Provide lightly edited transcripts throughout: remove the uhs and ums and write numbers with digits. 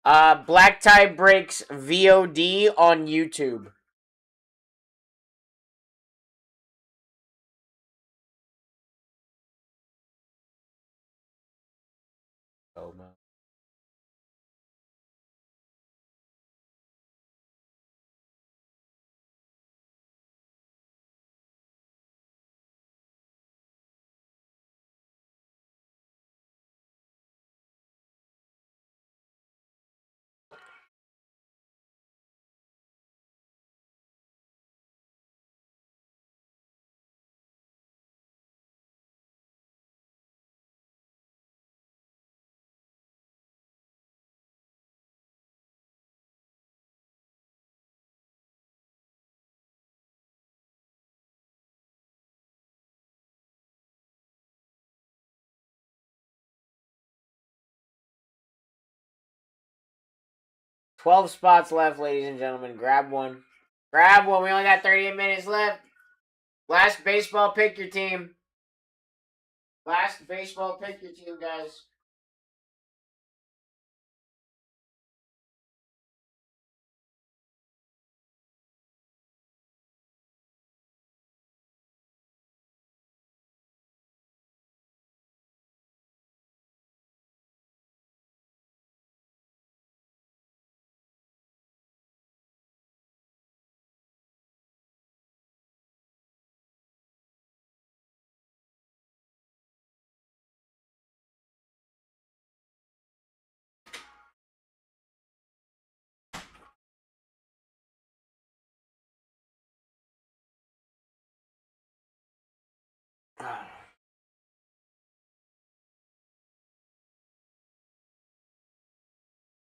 BlackTie breaks VOD on YouTube. Oh man. $12 spots left, ladies and gentlemen. Grab one. Grab one. We only got 38 minutes left. Last baseball, pick your team. Last baseball, pick your team, guys.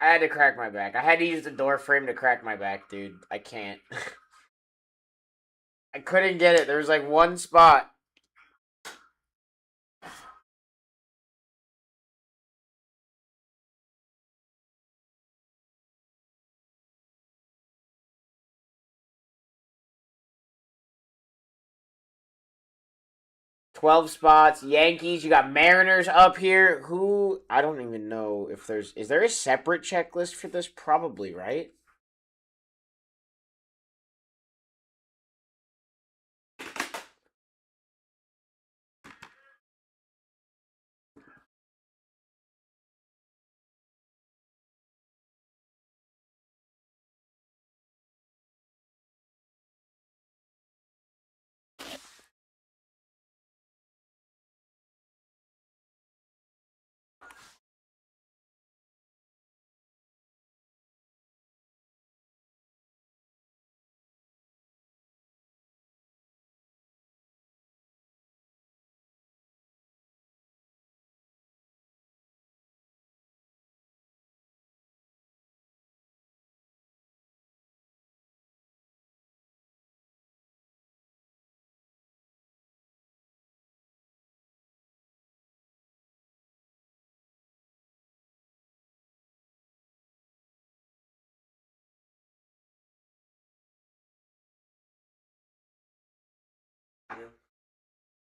I had to crack my back. I had to use the door frame to crack my back, dude. I can't. I couldn't get it. There was like one spot. $12 spots. Yankees. You got Mariners up here. Who? I don't even know if there's. Is there a separate checklist for this? Probably, right?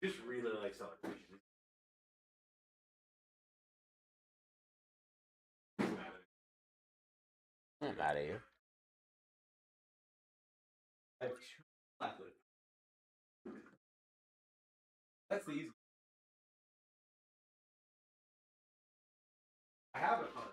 Just really like celebration. I'm out of here. That's the easy. I have a card.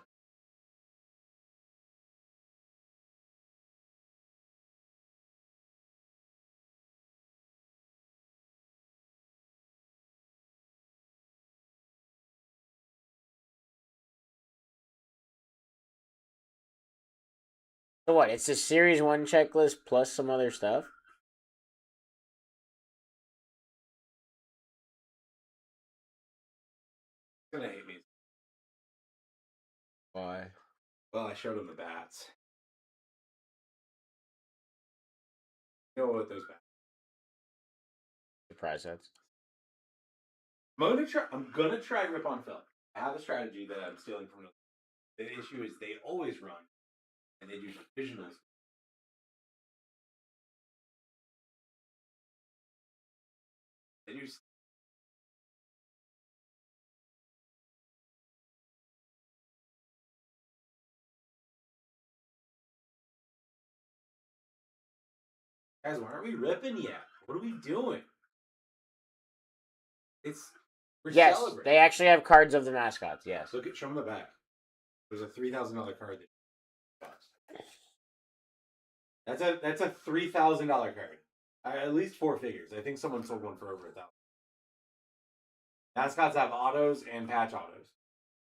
So what? It's a Series 1 checklist plus some other stuff? He's gonna hate me. Why? Well, I showed him the bats. You know what those bats? Surprise sets. I'm gonna try rip on Phil. I have a strategy that I'm stealing from. The issue is they always run, and they do divisionals. They do. Guys, why aren't we ripping yet? What are we doing? We're Yes, celebrating. they actually have cards of the mascots. Yes. Look at show them the back. There's a $3,000 card. That's a $3,000 card. At least 4 figures. I think someone sold one for over 1,000. Mascots have autos and patch autos,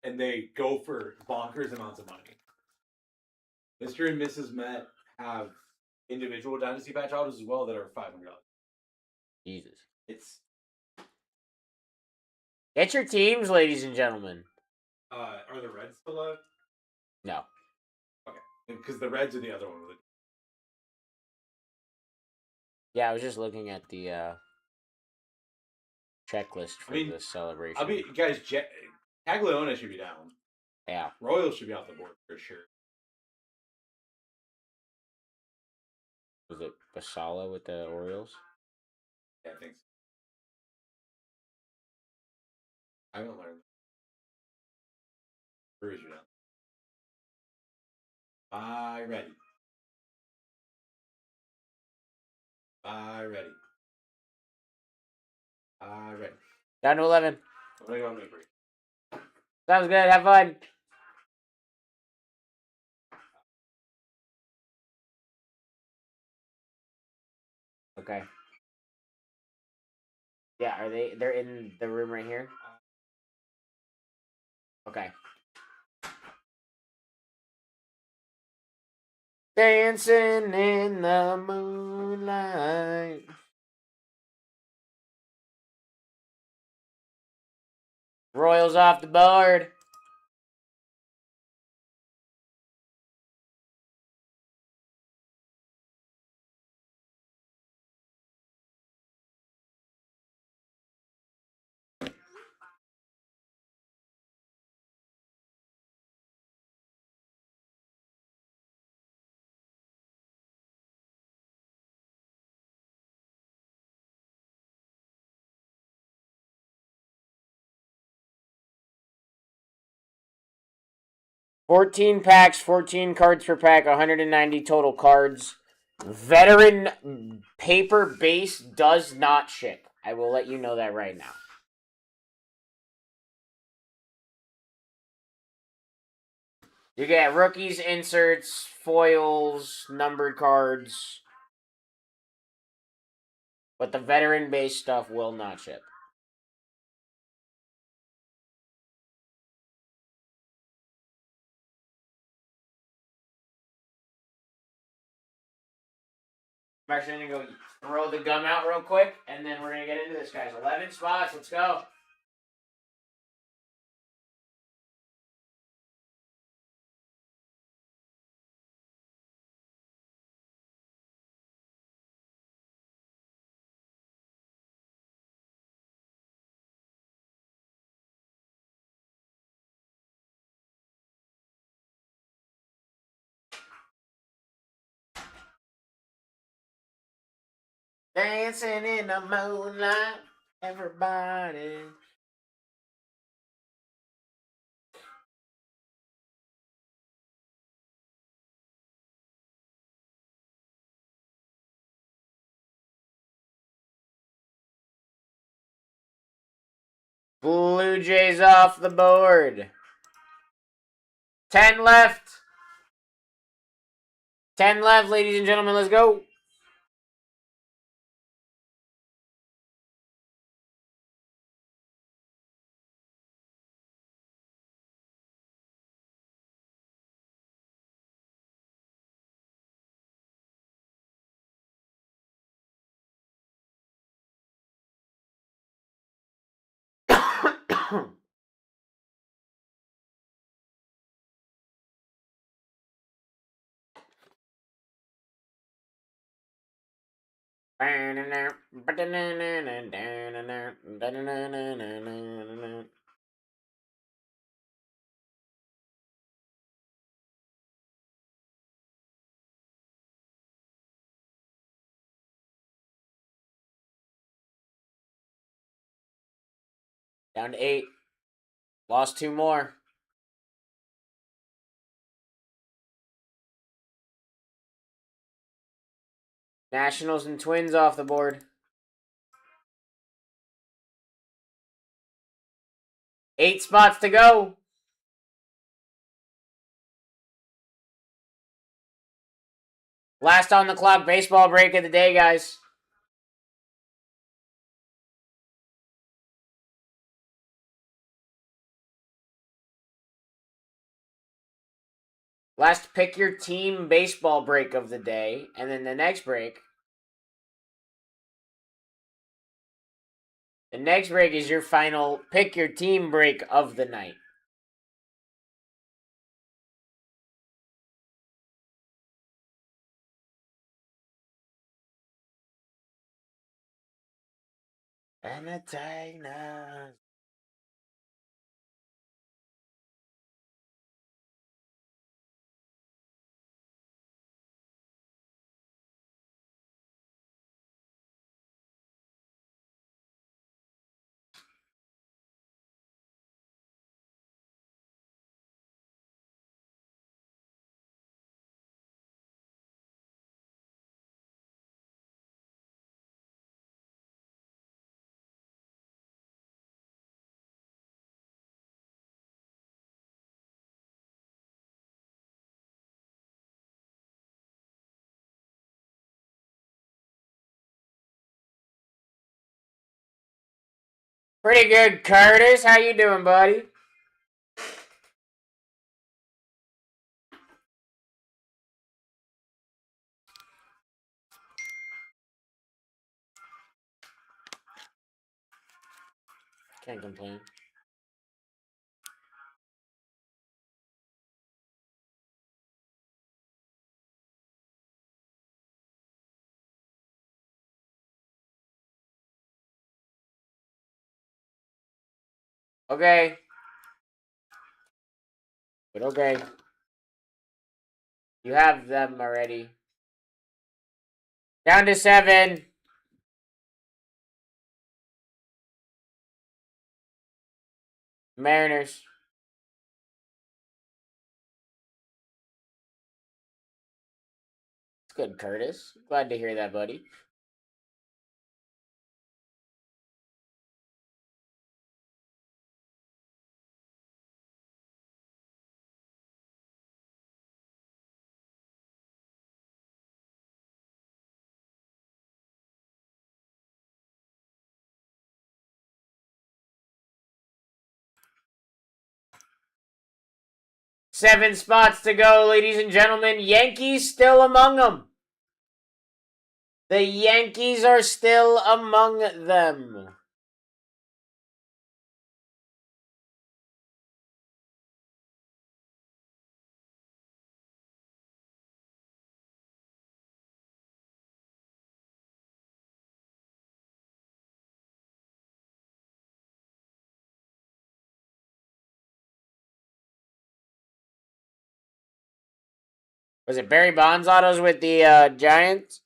and they go for bonkers amounts of money. Mr. and Mrs. Met have individual Dynasty patch autos as well that are $500. Jesus. Get your teams, ladies and gentlemen. Are the Reds still alive? No. Okay, because the Reds are the other one. Yeah, I was just looking at the checklist for this celebration. Guys, Taglione should be down. Yeah. Royals should be off the board for sure. Was it Basala with the Orioles? Yeah, I think so. I haven't learned. Brewers are down. Bye, ready. Bye, ready. Bye, ready. Down to 11. I'm going to go on my break. Sounds good. Have fun. Okay. Yeah, they're in the room right here? Okay. Dancing in the moonlight. Royals off the board. $14 packs, 14 cards per pack, 190 total cards. Veteran paper base does not ship. I will let you know that right now. You get rookies, inserts, foils, numbered cards. But the veteran base stuff will not ship. I'm actually going to go throw the gum out real quick, and then we're going to get into this, guys. 11 spots. Let's go. Dancing in the moonlight, everybody. Blue Jays off the board. 10 left. 10 left, ladies and gentlemen. Let's go. Down to 8. Lost 2 more. Nationals and Twins off the board. 8 spots to go. Last on the clock baseball break of the day, guys. Last pick your team baseball break of the day. And then the next break. The next break is your final pick your team break of the night. And the Tigers. Pretty good, Curtis. How you doing, buddy? Can't complain. Okay. But okay. You have them already. Down to 7. Mariners. It's good, Curtis. Glad to hear that, buddy. Seven spots to go, ladies and gentlemen. Yankees still among them. The Yankees are still among them. Was it Barry Bonds autos with the Giants?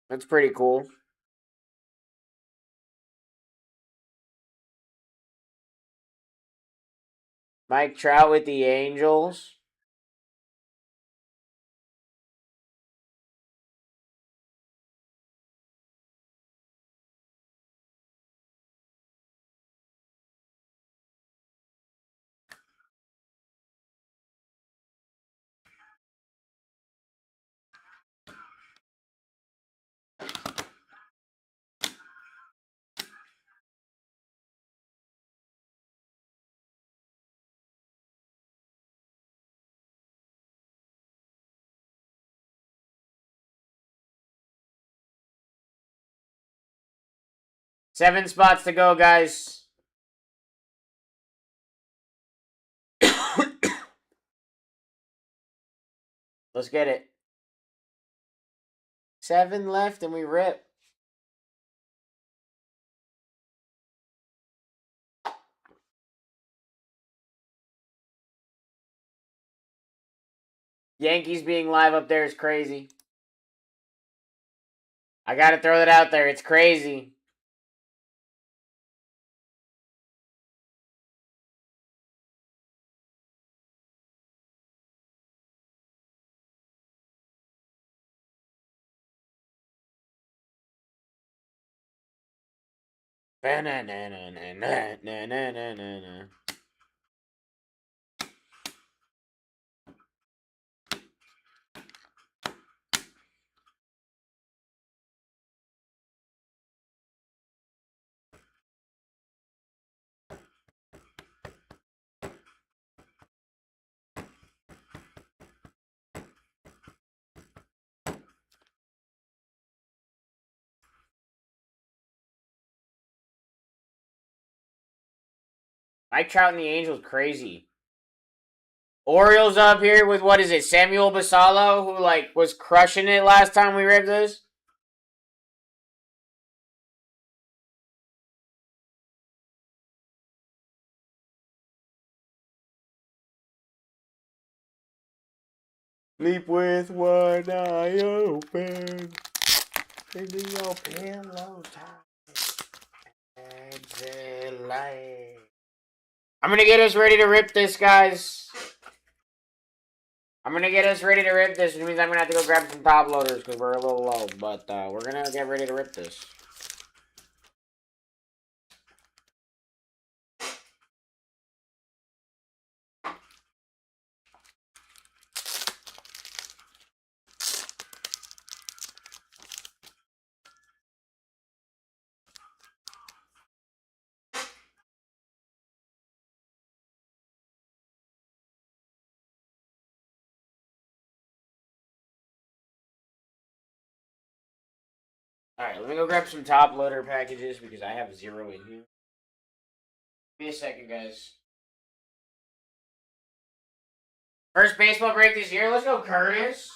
That's pretty cool. Mike Trout with the Angels. Seven spots to go, guys. Let's get it. 7 left and we rip. Yankees being live up there is crazy. I gotta throw that out there. It's crazy. Mike Trout and the Angels, crazy. Orioles up here with, what is it, Samuel Basallo, who, like, was crushing it last time we ripped this? Sleep with one eye open. Into your pillow tight. Exhale light. I'm gonna get us ready to rip this, guys. I'm gonna get us ready to rip this, which means I'm gonna have to go grab some top loaders because we're a little low. But we're gonna get ready to rip this. Alright, let me go grab some top loader packages because I have 0 in here. Give me a second, guys. First baseball break this year. Let's go, Curtis.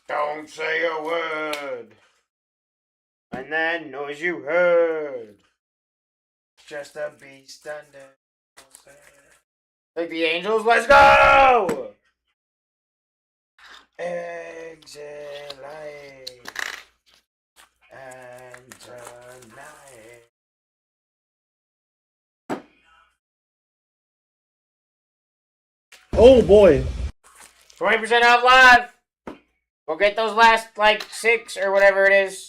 Don't say a word. And that noise you heard. Just a beast under. Like the Angels, let's go! Exit light. And tonight. Oh boy. 20% off live. We'll get those last, like, 6 or whatever it is.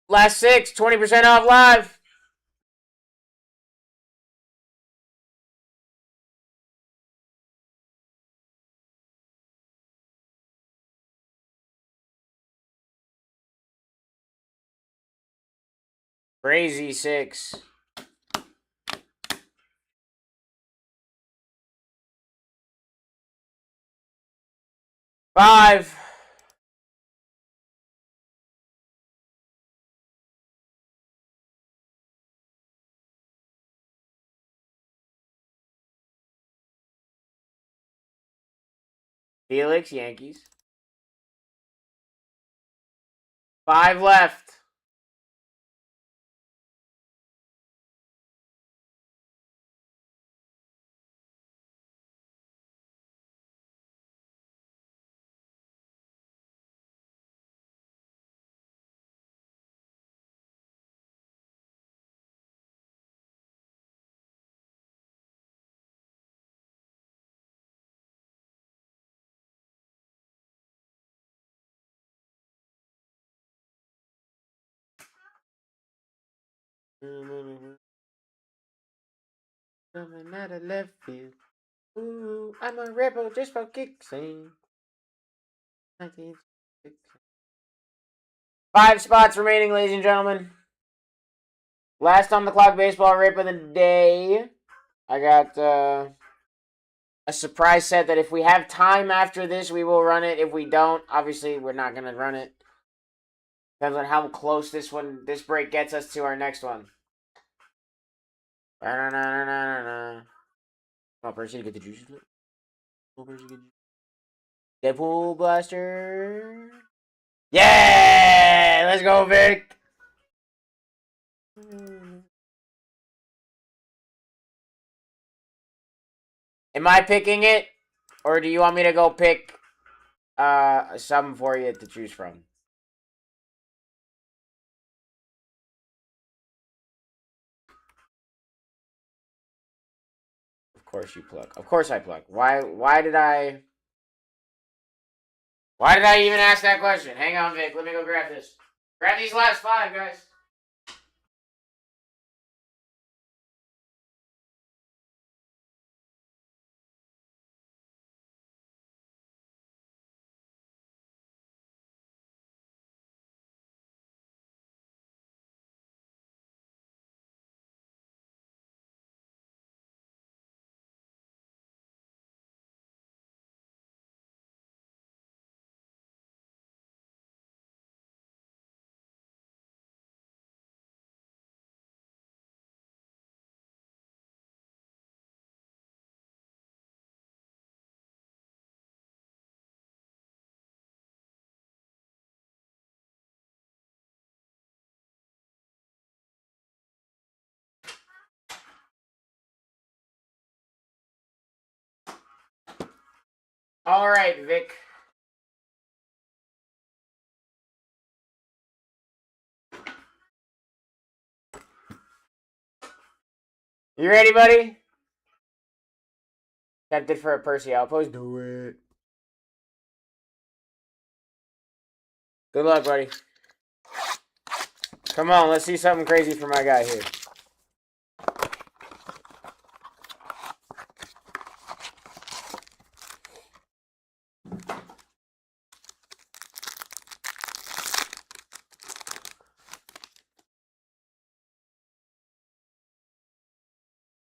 Last 6, 20% off live. Crazy 6. 5. Felix, Yankees. 5 left. Coming out of left field. Ooh, I'm a rebel just for kicks. 1966. 5 spots remaining, ladies and gentlemen. Last on the clock baseball rip of the day. I got a surprise set that if we have time after this, we will run it. If we don't, obviously we're not gonna run it. Depends on how close this break gets us to our next one. Oh, Percy to get the juices. Deadpool Blaster. Yeah! Let's go, Vic! Am I picking it? Or do you want me to go pick some for you to choose from? Of course you pluck. Of course I pluck. Why did I even ask that question? Hang on, Vic. Let me go grab this. Grab these last 5, guys. All right, Vic. You ready, buddy? Tempted for a Percy outpost? Do it. Good luck, buddy. Come on, let's see something crazy for my guy here.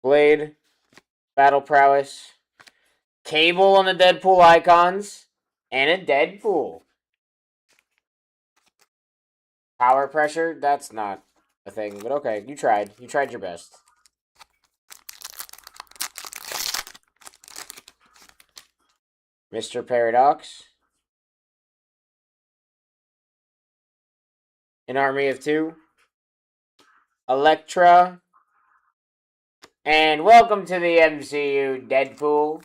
Blade, Battle Prowess, Cable on the Deadpool icons, and a Deadpool. Power Pressure, that's not a thing, but okay, you tried. You tried your best. Mr. Paradox. An Army of 2. Elektra. And welcome to the MCU, Deadpool.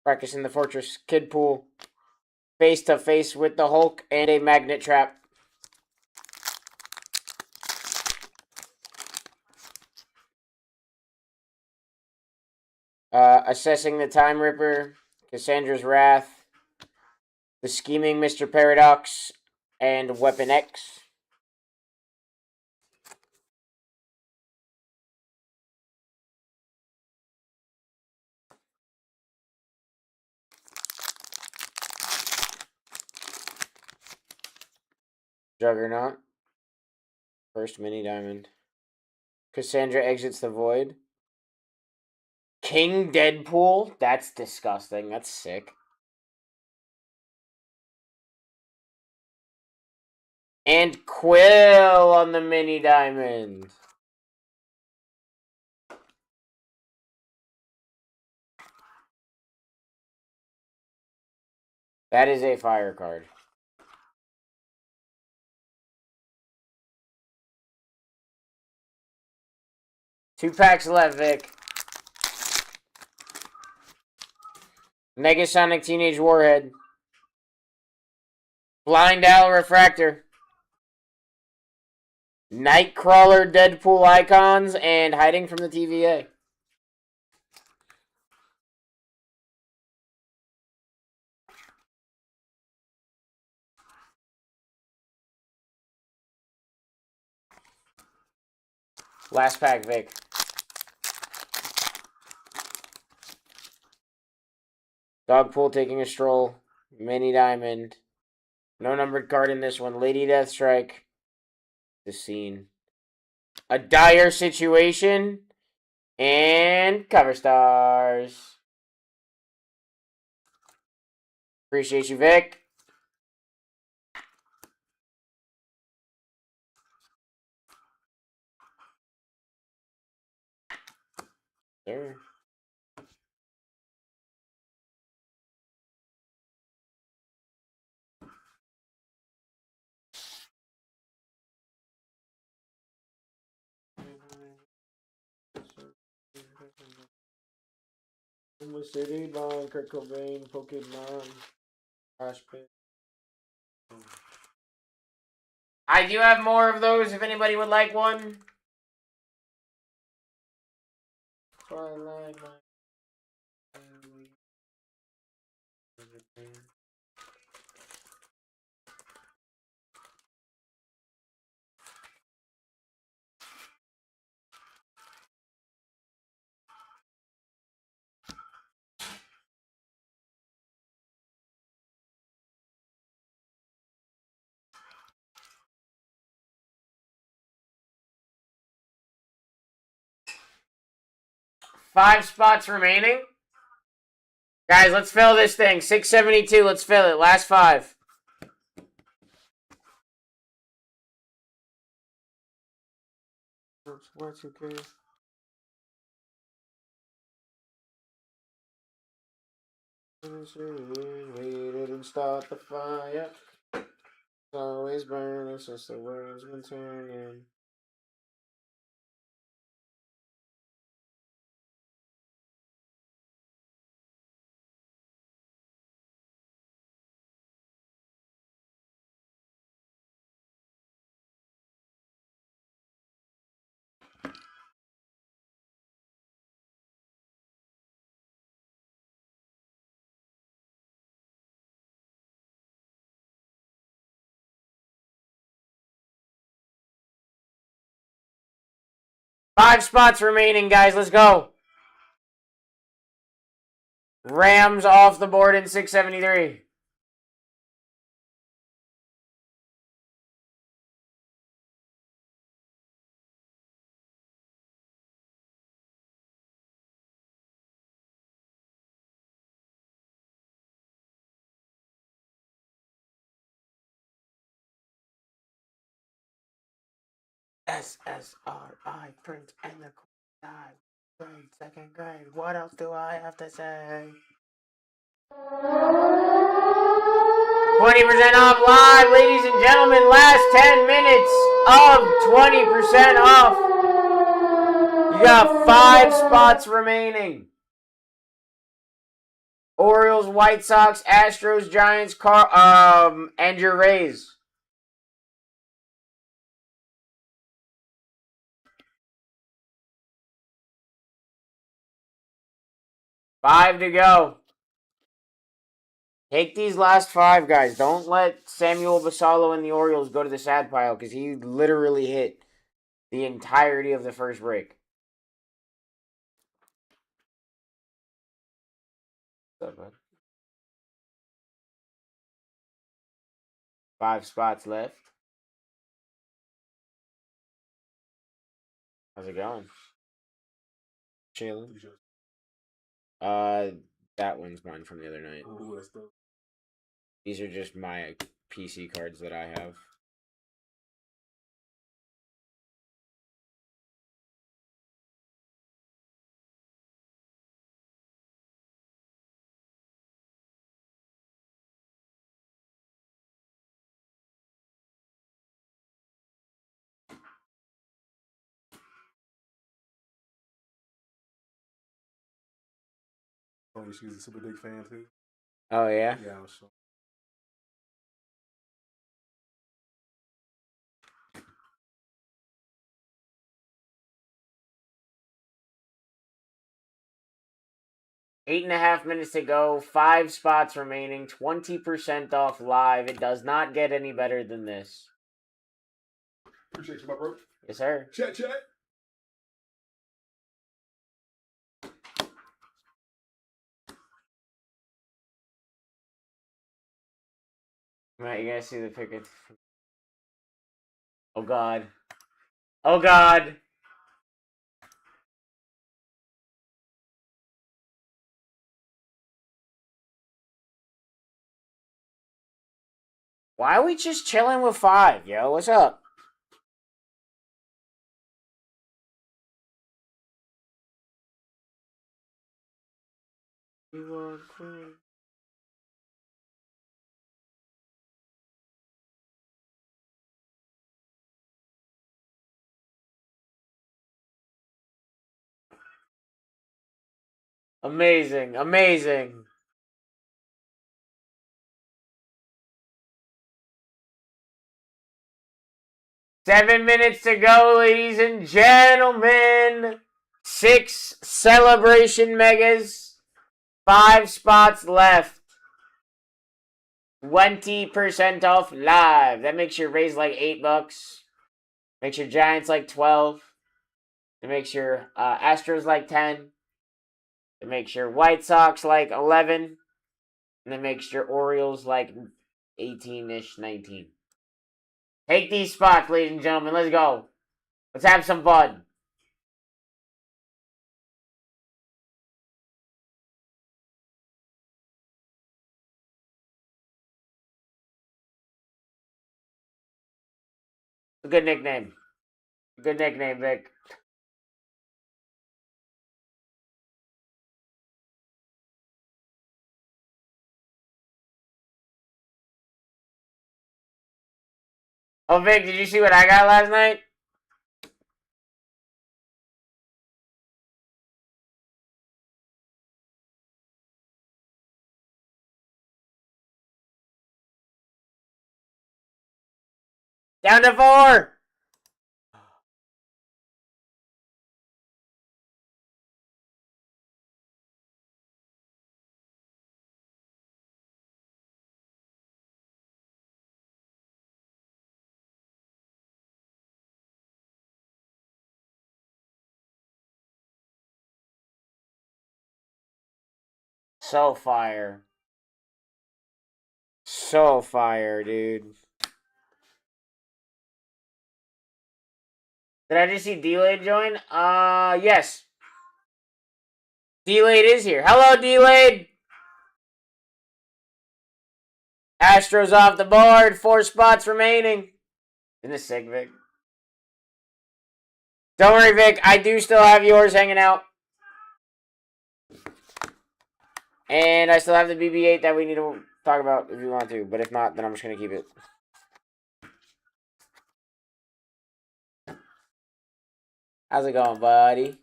Practicing the Fortress Kidpool. Face to face with the Hulk and a Magnet Trap. Assessing the Time Ripper. Cassandra's Wrath. The Scheming Mr. Paradox. And Weapon X. Juggernaut. First mini diamond. Cassandra exits the void. King Deadpool? That's disgusting. That's sick. And Quill on the mini diamond. That is a fire card. Two packs left, Vic. Negasonic Teenage Warhead. Blind Owl Refractor. Nightcrawler Deadpool icons and Hiding from the TVA. Last pack, Vic. Dogpool taking a stroll. Mini Diamond. No numbered card in this one. Lady Deathstrike. The Scene. A Dire Situation. And Cover Stars. Appreciate you, Vic. There. In the City, Bond, Kurt Cobain, Pokemon, Ashpit. I do have more of those if anybody would like one. Twilight, my family. 5 spots remaining. Guys, let's fill this thing. 672, let's fill it. Last 5. What's okay? We didn't start the fire. It's always burning since the world's been turning. Five spots remaining, guys. Let's go. Rams off the board in 673. SSRI, Prince and the Queen. Grade, second grade. What else do I have to say? 20% off live, ladies and gentlemen. Last 10 minutes of 20% off. You got 5 spots remaining. Orioles, White Sox, Astros, Giants, and your Rays. 5 to go. Take these last 5, guys. Don't let Samuel Basallo and the Orioles go to the sad pile because he literally hit the entirety of the first break. What's up, bud? 5 spots left. How's it going? Chilling. That one's mine from the other night. These are just my PC cards that I have. Oh, she's a super big fan too. Oh yeah. Yeah, I was sure. Eight and a half minutes to go. 5 spots remaining. 20% off live. It does not get any better than this. Appreciate you, my bro. Yes, sir. Chat. Matt, you guys see the picket? Oh God. Oh God. Why are we just chilling with 5, yo? What's up? Amazing, amazing. $7 minutes to go, ladies and gentlemen. 6 celebration megas. 5 spots left. 20% off live. That makes your raise like $8. Makes your Giants like 12. It makes your Astros like 10. It makes your White Sox like 11. And it makes your Orioles like 18-ish, 19. Take these spots, ladies and gentlemen. Let's go. Let's have some fun. A good nickname. Good nickname, Vic. Oh, Vic, did you see what I got last night? Down to 4. So fire. So fire, dude. Did I just see D-Lade join? Yes. D-Lade is here. Hello, D-Lade. Astros off the board. 4 spots remaining. Isn't this sick, Vic? Don't worry, Vic. I do still have yours hanging out. And I still have the BB-8 that we need to talk about if you want to. But if not, then I'm just going to keep it. How's it going, buddy?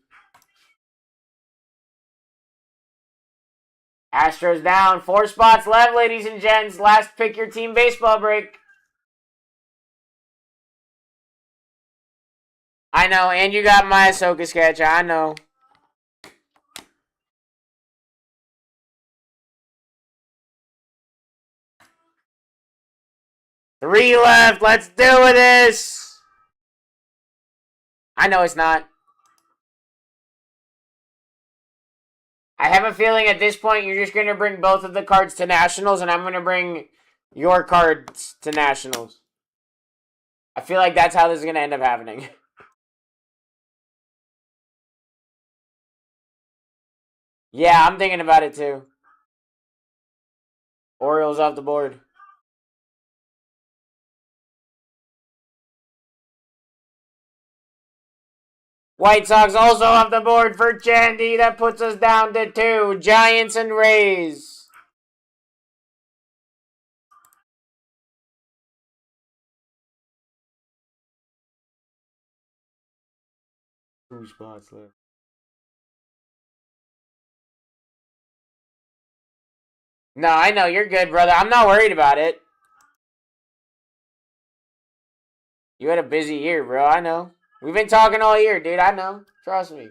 Astros down. 4 spots left, ladies and gents. Last pick your team baseball break. I know, and you got my Ahsoka sketch. I know. Three left. Let's do this. I know it's not. I have a feeling at this point you're just going to bring both of the cards to Nationals, and I'm going to bring your cards to Nationals. I feel like that's how this is going to end up happening. Yeah, I'm thinking about it too. Orioles off the board. White Sox also off the board for Chandy. That puts us down to 2. Giants and Rays. Two spots left. No, I know. You're good, brother. I'm not worried about it. You had a busy year, bro. I know. We've been talking all year, dude. I know. Trust me.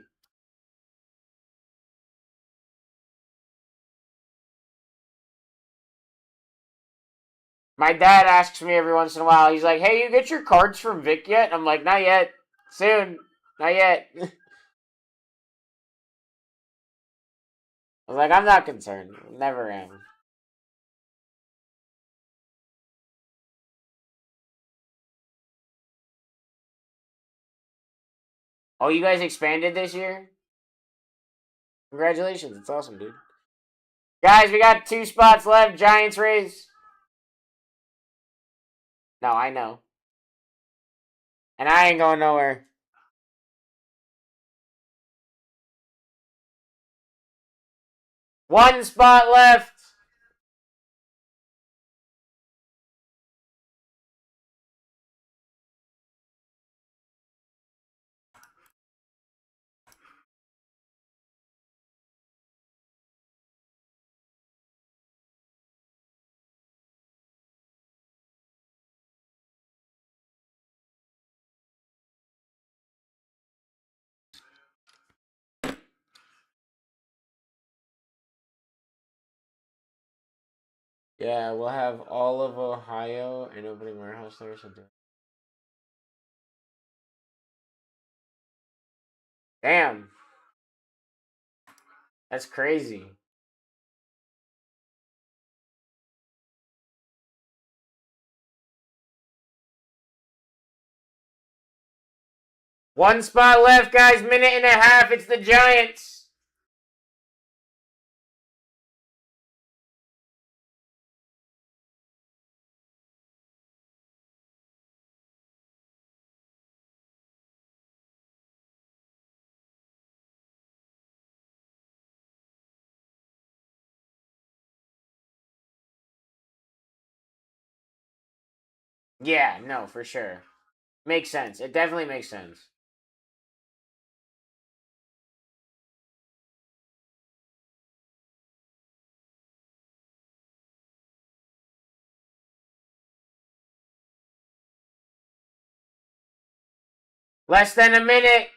My dad asks me every once in a while. He's like, hey, you get your cards from Vic yet? I'm like, not yet. Soon. Not yet. I was like, I'm not concerned. Never am. Oh, you guys expanded this year? Congratulations. It's awesome, dude. Guys, we got 2 spots left. Giants Rays. No, I know. And I ain't going nowhere. One spot left. Yeah, we'll have all of Ohio and opening warehouse there or something. Damn. That's crazy. One spot left, guys. Minute and a half. It's the Giants. Yeah, no, for sure. Makes sense. It definitely makes sense. Less than a minute.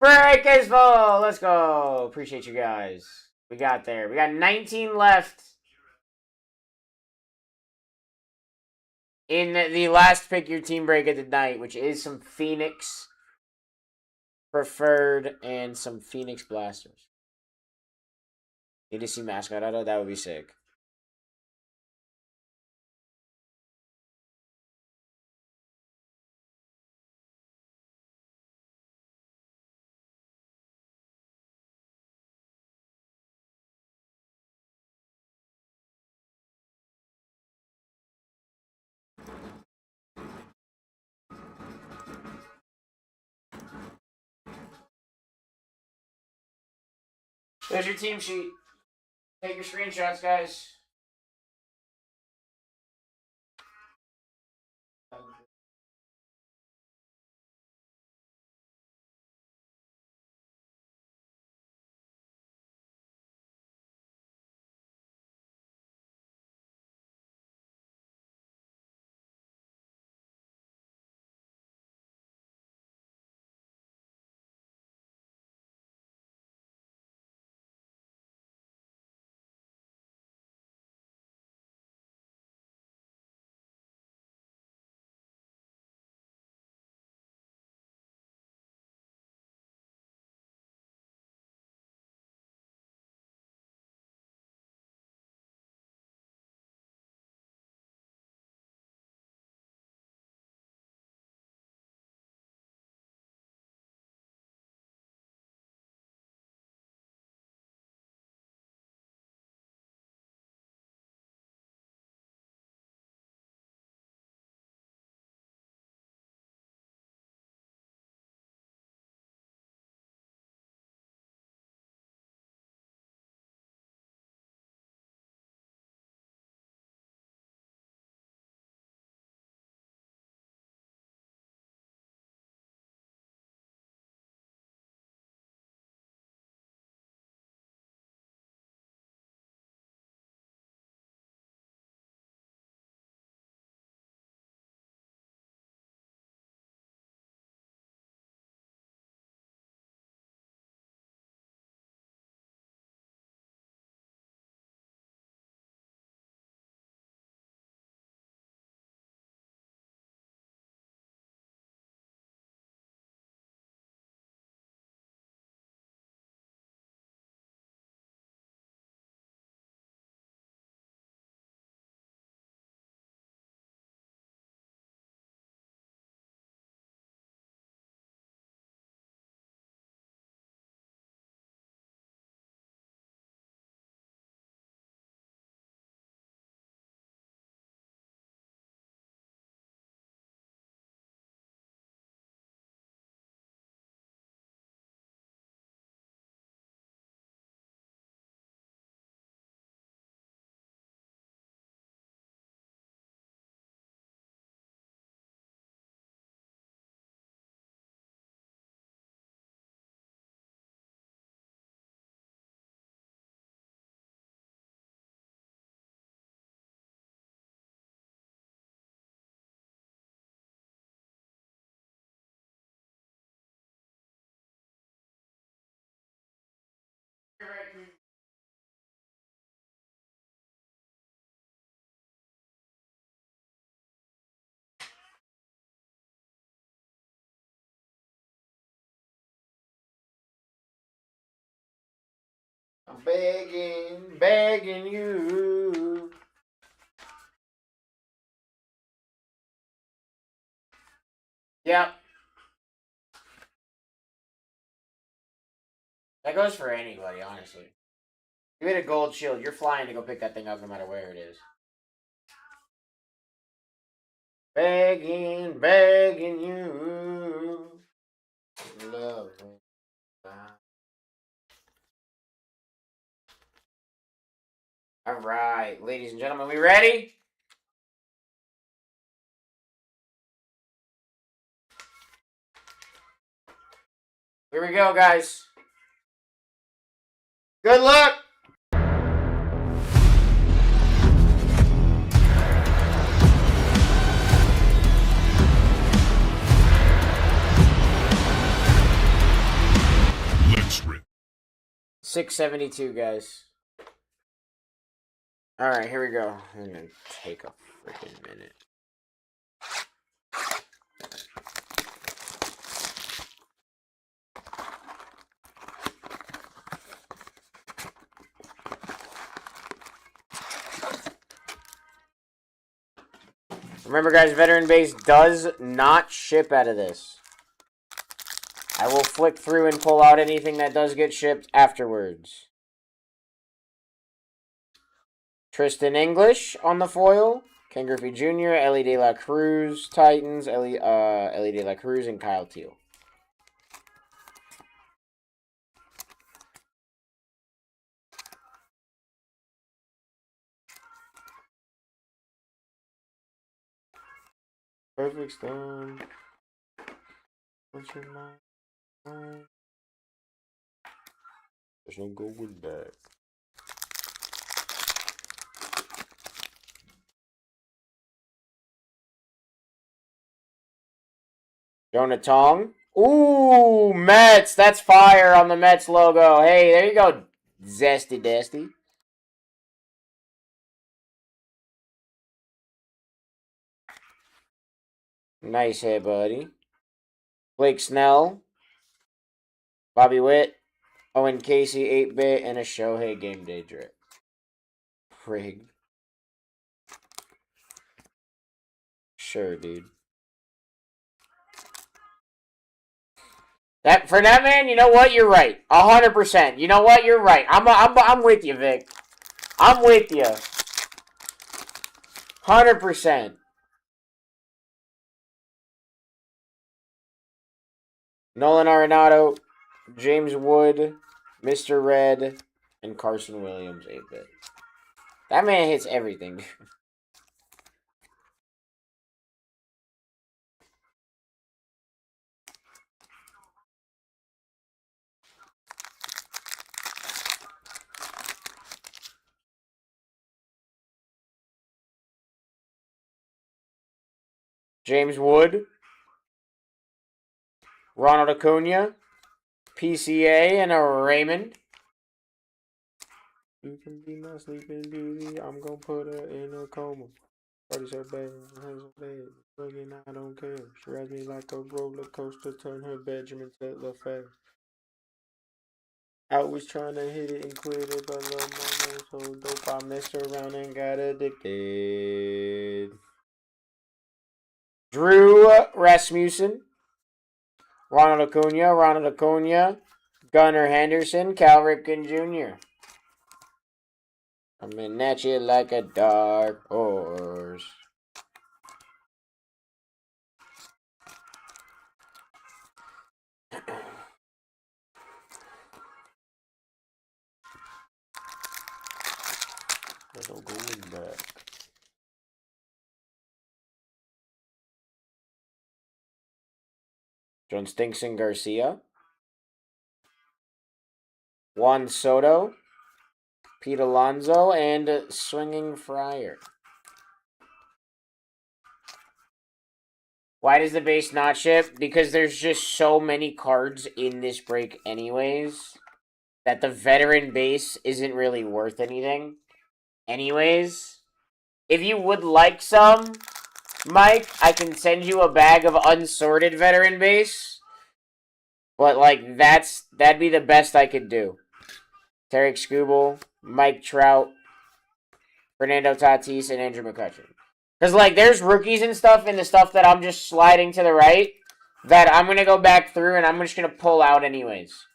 Break is full. Let's go. Appreciate you guys. We got there. We got 19 left in the last pick your team break of the night, which is some Phoenix Preferred and some Phoenix Blasters. Need to see mascot auto? That would be sick. There's your team sheet. Take your screenshots, guys. I'm begging, begging you. Yep. That goes for anybody, honestly. You hit a gold shield, you're flying to go pick that thing up no matter where it is. Begging, begging you. Love. Alright, ladies and gentlemen, we ready? Here we go, guys. Good luck! Let's rip. 672, guys. Alright, here we go. I'm gonna take a freaking minute. Remember, guys, Veteran Base does not ship out of this. I will flick through and pull out anything that does get shipped afterwards. Tristan English on the foil. Ken Griffey Jr., Ellie De La Cruz, Titans, Ellie De La Cruz, and Kyle Teal. Perfect Storm. What's your mind? There's no going back. Jonah Tong. Ooh, Mets. That's fire on the Mets logo. Hey, there you go, Zesty Desty. Nice hit, buddy. Blake Snell. Bobby Witt. Owen Casey, 8-bit, and a Shohei Game Day drip. Rigged. Sure, dude. For that man, you know what? You're right. 100%. You know what? You're right. I'm with you, Vic. I'm with you. 100%. Nolan Arenado, James Wood, Mr. Red, and Carson Williams, 8-bit. That man hits everything. James Wood, Ronald Acuna, PCA, and a Raymond. You can be my sleeping beauty. I'm gonna put her in a coma. Party's her bed, her bed. Fucking, I don't care. She rides me like a roller coaster. Turn her Benjamin to the fair. I was trying to hit it and quit it, but love my nose so dope. I messed around and got addicted. Drew Rasmussen, Ronald Acuna, Gunnar Henderson, Cal Ripken Jr. Coming at you like a dark horse. There's no going back. John Stinkson Garcia. Juan Soto. Pete Alonso. And Swinging Friar. Why does the base not ship? Because there's just so many cards in this break anyways that the veteran base isn't really worth anything. Anyways, if you would like some, Mike, I can send you a bag of unsorted veteran base. But, like, that'd be the best I could do. Tarek Skubal, Mike Trout, Fernando Tatis, and Andrew McCutcheon. Because, like, there's rookies and stuff in the stuff that I'm just sliding to the right that I'm going to go back through and I'm just going to pull out anyways.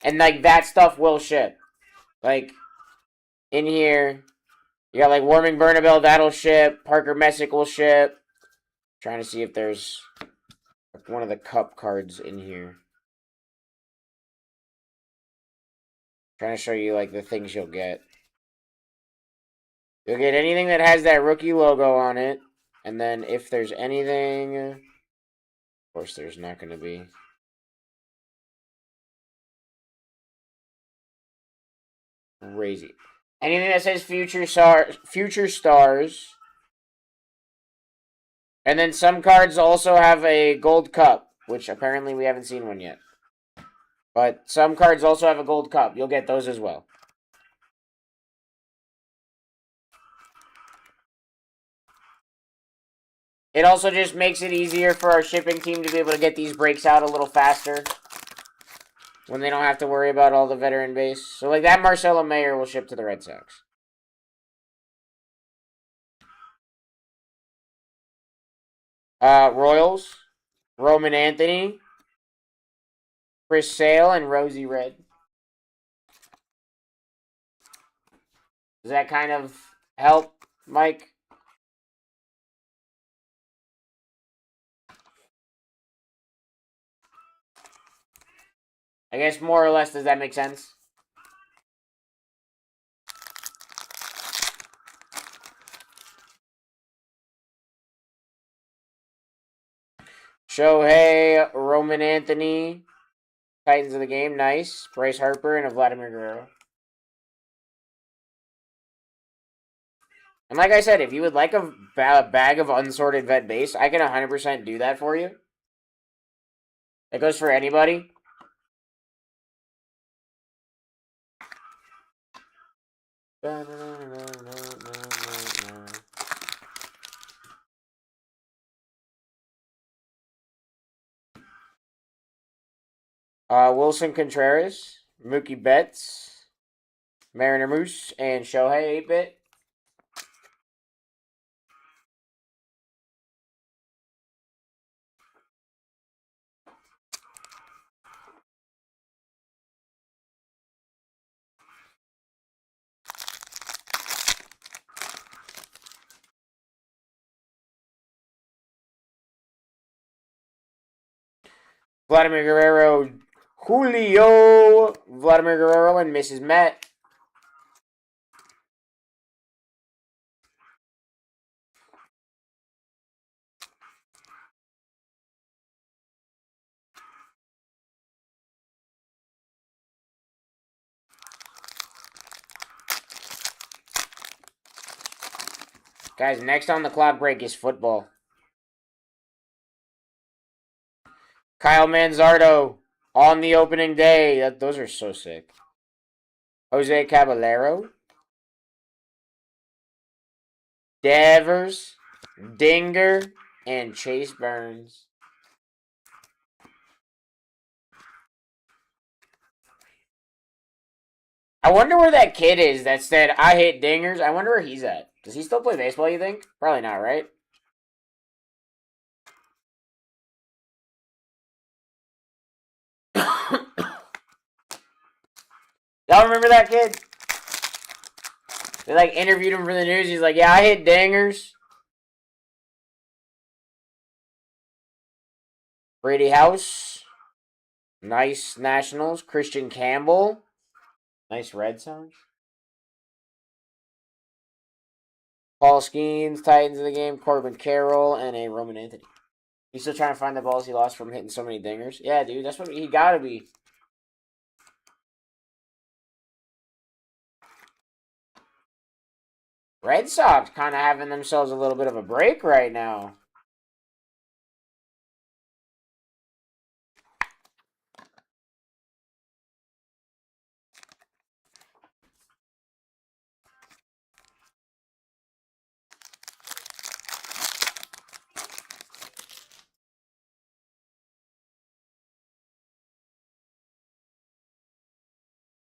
And, like, that stuff will ship. Like, in here, you got, like, Warming Bernabel, that'll ship. Parker Messick will ship. Trying to see if there's one of the cup cards in here. Trying to show you, like, the things you'll get. You'll get anything that has that rookie logo on it. And then if there's anything... Of course, there's not going to be. Crazy. Anything that says future stars. And then some cards also have a gold cup, which apparently we haven't seen one yet. But some cards also have a gold cup. You'll get those as well. It also just makes it easier for our shipping team to be able to get these breaks out a little faster. When they don't have to worry about all the veteran base. So, like, that Marcelo Mayer will ship to the Red Sox. Royals. Roman Anthony. Chris Sale and Rosie Red. Does that kind of help, Mike? I guess more or less, does that make sense? Shohei, Roman Anthony, Titans of the game, nice. Bryce Harper and a Vladimir Guerrero. And like I said, if you would like a bag of unsorted vet base, I can 100% do that for you. That goes for anybody. Wilson Contreras, Mookie Betts, Mariner Moose, and Shohei 8-bit. Vladimir Guerrero, Julio, Vladimir Guerrero, and Mrs. Met. Guys, next on the clock break is football. Kyle Manzardo on the opening day. Those are so sick. Jose Caballero. Devers. Dinger. And Chase Burns. I wonder where that kid is that said, I hit dingers. I wonder where he's at. Does he still play baseball, you think? Probably not, right? Y'all remember that kid? They, like, interviewed him for the news. He's like, yeah, I hit dingers. Brady House. Nice Nationals. Christian Campbell. Nice Red Sox. Paul Skeens, Titans of the game. Corbin Carroll, and a Roman Anthony. He's still trying to find the balls he lost from hitting so many dingers. Yeah, dude, that's what he gotta be. Red Sox kind of having themselves a little bit of a break right now.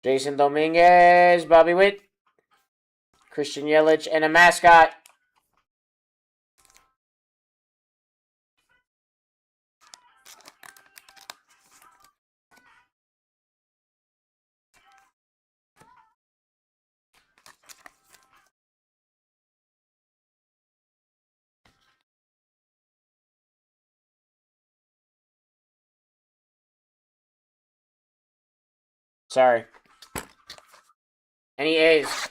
Jason Dominguez, Bobby Witt, Christian Yelich, and a mascot. Sorry. Any A's?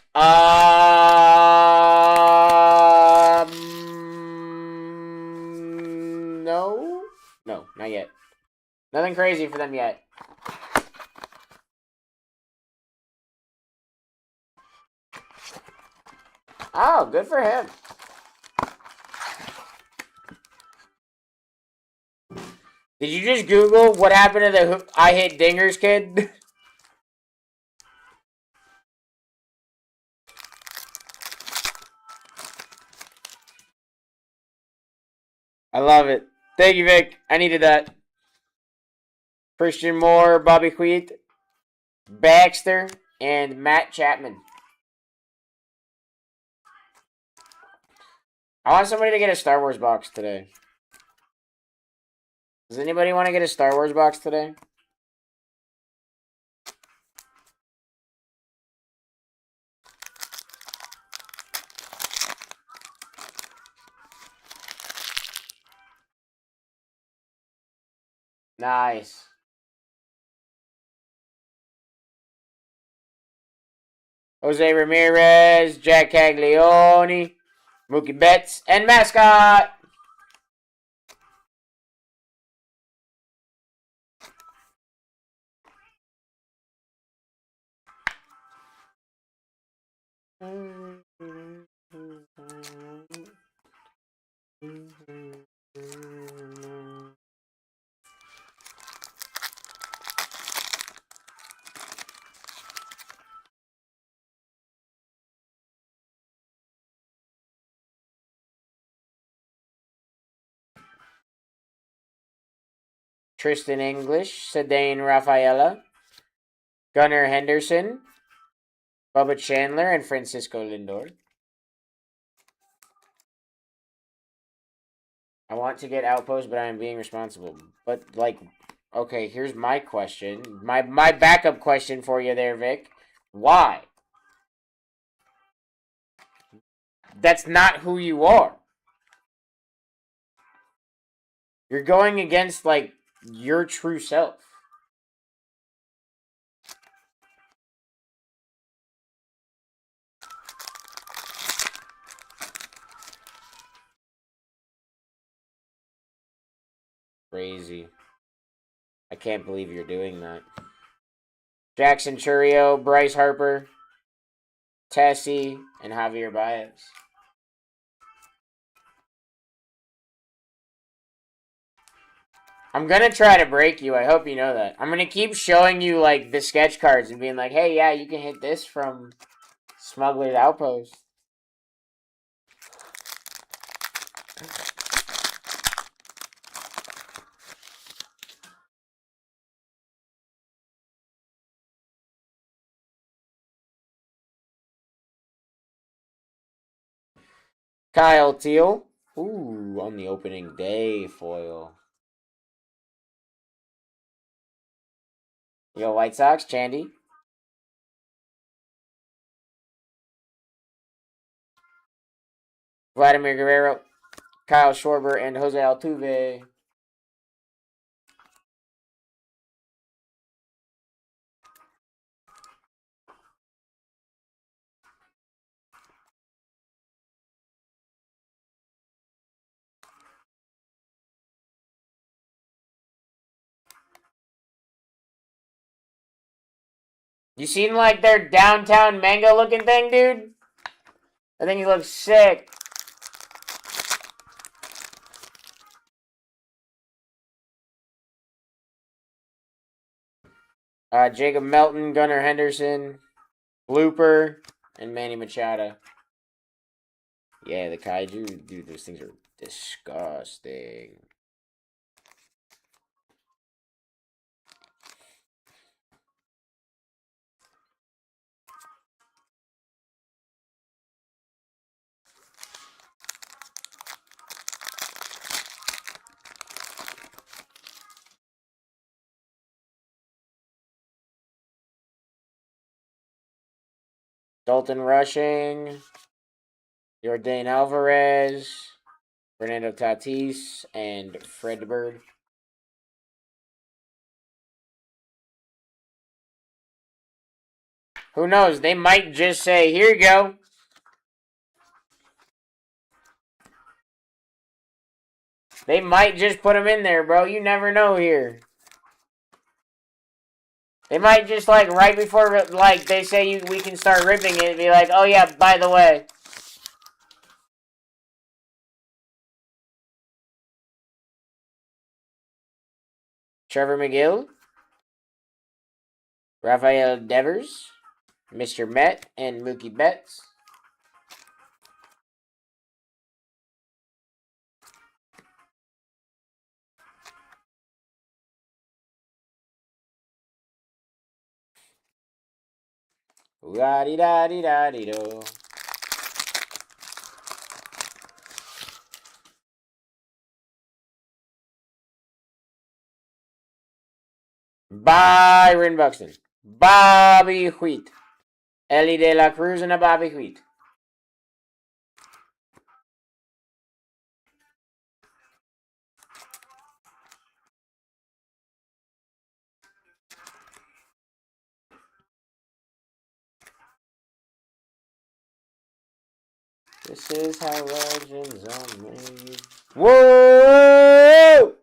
No. No, not yet. Nothing crazy for them yet. Oh, good for him. Did you just Google what happened to the I hit dingers kid? I love it. Thank you, Vic. I needed that. Christian Moore, Bobby Wheat, Baxter, and Matt Chapman. I want somebody to get a Star Wars box today. Does anybody want to get a Star Wars box today? Nice. Jose Ramirez, Jack Caglione, Mookie Betts, and mascot. Tristan English, Cedane Rafaela, Gunnar Henderson, Bubba Chandler, and Francisco Lindor. I want to get Outpost, but I am being responsible. But, like, okay, here's my question. My backup question for you there, Vic. Why? That's not who you are. You're going against, like, your true self. Crazy. I can't believe you're doing that. Jackson Churio, Bryce Harper, Tessie, and Javier Baez. I'm gonna try to break you. I hope you know that. I'm gonna keep showing you, like, the sketch cards and being like, hey, yeah, you can hit this from Smuggler's Outpost. Kyle Teal. Ooh, on the opening day foil. Yo, White Sox, Chandy. Vladimir Guerrero, Kyle Schwarber, and Jose Altuve. You seen, like, their downtown mango looking thing, dude? I think he looks sick. Jacob Melton, Gunnar Henderson, Blooper, and Manny Machado. Yeah, the Kaiju, dude, those things are disgusting. Dalton Rushing, Jordan Alvarez, Fernando Tatis, and Fred Bird. Who knows? They might just say, here you go. They might just put him in there, bro. You never know here. They might just, like, right before, like, they say we can start ripping it, be like, oh, yeah, by the way. Trevor McGill. Rafael Devers. Mr. Met and Mookie Betts. La-di-da-di-da-di-do. Byron Buxton. Bobby Wheat. Ellie De La Cruz and a Bobby Wheat. This is how legends are made. Whoa!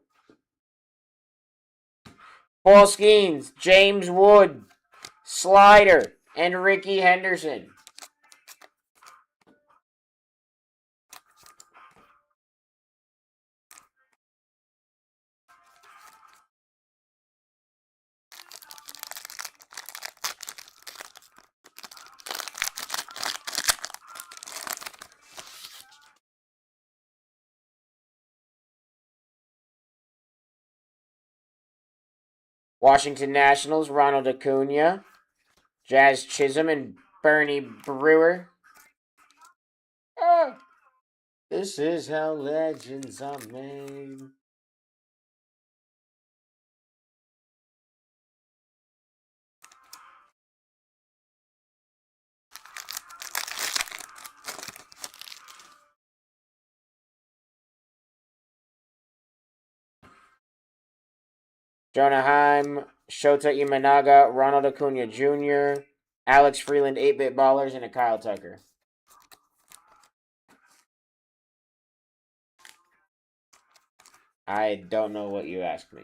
Paul Skeens, James Wood, Slider, and Ricky Henderson. Washington Nationals, Ronald Acuna, Jazz Chisholm, and Bernie Brewer. Oh, this is how legends are made. Jonah Heim, Shota Imanaga, Ronald Acuna Jr., Alex Freeland, 8-Bit Ballers, and a Kyle Tucker. I don't know what you asked me.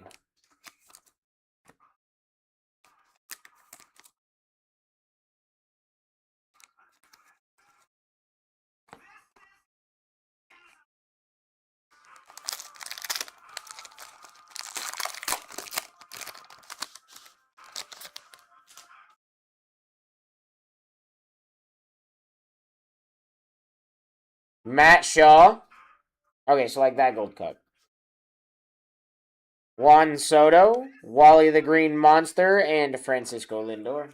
Matt Shaw. Okay, so like that Gold Cup. Juan Soto, Wally the Green Monster, and Francisco Lindor.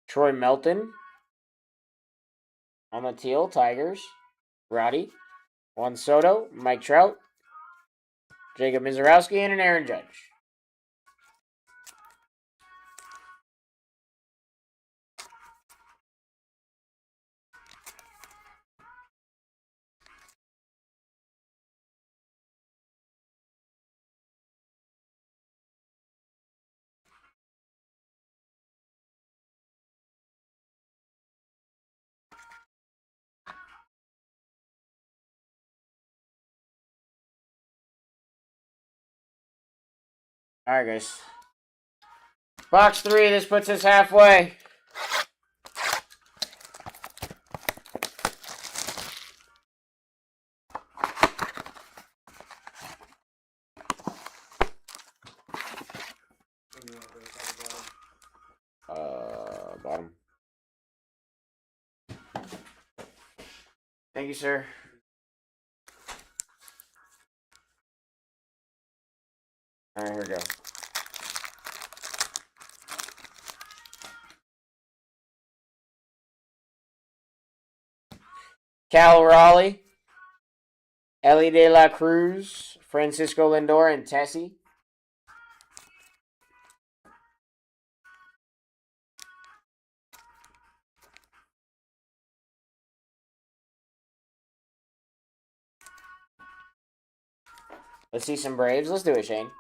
Troy Melton. On the teal, Tigers. Roddy. Juan Soto, Mike Trout, Jacob Mizorowski, and an Aaron Judge. Alright, guys. Box 3, this puts us halfway. Thank you, sir. All right, here we go. Cal Raleigh, Ellie De La Cruz, Francisco Lindor, and Tessie. Let's see some Braves. Let's do it, Shane.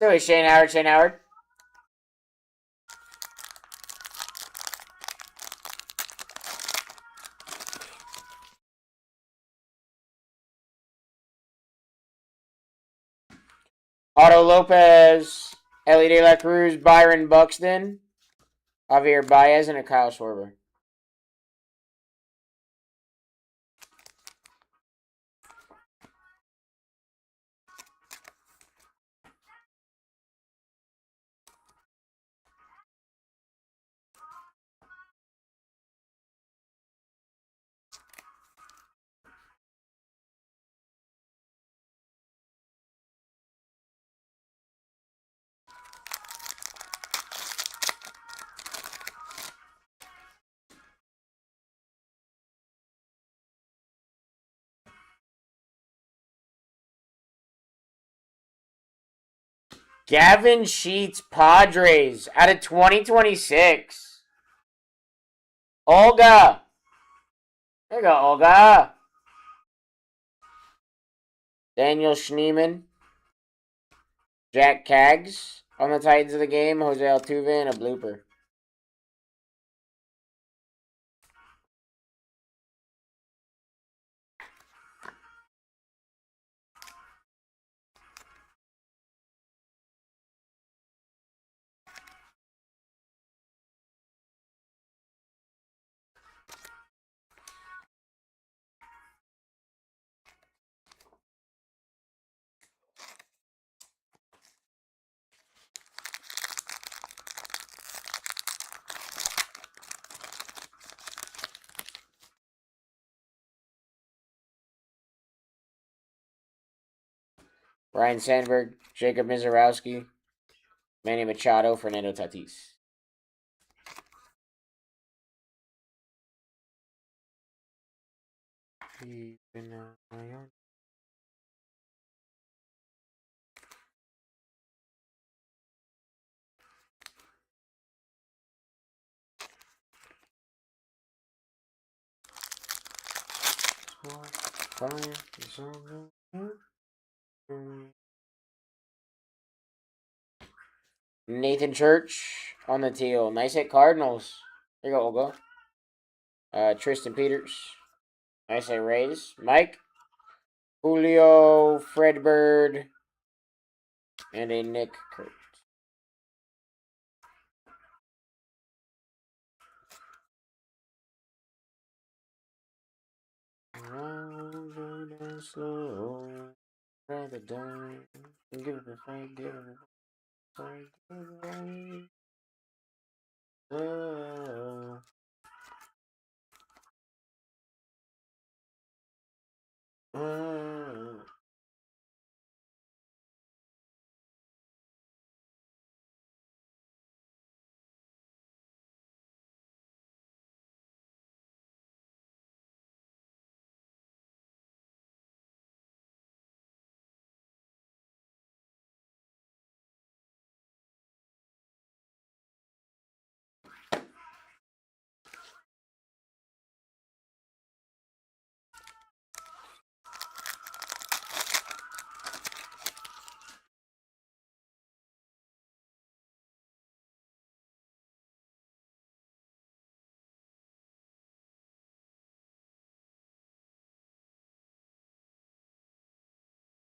Do it, Shane Howard. Shane Howard. Otto Lopez, Ellie De La Cruz, Byron Buxton, Javier Baez, and a Kyle Schwarber. Gavin Sheets, Padres, out of 2026. Olga. There you go, Olga. Daniel Schneeman. Jack Kaggs on the Titans of the game. Jose Altuve and a blooper. Ryan Sandberg, Jacob Mizorowski, Manny Machado, Fernando Tatis. Nathan Church on the teal. Nice hit, Cardinals. There you go, Olga. Tristan Peters. Nice hit, Rays. Mike. Julio, Fred Bird, and a Nick Kurt. Slow, rather die. Give it a fight, give it a fight, give it a fight.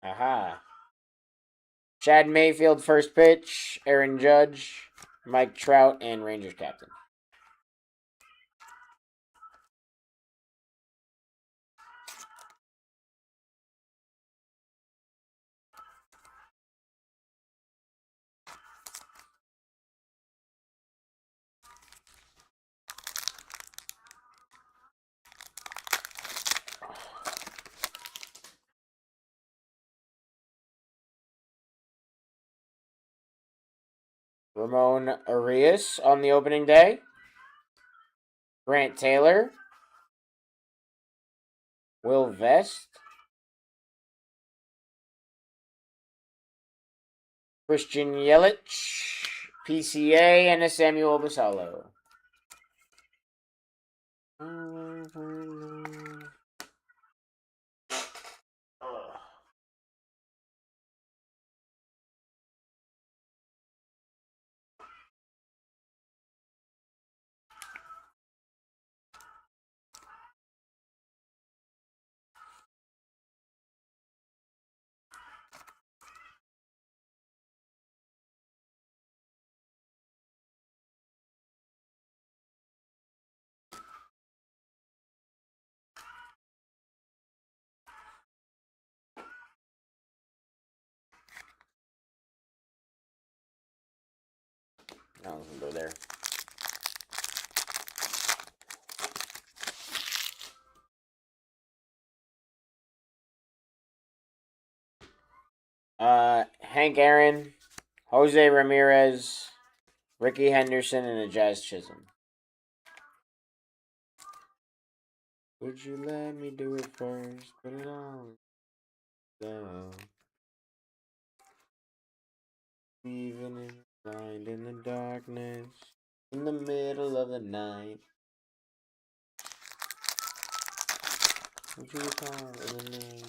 Aha. Chad Mayfield, first pitch. Aaron Judge, Mike Trout, and Rangers captain. Ramon Arias on the opening day. Grant Taylor. Will Vest. Christian Yelich. PCA and a Samuel Basallo. I was gonna go there. Hank Aaron, Jose Ramirez, Ricky Henderson, and a Jazz Chisholm. Would you let me do it first? Put it on. Down. Even in blind in the darkness, in the middle of the night. Would you call in the name?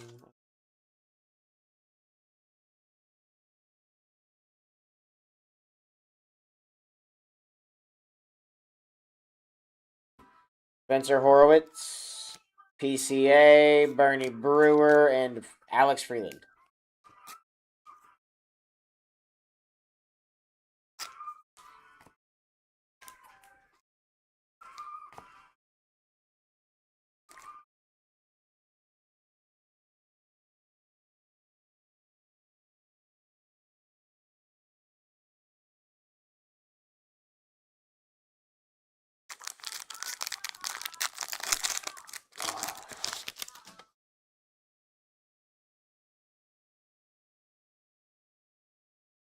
Spencer Horowitz, PCA, Bernie Brewer, and Alex Freeland.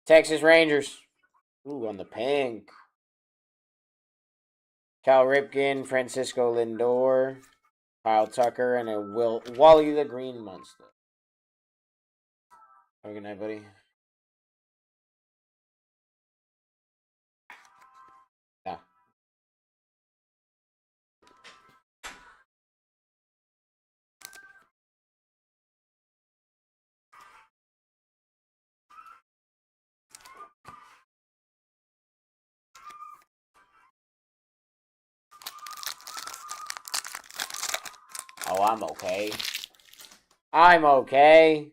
Texas Rangers. Ooh, on the pink. Cal Ripken, Francisco Lindor, Kyle Tucker, and a Wally the Green Monster. Have a good night, buddy. Yeah. Oh, I'm okay. I'm okay.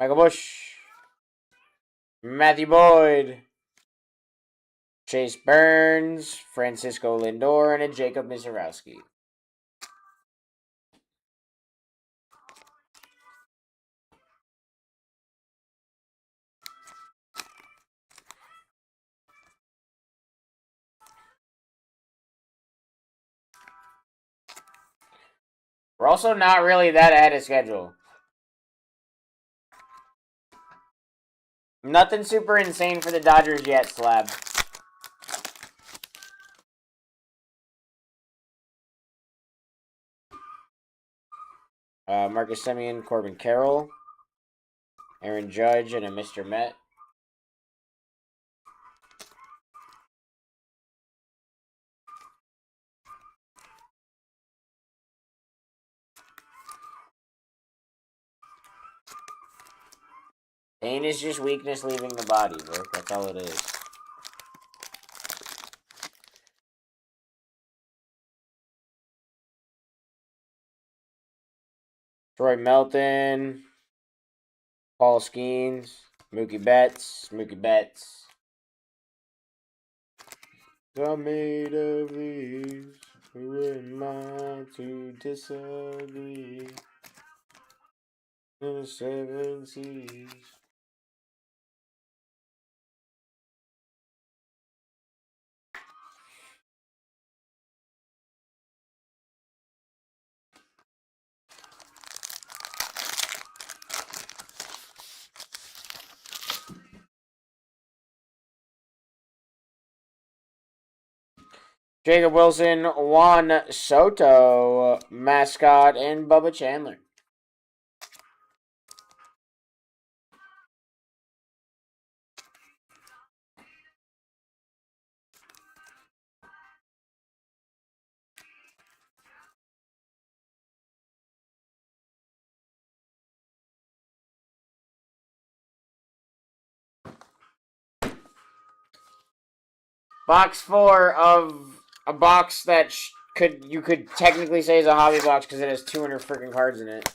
Michael Bush. Matthew Boyd. Chase Burns. Francisco Lindor. And a Jacob Misiorowski. We're also not really that ahead of schedule. Nothing super insane for the Dodgers yet, Slab. Marcus Semien, Corbin Carroll, Aaron Judge, and a Mr. Met. Pain is just weakness leaving the body, bro. That's all it is. Troy Melton, Paul Skeens, Mookie Betts. I'm made of these. Who am I to disagree? In the 7 seas. Jacob Wilson, Juan Soto, Mascot, and Bubba Chandler. Box 4 of a box that you could technically say is a hobby box because it has 200 freaking cards in it.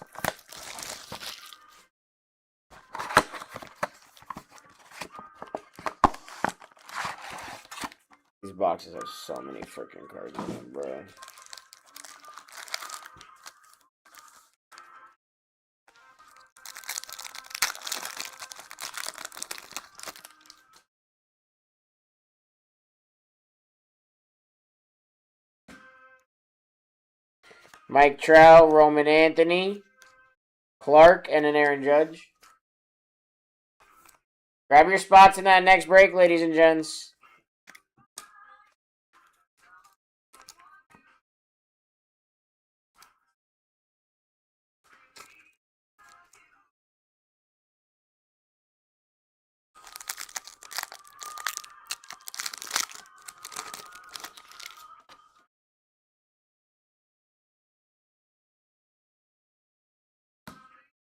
These boxes have so many freaking cards in them, bro. Mike Trout, Roman Anthony, Clark, and an Aaron Judge. Grab your spots in that next break, ladies and gents.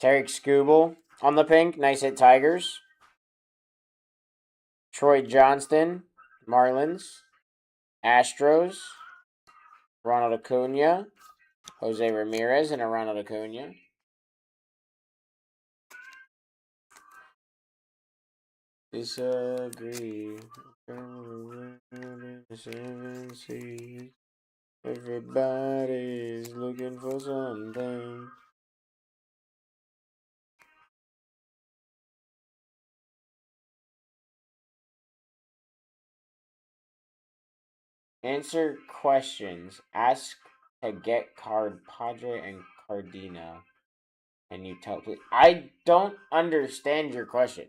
Tarek Skubal on the pink. Nice hit, Tigers. Troy Johnston, Marlins. Astros. Ronald Acuna. Jose Ramirez and a Ronald Acuna. Disagree. Everybody's looking for something. Answer questions. Ask to get card Padre and Cardino. And you tell please. I don't understand your question.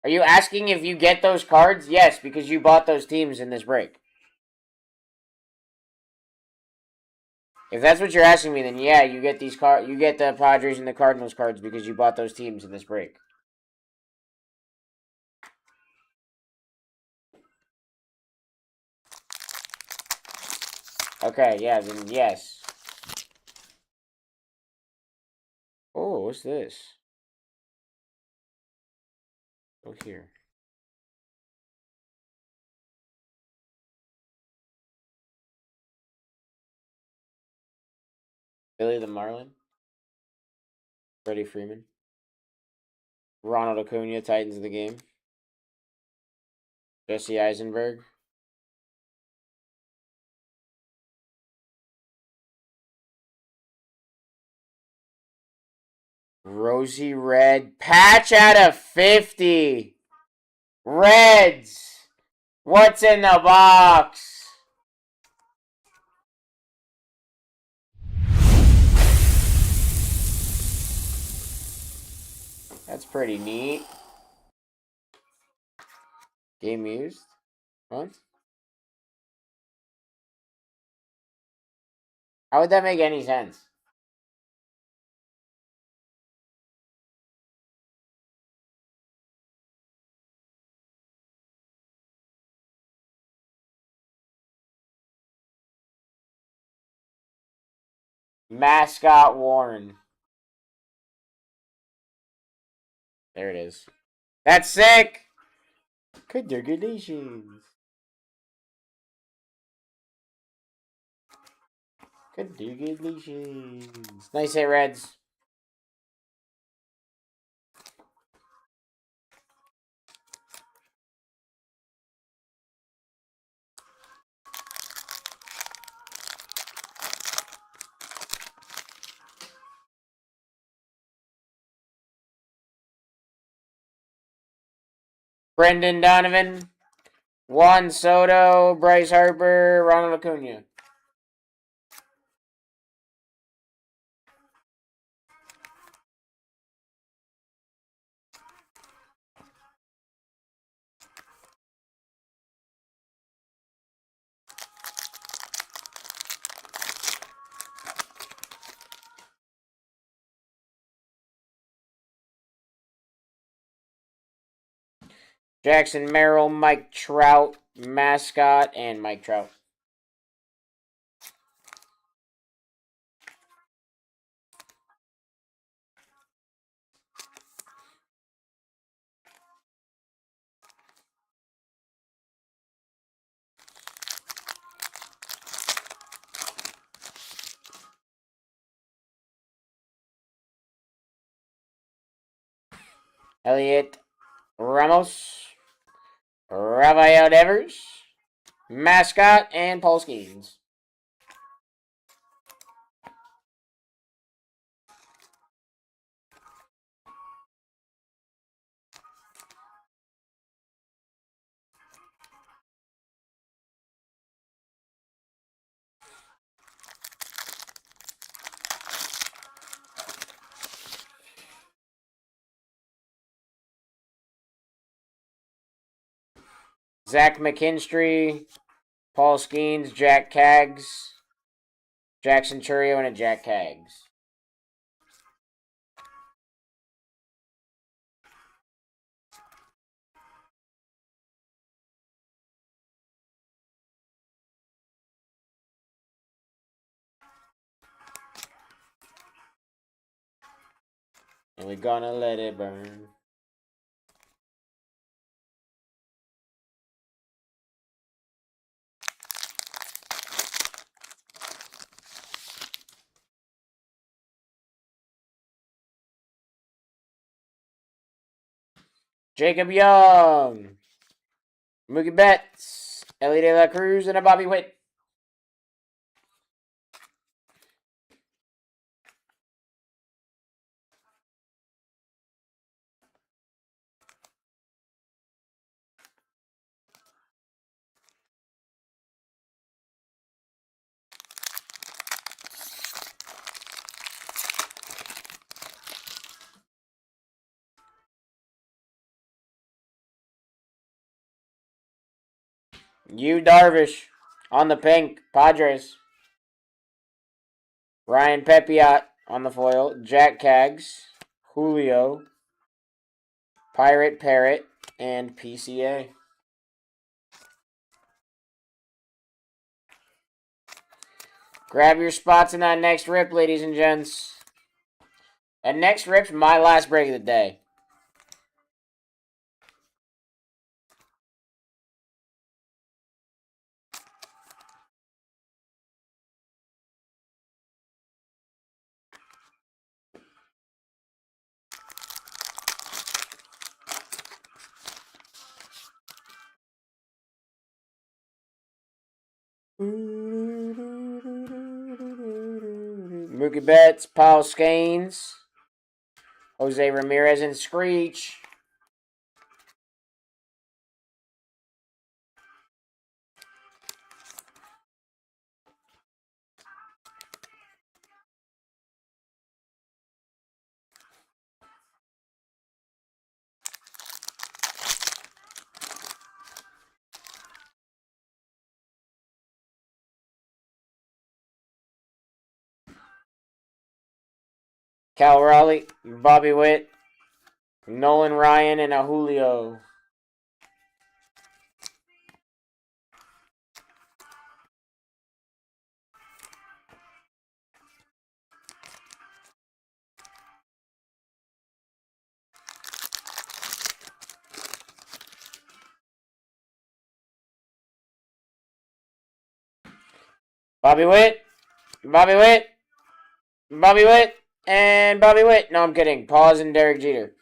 Are you asking if you get those cards? Yes, because you bought those teams in this break. If that's what you're asking me, then yeah, you get these cards. You get the Padres and the Cardinals cards because you bought those teams in this break. Okay, yeah, then yes. Oh, what's this? Go here. Billy the Marlin. Freddie Freeman. Ronald Acuna, Titans of the game. Jesse Eisenberg. Rosy Red. Patch out of 50. Reds. What's in the box? That's pretty neat. Game used? What? How would that make any sense? Mascot worn. There it is. That's sick! Congratulations. Congratulations. Nice hit, Reds. Brendan Donovan. Juan Soto. Bryce Harper. Ronald Acuna. Jackson Merrill, Mike Trout, mascot, and Mike Trout. Elliot Ramos, Rafael Devers, mascot, and Paul Skeens. Zach McKinstry, Paul Skeens, Jack Kaggs, Jackson Churio, and a Jack Kaggs. And we're gonna let it burn. Jacob Young, Mookie Betts, Ellie De La Cruz, and a Bobby Witt. Yu Darvish on the pink, Padres. Ryan Pepiot on the foil, Jack Kaggs, Julio, Pirate Parrot, and PCA. Grab your spots in that next rip, ladies and gents. And next rip's my last break of the day. Mookie Betts, Paul Skeens, Jose Ramirez, and Screech. Cal Raleigh, Bobby Witt, Nolan Ryan, and a Julio. Bobby Witt, Bobby Witt, Bobby Witt, and Bobby Witt. No, I'm kidding. Pause and Derek Jeter.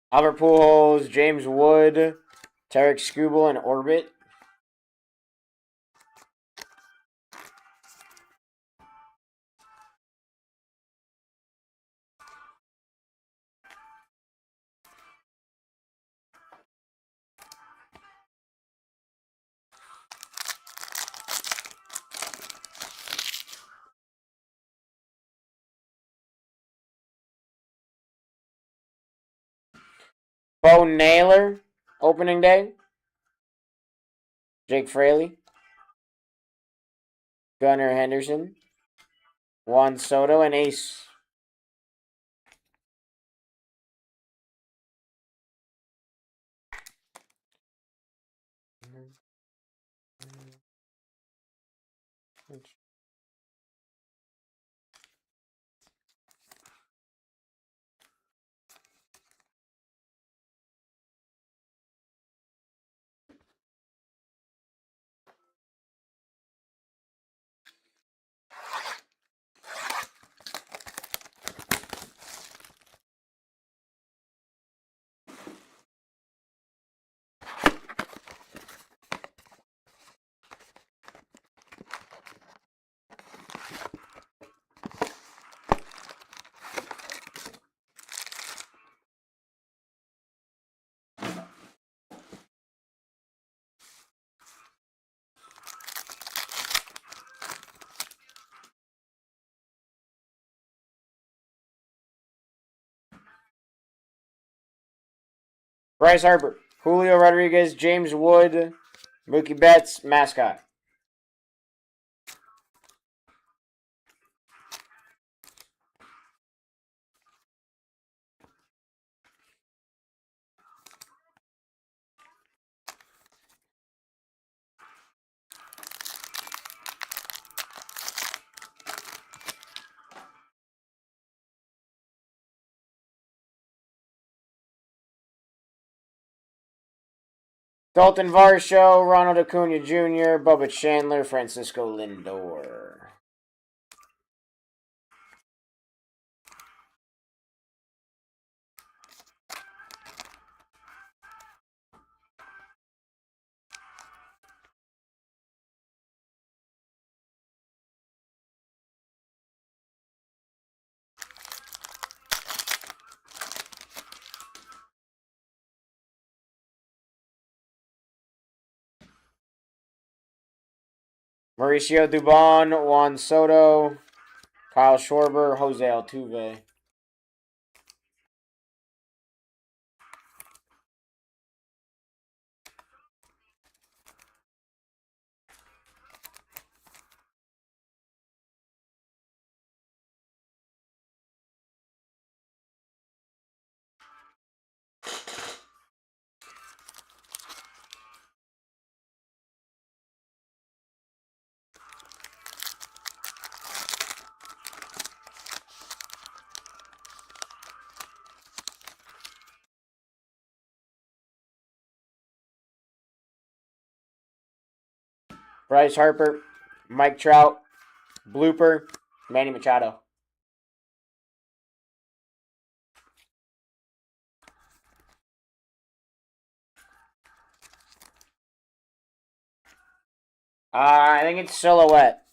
Albert Pujols, James Wood, Tarek Skubal, and Orbit. Bo Naylor, opening day. Jake Fraley. Gunnar Henderson. Juan Soto and Ace. Bryce Harper, Julio Rodriguez, James Wood, Mookie Betts, mascot. Dalton Varsho, Ronald Acuna Jr., Bubba Chandler, Francisco Lindor. Mauricio Dubon, Juan Soto, Kyle Schwarber, Jose Altuve. Bryce Harper, Mike Trout, Blooper, Manny Machado. I think it's silhouette.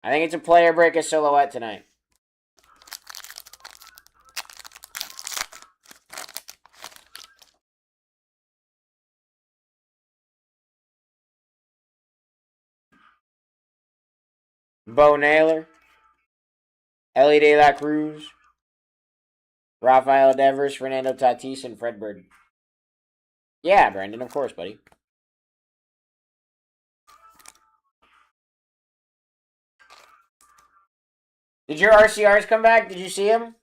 I think it's a player break of silhouette tonight. Bo Naylor, Ellie De La Cruz, Rafael Devers, Fernando Tatis, and Fred Bird. Yeah, Brandon, of course, buddy. Did your RCRs come back? Did you see him?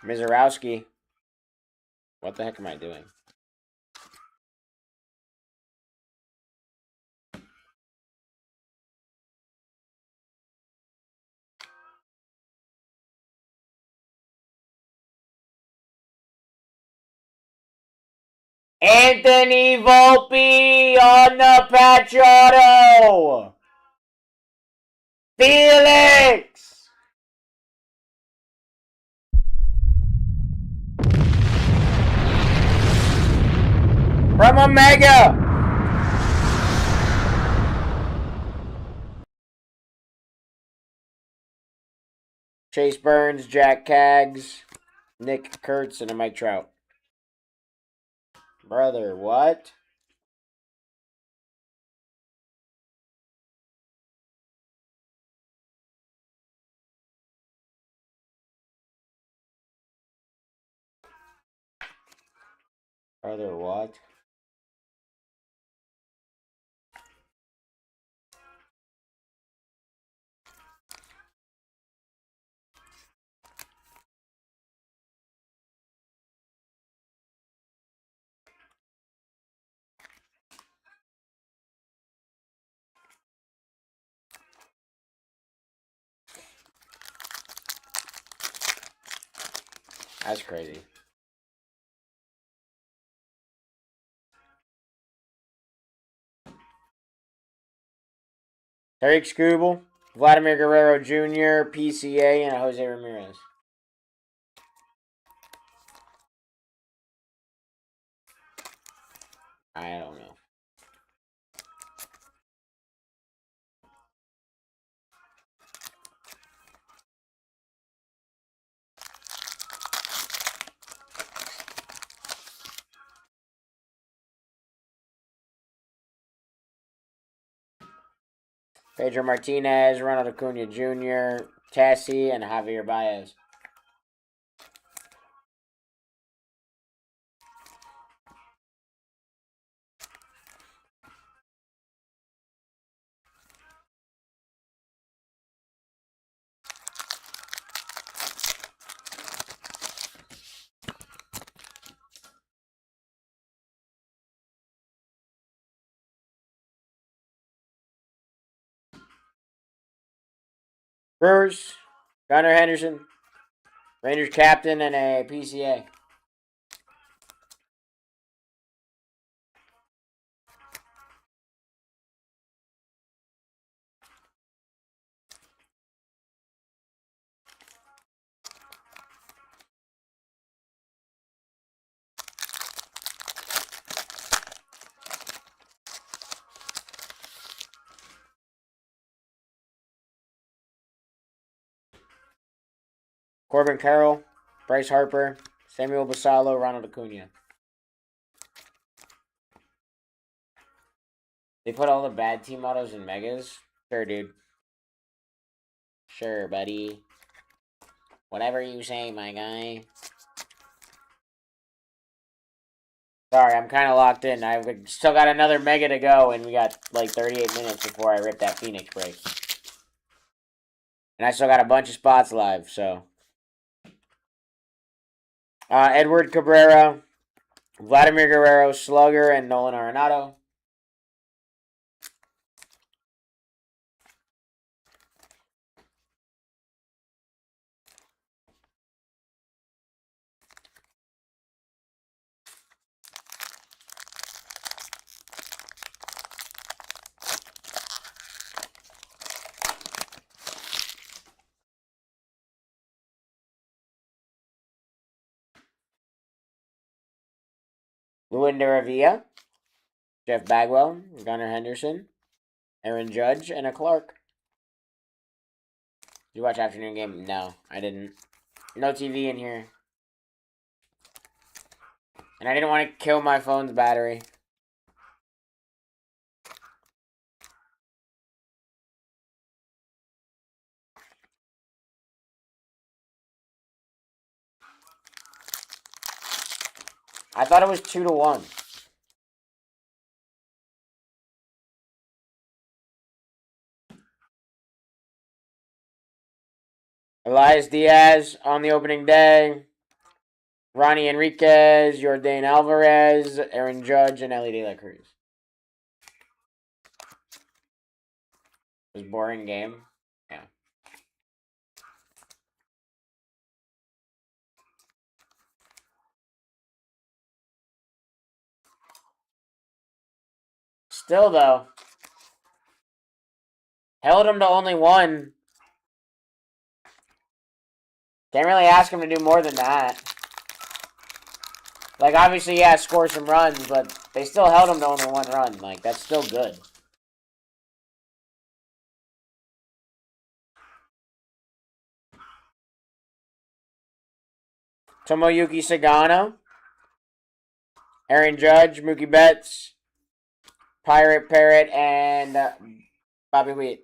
Mizorowski. What the heck am I doing? Anthony Volpe on the patch auto. Felix. From Omega. Chase Burns, Jack Caggs, Nick Kurtz, and a Mike Trout. Brother, what? Brother, what? That's crazy. Eric Skubal, Vladimir Guerrero Jr., PCA, and Jose Ramirez. I don't know. Pedro Martinez, Ronald Acuna Jr., Tassie, and Javier Baez. Brewers, Gunnar Henderson, Rangers captain, and a PCA. Corbin Carroll, Bryce Harper, Samuel Basallo, Ronald Acuna. They put all the bad team autos in megas? Sure, dude. Sure, buddy. Whatever you say, my guy. Sorry, I'm kind of locked in. I've still got another mega to go, and we got like 38 minutes before I rip that Phoenix break. And I still got a bunch of spots live, so. Edward Cabrera, Vladimir Guerrero, Slugger, and Nolan Arenado. Luinda Revilla, Jeff Bagwell, Gunnar Henderson, Aaron Judge, and a Clark. Did you watch afternoon game? No, I didn't. No TV in here. And I didn't want to kill my phone's battery. I thought it was 2-1. Elias Diaz on the opening day. Ronnie Enriquez, Jordan Alvarez, Aaron Judge, and Ellie De La Cruz. It was a boring game. Yeah. Still, though, held him to only one. Can't really ask him to do more than that. Like, obviously, yeah, score some runs, but they still held him to only one run. Like, that's still good. Tomoyuki Sagano. Aaron Judge, Mookie Betts, Pirate Parrot, and Bobby Witt.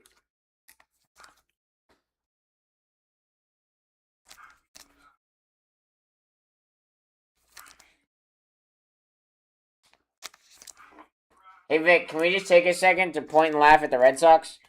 Hey Vic, can we just take a second to point and laugh at the Red Sox?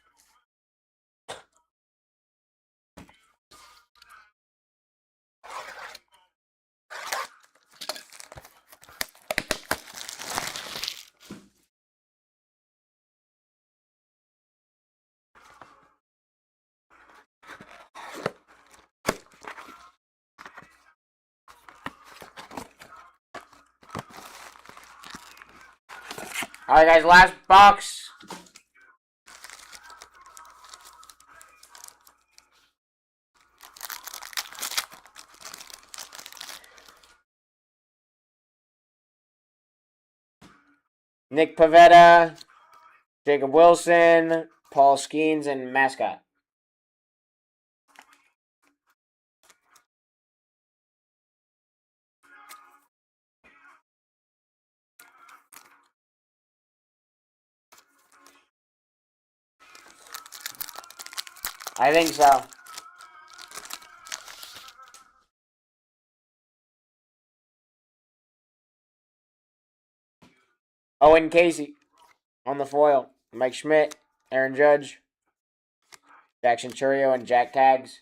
Alright guys, last box. Nick Pivetta, Jacob Wilson, Paul Skeens, and Mascot. I think so. Owen Casey on the foil. Mike Schmidt, Aaron Judge, Jackson Churio, and Jack Tags.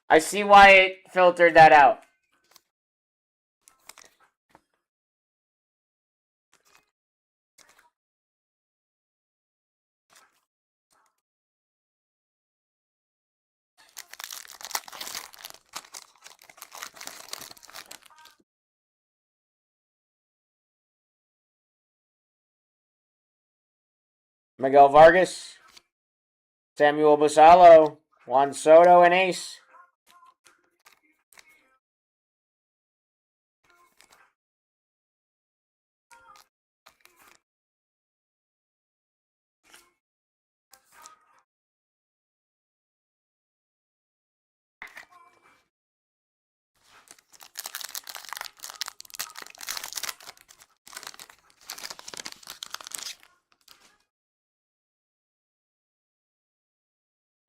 I see why it filtered that out. Miguel Vargas, Samuel Basallo, Juan Soto, and Ace.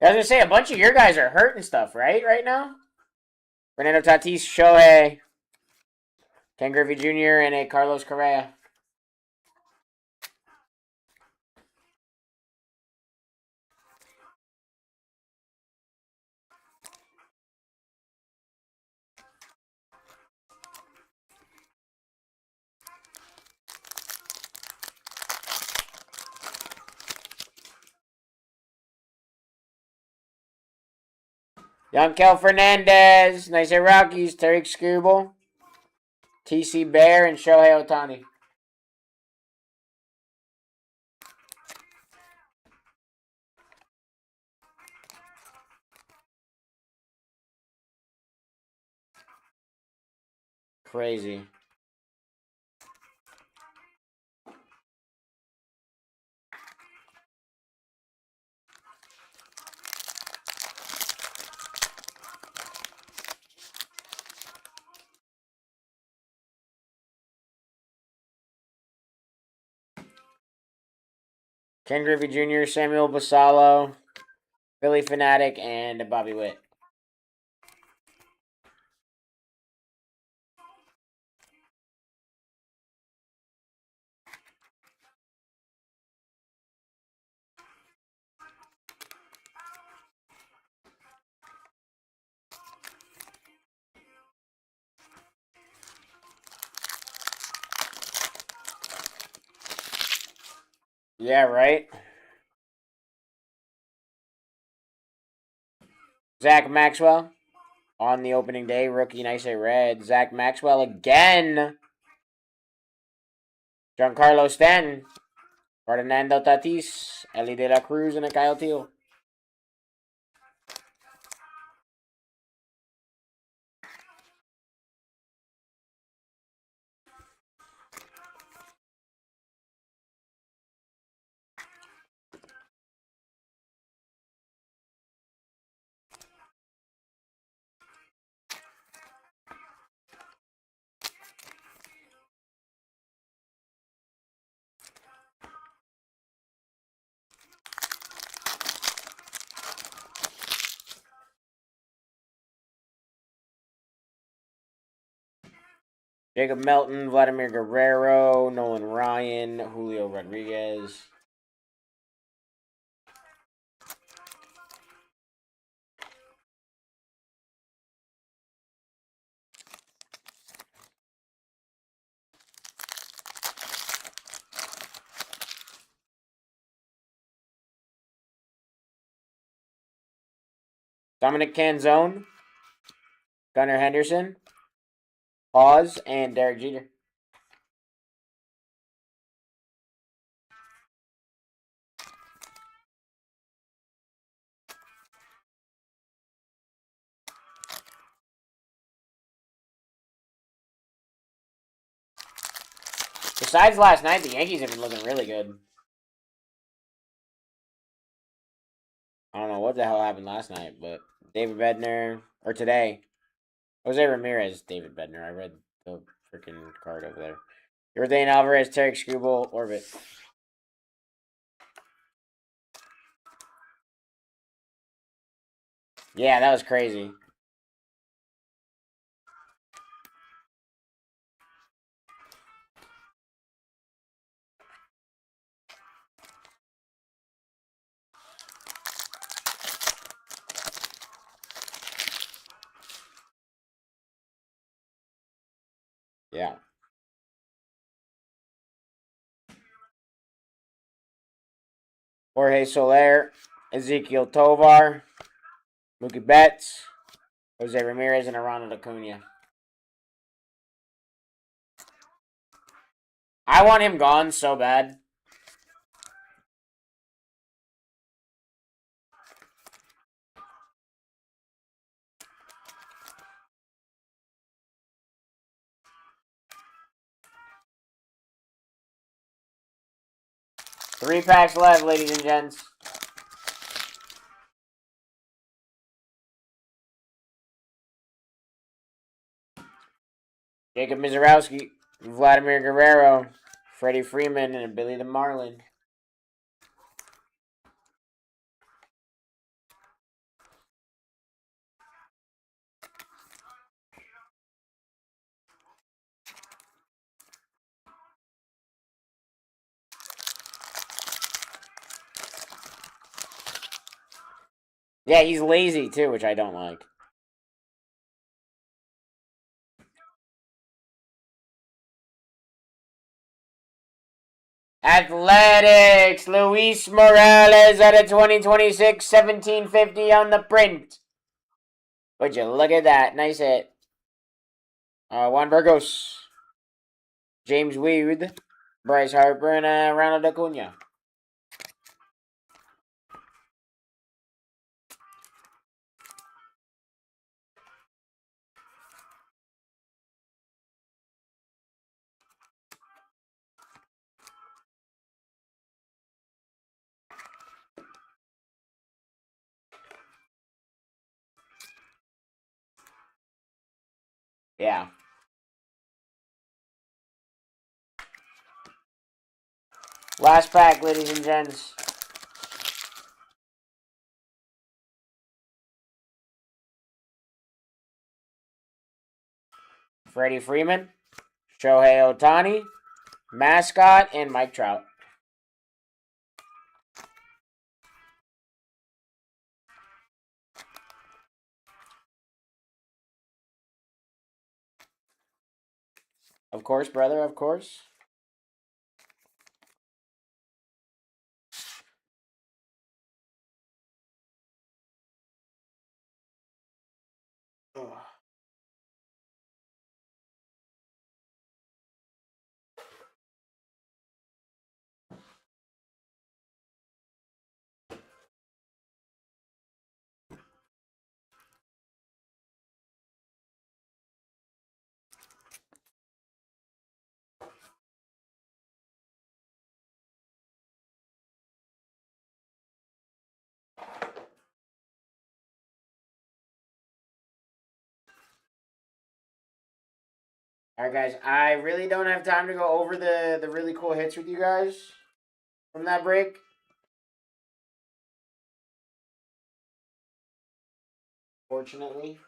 I was going to say, a bunch of your guys are hurt and stuff, right now? Fernando Tatis, Shohei, Ken Griffey Jr., and a Carlos Correa. Yankel Fernandez, Nice Rockies, Tariq Skubal, TC Bear, and Shohei Ohtani. Crazy. Ken Griffey Jr., Samuel Basallo, Billy Fanatic, and Bobby Witt. Yeah, right? Zach Maxwell on the opening day. Rookie, Nice Red. Zach Maxwell again. Giancarlo Stanton. Fernando Tatis, Ellie De La Cruz, and a Kyle Teal. Jacob Melton, Vladimir Guerrero, Nolan Ryan, Julio Rodriguez. Dominic Canzone, Gunnar Henderson, Pause, and Derek Jeter. Besides last night, the Yankees have been looking really good. I don't know what the hell happened last night, but David Bednar, or today, Jose Ramirez, David Bednar. I read the freaking card over there. Jordan Alvarez, Tarek Skubal, Orbit. Yeah, that was crazy. Yeah. Jorge Soler, Ezekiel Tovar, Mookie Betts, Jose Ramirez, and Ronald Acuna. I want him gone so bad. Three packs left, ladies and gents. Jacob Mizorowski, Vladimir Guerrero, Freddie Freeman, and Billy the Marlin. Yeah, he's lazy too, which I don't like. Athletics, Luis Morales at a 2026 1750 on the print. Would you look at that? Nice hit. Juan Burgos, James Weed, Bryce Harper, and Ronald Acuna. Yeah. Last pack, ladies and gents. Freddie Freeman, Shohei Ohtani, Mascot, and Mike Trout. Of course, brother, of course. Ugh. All right, guys. I really don't have time to go over the really cool hits with you guys from that break. Fortunately.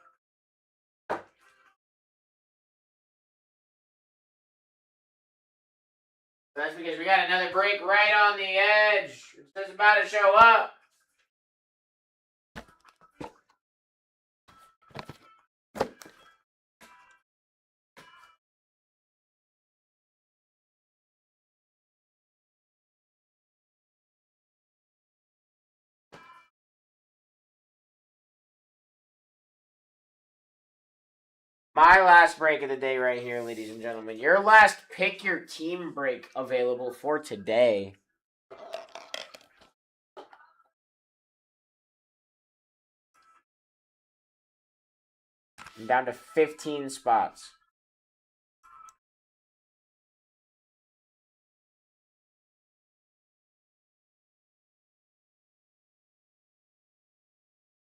That's because we got another break right on the edge. It's just about to show up. My last break of the day right here, ladies and gentlemen. Your last pick your team break available for today. I'm down to 15 spots.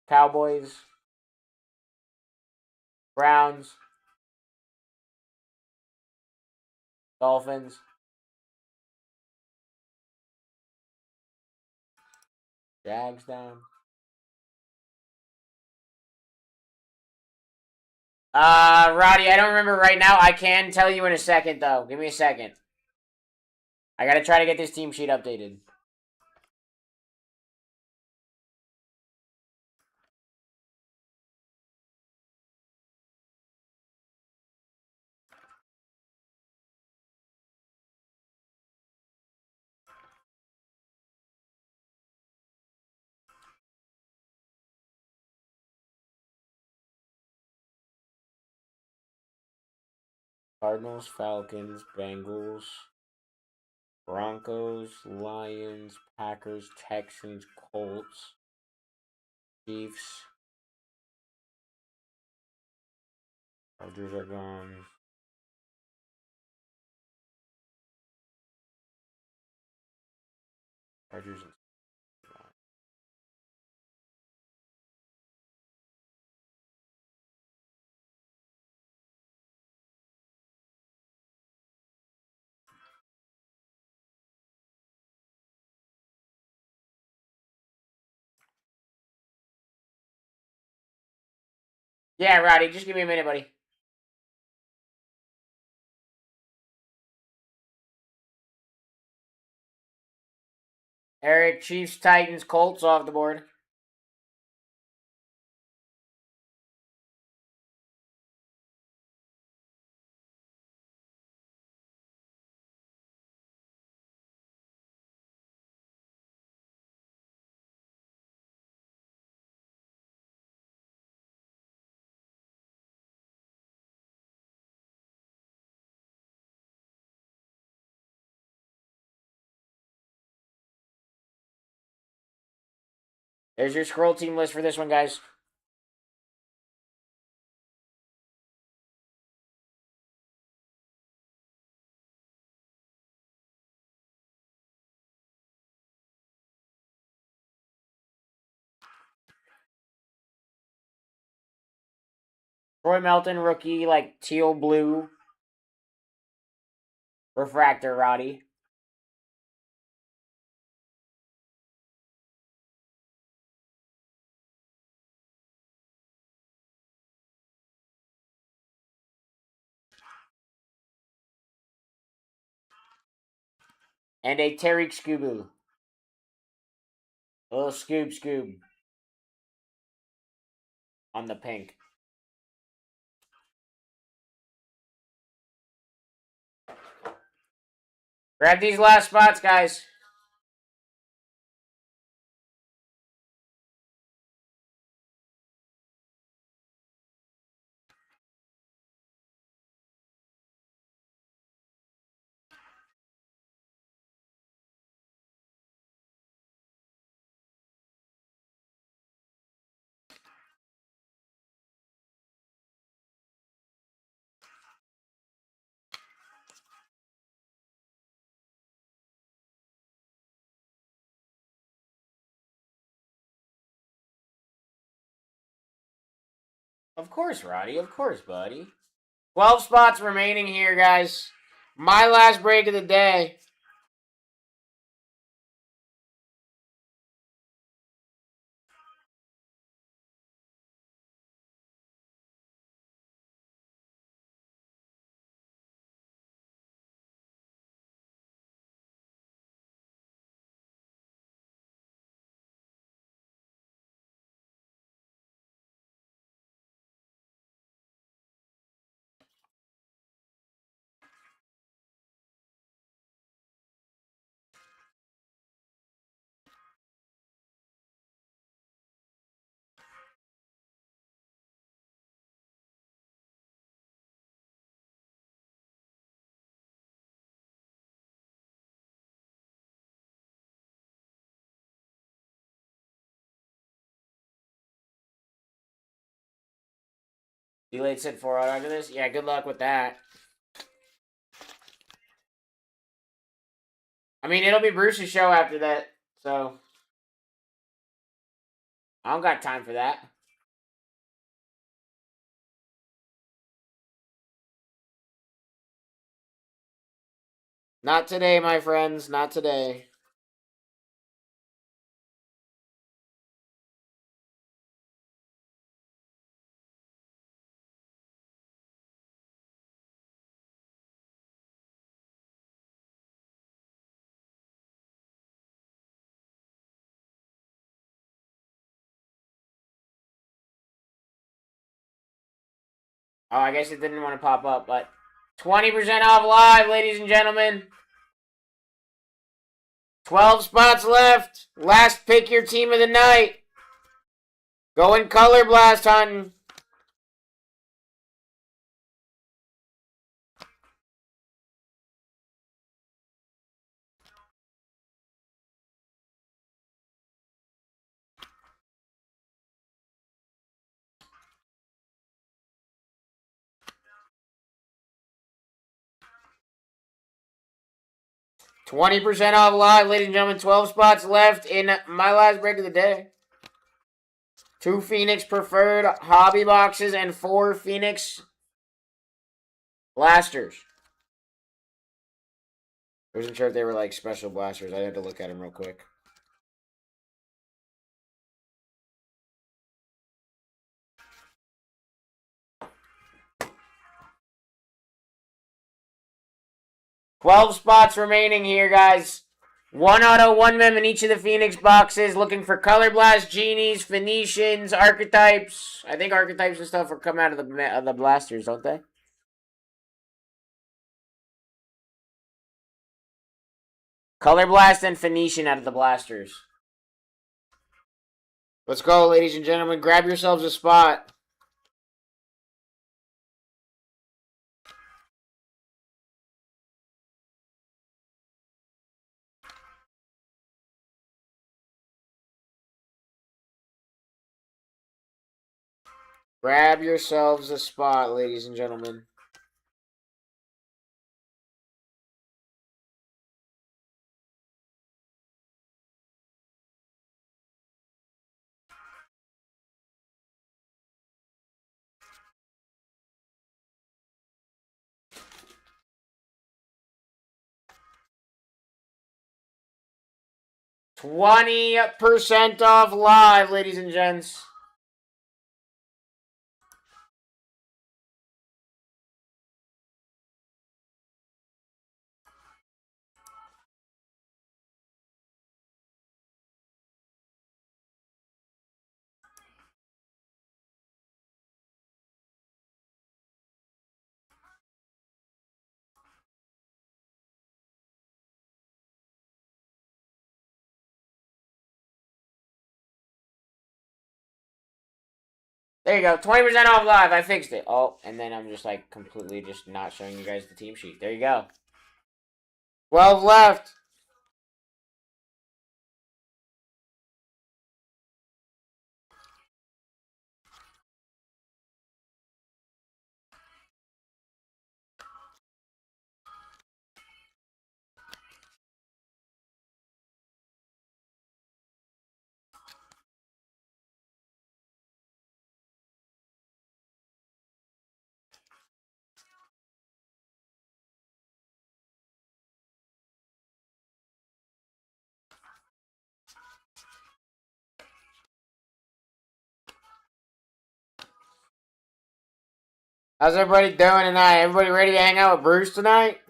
Cowboys, Browns, Dolphins, Jags down. Roddy, I don't remember right now. I can tell you in a second, though. Give me a second. I gotta try to get this team sheet updated. Cardinals, Falcons, Bengals, Broncos, Lions, Packers, Texans, Colts, Chiefs. Chargers are gone. Chargers and yeah, Roddy, just give me a minute, buddy. Eric, Chiefs, Titans, Colts off the board. There's your scroll team list for this one, guys. Troy Melton, rookie, like teal blue. Refractor, Roddy. And a Tariq Scooby. A little Scoob on the pink. Grab these last spots, guys. Of course, Roddy. Of course, buddy. 12 spots remaining here, guys. My last break of the day. Delayed sit 4 out after this? Yeah, good luck with that. I mean, it'll be Bruce's show after that, so I don't got time for that. Not today, my friends. Not today. Oh, I guess it didn't want to pop up, but 20% off live, ladies and gentlemen. 12 spots left. Last pick your team of the night. Going color blast hunting. $20 off live, ladies and gentlemen. 12 spots left in my last break of the day. 2 Phoenix Preferred Hobby Boxes and 4 Phoenix Blasters. I wasn't sure if they were like special blasters. I had to look at them real quick. $12 spots remaining here, guys. 1 auto, 1 mem in each of the Phoenix boxes. Looking for Color Blast, Genies, Phoenicians, Archetypes. I think Archetypes and stuff will come out of the blasters, don't they? Color Blast and Phoenician out of the blasters. Let's go, ladies and gentlemen. Grab yourselves a spot. Grab yourselves a spot, ladies and gentlemen. $20% off live, ladies and gents. There you go. 20% off live. I fixed it. Oh, and then I'm just like completely just not showing you guys the team sheet. There you go. 12 left. How's everybody doing tonight? Everybody ready to hang out with Bruce tonight?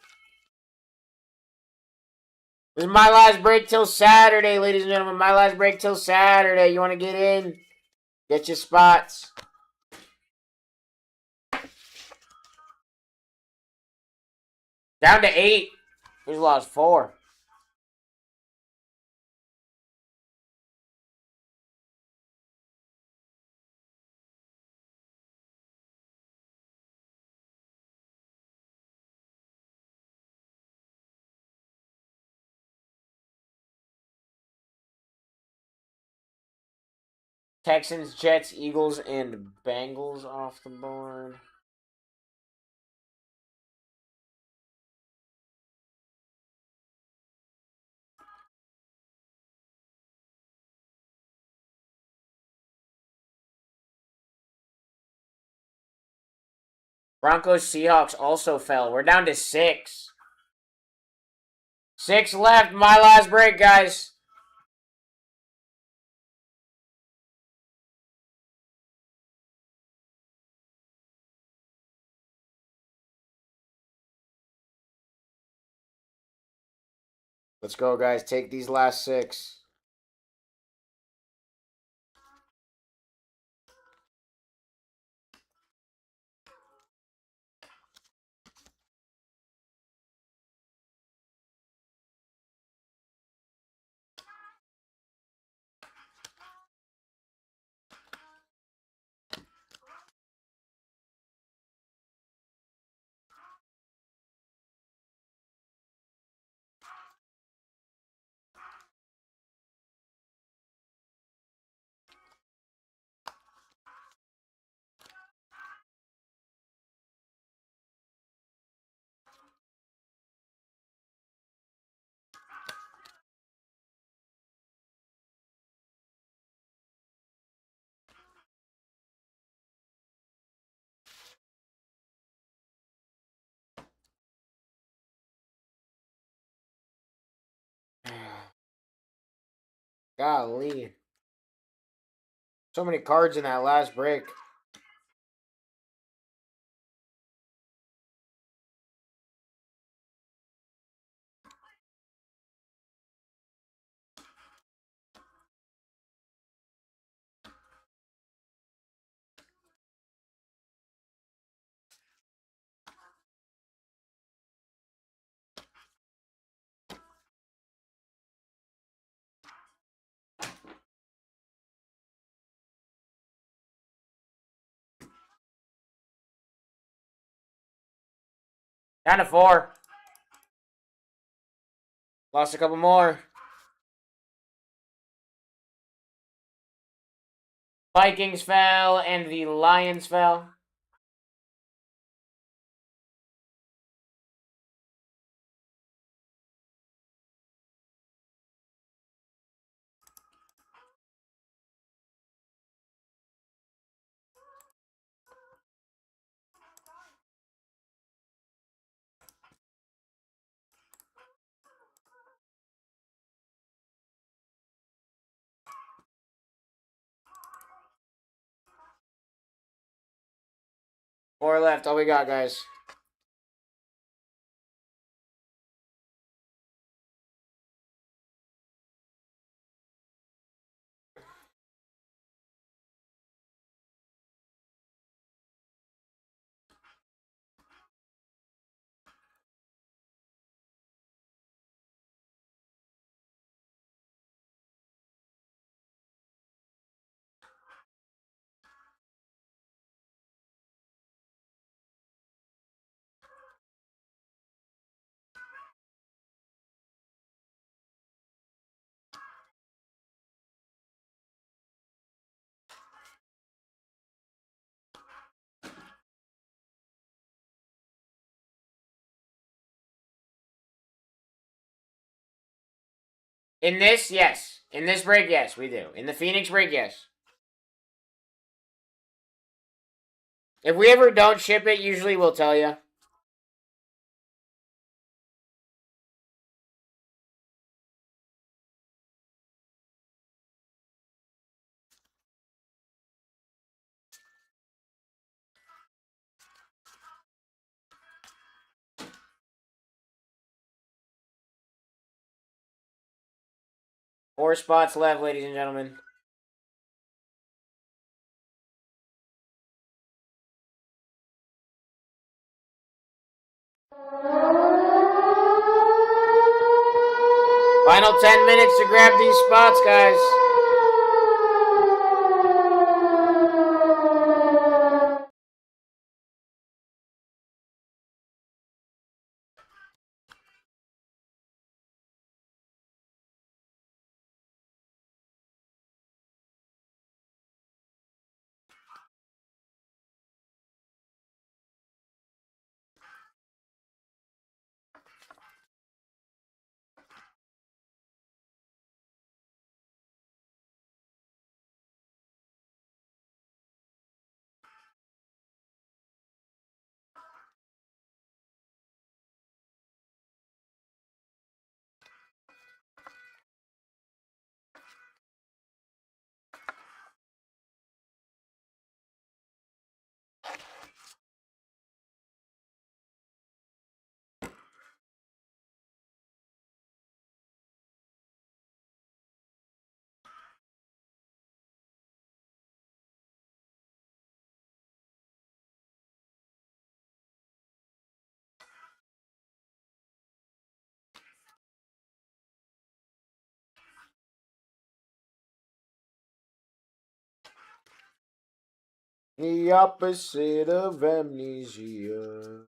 This is my last break till Saturday, ladies and gentlemen. My last break till Saturday. You want to get in? Get your spots. Down to 8. We lost 4. Texans, Jets, Eagles, and Bengals off the board. Broncos, Seahawks also fell. We're down to 6. 6 left. My last break, guys. Let's go, guys. Take these last 6. Golly. So many cards in that last break. Down to 4. Lost a couple more. Vikings fell and the Lions fell. Four left. All we got, guys. In this, yes. In this break, yes, we do. In the Phoenix break, yes. If we ever don't ship it, usually we'll tell you. 4 spots left, ladies and gentlemen. Final 10 minutes to grab these spots, guys. The opposite of amnesia.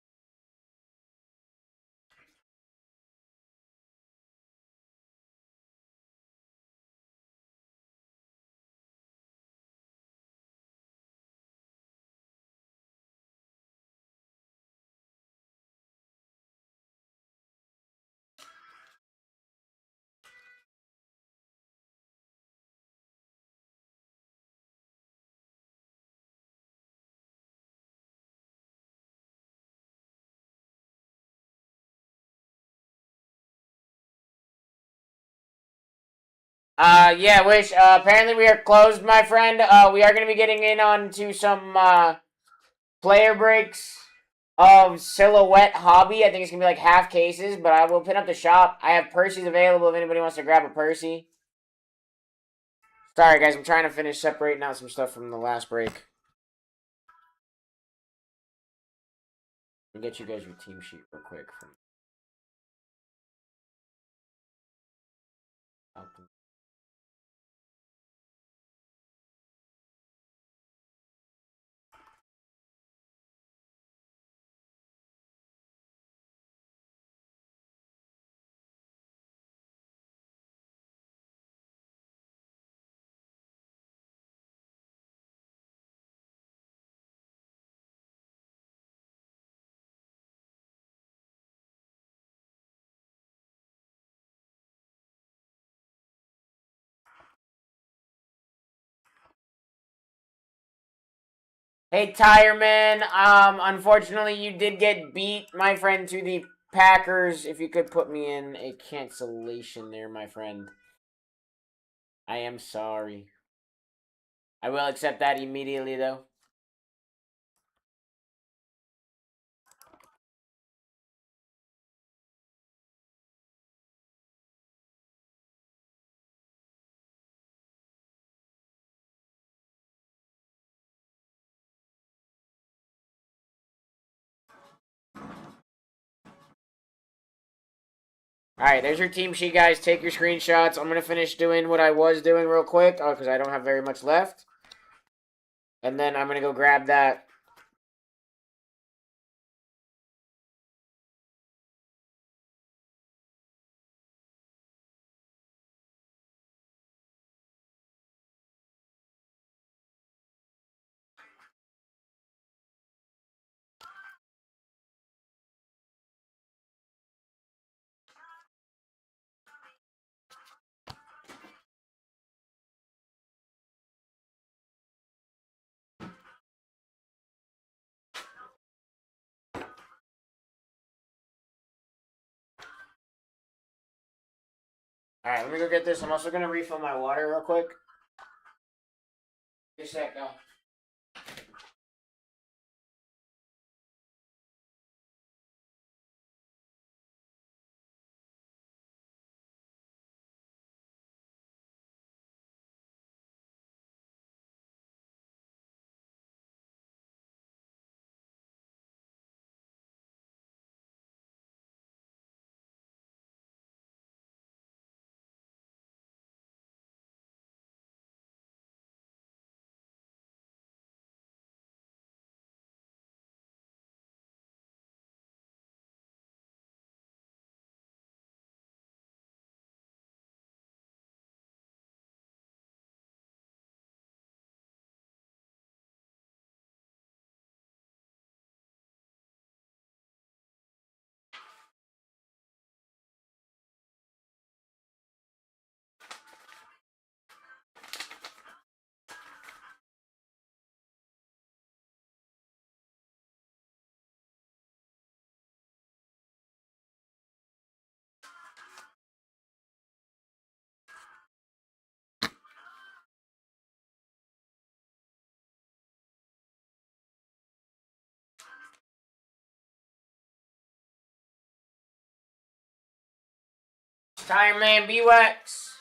Yeah, Wish, apparently we are closed, my friend. We are going to be getting in on to some, player breaks of Silhouette Hobby. I think it's going to be like half cases, but I will pin up the shop. I have Percy's available if anybody wants to grab a Percy. Sorry, guys, I'm trying to finish separating out some stuff from the last break. Let me get you guys your team sheet real quick. Hey, Tireman. Unfortunately, you did get beat, my friend, to the Packers. If you could put me in a cancellation there, my friend. I am sorry. I will accept that immediately, though. Alright, there's your team sheet, guys. Take your screenshots. I'm going to finish doing what I was doing real quick, because I don't have very much left. And then I'm going to go grab that. Alright, let me go get this. I'm also going to refill my water real quick. Just a sec, go. Tire Man B-Wax.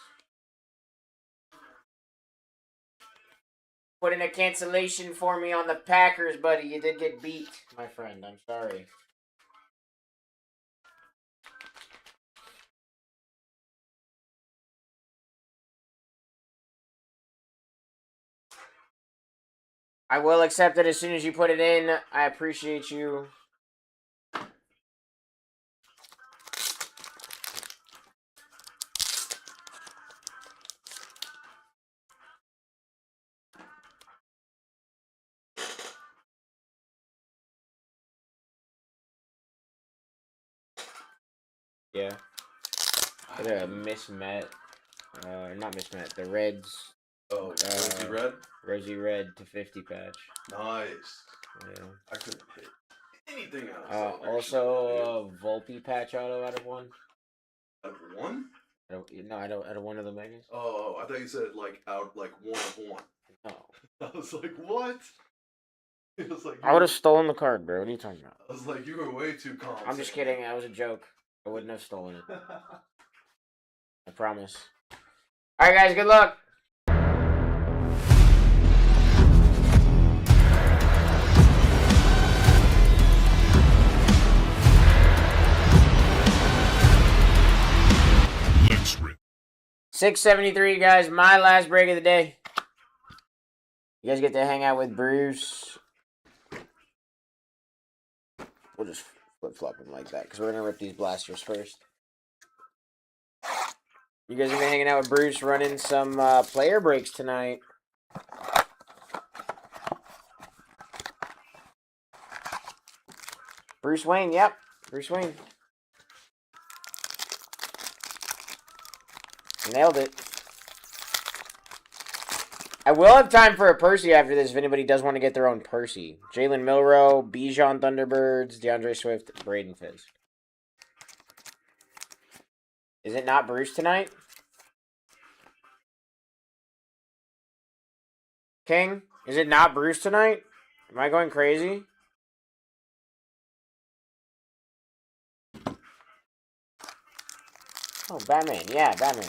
Put in a cancellation for me on the Packers, buddy. You did get beat, my friend. I'm sorry. I will accept it as soon as you put it in. I appreciate you. Yeah. Get a mismet. Not mismet. The Reds. Oh, Rosie Red? Rosy Red to 50 patch. Nice. Yeah. I couldn't hit anything else. Also, Volpe patch auto out of one. Out of one? Out of one of the megas. Oh, I thought you said like out like one of one. No. I was like, what? It was like I would have stolen the card, bro. What are you talking about? I was like, you were way too calm. I'm just kidding. That was a joke. I wouldn't have stolen it. I promise. Alright, guys. Good luck. Let's rip. 673, guys. My last break of the day. You guys get to hang out with Bruce. We'll just flip-flop them like that, because we're going to rip these blasters first. You guys are going to be hanging out with Bruce, running some player breaks tonight. Bruce Wayne, yep. Bruce Wayne. Nailed it. I will have time for a Percy after this if anybody does want to get their own Percy. Jalen Milroe, Bijan Thunderbirds, DeAndre Swift, Braden Fisk. Is it not Bruce tonight? King, is it not Bruce tonight? Am I going crazy? Oh, Batman. Yeah, Batman.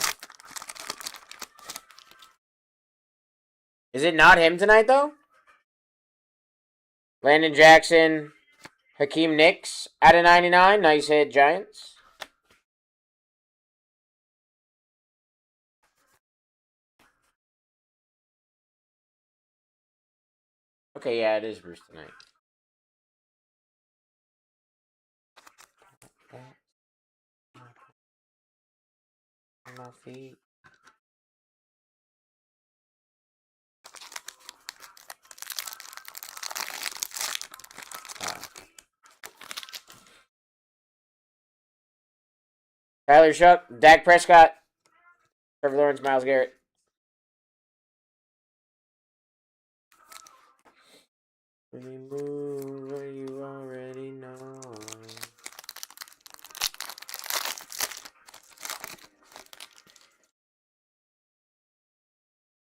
Is it not him tonight, though? Landon Jackson, Hakeem Nicks out of 99. Nice hit, Giants. Okay, yeah, it is Bruce tonight. On my feet. Tyler Shuck, Dak Prescott, Trevor Lawrence, Myles Garrett. When you move, what you already know.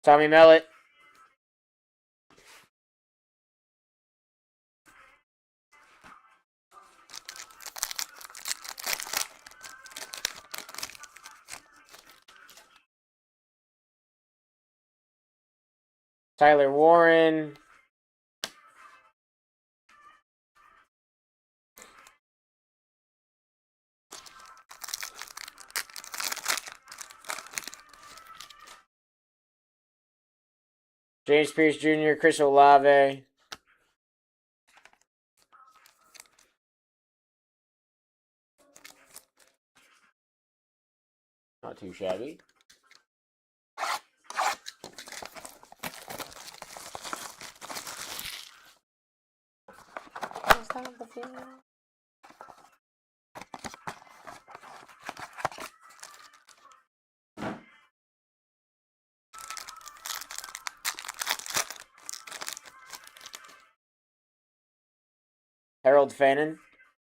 Tommy Mellett. Tyler Warren. James Pierce Jr., Chris Olave. Not too shabby. Harold Fannin.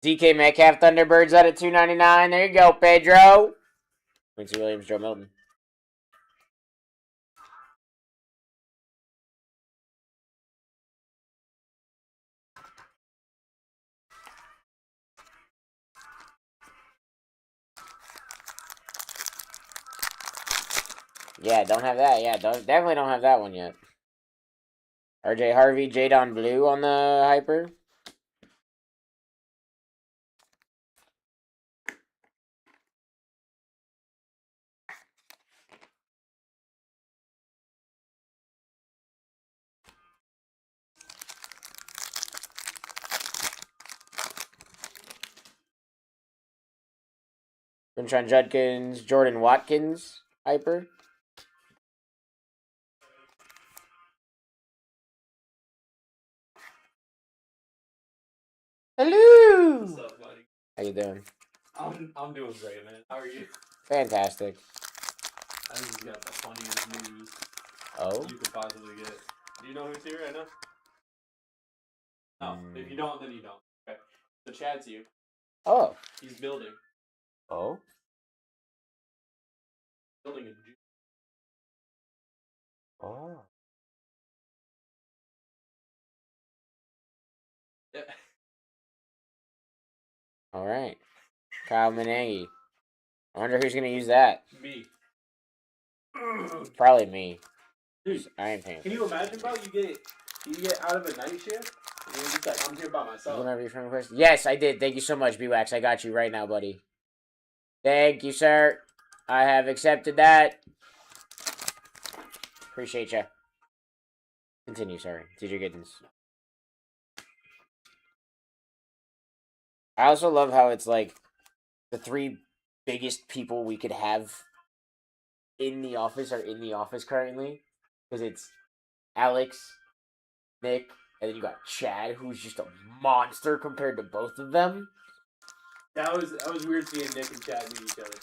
DK Metcalf, Thunderbirds out at 299. There you go, Pedro. Quincy Williams, Joe Milton. Yeah, don't have that. Yeah, definitely don't have that one yet. RJ Harvey, Jadon Blue on the hyper. Quinshon Judkins, Jordan Watkins, hyper. Hello. What's up, buddy? How you doing? I'm doing great, man. How are you? Fantastic. I just got the funniest news Oh? you could possibly get. Do you know who's here right now? No. If you don't, then you don't. Okay. So Chad's here. Oh. He's building. Oh? Building a Oh. yeah. All right. Kyle Manangi. I wonder who's going to use that. Me. Probably me. Dude, I ain't paying. can you imagine, bro? You get out of a night shift, and you're just like, I'm here by myself. Whenever your friend request. Yes, I did. Thank you so much, B-Wax. I got you right now, buddy. Thank you, sir. I have accepted that. Appreciate you. Continue, sorry. TJ Giddens. I also love how it's like the three biggest people we could have in the office are in the office currently. Because it's Alex, Nick, and then you got Chad, who's just a monster compared to both of them. That was weird seeing Nick and Chad meet each other.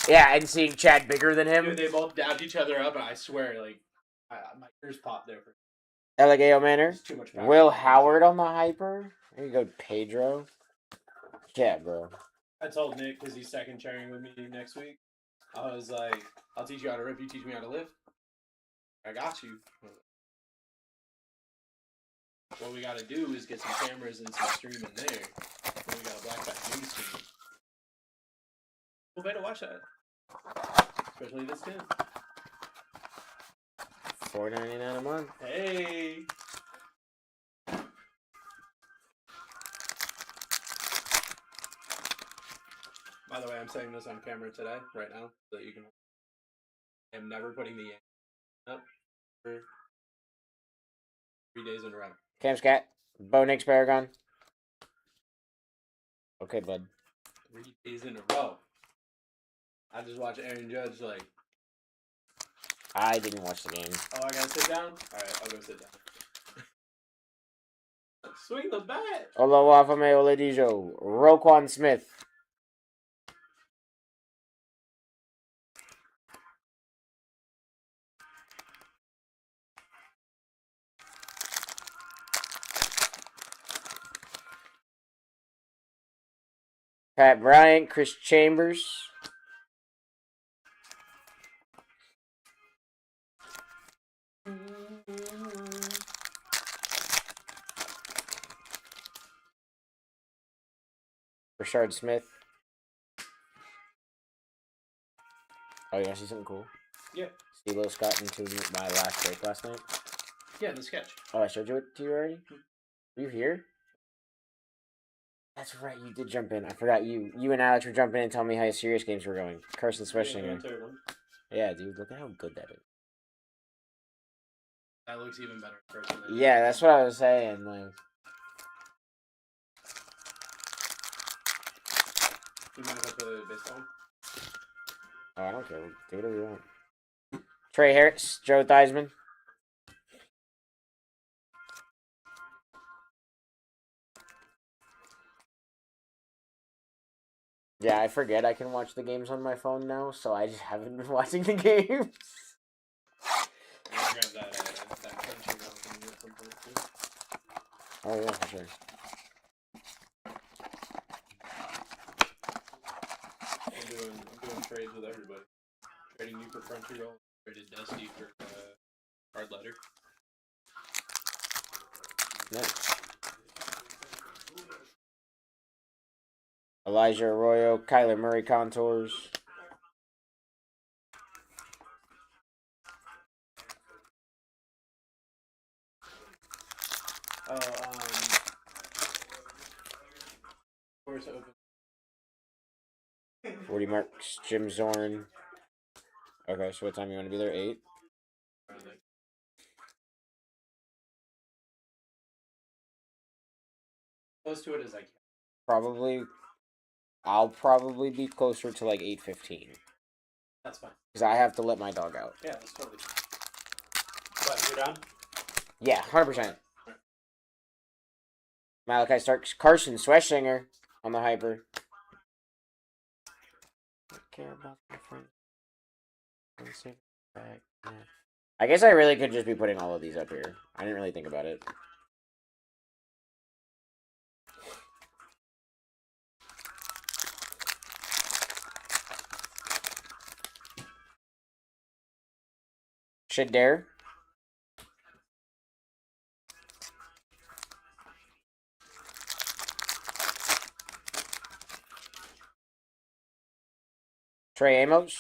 Yeah, and seeing Chad bigger than him. Dude, they both dabbed each other up, and I swear, like, my ears popped there. Elegeo Manor. There's too much power. Will Howard on the hyper. There you go, Pedro. Yeah, bro. I told Nick, because he's second chairing with me next week, I was like, I'll teach you how to rip, you teach me how to lift. I got you. What we gotta do is get some cameras and some streaming there. Then we got a BlackTie news stream. We'll better watch that. Especially this kid. $4.99 a month. Hey! By the way, I'm saying this on camera today, right now, so that you can. I'm never putting the up for 3 days in a row. Camscat. Bo Nix Paragon. Okay, bud. 3 days in a row. I just watch Aaron Judge like. I didn't watch the game. Oh, I gotta sit down? Alright, I'll go sit down. Swing the bat! Olawafame Oladijo. Roquan Smith. Pat Bryant. Chris Chambers. Rashard Smith. Oh, you want to see something cool? Yeah. Steve Scott into my last break last night. Yeah, the sketch. Oh, I showed you it to you already? Were you here? That's right, you did jump in. I forgot you and Alex were jumping in and telling me how your serious games were going. Carson Swishing. Yeah, dude, look at how good that is. That looks even better in person. Yeah, that's what I was saying. Like, you mind if I play baseball? oh, I don't care. Do whatever you want. Trey Harris, Joe Theismann. Yeah, I forget I can watch the games on my phone now, so I just haven't been watching the games. I'll grab that Crunchyroll thing at some point too. Oh yeah, for sure. I'm doing trades with everybody. Trading you for Crunchyroll. Traded Dusty for Hard Letter. Nice. Elijah Arroyo, Kyler Murray contours. Doors open. 40 marks. Jim Zorn. Okay, so what time you want to be there? 8? Around there. Close to it as I can. Probably. I'll probably be closer to like 8:15. That's fine. Because I have to let my dog out. Yeah, that's totally fine. But you're done? Yeah, 100%. Malachi Starks. Carson Sweshinger on the hyper. Care about my friend. I guess I really could just be putting all of these up here. I didn't really think about it. Should dare. Trey Amos.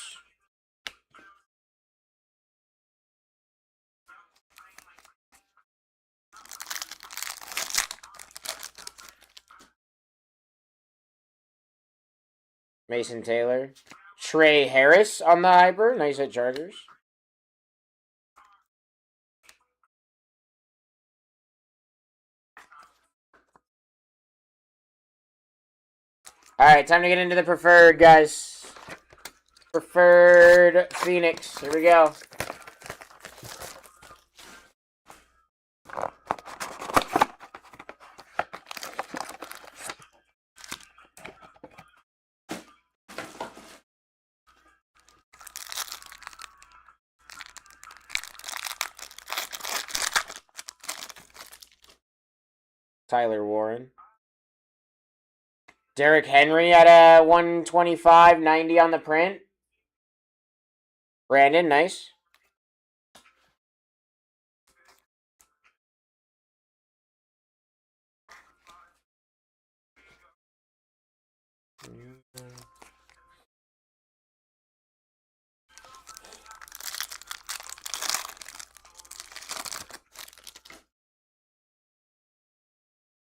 Mason Taylor. Trey Harris on the hyper. Nice at Chargers. Alright, time to get into the preferred, guys. Preferred Phoenix. Here we go. Tyler Warren. Derrick Henry at a 125.90 on the print. Brandon, nice.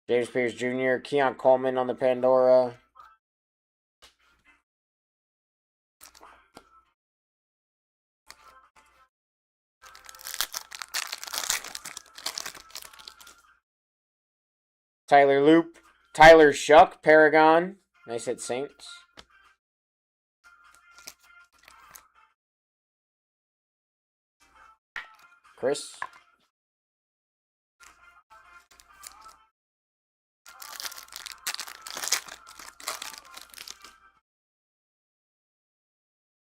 James Pierce Jr., Keon Coleman on the Pandora. Tyler Loop. Tyler Shuck, Paragon. Nice at Saints. Chris.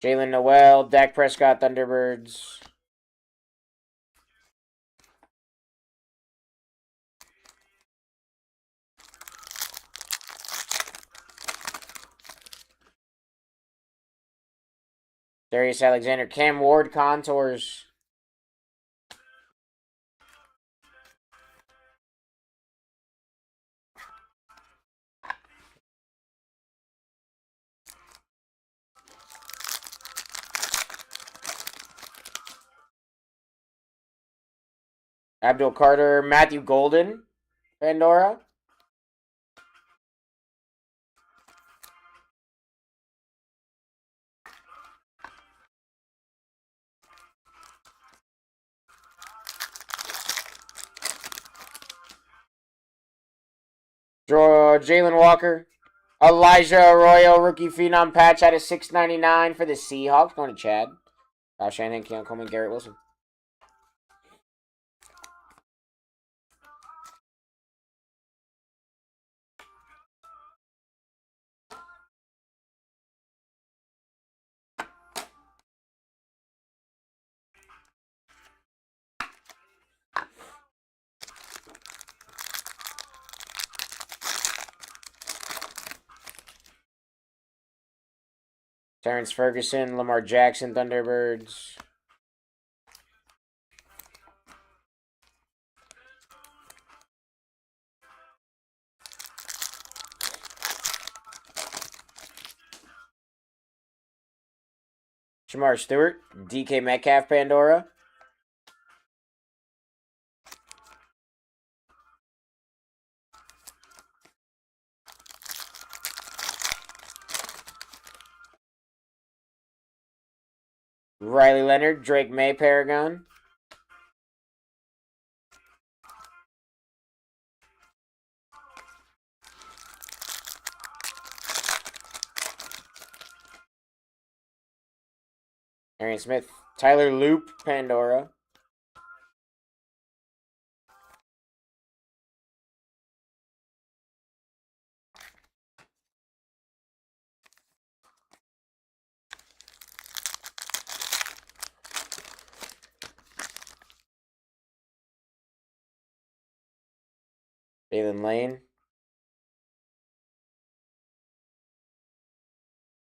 Jalen Noel, Dak Prescott, Thunderbirds. Darius Alexander, Cam Ward, Contours. Abdul Carter, Matthew Golden, Pandora. Jalen Walker. Elijah Arroyo, rookie phenom patch out of 6.99 for the Seahawks. Going to Chad. Kyle Shanahan, Keon Coleman, Garrett Wilson. Terrence Ferguson, Lamar Jackson, Thunderbirds. Shamar Stewart, DK Metcalf, Pandora. Riley Leonard, Drake May, Paragon. Arian Smith, Tyler Loop, Pandora. Jalen Lane.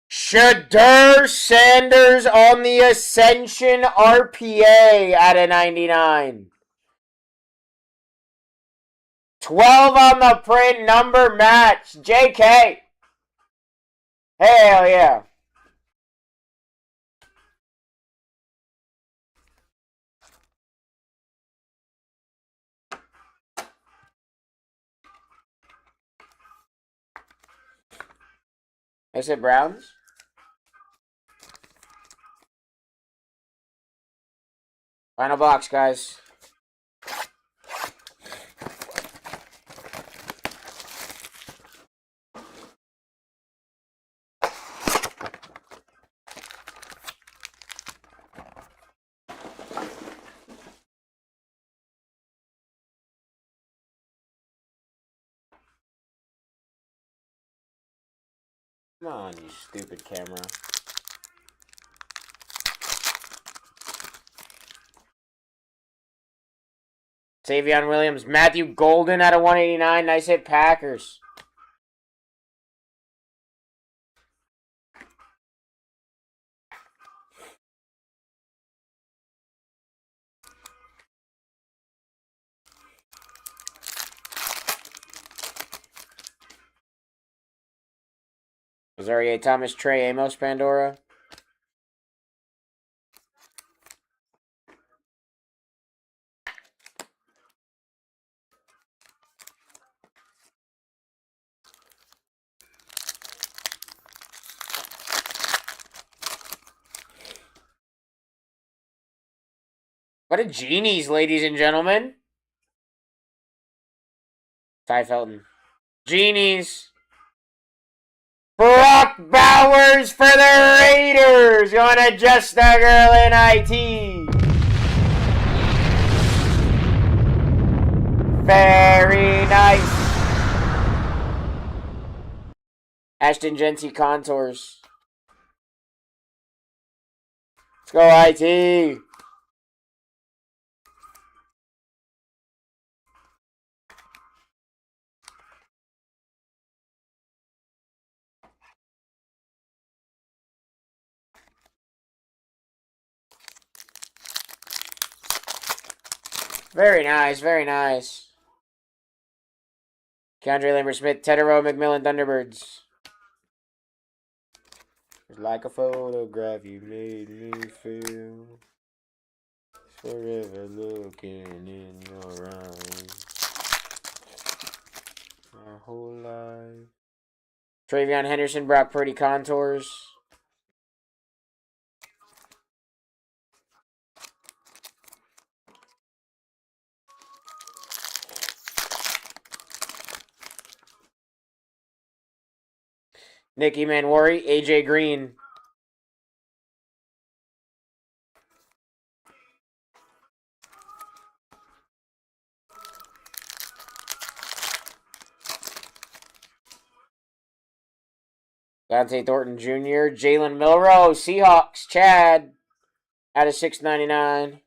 Shadur Sanders on the Ascension RPA at a 99. 12 on the print, number match. JK. Hell yeah. I said Browns. Final box, guys. Come on, you stupid camera. Savion Williams, Matthew Golden out of 189. Nice hit, Packers. Rosario Thomas, Trey Amos, Pandora. What a genies, ladies and gentlemen. Ty Felton. Genies. Brock Bowers for the Raiders. Going to Just a Girl in IT. Very nice. Ashton Genty Contours. Let's go IT. Very nice, very nice. Keandre Lambert-Smith, Tedero, McMillan, Thunderbirds. Like a photograph you made me feel. Forever looking in your eyes. My whole life. Travion Henderson, Brock Purdy, Contours. Nicky Manwari, AJ Green. Dante Thornton Jr., Jalen Milroe, Seahawks, Chad, out of 699.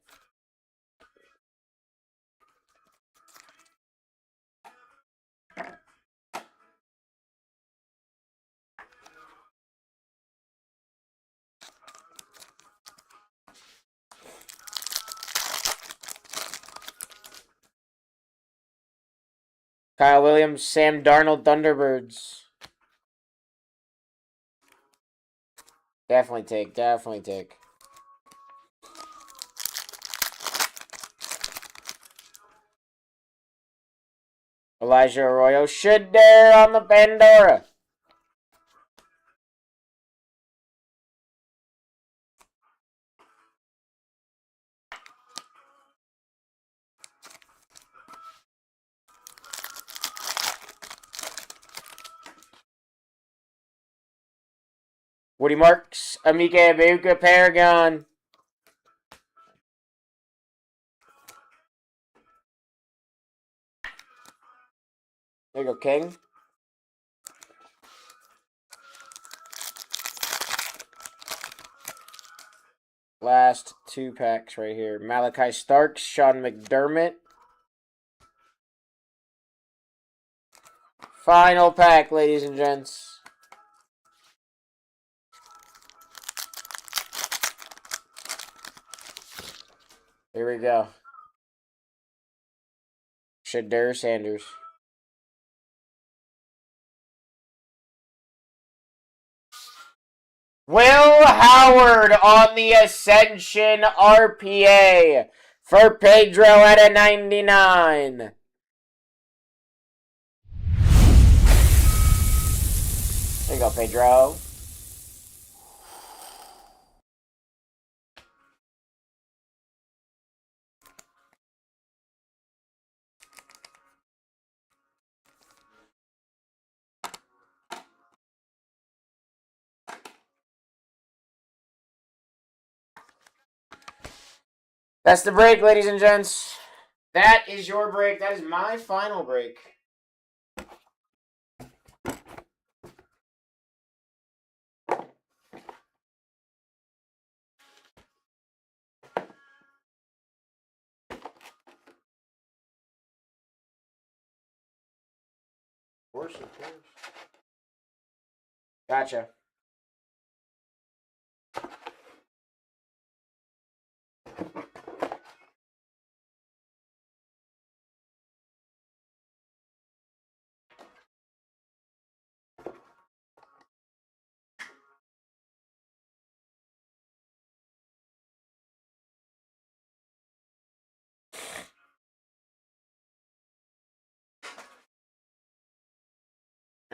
Kyle Williams, Sam Darnold, Thunderbirds. Definitely take, definitely take. Elijah Arroyo, should dare on the Pandora. Woody Marks, Amika Ibuka, Paragon. There you go, King. Last 2 packs right here. Malachi Starks, Sean McDermott. Final pack, ladies and gents. Here we go. Shadur Sanders. Will Howard on the Ascension RPA for Pedro at a 99. There you go, Pedro. That's the break, ladies and gents. That is your break. That is my final break. Of course. Gotcha.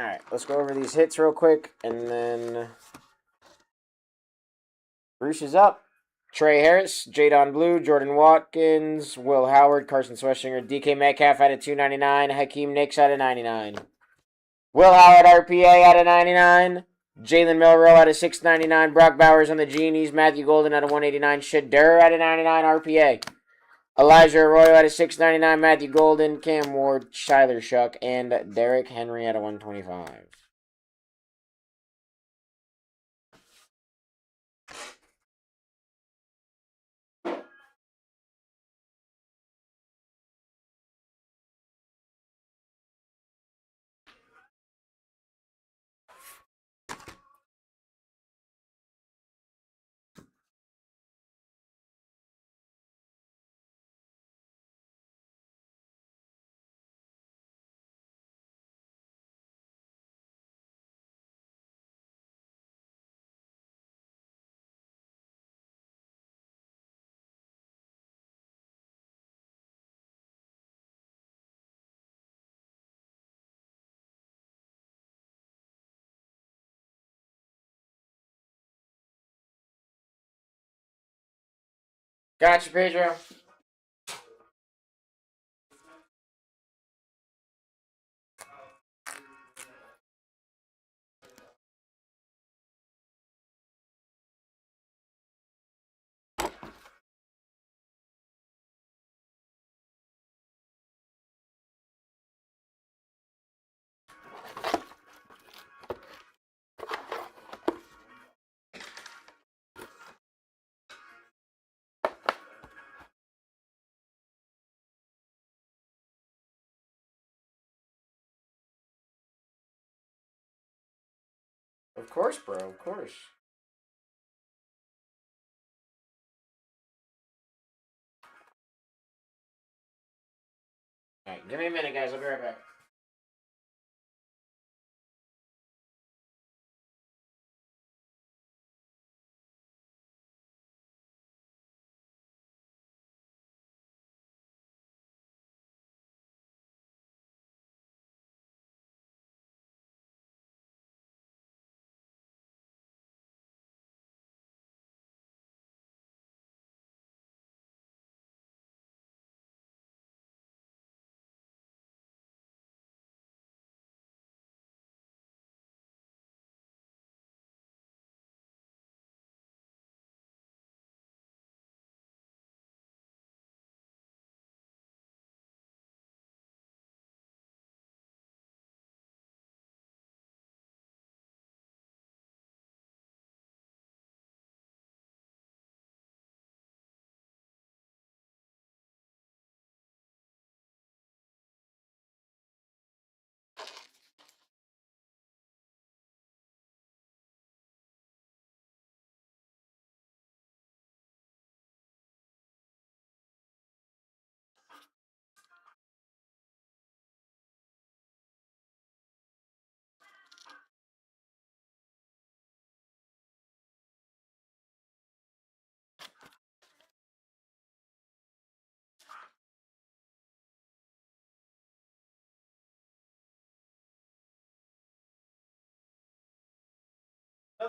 Alright, let's go over these hits real quick, and then Bruce is up. Trey Harris, Jadon Blue, Jordan Watkins, Will Howard, Carson Sweshinger, DK Metcalf out of 299, Hakeem Nicks out of 99. Will Howard RPA out of 99. Jalen Milrow out of 699. Brock Bowers on the Genies. Matthew Golden out of 189. Shadur out of 99 RPA. Elijah Arroyo out of 699. Matthew Golden, Cam Ward, Shyler Shuck, and Derrick Henry out of 125. Gotcha, Pedro. Of course, bro. Of course. Alright, give me a minute, guys. I'll be right back.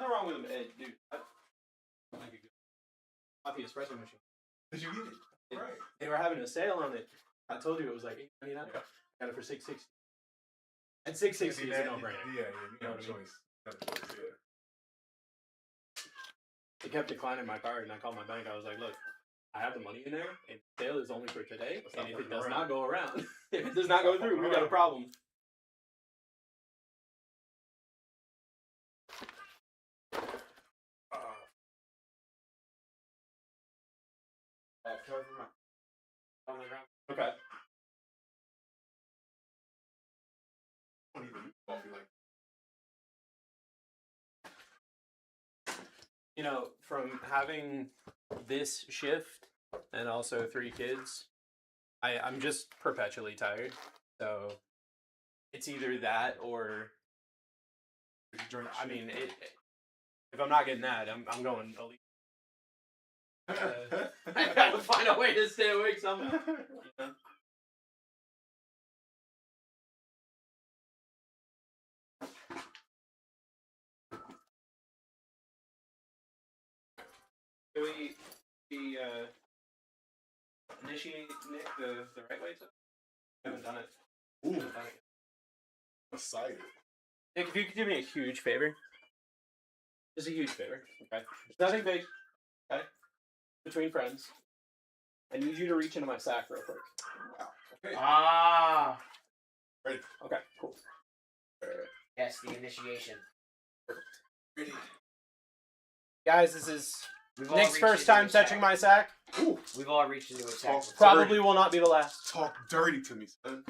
nothing wrong with them, dude. Like a good coffee espresso machine. Did you get it? Right. They were having a sale on it. I told you it was like $8.99. Got it for $6.60. And $6.60 is a no-brainer. Yeah, you got a choice. Yeah. They kept declining my card, and I called my bank. I was like, "Look, I have the money in there, and the sale is only for today. And if it does not go around, if it does not go through, we got a problem." Okay. Don't even do coffee like You know, from having this shift and also 3 kids, I'm just perpetually tired. So it's either that or drink. I mean, if I'm not getting that, I'm going elite. I gotta find a way to stay awake somehow. You know? Do we initiate Nick the right way? I haven't done it. Ooh, Haven't done it yet. excited. Nick, if you could do me a huge favor. Just a huge favor, okay? There's nothing big, okay? Between friends. I need you to reach into my sack real quick. Wow. Okay. Ah. Ready. Okay, cool. Yes, the initiation. Ready. Guys, this is We've all Nick's reached first into time a touching sack. my sack. Ooh, We've all reached into a sack. Talk- before. Probably will not be the last. talk dirty to me, son.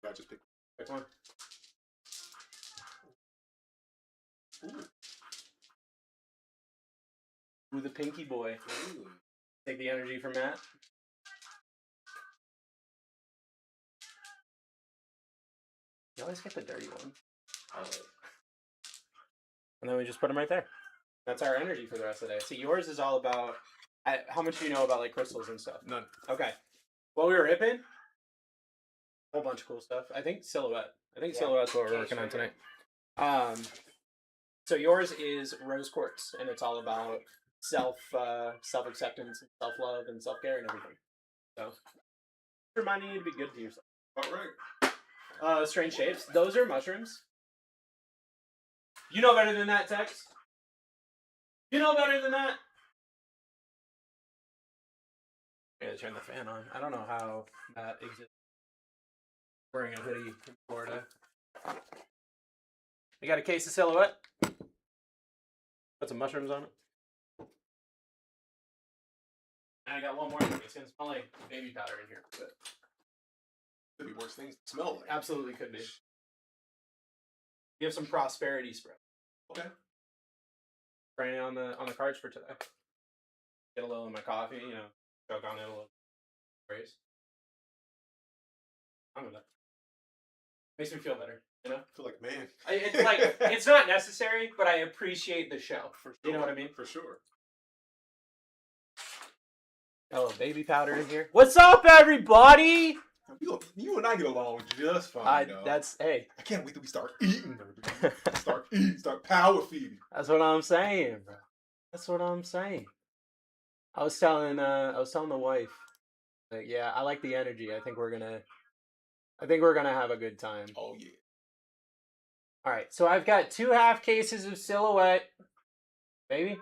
I just picked. Pick one. Ooh, the pinky boy. Take the energy from Matt. You always get the dirty one. And then we just put them right there. That's our energy for the rest of the day. See, yours is all about... how much do you know about like crystals and stuff? None. Okay. While we were hipping, a whole bunch of cool stuff. I think silhouette. Silhouette's what we're working on tonight. So yours is rose quartz, and it's all about self acceptance, and self love, and self care, and everything. So reminding you to be good to yourself. All right. Strange shapes. Those are mushrooms. You know better than that, Tex. You know better than that. I gotta turn the fan on. I don't know how that exists. Wearing a hoodie in Florida. We got a case of silhouette. Put some mushrooms on it. And I got one more thing. It's gonna smell like baby powder in here. But Could be worse things to smell like. absolutely could be. We have some prosperity spread. Okay. Spraying it on the cards for today. Get a little in my coffee, you know, choke on it a little. Praise. I'm gonna. Makes me feel better, you know. I feel like, man. It's like it's not necessary, but I appreciate the show. For sure. You know what I mean? For sure. Got a little baby powder in here. What's up, everybody? You and I get along just fine. That's hey. I can't wait till we start eating. Start power feeding. That's what I'm saying, bro. That's what I'm saying. I was telling the wife, like, yeah, I like the energy. I think we're gonna have a good time. Oh yeah. All right, so I've got 2 half cases of silhouette. Maybe.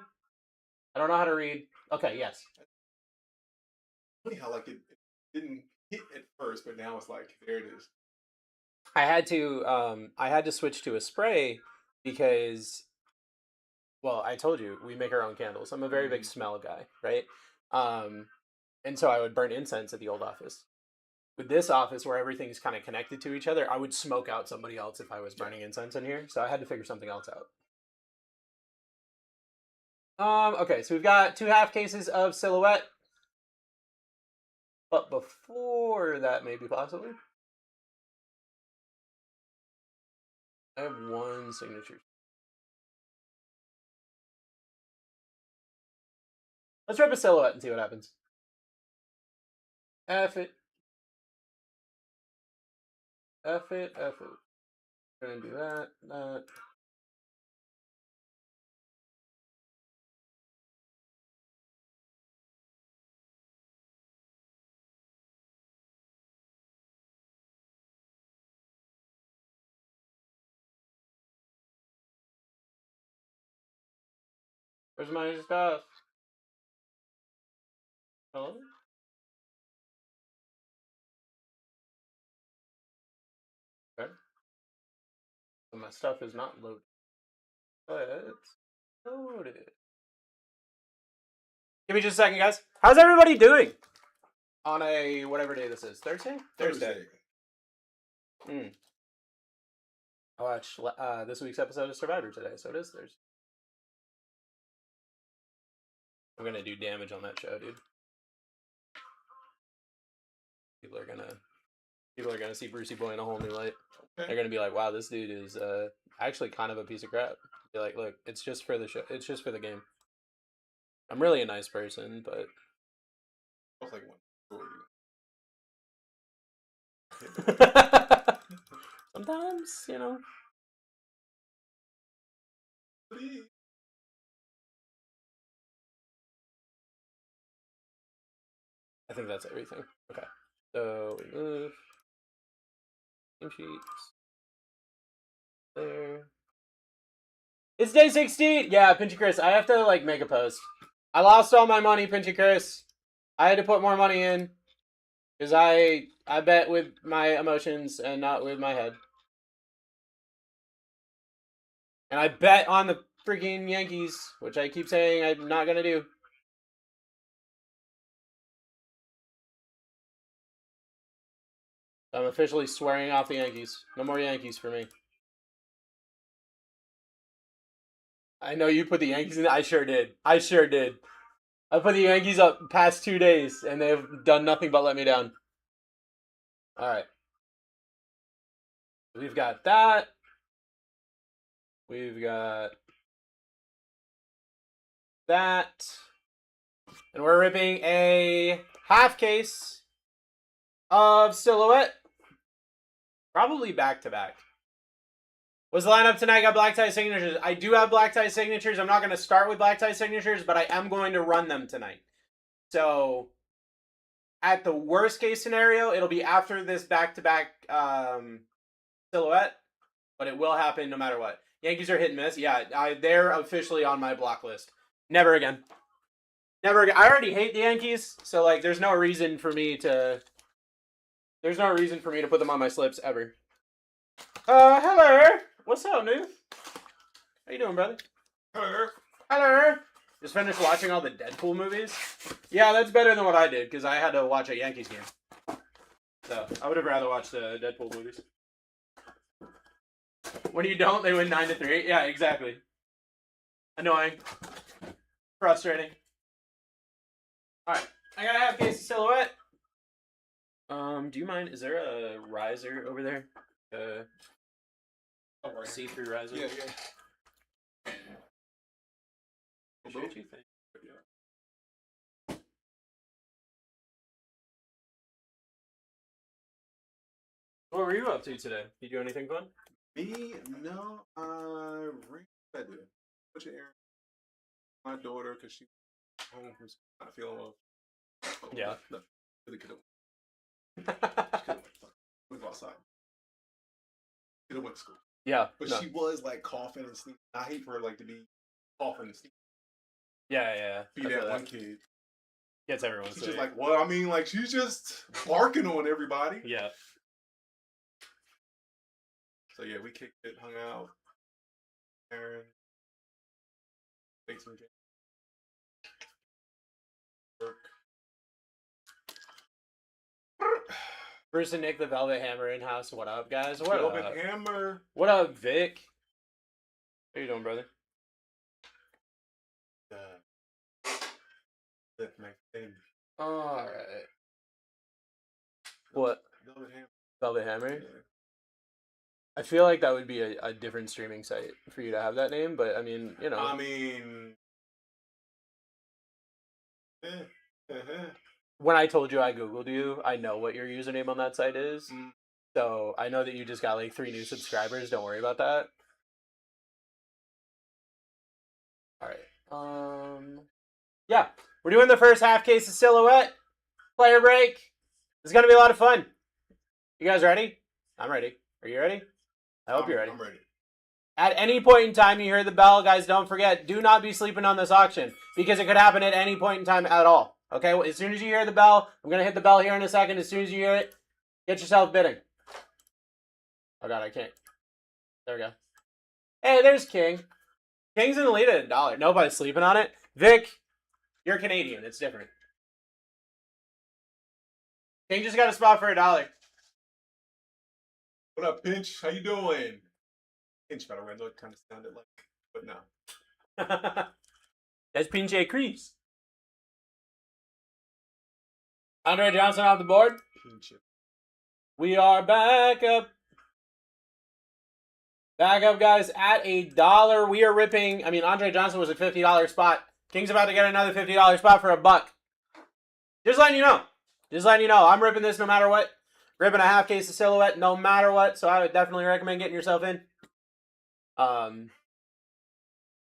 I don't know how to read. Okay, yes. Funny how like it didn't hit at first, but now it's like there it is. I had to switch to a spray because, well, I told you we make our own candles. I'm a very big smell guy, right? And so I would burn incense at the old office. With this office where everything's kind of connected to each other, I would smoke out somebody else if I was burning incense in here. So I had to figure something else out. Okay, so we've got 2 half cases of silhouette. But before that, maybe possibly, I have 1 signature. Let's rip a silhouette and see what happens. F it. F it. F it. We're gonna do that. Where's my stuff? Hello? Okay. So my stuff is not loaded. But it's loaded. Give me just a second, guys. How's everybody doing? On a whatever day this is. Thursday? Thursday. I watched this week's episode of Survivor today, so it is Thursday. I'm gonna do damage on that show, dude. People are gonna see Brucey Boy in a whole new light. They're gonna be like, "Wow, this dude is actually kind of a piece of crap." Be like, "Look, it's just for the show. It's just for the game." I'm really a nice person, but I was like one. sometimes, you know. I think that's everything. Okay, so we move team sheets there. It's day 16. Yeah, Pinchy Chris, I have to like make a post. I lost all my money, Pinchy Chris. I had to put more money in because I bet with my emotions and not with my head. And I bet on the freaking Yankees, which I keep saying I'm not gonna do. I'm officially swearing off the Yankees. No more Yankees for me. I know you put the Yankees in. I sure did. I put the Yankees up past 2 days, and they've done nothing but let me down. All right. We've got that. We've got that. And we're ripping a half case of Silhouette. Probably back-to-back. What's the lineup tonight? I got BlackTie signatures. I do have BlackTie signatures. I'm not going to start with BlackTie signatures, but I am going to run them tonight. So, at the worst case scenario, it'll be after this back-to-back Silhouette, but it will happen no matter what. Yankees are hit and miss. Yeah, they're officially on my block list. Never again. Never again. I already hate the Yankees, so like, there's no reason for me to put them on my slips ever. Hello. What's up, Nuth? How you doing, brother? Hello. Just finished watching all the Deadpool movies. Yeah, that's better than what I did because I had to watch a Yankees game. So I would have rather watched the Deadpool movies. When you don't, they win 9-3. Yeah, exactly. Annoying. Frustrating. All right, I got a half case of Silhouette. Do you mind? Is there a riser over there? See-through riser. Yeah. What you think? What were you up to today? You do anything fun? Me? No. I did. Put your Aaron. My daughter, because she home from school, not feeling well. Yeah. No, really could have. Went outside. Could have went to school. Yeah. But no. she was like coughing and sneezing. I hate for her like to be coughing and sneezing. Yeah. Be that one kid. Gets everyone. She's just like, well, I mean, like she's just barking on everybody. Yeah. So yeah, we kicked it, hung out. Aaron. Baked some cake. Work. Bruce and Nick, the Velvet Hammer in house. What up, guys? What Velvet up? Hammer. What up, Vic? How you doing, brother? All right. What? Velvet Hammer. Velvet Hammer? Yeah. I feel like that would be a different streaming site for you to have that name, but I mean, you know. I mean, When I told you I Googled you, I know what your username on that site is. Mm. So I know that you just got like 3 new subscribers. Don't worry about that. All right. Yeah, we're doing the first half case of Silhouette. Player break. It's gonna be a lot of fun. You guys ready? I'm ready. Are you ready? I hope you're ready. I'm ready. At any point in time you hear the bell, guys, don't forget, do not be sleeping on this auction because it could happen at any point in time at all. Okay, well, as soon as you hear the bell, I'm going to hit the bell here in a second. As soon as you hear it, get yourself bidding. Oh, God, I can't. There we go. Hey, there's King. King's in the lead at $1. Nobody's sleeping on it. Vic, you're Canadian. It's different. King just got a spot for $1. What up, Pinch? How you doing? Pinch, by the way, I know it kind of sounded like, but no. That's Pinche Crease. Andre Johnson off the board. Pinch. We are back up. Back up, guys, at $1. We are ripping. I mean, Andre Johnson was a $50 spot. King's about to get another $50 spot for $1. Just letting you know. Just letting you know. I'm ripping this no matter what. Ripping a half case of Silhouette no matter what. So I would definitely recommend getting yourself in.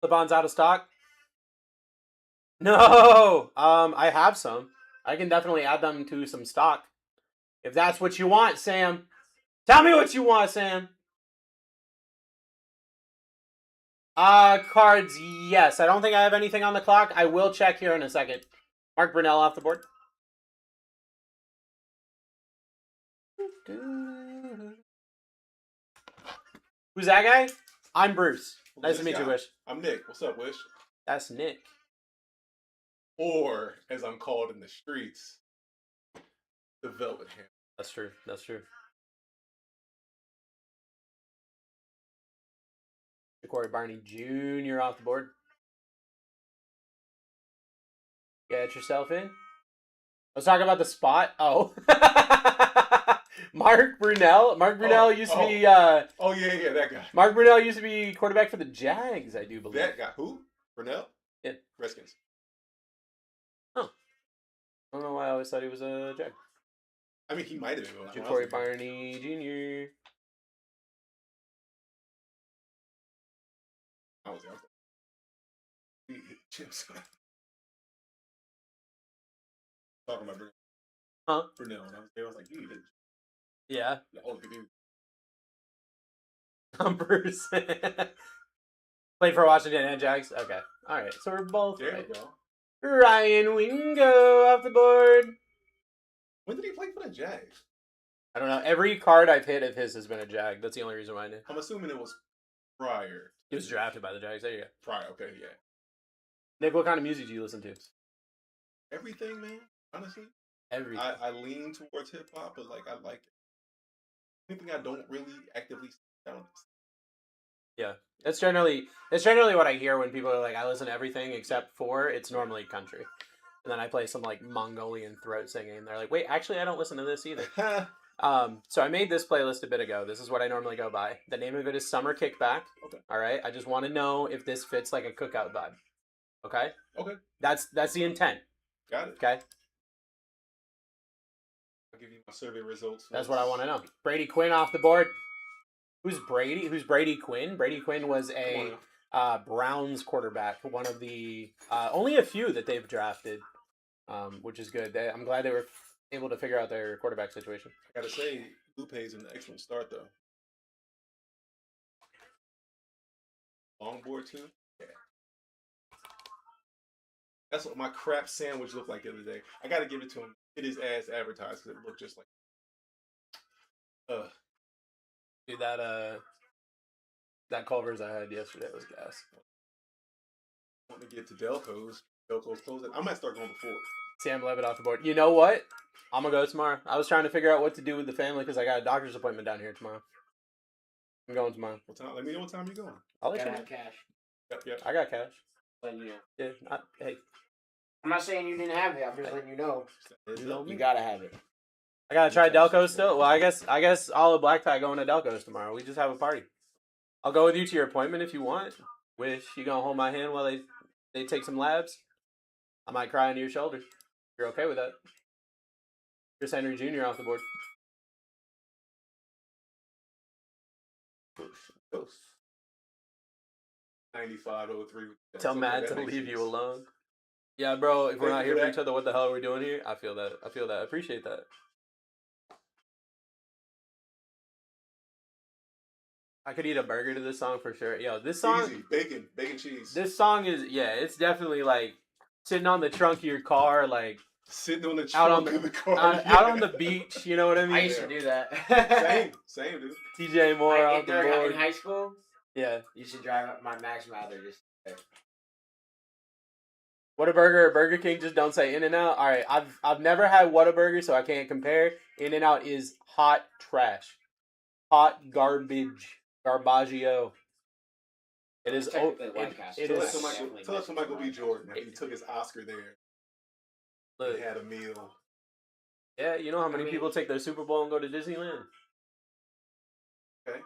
Slip-on's out of stock. No. I have some. I can definitely add them to some stock. If that's what you want, Sam. Tell me what you want, Sam. Cards, yes. I don't think I have anything on the clock. I will check here in a second. Mark Brunell off the board. Who's that guy? I'm Bruce. Nice to meet you, Wish. I'm Nick. What's up, Wish? That's Nick. Or, as I'm called in the streets, the Velvet Hand. That's true. That's true. Corey Barney Jr. off the board. Get yourself in. Let's talk about the spot. Oh. Mark Brunell. Mark Brunell used to be... yeah, that guy. Mark Brunell used to be quarterback for the Jags, I do believe. That guy. Who? Brunell? Yeah. Redskins. Oh. I don't know why I always thought he was a Jag. I mean, he might have been. Corey Barney Jr. I was there. Chips. Talking about Brunell. Huh? Brunell. And I was there. I was like, you need it. Yeah. Oh, dude. I'm Bruce. Played for Washington and Jags? Okay. Alright, so we're both There right. you go. Ryan Wingo off the board. When did he play for the Jags? I don't know. Every card I've hit of his has been a Jag. That's the only reason why I knew. I'm assuming it was prior. He was drafted by the Jags. There you go. Prior, okay, yeah. Nick, what kind of music do you listen to? Everything, man. Honestly. Everything. I lean towards hip hop, but like I like it. Anything I don't really actively down. Yeah. That's generally what I hear when people are like, I listen to everything except for it's normally country. And then I play some like Mongolian throat singing and they're like, wait, actually I don't listen to this either. So I made this playlist a bit ago. This is what I normally go by. The name of it is Summer Kickback. Okay. Alright. I just want to know if this fits like a cookout vibe. Okay? Okay. That's the intent. Got it. Okay? I'll give you my survey results. That's what I want to know. Brady Quinn off the board. Who's Brady? Who's Brady Quinn? Brady Quinn was a Browns quarterback. One of the only a few that they've drafted, which is good. I'm glad they were able to figure out their quarterback situation. I gotta say, Lupe's an excellent start though. Long board too. Yeah. That's what my crap sandwich looked like the other day. I gotta give it to him. It is as advertised because it looked just like. Dude, that Culver's I had yesterday was gas. I want to get to Delco's. Delco's closed. I might start going before. Sam Levitt off the board. You know what? I'm gonna go tomorrow. I was trying to figure out what to do with the family because I got a doctor's appointment down here tomorrow. I'm going tomorrow. What time? Let me know what time you're going. I'll let you Gotta know. have cash. Yep. I got cash. Letting you know. Yeah. Hey. I'm not saying you didn't have it. I'm just letting you know. Heads know up. You gotta have it. I gotta try Delco's still. Well, I guess all of BlackTie going to Delco's tomorrow. We just have a party. I'll go with you to your appointment if you want. Wish you gonna hold my hand while they take some labs. I might cry into your shoulder. If you're okay with that. Chris Henry Jr. off the board. 9503. Tell Matt to leave you alone. Yeah, bro. If we're not here for each other, what the hell are we doing here? I feel that. I appreciate that. I could eat a burger to this song for sure. Yo, this song, Easy. Bacon, cheese. this song is it's definitely like sitting on the trunk of your car, like Sitting on the out on trunk of the the car. out on the beach. You know what I mean? I used to do that. Same, dude. TJ Moore off the in board. high school, Yeah. used to drive up my Max Mather just. Whataburger or Burger King, just don't say In-N-Out. All right, I've never had Whataburger, so I can't compare. In-N-Out is hot trash, hot garbage, garbaggio. It is. Technically White Castle. It Tell is. us to Michael B. Jordan that he took his Oscar there. Look, He had a meal. yeah, you know how many I mean- people take their Super Bowl and go to Disneyland? Okay.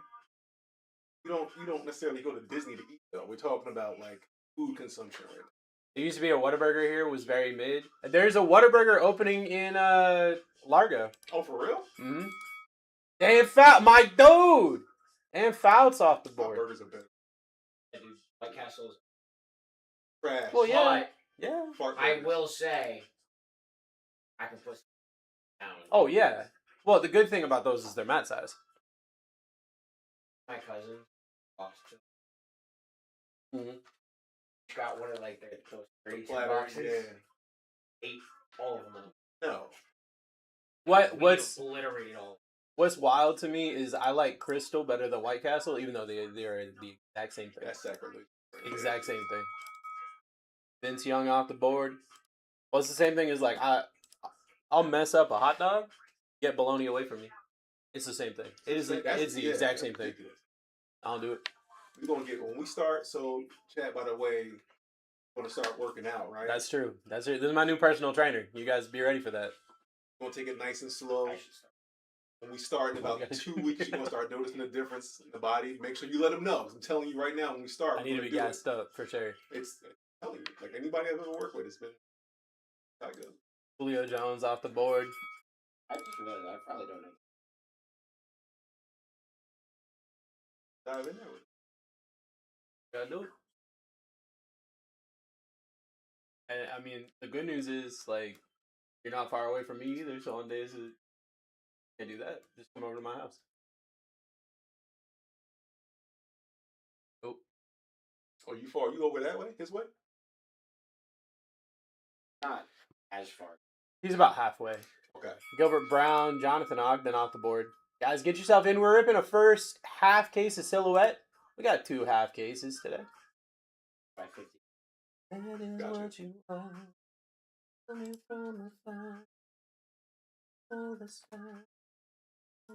You don't necessarily go to Disney to eat though. We're talking about like food consumption right now. There used to be a Whataburger here, was very mid. There's a Whataburger opening in Largo. Oh, for real? Mm-hmm. And foul, my dude. And Fouts off the My board. burgers are better. White Castle's. Trash. Well, yeah. But Yeah. Fart I burgers. will say, I can put down. Oh yeah. Well, the good thing about those is they're mat size. My cousin Boston Mm-hmm. got one of like those The 32 platter, boxes. yeah. Ate all of them. No. We What's obliterated all. What's wild to me is I like Crystal better than White Castle, even though they're the exact same thing. That's sacrilege. Exact same thing. Vince Young off the board. Well, it's the same thing as like I'll mess up a hot dog, get bologna away from me. It's the same thing. It's the exact same thing. I don't do it. We're gonna get when we start. So, Chad, by the way, gonna start working out, right? That's true. That's it. This is my new personal trainer. You guys be ready for that. We're gonna take it nice and slow. I should start. When we start in about 2 weeks, you're gonna start noticing the difference in the body. Make sure you let them know. I'm telling you right now, when we start, I need to be gassed up for sure. It's I'm telling you, like anybody I've ever worked with, it's been not good. Julio Jones off the board. I just realized I probably don't know. Dive in there with it. Gotta do it. And I mean, the good news is like you're not far away from me either. So on days that you can't do that, just come over to my house. Oh, Oh, you far? You over that way? His way? Not as far. he's about halfway. Okay. Gilbert Brown, Jonathan Ogden off the board. Guys, get yourself in. We're ripping a first half case of Silhouette. We got 2 half cases today. By 50. That is Gotcha. what you are. Coming from afar. Oh, the sky. By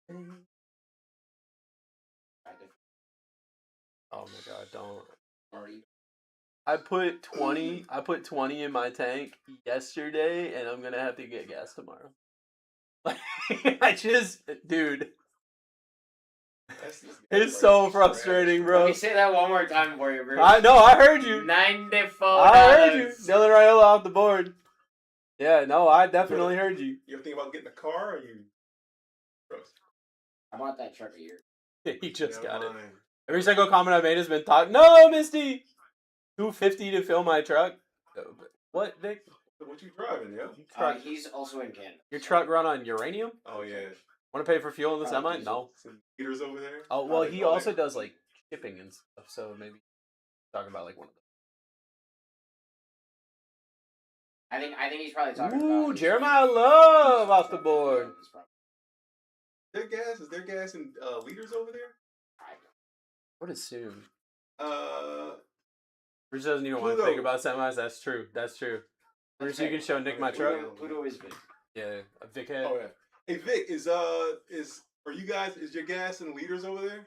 50. Oh my god, don't. Already. I put 20 in my tank yesterday and I'm gonna have to get gas tomorrow. Dude, it's so frustrating, Let bro. me say that one more time for you, bro. I heard you. $94. I heard you. Dylan Raiola off the board. Yeah, no, I definitely heard you. You ever think about getting a car or you? Gross. I bought that truck a year. He just got it. Mind. Every single comment I made has been talk. No, Misty. $250 to fill my truck. What, Vic? What you driving, yo? He's also in Canada. Your truck run on uranium? Oh yeah. Want to pay for fuel in the semi? Some- No. Some heaters over there. Oh well, Probably he go also there. does like shipping and stuff. So maybe talking about like one of I think he's probably talking them. Ooh, about. Jeremiah Love off the board. Is there gas in liters over there? What assume? Bruce Bruce doesn't even want to Pluto. think about semis. That's true. That's true. Bruce, you can show Nick my truck. Pluto is big. Yeah, a Vic head. Oh yeah. Hey Vic, is your gas in liters over there?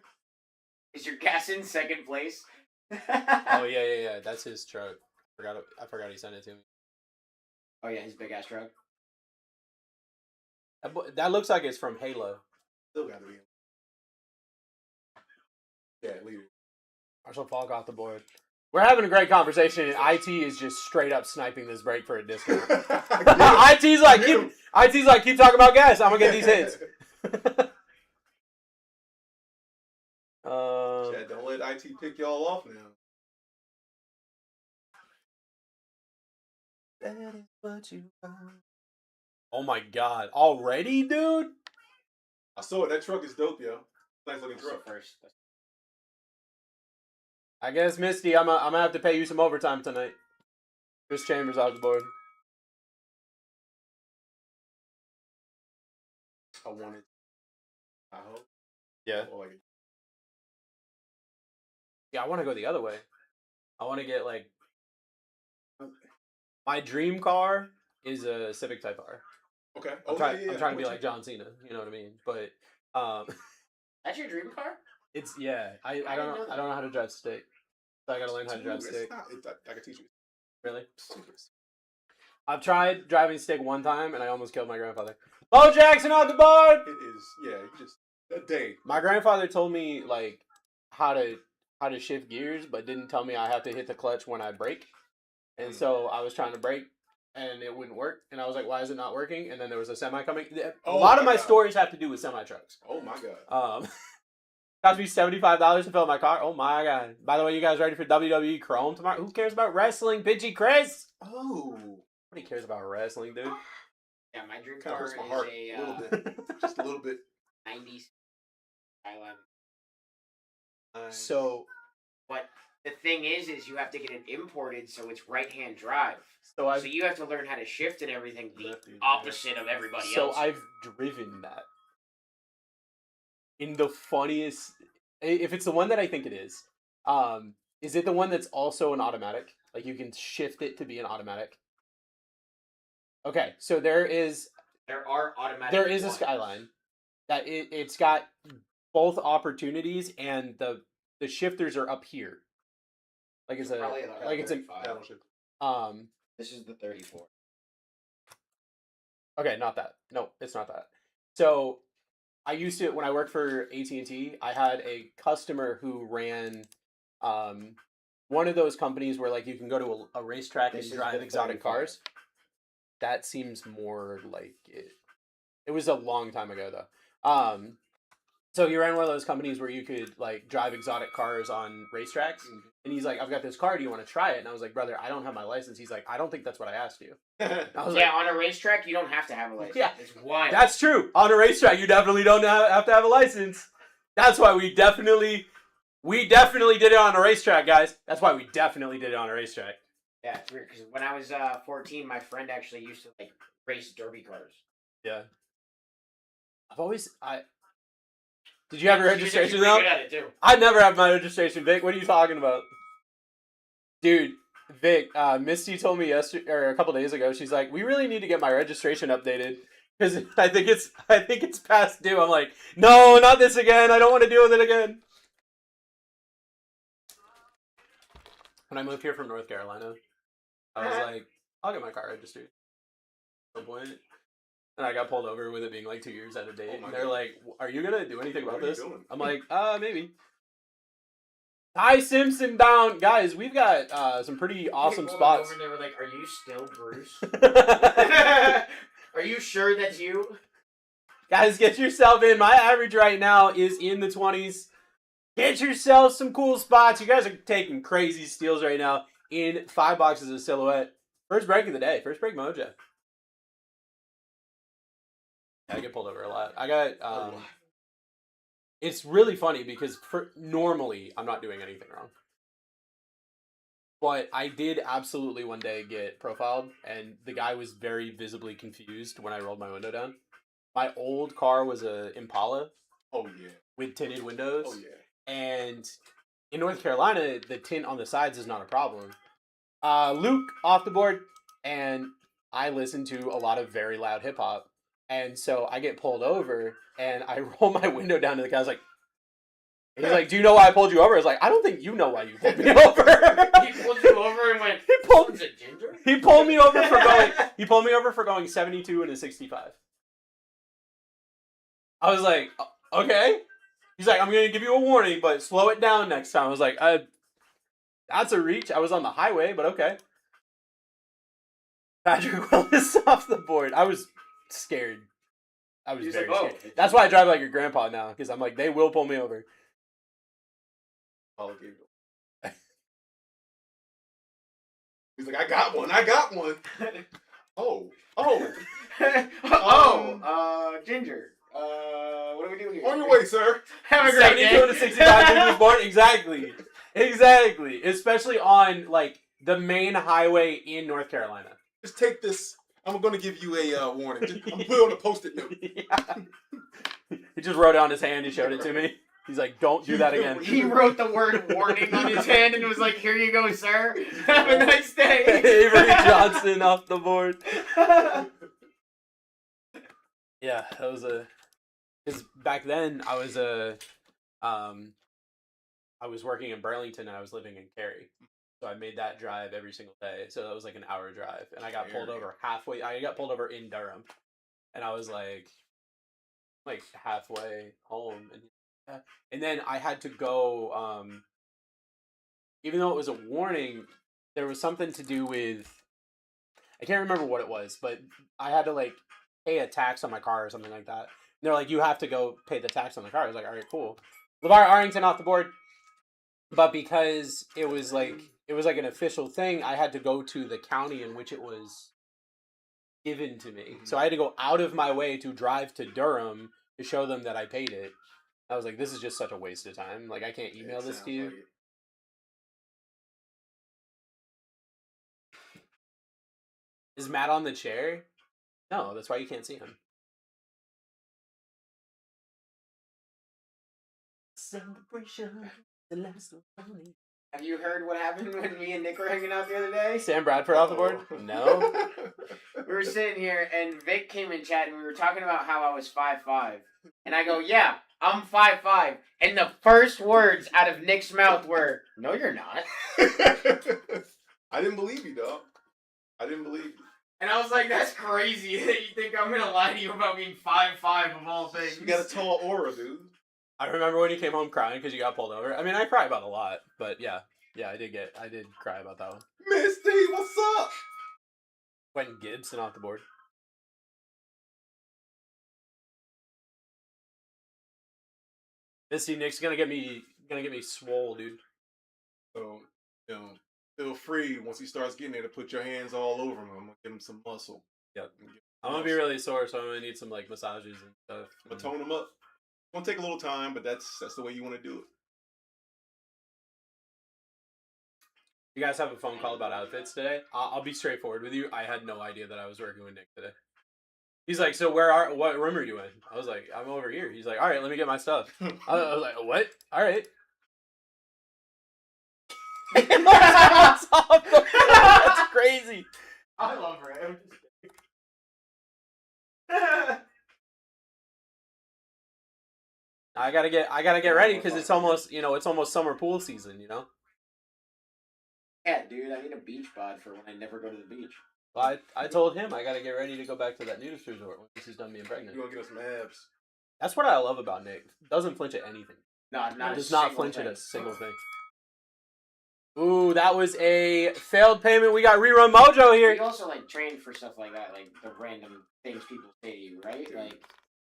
Is your gas in second place? Oh yeah. That's his truck. I forgot he sent it to me. Oh yeah, his big ass truck. That looks like it's from Halo. Still gotta be. Yeah, liters. Marshall Falk off the board. We're having a great conversation, and IT is just straight up sniping this break for a discount. IT's like, keep talking about gas. I'm gonna get these hits. Chad, don't let IT pick y'all off now. That is what you are. Oh my god. Already, dude? I saw it. That truck is dope, yo. Nice looking That's the truck. first. I guess, Misty, I'm gonna have to pay you some overtime tonight. Chris Chambers off the board. I wanted. I hope. Yeah. Or like, Yeah, I want to go the other way. I want to get like my dream car is a Civic Type R. okay. I'm I'm trying to be like John Cena. You know what I mean? But That's your dream car? it's I I don't didn't know that. I don't know how to drive stick. So I gotta learn how to drive Dude, stick. I can teach you. Really? I've tried driving stick one time and I almost killed my grandfather. Bo Jackson on the board. It is. Yeah. You just a day. My grandfather told me like how to shift gears, but didn't tell me I have to hit the clutch when I brake. And so I was trying to brake, and it wouldn't work. And I was like, "Why is it not working?" And then there was a semi coming. A lot of my stories have to do with semi trucks. Oh my god. Cost me $75 to fill my car. Oh my god! By the way, you guys ready for WWE Chrome tomorrow? Who cares about wrestling, bitchy Chris? Oh. Nobody cares about wrestling, dude. Yeah, my dream Kind of car hurts is my heart a a little bit. Just a little bit. 90s Skyline. So But the thing is you have to get it imported, so it's right-hand drive. So So you have to learn how to shift and everything the Lefty, opposite of everybody else. I've driven that in the funniest. If it's the one that I think it is it the one that's also an automatic? Like you can shift it to be an automatic. Okay, so there are automatic. there is a ones. Skyline that it's got both opportunities, and the shifters are up here. Like it's Probably like it's an 35. Battle ship. This is the 34. Okay, not that. No, it's not that. So I used to, when I worked for AT&T, I had a customer who ran one of those companies where like you can go to a racetrack This and is drive the exotic 35. cars. That seems more like it. It was a long time ago though. So he ran one of those companies where you could like drive exotic cars on racetracks. And he's like, "I've got this car. Do you want to try it?" And I was like, "Brother, I don't have my license." He's like, "I don't think that's what I asked you." I was Yeah, on a racetrack, you don't have to have a license. Yeah. It's wild. That's true. On a racetrack, you definitely don't have to have a license. That's why we definitely did it on a racetrack, guys. That's why we definitely did it on a racetrack. Yeah, it's weird because when I was 14, my friend actually used to like race derby cars. Yeah. Did you have your He was actually registration pretty though? good at it too. I never have my registration, Vic. What are you talking about? Dude, Vic, Misty told me yesterday or a couple days ago, she's like, "We really need to get my registration updated. Because I think it's past due." I'm like, "No, not this again. I don't want to deal with it again." When I moved here from North Carolina, I was like, "I'll get my car registered." At some point. And I got pulled over with it being like 2 years out of date. my And they're God. like, "Are you gonna do anything What about are you this?" doing? I'm like, maybe. Ty Simpson down, guys. We've got some pretty awesome People spots. Over there were like, "Are you still Bruce? Are you sure that's you?" Guys, get yourself in. My average right now is in the 20s. Get yourself some cool spots. You guys are taking crazy steals right now in 5 boxes of Silhouette. First break of the day. First break mojo. I get pulled over a lot. I got it's really funny because normally I'm not doing anything wrong. But I did absolutely one day get profiled, and the guy was very visibly confused when I rolled my window down. My old car was a Impala. Oh yeah. With tinted windows. Oh yeah. And in North Carolina, the tint on the sides is not a problem. Luke off the board, and I listen to a lot of very loud hip hop. And so I get pulled over, and I roll my window down to the guy. I was like, he's like, "Do you know why I pulled you over?" I was like, "I don't think you know why you pulled me over." He pulled you over and went, He pulled- "Someone's a ginger?" He pulled me over for going. He pulled me over for going 72 and a 65. I was like, "Okay." He's like, "I'm gonna give you a warning, but slow it down next time." I was like, "That's a reach." I was on the highway, but okay. Patrick Willis off the board. I was scared. I was He's very like, "Oh." scared. That's why I drive like your grandpa now, because I'm like, they will pull me over. Apollo gave it. He's like, I got one. Oh. Ginger. What do we do here? On your way, sir. Have a great 72 day. to 65 degrees born. Exactly. Exactly. Especially on, like, the main highway in North Carolina. Just take this. I'm going to give you a warning. Just, I'm put it on a post-it note. Yeah. He just wrote it on his hand. He showed it to me. He's like, don't do that again. He wrote the word warning on his hand and was like, here you go, sir. Have a nice day. Avery Johnson off the board. Yeah, that was because back then I was I was working in Burlington and I was living in Cary. So I made that drive every single day. So that was like an hour drive. And I got pulled over halfway. I got pulled over in Durham. And I was like halfway home. And then I had to go, even though it was a warning, there was something to do with, I can't remember what it was, but I had to like pay a tax on my car or something like that. And they're like, you have to go pay the tax on the car. I was like, all right, cool. LeVar Arlington off the board. But because it was like an official thing, I had to go to the county in which it was given to me. So I had to go out of my way to drive to Durham to show them that I paid it. I was like, this is just such a waste of time. Like, I can't email this to you. Like Is Matt on the chair? No, that's why you can't see him. Celebration. Have you heard what happened when me and Nick were hanging out the other day? Sam Bradford off the board? No. We were sitting here and Vic came in chat and we were talking about how I was 5'5". And I go, yeah, I'm 5'5". And the first words out of Nick's mouth were, no, you're not. I didn't believe you, dog. I didn't believe you. And I was like, that's crazy that you think I'm going to lie to you about being 5'5" of all things. You got a tall aura, dude. I remember when you came home crying because you got pulled over. I mean, I cry about a lot, but yeah, I did cry about that one. Misty, what's up? Quentin Gibson off the board. Misty, Nick's gonna get me swole, dude. So, feel free once he starts getting there to put your hands all over him. I'm gonna give him some muscle. Yep. I'm gonna be really sore, so I'm gonna need some like massages and stuff. But tone him up. It's gonna take a little time, but that's the way you want to do it. You guys have a phone call about outfits today? I'll be straightforward with you. I had no idea that I was working with Nick today. He's like, so what room are you in? I was like, I'm over here. He's like, all right, let me get my stuff. I was like, what? All right. That's crazy. I love her. I gotta get ready because it's almost summer pool season, you know. Yeah, dude, I need a beach bod for when I never go to the beach. Well, I told him I gotta get ready to go back to that nudist resort when he's done being pregnant. You're gonna get us some abs. That's what I love about Nick. Doesn't flinch at anything. No, not Does not flinch at a single thing. Ooh, that was a failed payment. We got rerun mojo here. You also like train for stuff like that, like the random things people say to you, right? Like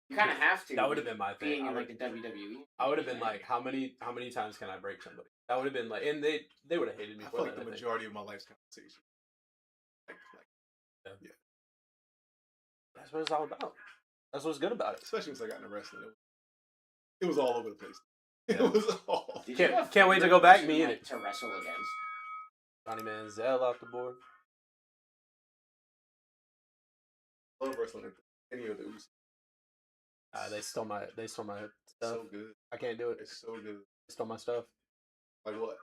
you kind of have to. That would have been my thing. Being in like the WWE. I would have been like, how many times can I break somebody? That would have been like, and they would have hated me I for feel that. like the majority of my life's conversation. Yeah. That's what it's all about. That's what's good about it. Especially since I got into wrestling. It was all over the place. Yeah. It was all. Can't wait to go back. Me and to wrestle against. Johnny Manziel off the board. I love wrestling. Any of those. They stole my stuff. So good. I can't do it. It's so good. They stole my stuff. Like what?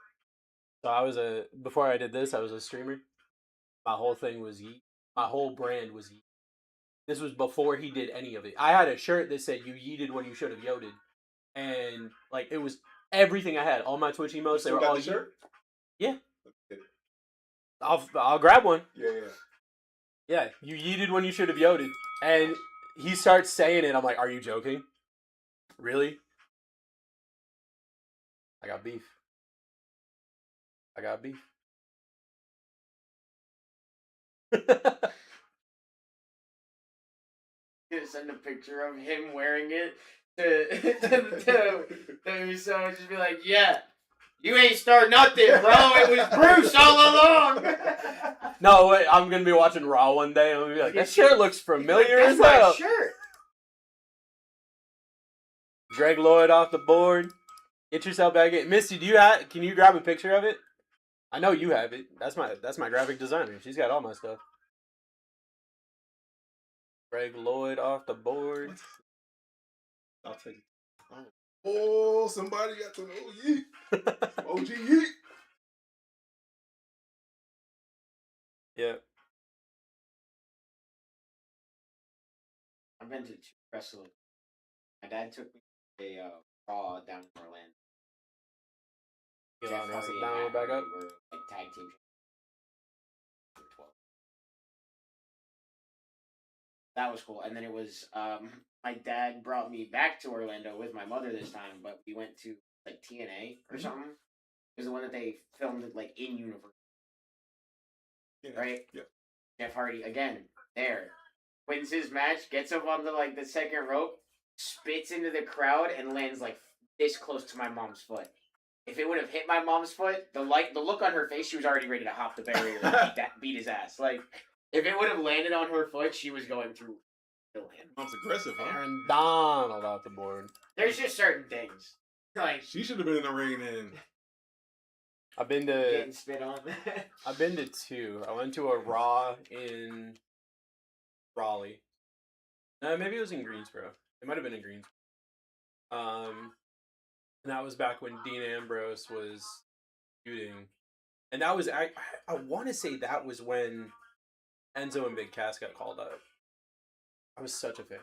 So before I did this, I was a streamer. My whole thing was Yeet. My whole brand was Yeet. This was before he did any of it. I had a shirt that said, you yeeted when you should have yoted. And, like, it was everything I had. All my Twitch emotes, they were all shirt? Yeah. I'll grab one. Yeah. Yeah, you yeeted when you should have yoted. And he starts saying it. I'm like, are you joking? Really? I got beef. Send a picture of him wearing it to Uso and just be like, yeah, you ain't start nothing, bro. It was Bruce all along. No, wait, I'm gonna be watching Raw one day and I'm gonna be like, that shirt looks familiar as hell. That's my shirt. Greg Lloyd off the board. Get yourself back in. Misty, can you grab a picture of it? I know you have it. That's my graphic designer. She's got all my stuff. Greg Lloyd off the board. I'll take it. Oh, somebody got some OG. Some OG Yeet. Yeah. I've been to 2 wrestling. My dad took me to a Raw down in Orlando. You Jeff want to Hardy sit and down Matt back up? Hardy were like tag team. 12. That was cool. And then it was my dad brought me back to Orlando with my mother this time, but we went to like TNA or something. It was the one that they filmed it like in universe. Yeah. Right? Yep. Jeff Hardy again there wins his match, gets up on the second rope, spits into the crowd, and lands like this close to my mom's foot. If it would have hit my mom's foot, the look on her face, she was already ready to hop the barrier and beat his ass. Like if it would have landed on her foot, she was going through the land. Mom's aggressive, huh? Aaron Donald off the board. There's just certain things like She should have been in the ring then. I've been to getting spit on. I've been to 2. I went to a Raw in Raleigh. No, maybe it was in Greensboro. It might have been in Greensboro. And that was back when Dean Ambrose was shooting. And that was I want to say that was when Enzo and Big Cass got called up. I was such a fan.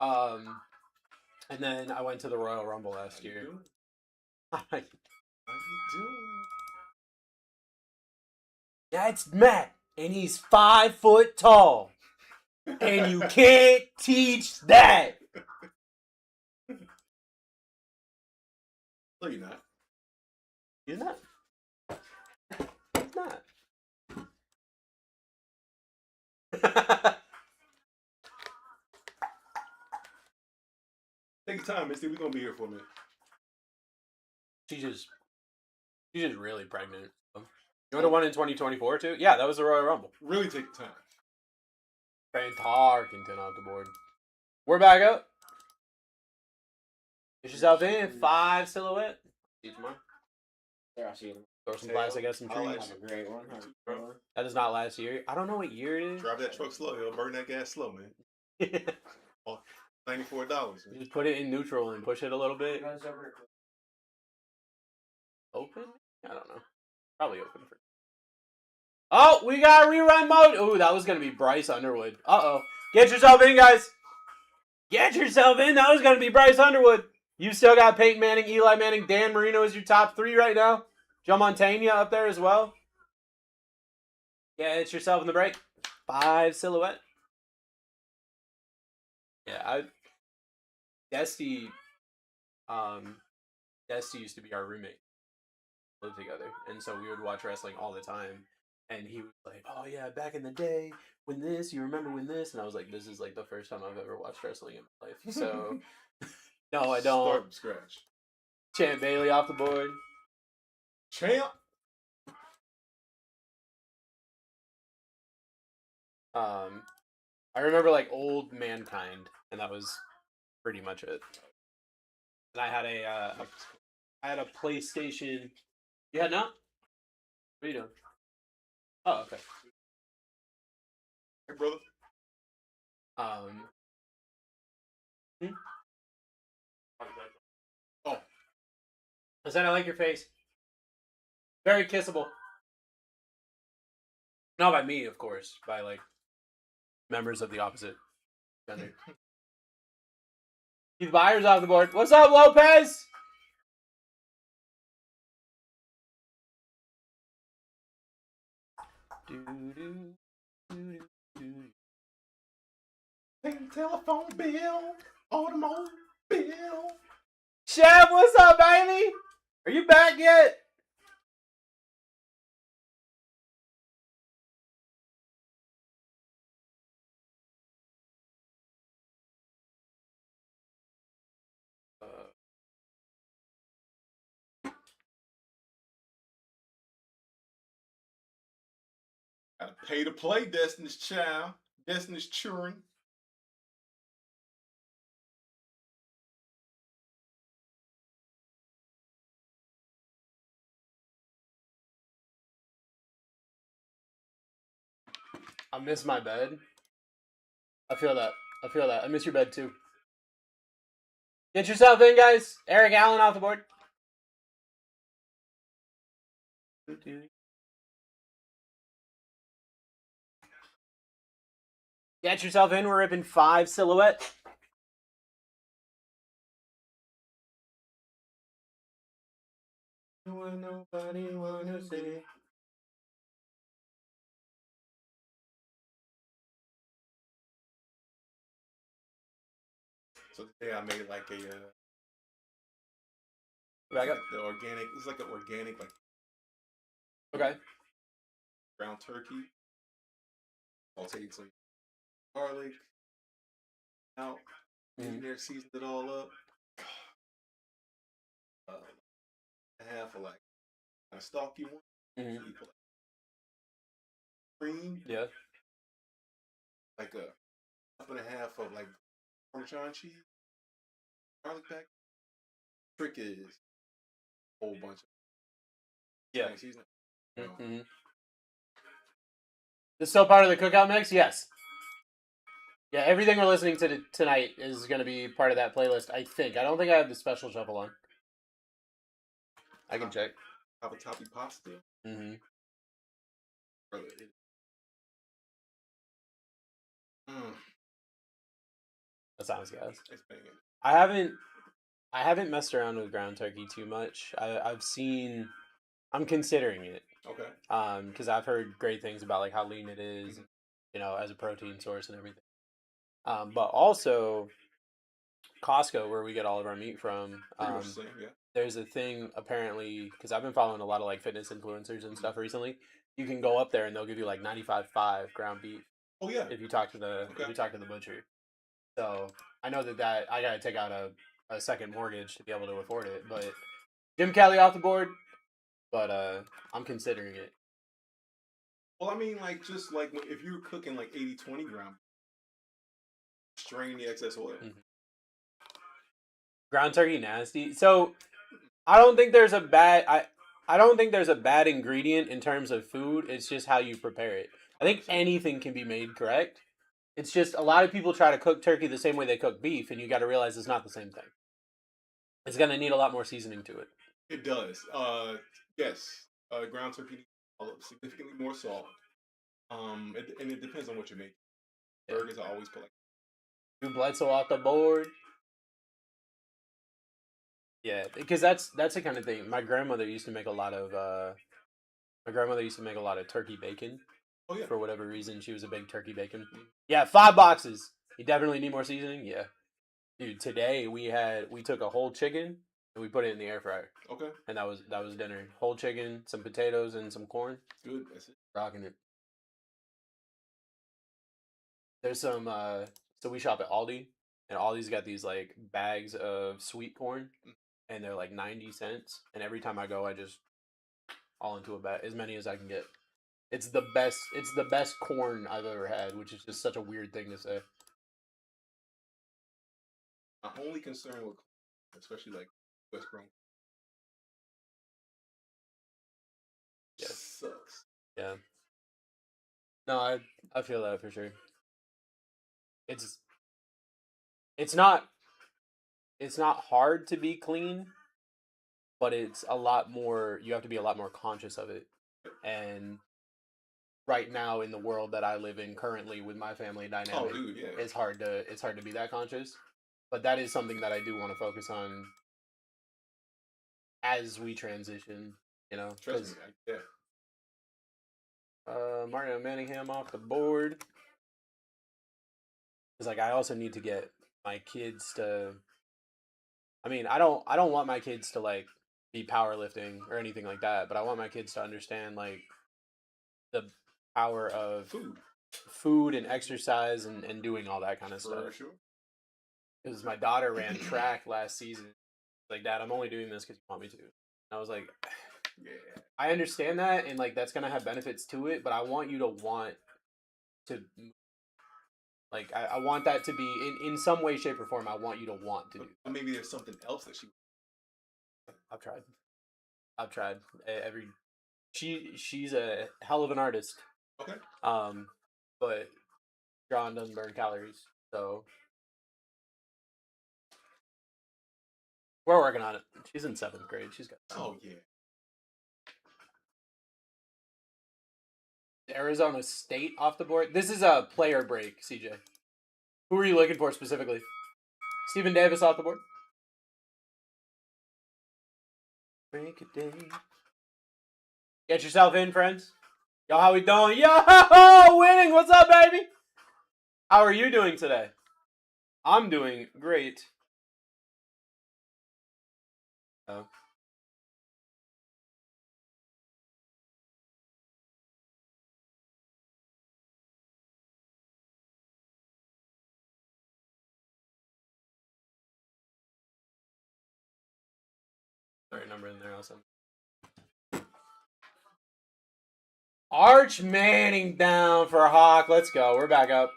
And then I went to the Royal Rumble last year. How you doing? That's Matt, and he's 5 foot tall. And you can't teach that. No, you're not. He's not. He's not. Take your time, Misty. We're gonna be here for a minute. She's just really pregnant. You want to one in 2024 too? Yeah, that was the Royal Rumble. Really take your time. Trent Tarkenton off the board. We're back up. Get yourself in. 5 silhouette. See you tomorrow. Yeah, I'll see you. Throw some plastic at some I'll trees. let Have a great one. Bro. That is not last year. I don't know what year it is. Drive that truck slow. You'll burn that gas slow, man. $94. Just put it in neutral and push it a little bit. Open? I don't know. Probably open for. Oh, we got a rerun mode. Ooh, that was gonna be Bryce Underwood. Uh-oh. Get yourself in, guys. Get yourself in. That was gonna be Bryce Underwood. You still got Peyton Manning, Eli Manning, Dan Marino is your top 3 right now. Joe Montana up there as well. Get yourself in the break. 5 silhouette. Yeah, Dusty used to be our roommate. Lived together, and so we would watch wrestling all the time. And he was like, "Oh yeah, back in the day, when this, you remember when this?" And I was like, "This is like the first time I've ever watched wrestling in my life." So, no, I don't. Start from scratch. Champ Bailey off the board. Champ. I remember like old Mankind, and that was pretty much it. And I had a PlayStation. You had not? What are you doing? Oh, okay. Hey, brother. Oh. I said I like your face. Very kissable. Not by me, of course. By like members of the opposite gender. Keith Byers off the board. What's up, Lopez? Pay telephone bill, automobile bill. Chef, what's up, baby? Are you back yet? Gotta pay to play Destiny's Child, Destiny's Children. I miss my bed. I feel that. I miss your bed too. Get yourself in, guys. Eric Allen off the board. Get yourself in. We're ripping 5 silhouette. Nobody wanna say. So today I made like a Back up. like the organic. It's like an organic like Okay. ground turkey. Sauteed some garlic out. In there, seasoned it all up. A half of like kind of stock you want. Mm-hmm. You put like cream. Yeah. Like a cup and a half of like Parmesan cheese. Garlic pack. Trick is a whole bunch of seasoning. Mm-hmm. This still part of the cookout mix? Yes. Yeah, everything we're listening to tonight is going to be part of that playlist, I think. I don't think I have the special shuffle on. I can check. Avocado pasta. Mm-hmm. Brother, That sounds good. it's banging. I haven't messed around with ground turkey too much. I'm considering it. Okay. Because I've heard great things about like how lean it is, you know, as a protein source and everything. But also Costco, where we get all of our meat from. Pretty much the same, yeah. There's a thing apparently because I've been following a lot of like fitness influencers and stuff recently. You can go up there and they'll give you like 95.5 ground beef. Oh yeah. If you talk to the butcher. So I know that I gotta take out a second mortgage to be able to afford it. But Jim Kelly off the board. But I'm considering it. Well, I mean, like just like if you're cooking like 80-20 ground, strain the excess oil. Mm-hmm. Ground turkey nasty. So I don't think there's a bad I don't think there's a bad ingredient in terms of food. It's just how you prepare it. I think anything can be made correct. It's just a lot of people try to cook turkey the same way they cook beef, and you got to realize it's not the same thing. It's gonna need a lot more seasoning to it. It does. Yes. Ground turkey needs significantly more salt. And it depends on what you make. Yeah. Burgers I always put like. Drew Bledsoe off the board. Yeah, because that's the kind of thing. My grandmother used to make a lot of turkey bacon. Oh yeah. For whatever reason, she was a big turkey bacon. Yeah, 5 boxes. You definitely need more seasoning. Yeah, dude. Today we took a whole chicken and we put it in the air fryer. Okay. And that was dinner. Whole chicken, some potatoes, and some corn. Good. That's it. Rocking it. There's some. So we shop at Aldi, and Aldi's got these like bags of sweet corn, and they're like 90 cents. And every time I go, I just all into a bag, as many as I can get. It's the best. It's the best corn I've ever had, which is just such a weird thing to say. My only concern with, especially like West grown, Yeah. sucks. Yeah. No, I feel that for sure. It's not hard to be clean, but it's a lot more. You have to be a lot more conscious of it, and right now in the world that I live in currently with my family dynamic, dude, yeah. it's hard to be that conscious. But that is something that I do want to focus on as we transition, you know. Trust me, yeah. Mario Manningham off the board. Because like I also need to get my kids to. I mean, I don't want my kids to like be powerlifting or anything like that, but I want my kids to understand like the power of food and exercise and doing all that kind of stuff. Sure. Because my daughter ran track last season. Like, Dad, I'm only doing this because you want me to. And I was like, yeah, I understand that, and like that's gonna have benefits to it, but I want you to want to. Like, I want that to be in some way, shape, or form. I want you to want to do. Maybe there's something else that she. I've tried she's a hell of an artist. Okay. but John doesn't burn calories, so we're working on it. She's in 7th grade. She's got time. Oh yeah. Arizona State off the board. This is a player break, CJ. Who are you looking for specifically? Stephen Davis off the board. Break a day. Get yourself in, friends. Yo, how we doing? Yo, winning. What's up, baby? How are you doing today? I'm doing great. Oh. Sorry, number in there also. Arch Manning down for Hawk. Let's go. We're back up.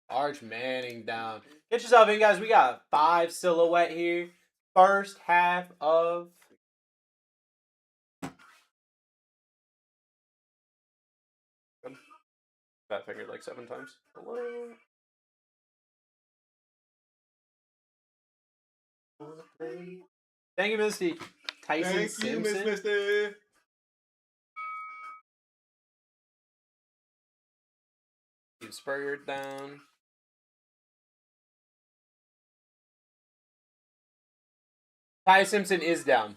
Arch Manning down. Get yourself in, guys. We got 5 silhouette here. First half of... Fat fingered like 7 times. Hello. Thank you, Misty. Tyson Thank Simpson. you, Miss Misty. Keep Spurrier down. Ty Simpson is down.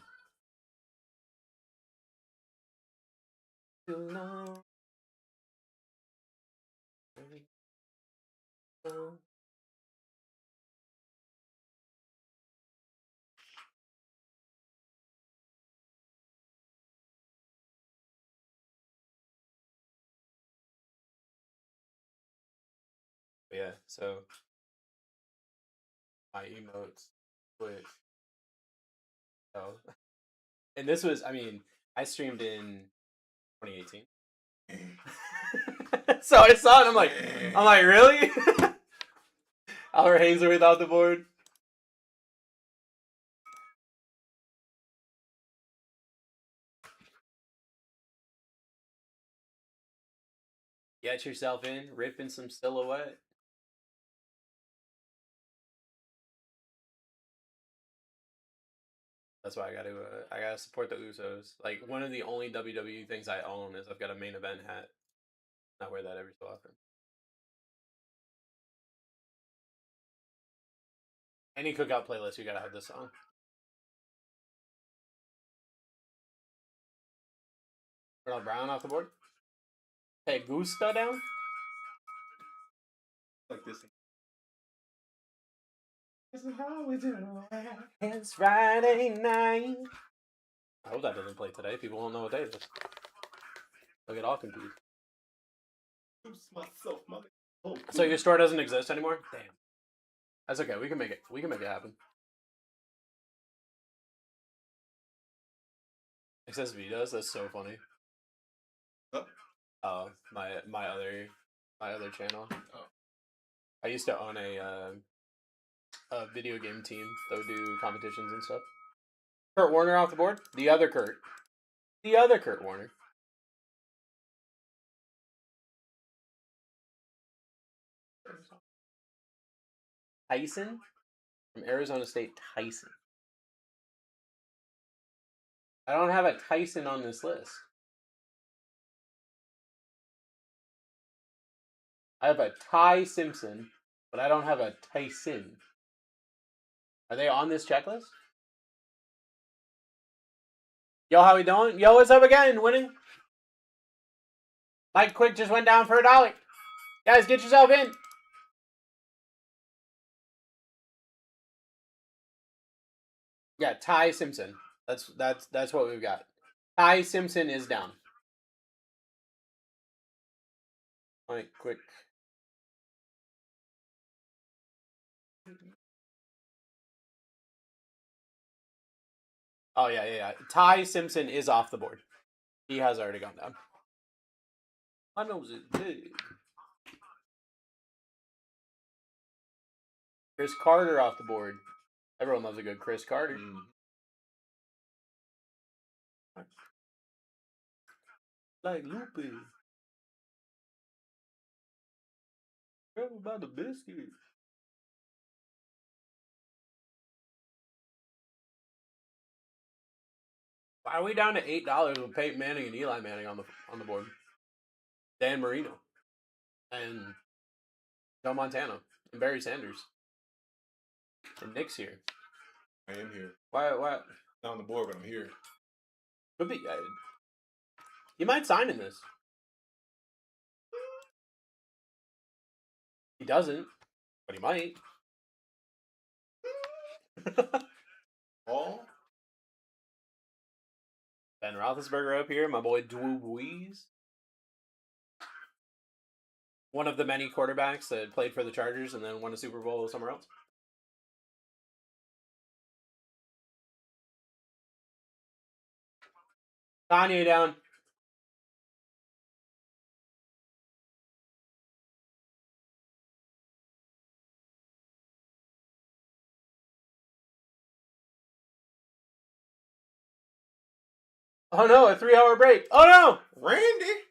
Yeah, so my emotes with oh, and this was, I mean, I streamed in 2018. So I saw it, I'm like, really? Albert Haynes without the board. Get yourself in, ripping some silhouette. That's why I gotta support the Usos. Like, one of the only WWE things I own is I've got a main event hat. I wear that every so often. Any cookout playlist, you gotta have this song. Ronald Brown off the board. Hey, Gusta down. Like this. This is how we do it. It's Friday night. I hope that doesn't play today. People won't know what day it is. They'll get all confused. So your store doesn't exist anymore? Damn. That's okay. We can make it. We can make it happen. XSV does. That's so funny. Oh, my other channel. Oh. I used to own a video game team that would do competitions and stuff. Kurt Warner off the board. The other Kurt. The other Kurt Warner. Tyson from Arizona State. Tyson. I don't have a Tyson on this list. I have a Ty Simpson, but I don't have a Tyson. Are they on this checklist? Yo, how we doing? Yo, what's up again? Winning? Mike Quick just went down for $1. Guys, get yourself in. Yeah, Ty Simpson. That's what we've got. Ty Simpson is down. Mike Quick. Oh, yeah. Ty Simpson is off the board. He has already gone down. My nose is big. Chris Carter off the board. Everyone loves a good Chris Carter. Like Lupe. What about the biscuit? Why are we down to $8 with Peyton Manning and Eli Manning on the board? Dan Marino and Joe Montana and Barry Sanders and Nick's here. I am here. Why? What? Not on the board, but I'm here. Could be. He might sign in this. He doesn't, but he might. All? Ben Roethlisberger up here, my boy Drew Brees. One of the many quarterbacks that played for the Chargers and then won a Super Bowl somewhere else. Kanye down. Oh no, a 3-hour break. Oh no! Randy?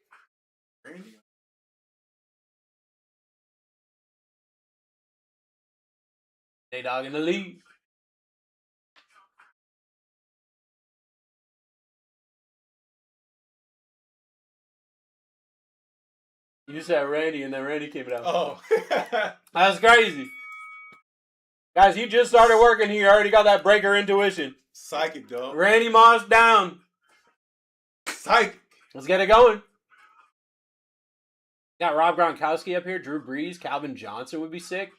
Dog in the lead. You said Randy, and then Randy came out. Oh. That's crazy. Guys, he just started working here. Already got that breaker intuition. Psychic, dog. Randy Moss down. Psychic. Let's get it going. Got Rob Gronkowski up here. Drew Brees. Calvin Johnson would be sick.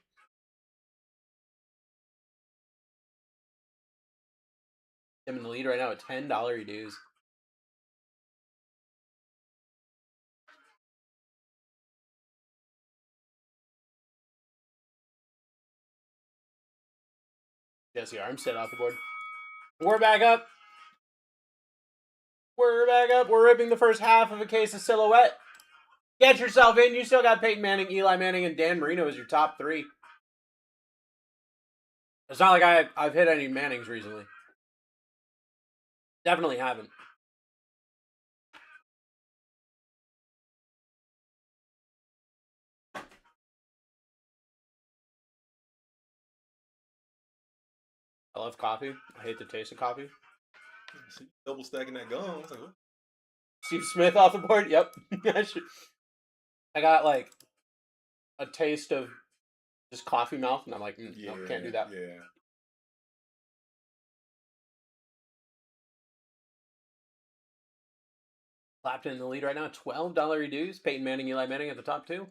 Him in the lead right now at $10 dues. Jesse Armstead off the board. We're back up. We're back up. We're ripping the first half of a case of Silhouette. Get yourself in. You still got Peyton Manning, Eli Manning, and Dan Marino as your top three. It's not like I've hit any Mannings recently. Definitely haven't. I love coffee. I hate the taste of coffee. Double stacking that gum. I was like, what? Steve Smith off the board. Yep. I got like a taste of just coffee mouth, and I'm like, no, can't do that. Yeah. Clapton in the lead right now. $12 dues. Peyton Manning, Eli Manning at the top two.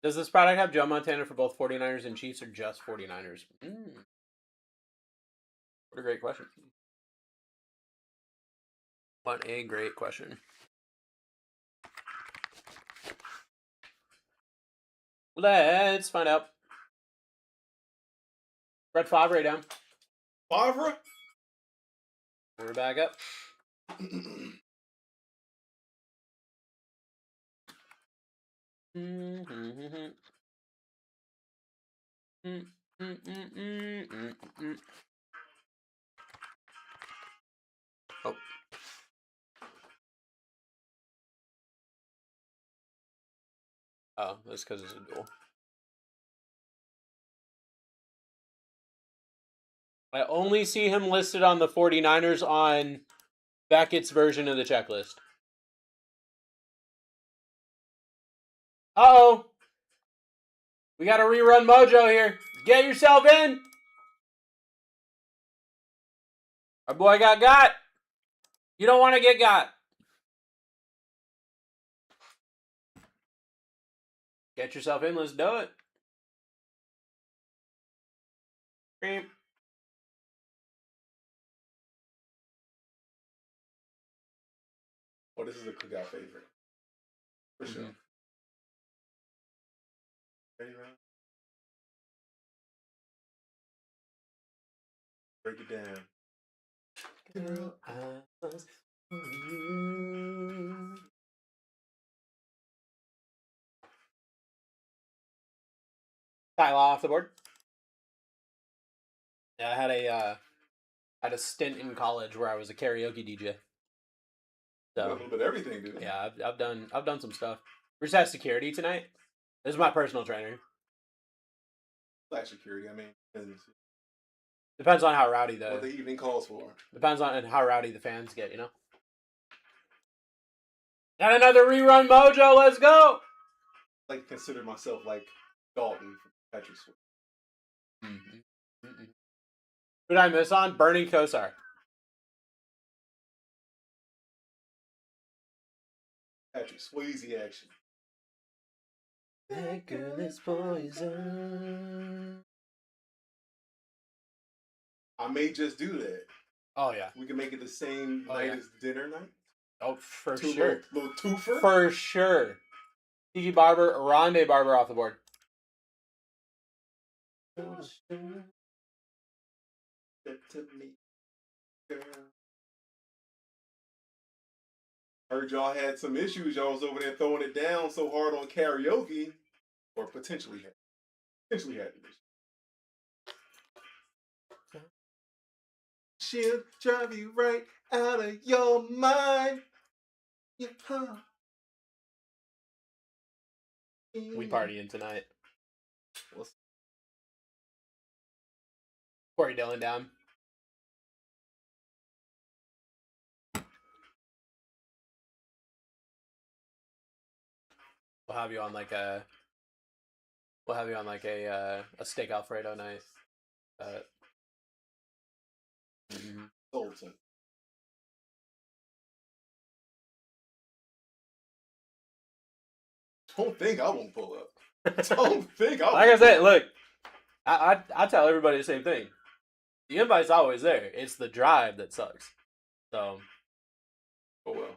Does this product have Joe Montana for both 49ers and Chiefs or just 49ers? What a great question. What a great question. Let's find out. Brett Favre down. Favre? We're back up. Oh. Oh, that's because it's a duel. I only see him listed on the 49ers on Beckett's version of the checklist. Uh-oh. We got a rerun mojo here. Get yourself in. Our boy got. You don't want to get got. Get yourself in. Let's do it. Beep. Oh, this is a cookout favorite. For sure. Ready, Ryan? Break it down. Girl, I was for you. Tyler off the board. Yeah, I had a stint in college where I was a karaoke DJ. A So little bit of everything, dude. yeah, I've done some stuff. We just had security tonight. This is my personal trainer. Black security. I mean, and Depends on how rowdy what the evening calls for. depends on how rowdy the fans get, you know. And another rerun mojo. Let's go. I like to consider myself like Dalton from Patrick Swayze. Who did I miss on? Burning Kosar. Patrick Swayze action. That girl is poison. I may just do that. Oh yeah. We can make it the same Oh, night yeah. as dinner night. Oh, for Two sure. Little twofer. For sure. Kiki Barber, Rondé Barber off the board. To me, girl. Heard y'all had some issues. Y'all was over there throwing it down so hard on karaoke, or potentially had an issue. She'll drive you right out of your mind. Yeah. We partying tonight. What's Corey Dillon down. We'll have you on like a steak Alfredo night. Sultan? Don't think I won't pull up. Don't think I won't. Like I said, look, I tell everybody the same thing. The invite's always there. It's the drive that sucks. So, Oh well.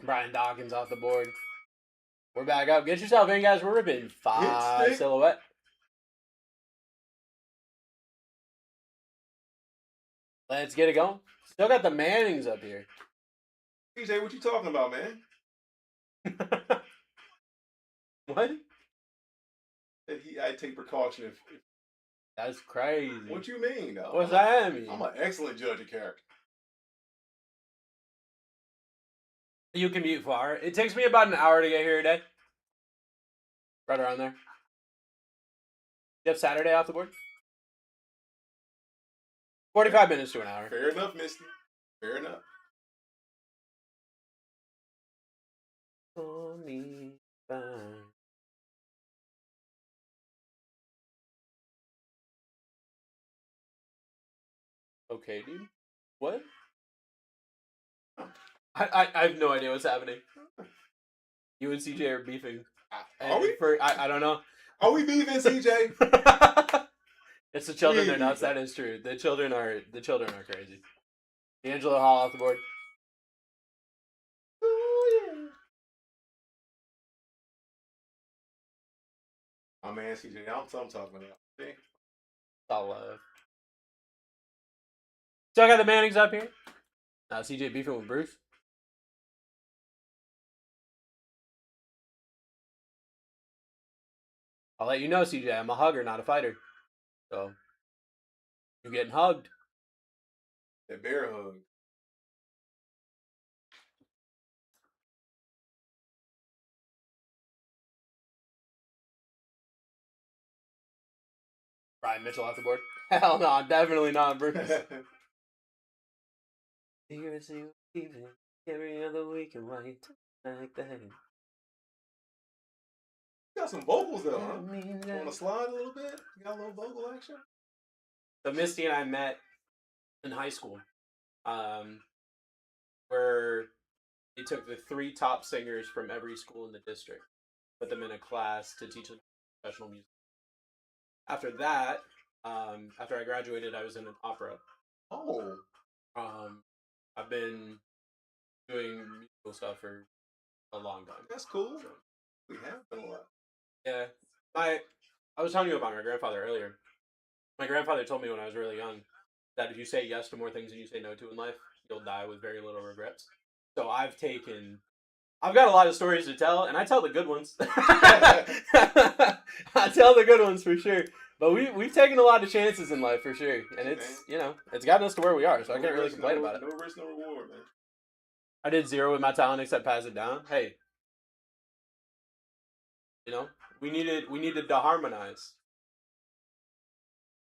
Brian Dawkins off the board. We're back up. Get yourself in, guys. We're ripping 5 stick. silhouette. Let's get it going. Still got the Mannings up here. PJ, what you talking about, man? What? I take precaution if That's crazy. what you mean, though? What's that mean? I'm an excellent judge of character. You commute far. It takes me about an hour to get here today. Right around there. You have Saturday off the board? 45 minutes to an hour. Fair enough, Misty. Fair enough. For me, fine. Okay, dude. What? I have no idea what's happening. You and CJ are beefing. Are we? I don't know. Are we beefing, CJ? It's the children. They're Really? nuts. That is true. The children are crazy. D'Angelo Hall off the board. My man, CJ. I'm talking about. See? All love. Still got the Mannings up here. CJ beefing with Bruce. I'll let you know, CJ. I'm a hugger, not a fighter. So you're getting hugged. That bear hug. Brian Mitchell off the board. Hell no, definitely not Bruce. Every other weekend, why you talk like that? You got some vocals though, huh? You want to slide a little bit? You got a little vocal action? So Misty and I met in high school, where they took the 3 top singers from every school in the district, put them in a class to teach them professional music. After that, after I graduated, I was in an opera. Oh. I've been doing musical stuff for a long time. That's cool. We have been a lot. Yeah. I was telling you about my grandfather earlier. My grandfather told me when I was really young that if you say yes to more things than you say no to in life, you'll die with very little regrets. So I've got a lot of stories to tell, and I tell the good ones. I tell the good ones for sure. But we've taken a lot of chances in life for sure. And it's, it's gotten us to where we are, so I can't really complain about it. No risk, no reward, man. I did 0 with my talent except pass it down. Hey, you know, we needed to harmonize,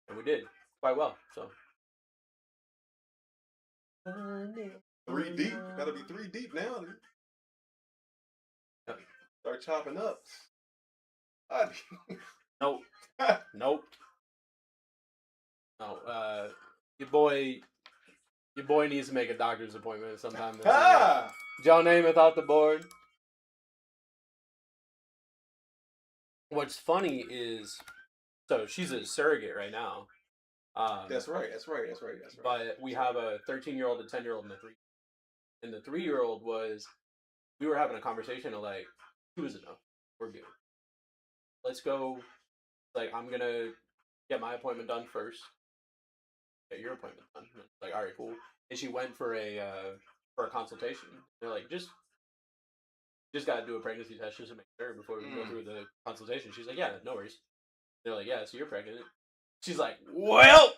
and we did quite well. So 3 deep. Gotta be 3 deep now, dude. Yep. Start chopping up. Nope. Nope. No. Your boy needs to make a doctor's appointment sometime this year. Joe Namath off the board. What's funny is, so she's a surrogate right now. That's right. But we have a 13-year-old, a 10-year-old, and a 3. And the 3-year-old we were having a conversation of like, 2 is enough. We're good. Let's go. Like, I'm gonna get my appointment done first. Get your appointment done. Like, all right, cool. And she went for a consultation. They're like, just gotta do a pregnancy test just to make sure before we go through the consultation. She's like, yeah, no worries. They're like, yeah, so you're pregnant. She's like, well.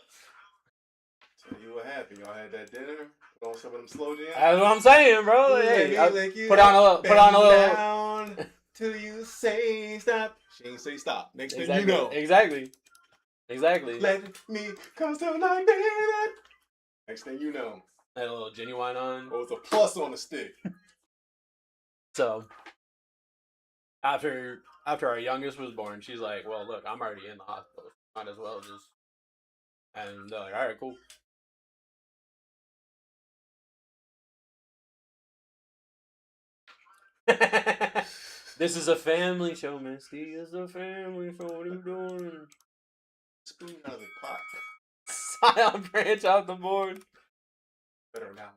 So you were happy. Y'all had that dinner. Put on some of them slow jams. That's what I'm saying, bro. Hey, put on a little. Down till you say stop. She ain't say stop. Next thing Exactly. you know. Exactly. Let me come to like that. Next thing you know. Had a little genuine on. Oh, it's a plus on the stick. So after our youngest was born, she's like, well, look, I'm already in the hospital. Might as well just. And they're like, all right, cool. This is a family show, Misty. It's a family show. What are you doing? Spoon out of the pot. Scion branch out the board. Better now.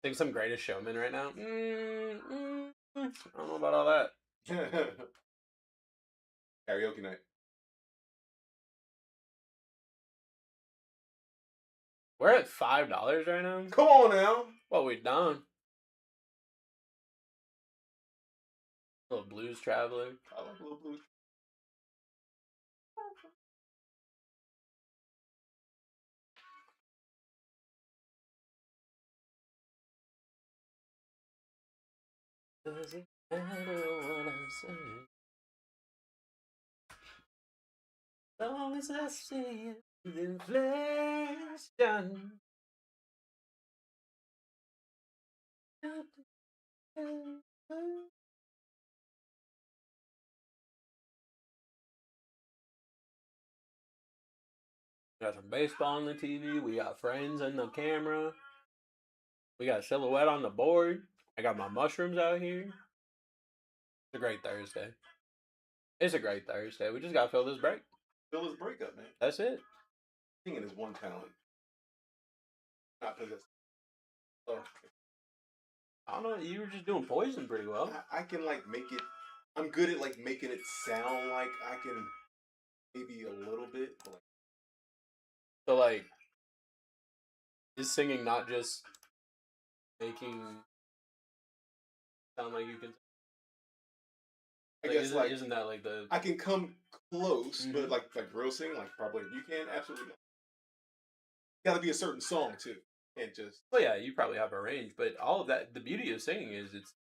Think some Greatest Showman right now? I don't know about all that. Karaoke night. We're at $5 right now. Come on now. What we done? Little Blues Traveler. I like a little blues. Does it matter what I say? As long as I see it in flesh done. Got some baseball on the TV. We got friends on the camera. We got silhouette on the board. I got my mushrooms out here. It's a great Thursday. It's a great Thursday. We just gotta fill this break. Fill his breakup, man. That's it. Singing is one talent. Not possessed. So, I don't know. You were just doing Poison pretty well. I can like make it. I'm good at like making it sound like I can maybe a little bit. But like, So like, is singing not just making sound like you can? I Like, guess isn't that like the? I can come close, but like real singing, like probably you can absolutely. Got to be a certain song too, can't just. Well, yeah, you probably have a range, but all of that. The beauty of singing is it's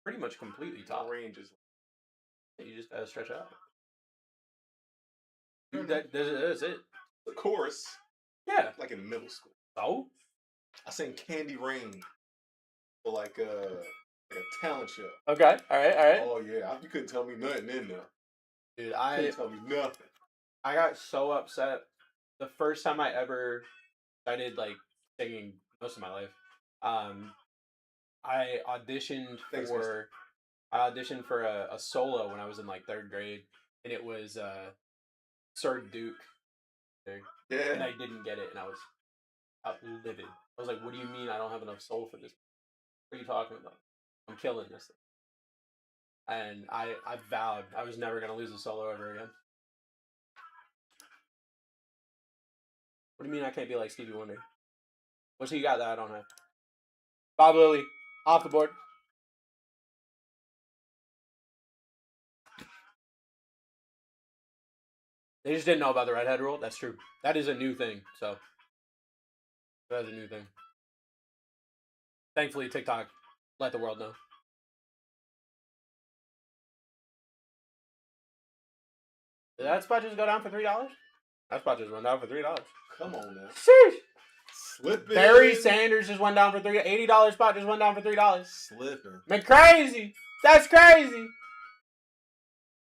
pretty much completely top. Range is. You just gotta stretch out. That's it. The chorus. Yeah. Like in middle school. Oh. I sang Candy Rain for like a talent show. Okay. All right. Oh yeah, you couldn't tell me nothing in there. Dude, Couldn't tell me nothing. I got so upset the first time I ever started like singing most of my life. I auditioned for a solo when I was in like 3rd grade, and it was Sir Duke. Yeah. And I didn't get it, and I was livid. I was like, "What do you mean I don't have enough soul for this? What are you talking about? I'm killing this thing." And I vowed I was never gonna lose a solo ever again. What do you mean I can't be like Stevie Wonder? What you got that I don't have? Bob Lilly, off the board. They just didn't know about the redhead rule. That's true. That is a new thing. So that is a new thing. Thankfully, TikTok let the world know. Did that spot just go down for $3? That spot just went down for $3. Come on now. Sheesh. Slipping. Barry Sanders just went down for $80 spot just went down for $3. Slipping. Man, crazy. That's crazy.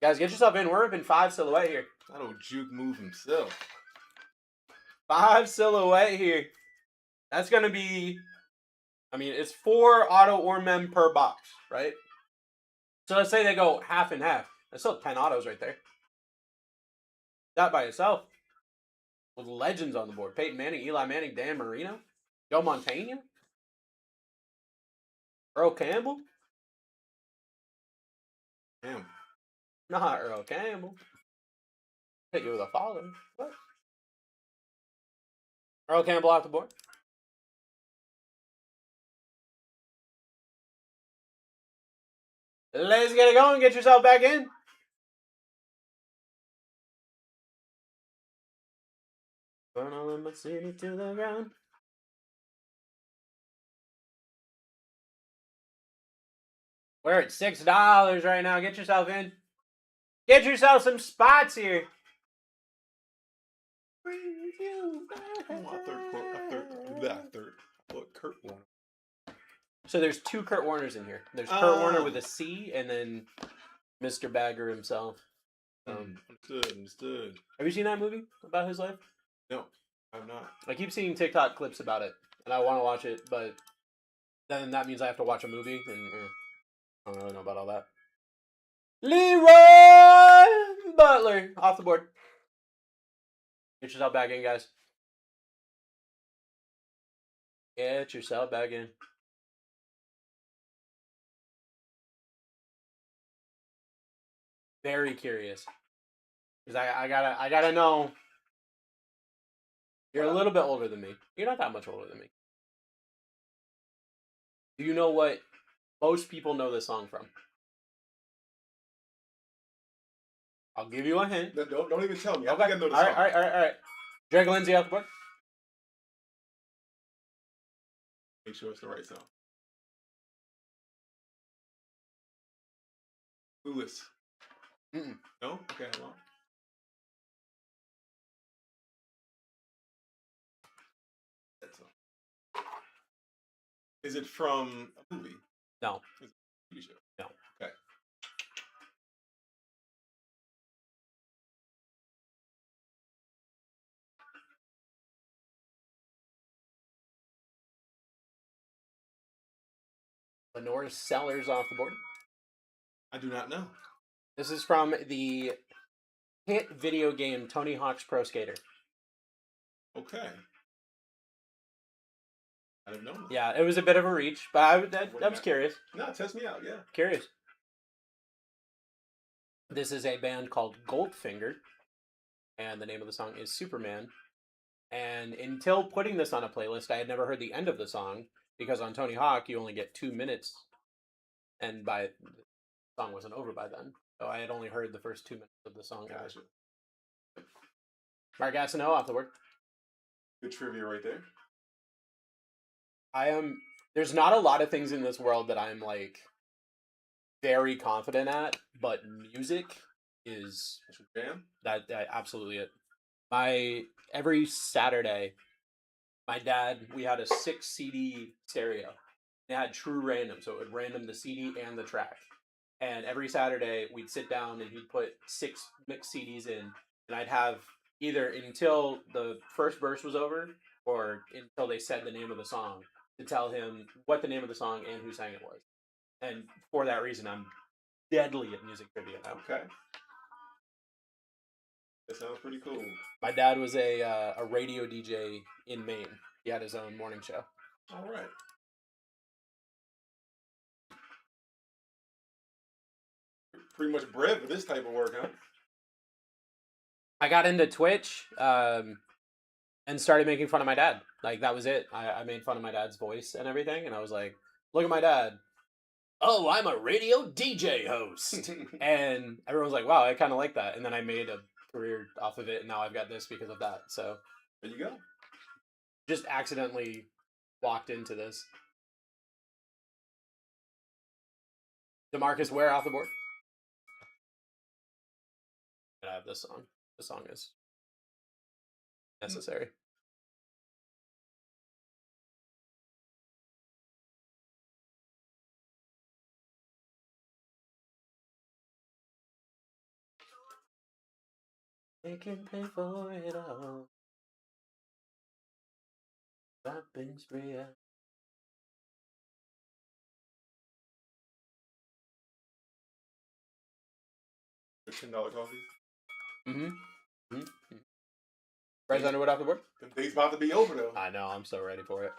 Guys, get yourself in. We're up in 5 silhouette here. That old juke move himself. 5 silhouette here. That's going to be, I mean, it's 4 auto or mem per box, right? So let's say they go half and half. That's still 10 autos right there. That by itself. With legends on the board. Peyton Manning, Eli Manning, Dan Marino, Joe Montana, Earl Campbell. Damn. Not Earl Campbell. Hit you with a follow. What? Earl Campbell off the board. Let's get it going. Get yourself back in. Burn all of my city to the ground. We're at $6 right now. Get yourself in. Get yourself some spots here. Kurt Warner. So there's 2 Kurt Warners in here. There's Kurt Warner with a C, and then Mr. Bagger himself. Understood. Have you seen that movie about his life? No, I'm not. I keep seeing TikTok clips about it, and I want to watch it, but then that means I have to watch a movie, and I don't really know about all that. Leroy Butler off the board. Get yourself back in, guys. Get yourself back in. Very curious, because I gotta know. You're a little bit older than me. You're not that much older than me. Do you know what most people know this song from? I'll give you a hint. No, don't even tell me. Okay. I think I know the All song. right. Drake Lindsay off the board. Make sure it's the right song. Lewis. Mm-mm. No? Okay, hold on. That song. Is it from a movie? No. Is it a TV show? No. Okay. Lenore Sellers off the board. I do not know. This is from the hit video game Tony Hawk's Pro Skater. Okay. I didn't know. Yeah, it was a bit of a reach, but I was curious. No, test me out, yeah. Curious. This is a band called Goldfinger, and the name of the song is Superman. And until putting this on a playlist, I had never heard the end of the song, because on Tony Hawk, you only get 2 minutes, and the song wasn't over by then. So I had only heard the first 2 minutes of the song. Gotcha. Mark Gastineau off the board. Good trivia right there. There's not a lot of things in this world that I'm like very confident at, but music is That's your jam? that absolutely it. Every Saturday, my dad, we had a 6 CD stereo. It had true random, so it would random the CD and the track. And every Saturday, we'd sit down and he'd put 6 mixed CDs in, and I'd have either until the first verse was over or until they said the name of the song to tell him what the name of the song and who sang it was. And for that reason, I'm deadly at music trivia now. Okay. That sounds pretty cool. My dad was a radio DJ in Maine. He had his own morning show. All right. Pretty much bred for this type of work, huh? I got into Twitch and started making fun of my dad. Like, that was it. I made fun of my dad's voice and everything, and I was like, look at my dad. Oh, I'm a radio DJ host. And everyone's like, wow, I kind of like that. And then I made a career off of it, and now I've got this because of that. So There you go. just accidentally walked into this. DeMarcus Ware off the board. I have this song. The song is necessary. They can pay for it all. Shopping spree. The $10 coffee. Mm-hmm. Bryce Underwood off the board. The day's about to be over though. I know. I'm so ready for it.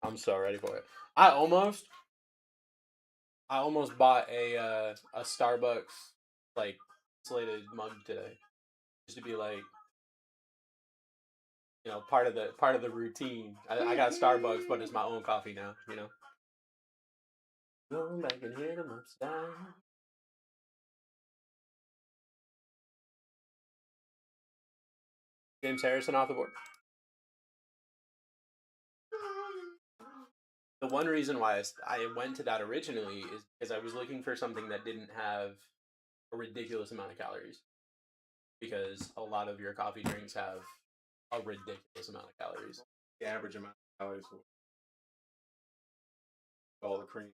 I'm so ready for it. I almost bought a Starbucks like insulated mug today, just to be like, you know, part of the routine. I got Starbucks, but it's my own coffee now. You know. Go back and hit 'em upside. James Harrison off the board. The one reason why I went to that originally is because I was looking for something that didn't have a ridiculous amount of calories. Because a lot of your coffee drinks have a ridiculous amount of calories. The average amount of calories for all the cream.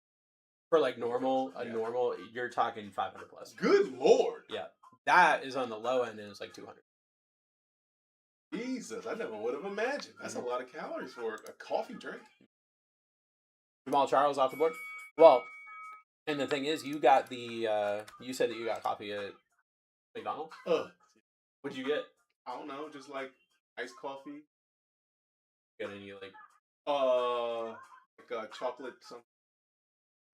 For like normal, Yeah. normal, you're talking 500 plus. Good Lord. Yeah. That is on the low end and it's like 200. Jesus, I never would have imagined. That's a lot of calories for a coffee drink. Jamal Charles off the board. Well, and the thing is, you got the, you said that you got coffee at McDonald's? What'd you get? I don't know, just like iced coffee. Got any like chocolate something.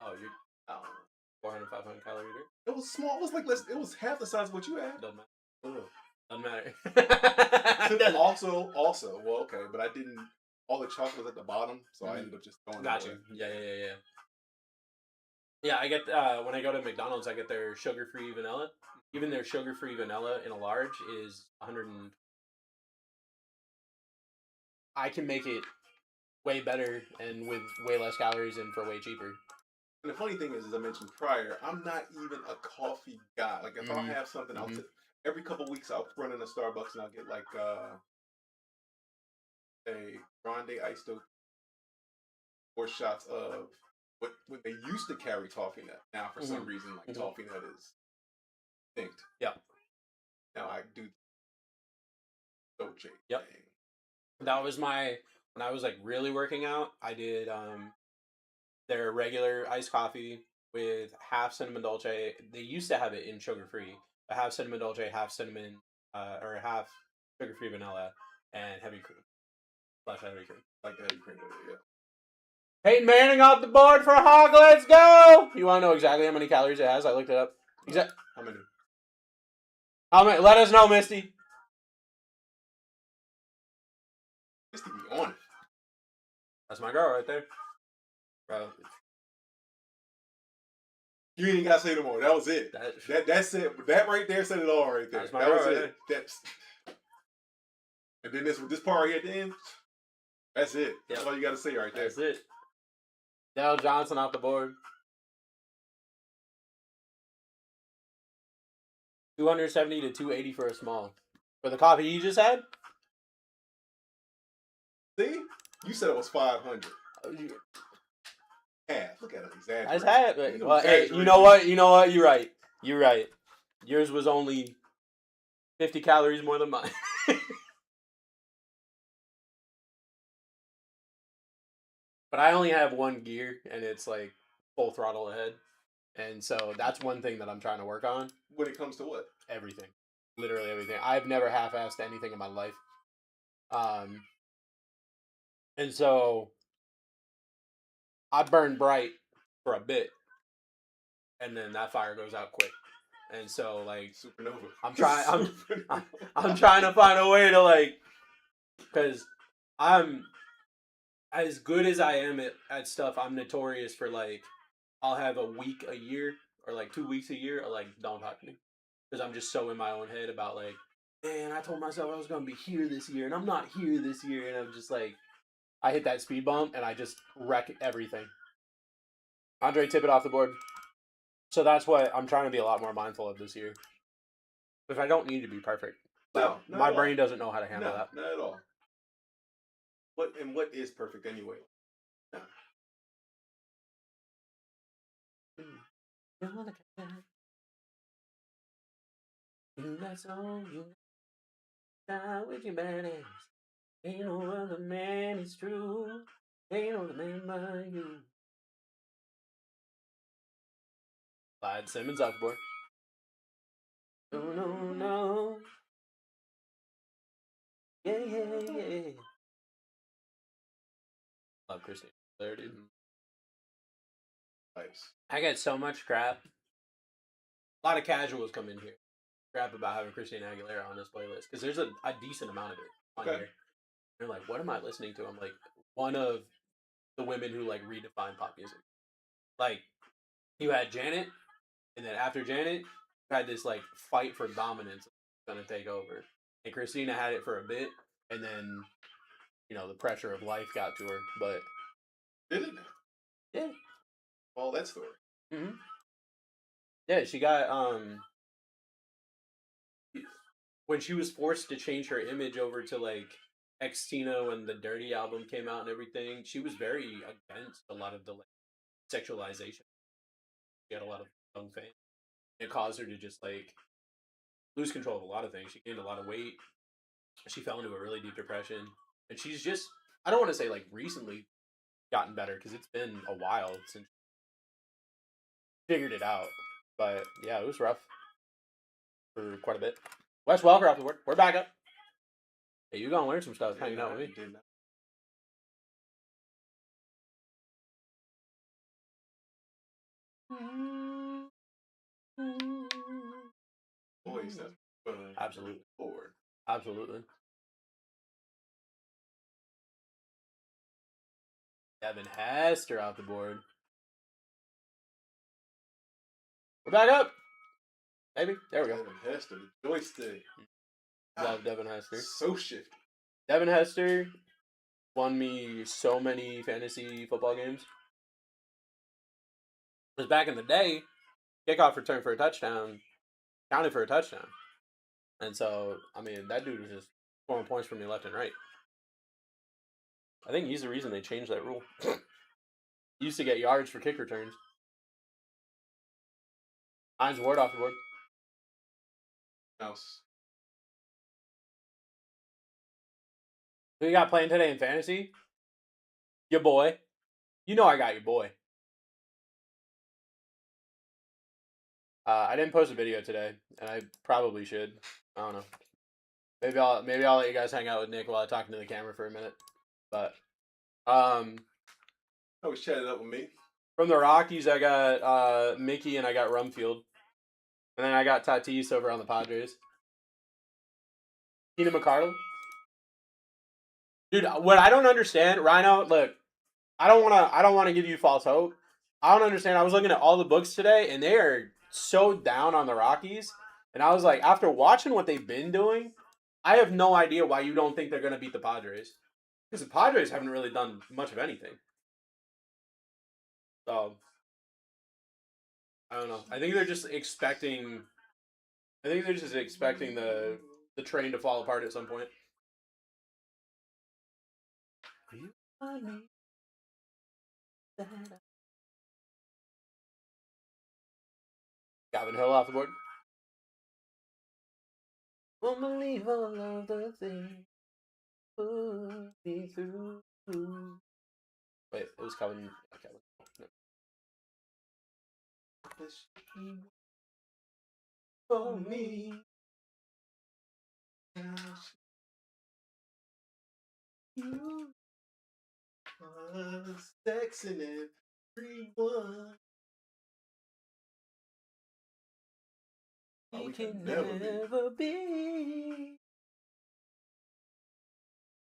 Oh, you're I don't know. 400, 500 calorie drink? It was small. It was like less. It was half the size of what you had. Doesn't matter. Ugh. Doesn't matter. Also, well, okay, but I didn't. All the chocolate was at the bottom, so I ended up just throwing it Gotcha. away. Yeah. Yeah, I get when I go to McDonald's, I get their sugar-free vanilla. Even their sugar-free vanilla in a large is 100. I can make it way better and with way less calories and for way cheaper. And the funny thing is, as I mentioned prior, I'm not even a coffee guy. Like if I have something, I'll every couple of weeks I'll run in a Starbucks and I'll get like a grande iced 4 shots of what they used to carry toffee nut. Now for some reason, like toffee nut is distinct. Yeah. Now I do Dolce. Yep. Thing. That was when I was like really working out. I did their regular iced coffee with half cinnamon dolce. They used to have it in sugar free, but half cinnamon dolce, half cinnamon or half sugar free vanilla and heavy cream. Slash heavy cream. Like the heavy cream with it, yeah. Peyton Manning off the board for Hog. Let's go! You want to know exactly how many calories it has? I looked it up. How many? How many? Let us know, Misty. Just to be on it. That's my girl right there. Bro. You ain't gotta say no more. That was it. That's it. That right there said it all right there. That's my that girl was right it. That's and then this part right here at the end. That's it. That's all you gotta say right there. That's it. Dale Johnson off the board. 270 to 280 for a small. For the coffee you just had? See? You said it was 500. Half. Look at him. I just had it. Well, hey, you know what? You're right. You're right. Yours was only 50 calories more than mine. But I only have one gear, and it's like full throttle ahead. And so that's one thing that I'm trying to work on. When it comes to what? Everything. Literally everything. I've never half-assed anything in my life. And so I burn bright for a bit, and then that fire goes out quick. And so like supernova. I'm trying to find a way to like, because I'm as good as I am at stuff. I'm notorious for like, I'll have a week a year or like 2 weeks a year or like don't talk to me, because I'm just so in my own head about like, man, I told myself I was gonna be here this year and I'm not here this year, and I'm just like, I hit that speed bump and I just wreck everything. Andre Tippett off the board. So that's what I'm trying to be a lot more mindful of this year. Because I don't need to be perfect. No, not my at all. brain doesn't know how to handle No, that. not at all. What is perfect anyway? No. That's all you die with your bad ass. Ain't no other man is true. Ain't no other man but you. Clyde Simmons off the board. No, no, no. Yeah, yeah, yeah. Love Christine. There, dude. Nice. I get so much crap. A lot of casuals come in here. Crap about having Christina Aguilera on this playlist. Because there's a decent amount of it on Okay. here. They're like, what am I listening to? I'm like, one of the women who like redefine pop music. Like, you had Janet, and then after Janet, you had this like fight for dominance gonna take over. And Christina had it for a bit, and then the pressure of life got to her. But Did it? yeah, All that story. mm-hmm. Yeah, she got when she was forced to change her image over to like Xtino when the Dirty album came out and everything, she was very against a lot of the like sexualization. She had a lot of young fans. It caused her to just like lose control of a lot of things. She gained a lot of weight. She fell into a really deep depression, and she's just I don't want to say like recently gotten better because it's been a while since she figured it out. But yeah, it was rough for quite a bit. Wes Welker off the board. We're back up. Hey, you gonna learn some stuff hanging out with me. Did not. Boys, that's fun. Absolutely. Forward. Absolutely. Devin Hester off the board. We're back up. Maybe. There we go. Devin Hester, the joystick. Love Devin Hester. So shifty. Devin Hester won me so many fantasy football games. Because back in the day, kickoff return for a touchdown counted for a touchdown. And so, I mean, that dude was just scoring points for me left and right. I think he's the reason they changed that rule. You used to get yards for kick returns. Hines Ward off the board. Mouse. Who you got playing today in fantasy? Your boy. You know I got your boy. I didn't post a video today, and I probably should. I don't know. Maybe I'll let you guys hang out with Nick while I talk into the camera for a minute. But I was chatting up with me. from the Rockies, I got Mickey and I got Rumfield, and then I got Tatis over on the Padres. Keenan McCardle. Dude, what I don't understand, Rhino, look, I don't wanna give you false hope. I don't understand. I was looking at all the books today and they are so down on the Rockies. And I was like, after watching what they've been doing, I have no idea why you don't think they're gonna beat the Padres. Because the Padres haven't really done much of anything. So I don't know. I think they're just expecting the train to fall apart at some point. Gavin Hill off the board. Won't believe all of the things put me through. Wait, it was Kevin. No. For me. You was texting everyone. We can never be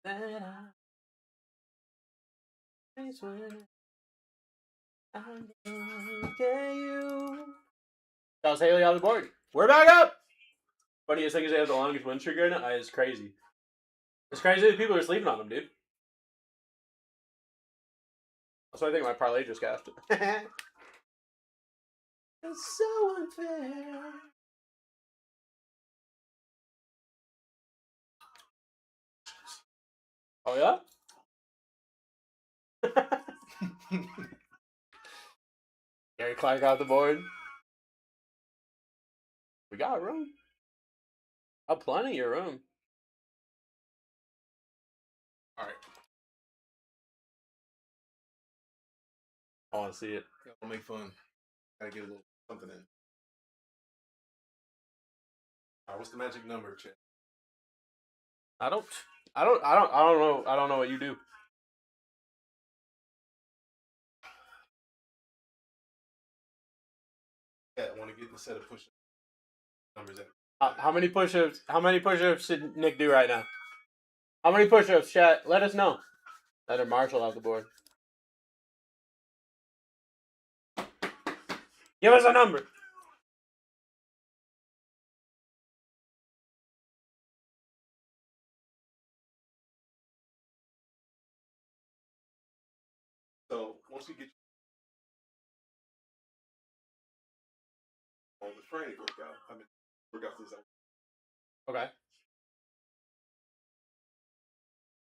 that I swear I look at you. Charles Haley on the board. We're back up. Funniest thing is they have the longest win streak right now. It's crazy. It's crazy that people are sleeping on them, dude. That's why I think my parlay just gassed. It's so unfair. Oh yeah. Gary Clark off the board. We got room. Plenty of room. All right. I want to see it. I'll make fun. Gotta get a little something in. All right, what's the magic number, Chad? I don't know. I don't know what you do. Yeah, I want to get the set of push numbers in. How many push-ups? How many push-ups should Nick do right now? How many push-ups, chat? Let us know. Let Marshall off the board. Give us a number. So once we get all the training workout, workouts is out. Okay.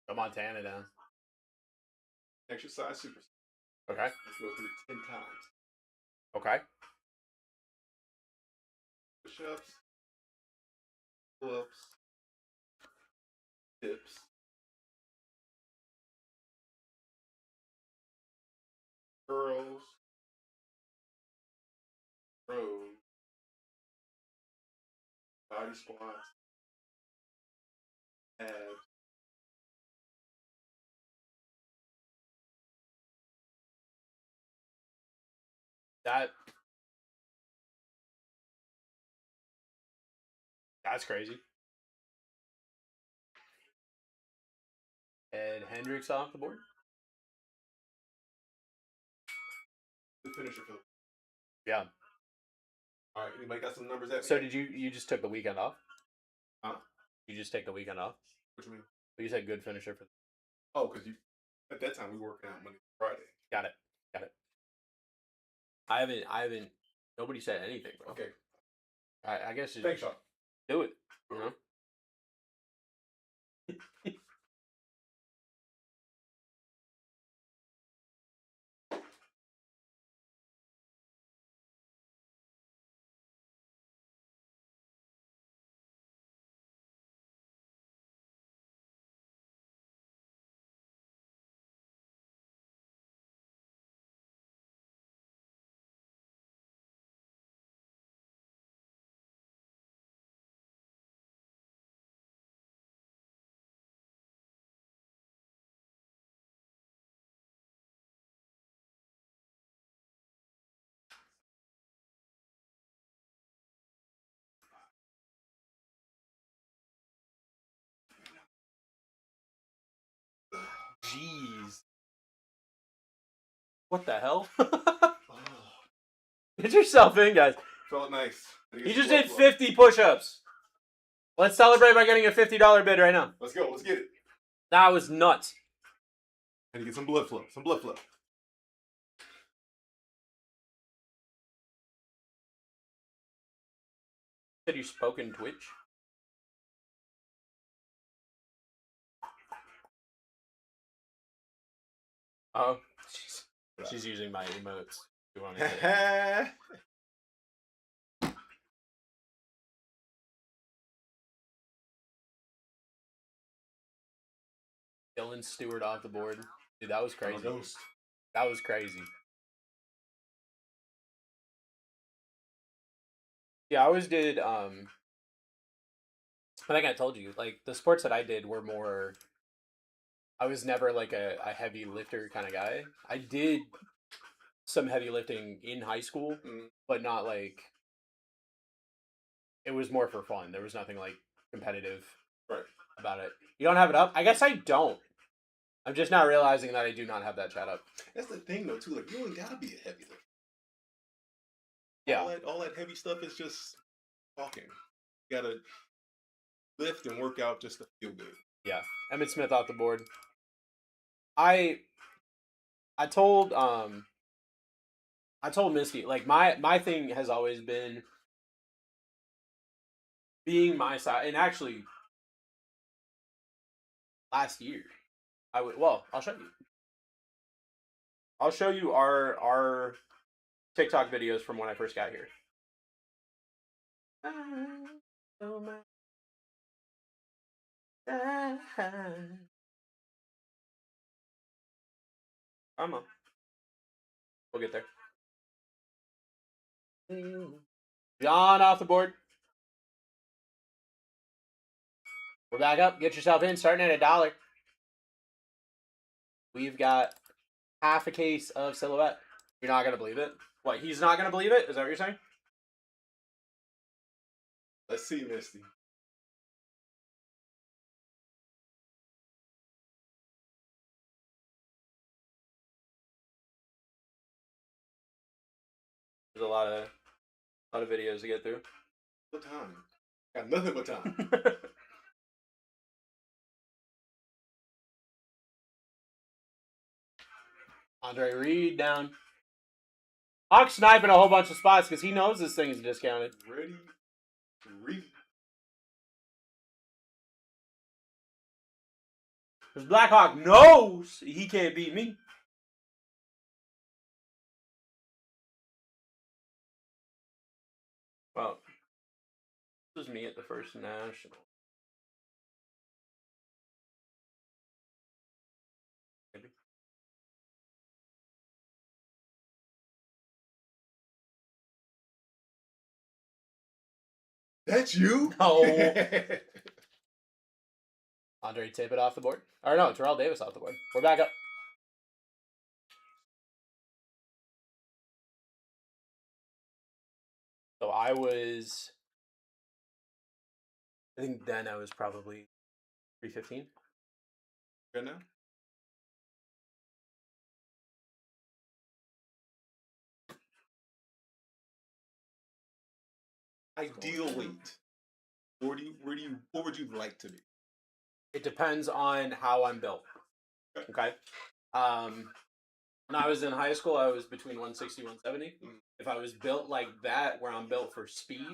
Go Montana down. Exercise super. Okay. Let's go through 10 times. Okay. Push-ups, pull-ups, dips, curls, rows, body squats, abs, That's crazy. Ed Hendricks off the board. the finisher for. Yeah. All right, anybody got some numbers at me? So did you just took the weekend off? Huh? You just take the weekend off? What you mean? You said good finisher for. Oh, because you at that time we were working out Monday to Friday. Got it. I haven't. Nobody said anything, bro. Okay. I guess you Thanks, Sean. do it. You know. Jeez. What the hell? Get yourself in, guys. Felt nice. You just did 50 push-ups. Let's celebrate by getting a $50 bid right now. Let's go. Let's get it. That was nuts. And to get some blood flow. Some blood flow. Said you spoke in Twitch? Oh, she's using my emotes. You want me to? Dylan Stewart off the board. Dude, that was crazy. That was crazy. Yeah, I always did, I think I told you, like, the sports that I did were more, I was never, like, a heavy lifter kind of guy. I did some heavy lifting in high school, but not, like, it was more for fun. There was nothing, like, competitive about it. You don't have it up? I guess I don't. I'm just not realizing that I do not have that chat up. That's the thing, though, too. Like, you ain't gotta be a heavy lifter. Yeah. All that heavy stuff is just talking. You gotta lift and work out just to feel good. Yeah. Emmett Smith off the board. I told I told Misty, like my thing has always been being my side, and actually last year I would. Well, I'll show you. I'll show you our TikTok videos from when I first got here. Come on, we'll get there. John off the board. We're back up. Get yourself in. Starting at $1. We've got half a case of Silhouette. You're not gonna believe it. What? He's not gonna believe it? Is that what you're saying? Let's see, Misty. There's a lot of videos to get through. What time? Got nothing but time. Andre Reed down. Hawk's sniping a whole bunch of spots because he knows this thing is discounted. Ready? Read. Because Blackhawk knows he can't beat me. Well, this was me at the first national. Maybe. That's you? No. Andre Tippett off the board. Or no, Terrell Davis off the board. We're back up. So I think then I was probably 315. Good now? Ideal weight. What would you like to be? It depends on how I'm built. Okay. When I was in high school, I was between 160 170. If I was built like that, where I'm built for speed,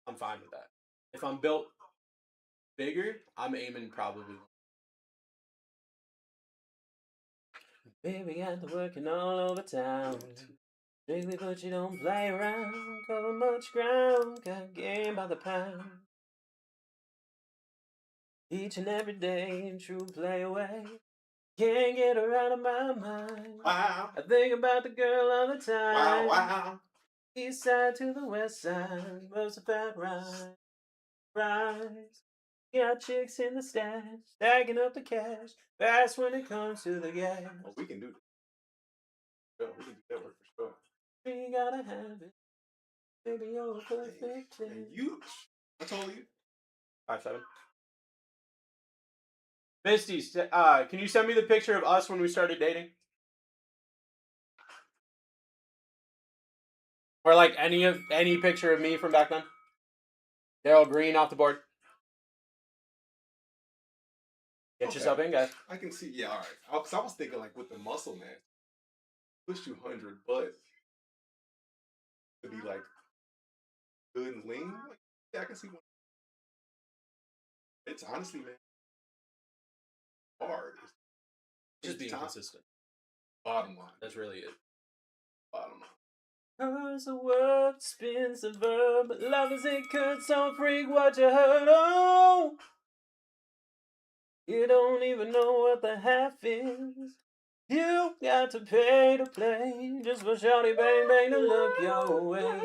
I'm fine with that. If I'm built bigger, I'm aiming probably. Baby got to working all over town. Strictly, but you don't play around. Cover much ground. Got game by the pound. Each and every day, true play away. Can't get her out of my mind. Wow. I think about the girl all the time. Wow. East side to the west side. Was a fat ride. Rise. Got chicks in the stash. Stacking up the cash. Fast when it comes to the gas. Oh, we can do this. Yeah, we can do that work for sure. We gotta have it. Baby, you're a perfect And ten. you, I told you. 5'7". Misty, can you send me the picture of us when we started dating? Or like any picture of me from back then? Daryl Green off the board. Get yourself in, guys. I can see. Yeah, all right. I was thinking like with the muscle man, push 200, but to be like good and lean. Like, yeah, I can see one. It's honestly, man, hard. It's Just being time. consistent. Bottom line. That's really it. Bottom line. Cause the world spins the verb. Love as it could, so freak what you heard. Oh, you don't even know what the half is. You got to pay to play. Just for shawty bang bang to look your way.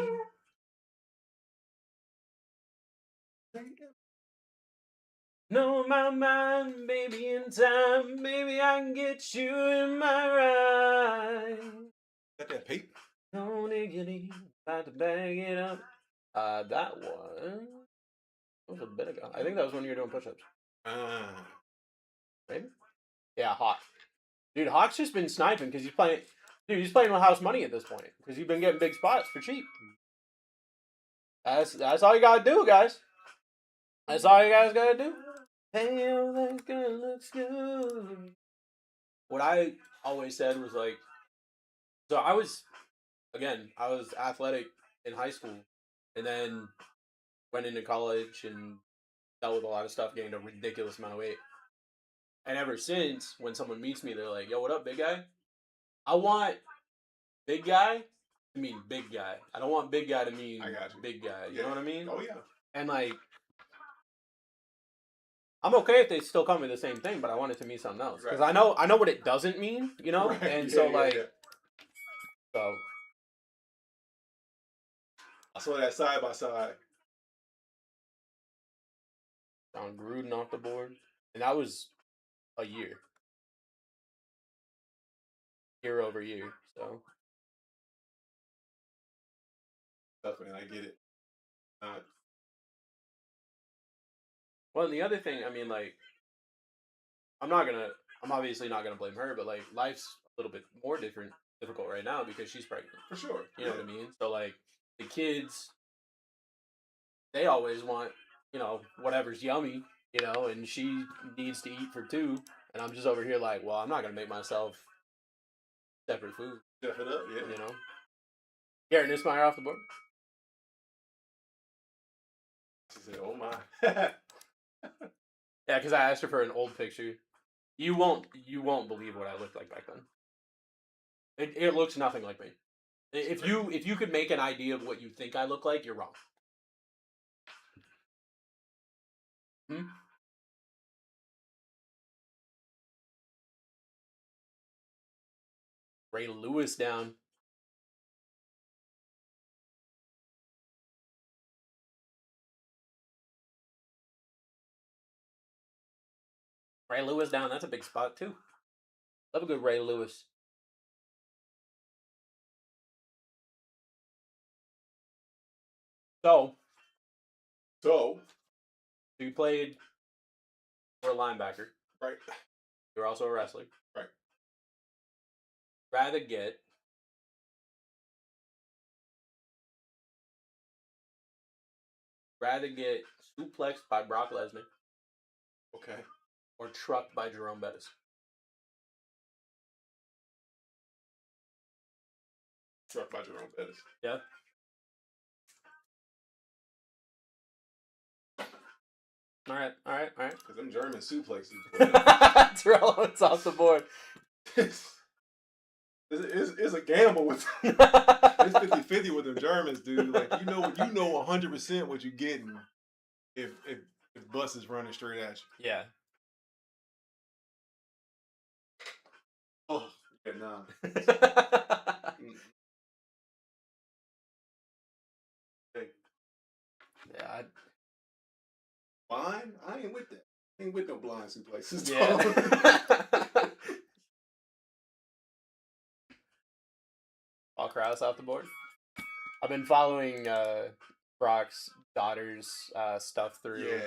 Know my mind, baby, in time. Baby, I can get you in my ride. Got that paper. No diggity, about to bag it up. That was a bit ago. I think that was when you were doing push-ups. Maybe? Yeah, Hawk. Dude, Hawk's just been sniping because he's playing. Dude, he's playing with house money at this point because you've been getting big spots for cheap. That's all you gotta do, guys. That's all you guys gotta do. Hey, oh, that girl looks good. What I always said was like, So I was athletic in high school, and then went into college and dealt with a lot of stuff, gained a ridiculous amount of weight. And ever since, when someone meets me, they're like, "Yo, what up, big guy?" I want big guy to mean big guy. I don't want big guy to mean I got you. big guy. You Yeah. know what I mean? Oh yeah. And like, I'm okay if they still call me the same thing, but I want it to mean something else because Right. I know what it doesn't mean. You know, Right. and Yeah, so yeah, like, yeah. so I saw that side by side. John Gruden off the board, and that was a year over year. So Stuff, man. I get it. well, and the other thing, I mean, like, I'm obviously not gonna blame her, but like, life's a little bit more difficult right now because she's pregnant. For sure. You know what I mean? So like, the kids, they always want, whatever's yummy, and she needs to eat for two, and I'm just over here like, well, I'm not gonna make myself separate food. Step it up, yeah. Garrett Nussmeier off the board. She said, "Oh my." Yeah, because I asked her for an old picture. You won't believe what I looked like back then. It looks nothing like me. If you could make an idea of what you think I look like, you're wrong. Ray Lewis down. Ray Lewis down. That's a big spot too. Love a good Ray Lewis. So you played for a linebacker. Right. You're also a wrestler. Right. Rather get suplexed by Brock Lesnar. Okay. Or trucked by Jerome Bettis. Trucked by Jerome Bettis. Yeah. All right. Because them German suplexes. Terrell, it's off the board. It's a gamble with it's 50-50 with them Germans, dude. Like you know 100% what you're getting if bus is running straight at you. Yeah. Oh, yeah, nah. Hey. Yeah. Blind? I ain't with that. I ain't with no blind suplexes. Yeah. Paul Krause off the board. I've been following Brock's daughter's stuff through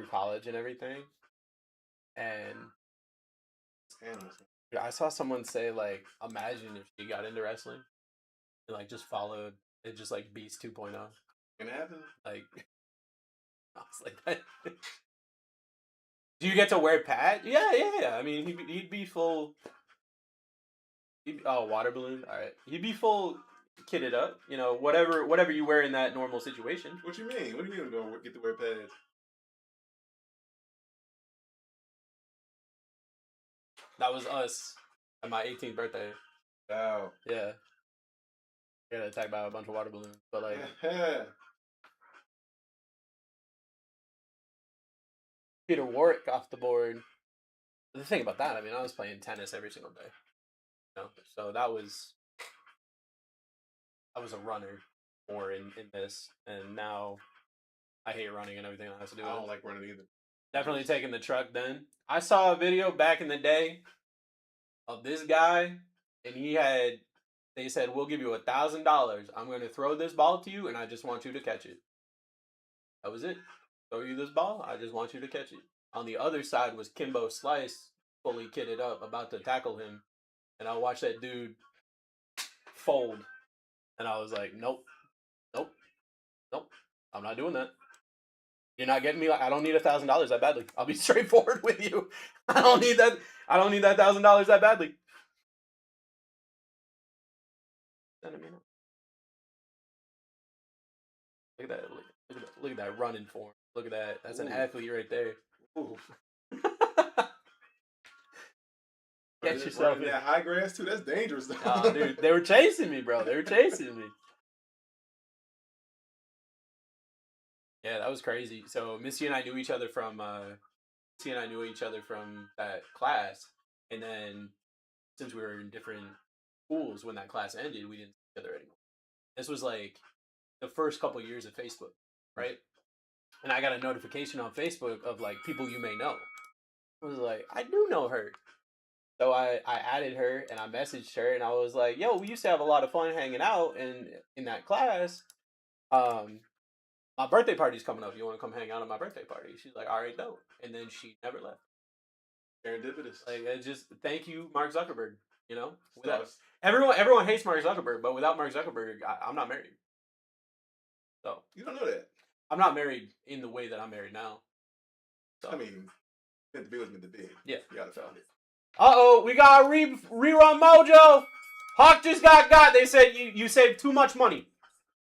college and everything, and I saw someone say like, imagine if she got into wrestling and like just followed it, just like Beast 2.0. Can happen. Like, I was like that. Do you get to wear pad? Yeah. I mean, he'd be full. Water balloon. All right, he'd be full kitted up. Whatever you wear in that normal situation. What you mean? What do you mean don't get to wear pads? That was us at my 18th birthday. Wow. Yeah. Got attacked by a bunch of water balloons, but like. Peter Warwick off the board. The thing about that, I mean, I was playing tennis every single day. So that was a runner more in this, and now I hate running and everything that has to do with it. I don't like running either. Definitely taking the truck then. I saw a video back in the day of this guy, and they said, we'll give you $1,000. I'm going to throw this ball to you, and I just want you to catch it. That was it. Throw you this ball, I just want you to catch it. On the other side was Kimbo Slice, fully kitted up, about to tackle him. And I watched that dude fold. And I was like, nope. I'm not doing that. You're not getting me. I don't need $1,000 that badly. I'll be straightforward with you. I don't need that $1,000 that badly. sending me now? Look at that! Look at that running form. Look at that. That's an Ooh. athlete right there. Ooh. Get yourself Running in. that high grass too. That's dangerous, though. Oh, dude, they were chasing me, bro. They were chasing me. Yeah, that was crazy. So Missy and I knew each other from that class, and then since we were in different schools when that class ended, we didn't see each other anymore. This was like the first couple years of Facebook, right? And I got a notification on Facebook of like people you may know. I was like, I do know her. So I added her and I messaged her and I was like, yo, we used to have a lot of fun hanging out in that class. My birthday party's coming up. You want to come hang out at my birthday party? She's like, all right, dope. And then she never left. Serendipitous. Like, it just thank you, Mark Zuckerberg. You know, Stars. without, everyone hates Mark Zuckerberg, but without Mark Zuckerberg, I'm not married. So You don't know that. I'm not married in the way that I'm married now. So I mean, meant to be was meant to be. yeah. You gotta find it. Uh-oh, we got a rerun mojo. Hawk just got. They said you saved too much money.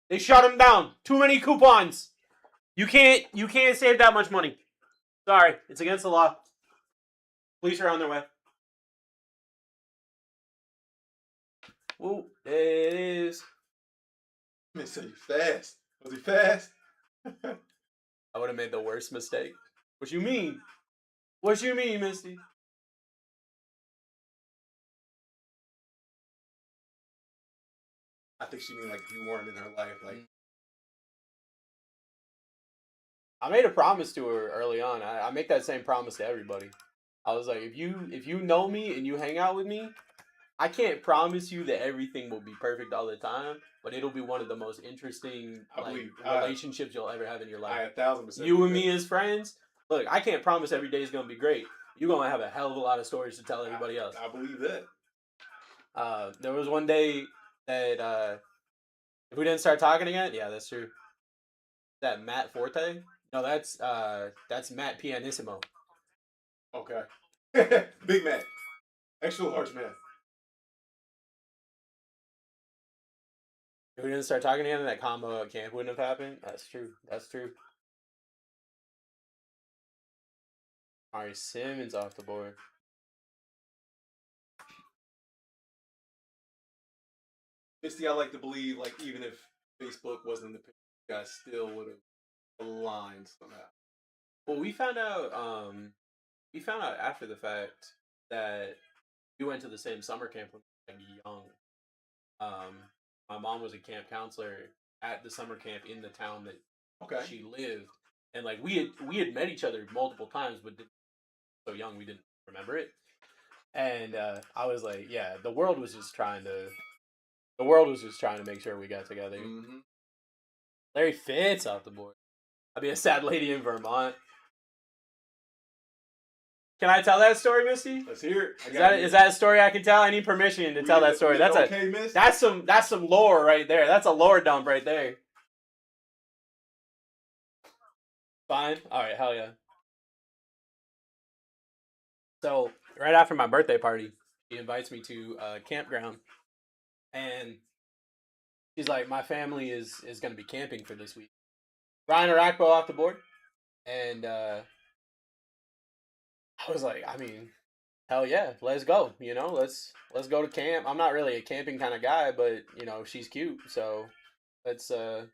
They shut him down. Too many coupons. You can't save that much money. Sorry, it's against the law. Police are on their way. Ooh, there it is. Man said you fast. Was he fast? I would have made the worst mistake. What you mean? What you mean, Misty? I think she mean like if you weren't in her life, like I made a promise to her early on. I make that same promise to everybody. I was like, if you know me and you hang out with me, I can't promise you that everything will be perfect all the time, but it'll be one of the most interesting relationships you'll ever have in your life. 1,000%. You and me as friends. Look, I can't promise every day is gonna be great. You're gonna have a hell of a lot of stories to tell everybody else. I believe that. There was one day that if we didn't start talking again, yeah, that's true. Is that Matt Forte? No, that's Matt Pianissimo. Okay. Big man. Extra large man. If we didn't start talking again, that combo at camp wouldn't have happened. That's true. That's true. Ari Simmons off the board. Misty, I like to believe, like, even if Facebook wasn't in the picture, you guys still would have aligned somehow. Well, we found out after the fact that we went to the same summer camp when we were young. My mom was a camp counselor at the summer camp in the town that she lived, and like we had met each other multiple times, but so young we didn't remember it. And I was like, yeah, the world was just trying to make sure we got together. Mm-hmm. Larry Fitz off the board. I'd be a sad lady in Vermont. Can I tell that story, Misty? Let's hear it. Is that a story I can tell? I need permission to tell that story. That's some lore right there. That's a lore dump right there. Fine. All right. Hell yeah. So right after my birthday party, she invites me to a campground, and she's like, "My family is going to be camping for this week." Ryan Arakpo off the board, and I was like, I mean, hell yeah, let's go. You know, let's go to camp. I'm not really a camping kind of guy, but you know, she's cute, so let's go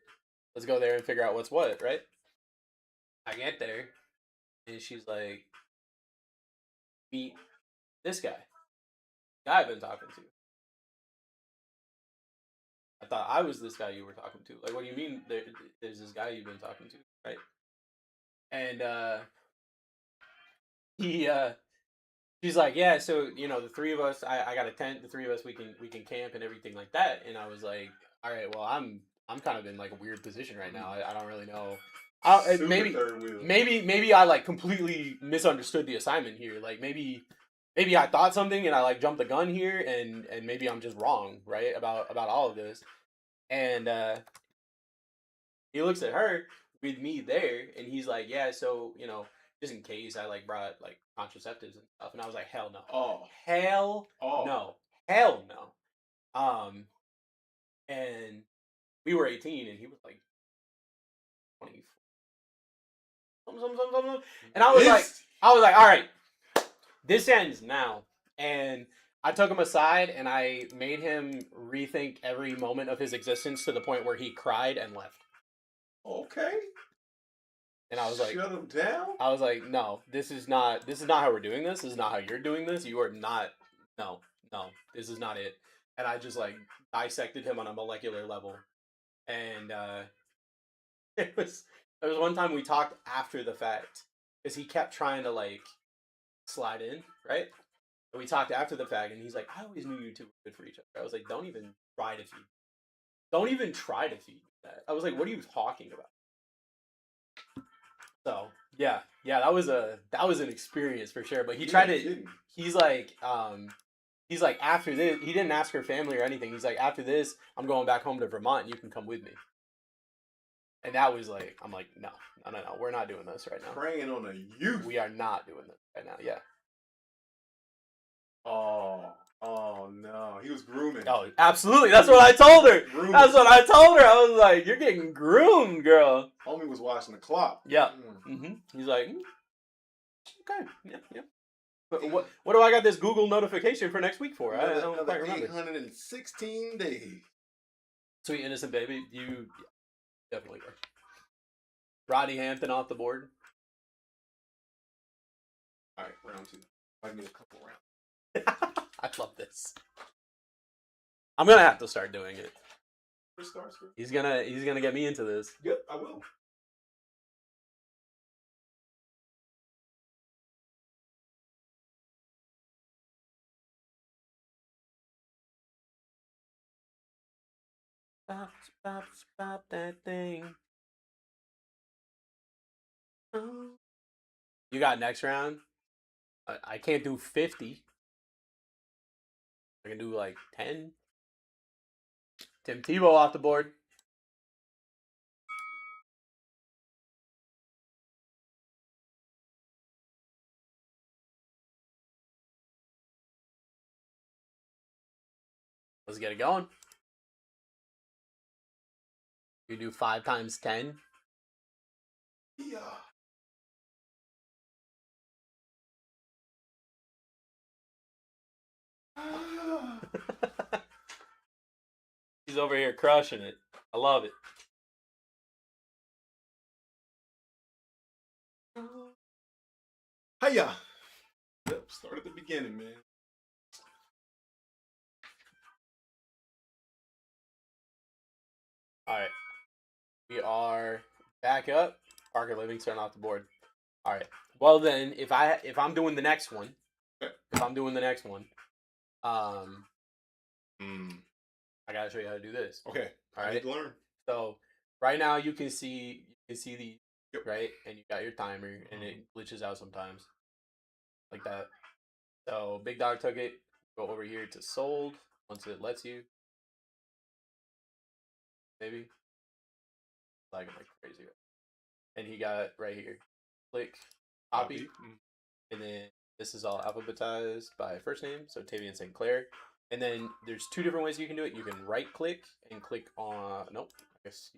there and figure out what's what, right? I get there, and she's like, meet this guy I've been talking to. I thought I was this guy you were talking to. Like, what do you mean there's this guy you've been talking to, right? And she's like, yeah, so you know, the three of us, I got a tent, the three of us we can camp and everything like that. And I was like, all right, well, I'm kind of in like a weird position right now. I don't really know. Maybe I like completely misunderstood the assignment here. Like maybe I thought something and I like jumped the gun here, and maybe I'm just wrong, right, about all of this. And he looks at her with me there, and he's like, yeah, so you know, just in case I like brought like contraceptives and stuff. And I was like, hell no. Oh. Hell Oh. no. Hell no. and we were 18, and he was like 24. And I was like, all right, this ends now. And I took him aside and I made him rethink every moment of his existence to the point where he cried and left. Okay. And I was like, shut him down. I was like, no, this is not how we're doing this. This is not how you're doing this. You are not. No, this is not it. And I just like dissected him on a molecular level. And it was there was one time we talked after the fact because he kept trying to like slide in, right? And we talked after the fact, and he's like, I always knew you two were good for each other. I was like, don't even try to feed. Don't even try to feed that. I was like, what are you talking about? So yeah, that was an experience for sure. But he tried to. He's like after this, he didn't ask her family or anything. He's like, after this, I'm going back home to Vermont. And you can come with me. And that was like, I'm like, no, we're not doing this right now. Preying on a youth. We are not doing this right now. Yeah. Oh no, he was grooming. Oh, absolutely. That's what I told her. Grooming. That's what I told her. I was like, you're getting groomed, girl. Homie was watching the clock. Yeah. Mm-hmm. He's like, okay, yeah. But what do I got this Google notification for next week for? I don't quite remember. 816 days. Sweet innocent baby, you definitely are. Rodney Hampton off the board. All right, round 2. I need a couple rounds. I love this. I'm gonna have to start doing it. He's gonna get me into this. Yep, I will. Stop that thing. Oh. You got next round? I can't do 50. I can do like 10. Tim Tebow off the board. Let's get it going. You do 5 times 10. Yeah. He's over here crushing it. I love it. Hiya. Yep, start at the beginning, man. All right. We are back up. Parker Livingston off the board. All right. Well then, if I'm doing the next one, I gotta show you how to do this. Okay. All I right. need to learn. So right now you can see the Yep. right, and you got your timer, and it glitches out sometimes, like that. So Big Dog took it. Go over here to sold once it lets you. Maybe lagging like crazy. And he got right here. Click copy. And then this is all alphabetized by first name, so Tavian St. Clair. And then there's 2 different ways you can do it. You can right click and click on. Nope. I guess.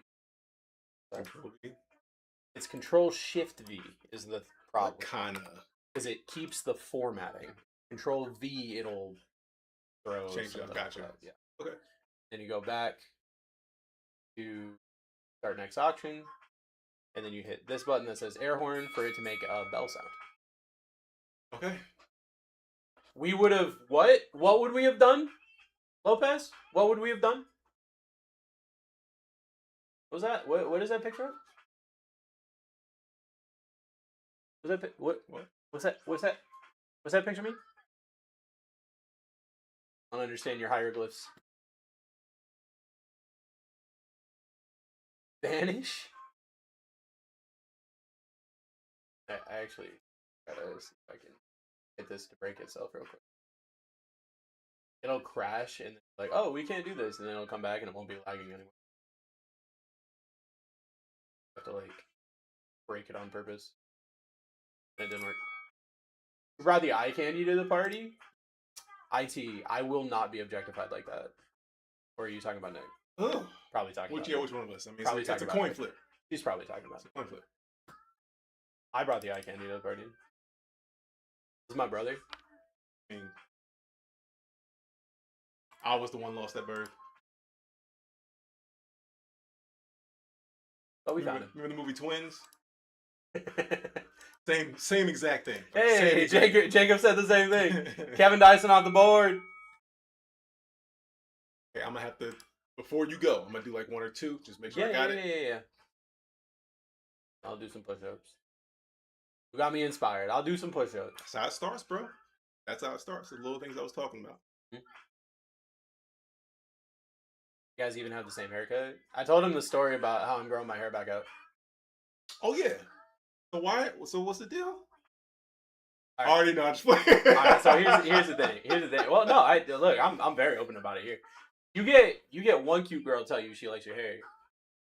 It's Control Shift V is the problem. Kinda. Because it keeps the formatting. Control V, it'll throw. Change it up. Gotcha. Like yeah. Okay. Then you go back to start next auction, and then you hit this button that says air horn for it to make a bell sound. Okay. We would have what? What would we have done, Lopez? What would we have done? What was that? What is that picture of? What? What's that? What's that picture mean? I don't understand your hieroglyphs. Spanish? I actually gotta see if I can get this to break itself real quick. It'll crash and like, oh, we can't do this, and then it'll come back and it won't be lagging anymore. I have to like break it on purpose. It didn't work. You brought the eye candy to the party? IT, I will not be objectified like that. Or are you talking about Nick? Oh, Probably talking which about yeah, it. which one of us? I mean, Probably it's a talking about coin it. flip. She's probably talking about It's a it. coin flip. I brought the eye candy to the party. This is my brother. I mean, I was the one lost at birth. But we found Remember the movie Twins? him. Same exact thing. Hey, Same exact Jacob said the same thing. thing. Kevin Dyson off the board. Okay, I'm gonna have to before you go. I'm gonna do like one or two. Just make sure I got it. Yeah. I'll do some push-ups. You got me inspired. I'll do some push-ups. That's how it starts, bro. That's how it starts. The little things I was talking about. You guys even have the same haircut. I told him the story about how I'm growing my hair back out. Oh yeah. So why? So what's the deal? All I right. already know. I'm just playing. All right, so here's the thing. Here's the thing. Well, no, I'm very open about it here. You get one cute girl tell you she likes your hair.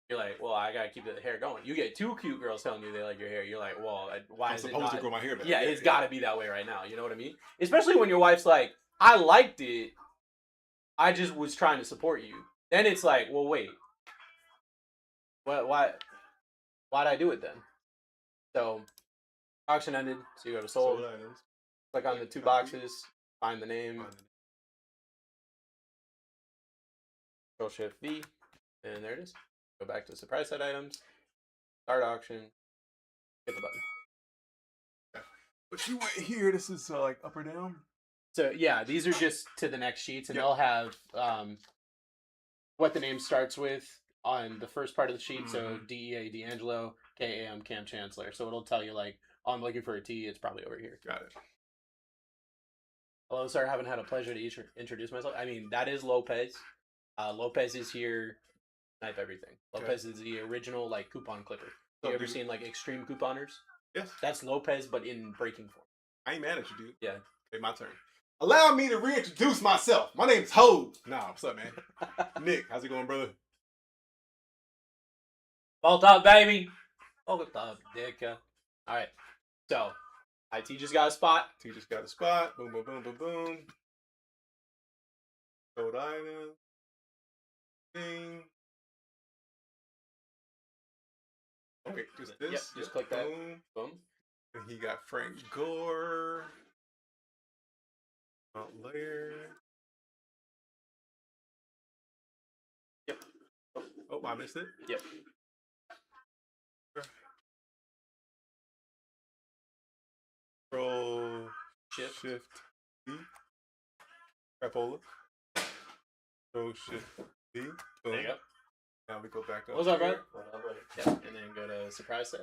You're like, well, I gotta keep the hair going. You get two cute girls telling you they like your hair. You're like, well, why I'm is it supposed not? to grow my hair back. Yeah, it's got to be that way right now. You know what I mean? Especially when your wife's like, I liked it. I just was trying to support you. Then it's like, well, wait. Why'd I do it then? So, auction ended. So you go to sold. Sold items. Click on the two boxes. Find the name. Control Shift V. And there it is. Go back to surprise set items. Start auction. Hit the button. But you went here. This is like up or down. So yeah, these are just to the next sheets, and Yep. they'll have what the name starts with on the first part of the sheet. So DEA D'Angelo, KAM Cam Chancellor. So it'll tell you like, oh, I'm looking for a T. It's probably over here. Got it. Hello, sir. Haven't had a pleasure to introduce myself. I mean, that is Lopez. Lopez is here. Knife everything. Lopez is the original like coupon clipper. You ever seen like extreme couponers? Yes. That's Lopez, but in breaking form. I ain't mad at you, dude. Yeah. Okay, my turn. Allow me to reintroduce myself. My name's Hove. Nah, what's up, man? Nick, how's it going, brother? Vault up, baby. Vault up, dick. All right. So, IT just got a spot. T just got a spot. Boom, boom, boom, boom, boom. Sold item. Ding. Okay, just this. Yep, just click that. Boom. Boom. And he got Frank Gore. Out layer. Yep. Oh, I missed it. Yep. Control Shift. D. Crapola. Control Shift D. Boom. There you go. Now we go back up. What's up, here. brother? Yeah. And then go to surprise set.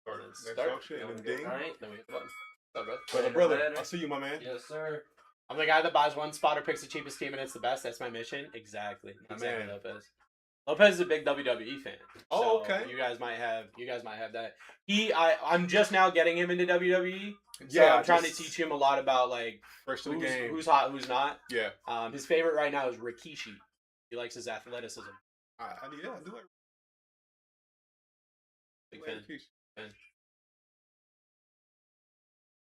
Start And next start. auction and then ding. All right. Then we hit the button. What's up, Brother, I see you, my man. Yes, sir. I'm the guy that buys one spot or picks the cheapest team and it's the best. That's my mission. Exactly. My Exactly, man. Lopez. Lopez is a big WWE fan. Oh, So okay. You guys might have that. I'm just now getting him into WWE. So Yeah, I'm trying to teach him a lot about like fresh to the game. who's hot, who's not. Yeah. His favorite right now is Rikishi. He likes his athleticism. I do like Big fan. Keisha. Fan.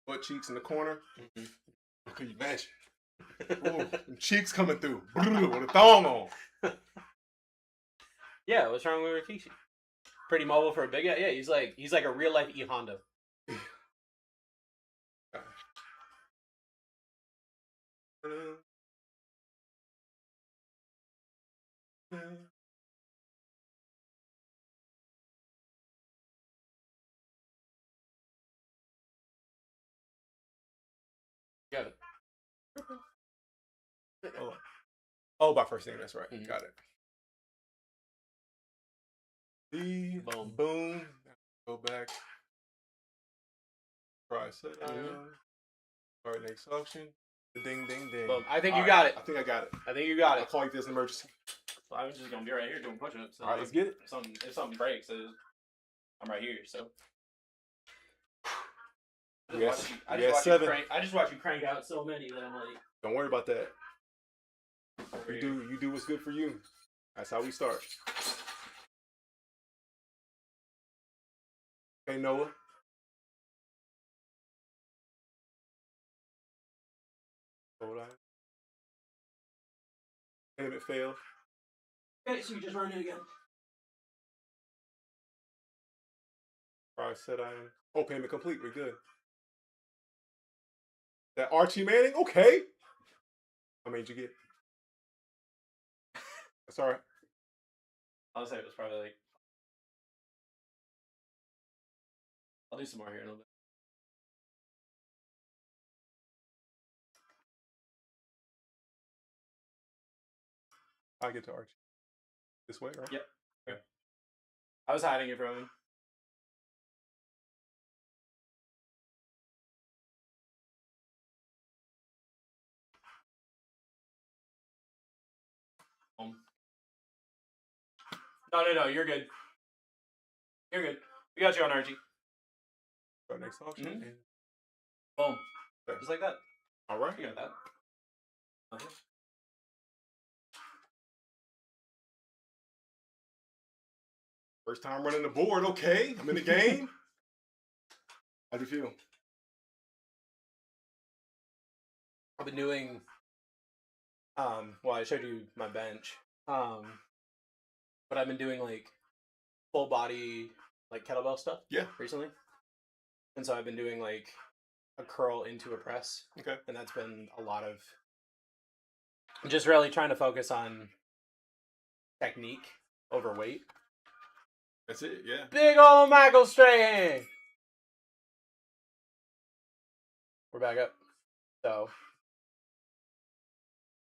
Butt cheeks in the corner. Mhm. Can you imagine? Ooh, them cheeks coming through with a thong on. Yeah, what's wrong with Rikishi? Pretty mobile for a big guy. Yeah, he's like a real life E Honda. Got it. Oh, by first name, that's right. Mhm. Got it. D, Boom. boom. Go back. Price set Mhm. item. Start next auction. Ding, ding, ding. Boom. I think All you right, got it. I think I got it. I think you got I'll it. call you if there's an emergency. So I was just gonna be right here doing push-ups. So All right, let's get it. if something breaks, I'm right here. So Yes. I Yes, just seven. watch you crank out so many that I'm like, Don't worry about that. You do what's good for you. That's how we start. Hey, Noah. Hold on. Payment failed. Okay, so you just run it again. Price set item. Oh, payment complete. We're good. That Archie Manning? Okay. How many did you get? That's all right. I'll say it was probably like. I'll do some more here in a little bit. I'll get to Archie. This way, right? Yep. Okay. I was hiding it from him. No, you're good. You're good. We got you on Archie. Right next auction. Mhm. And- Boom. Okay. Just like that. all right. You got that. Okay. First time running the board. Okay. I'm in the game. How'd you feel? I've been doing. Well, I showed you my bench. But I've been doing like full body like kettlebell stuff. Yeah. Recently. And so I've been doing like a curl into a press. Okay. And that's been a lot of just really trying to focus on technique over weight. That's it. Yeah. Big old Michael Strahan. We're back up. So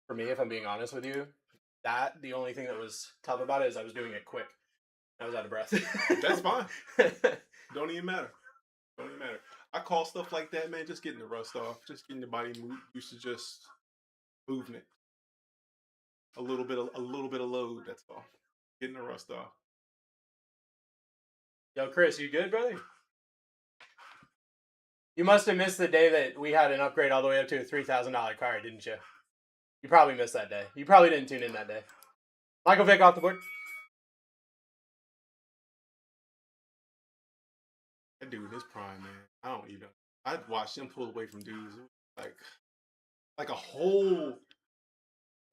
for me, if I'm being honest with you, the only thing that was tough about it is I was doing it quick. I was out of breath. That's fine. Don't even matter. Don't even matter. I call stuff like that, man, just getting the rust off, just getting the body used to just movement. A little bit of load. That's all. Getting the rust off. Yo, Chris, you good, brother? You must have missed the day that we had an upgrade all the way up to a $3,000 card, didn't you? You probably missed that day. You probably didn't tune in that day. Michael Vick off the board. That dude in his prime, man. I don't even. I'd watch him pull away from dudes like a whole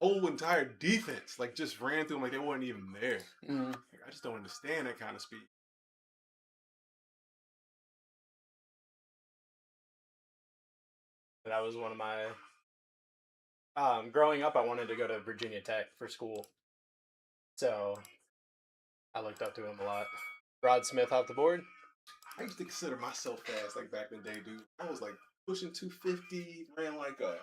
entire defense, like just ran through them like they weren't even there. Mm-hmm. Like, I just don't understand that kind of speed. That was one of my. Growing up, I wanted to go to Virginia Tech for school, so I looked up to him a lot. Rod Smith off the board. I used to consider myself fast, like back in the day, dude. I was like pushing 250, ran like a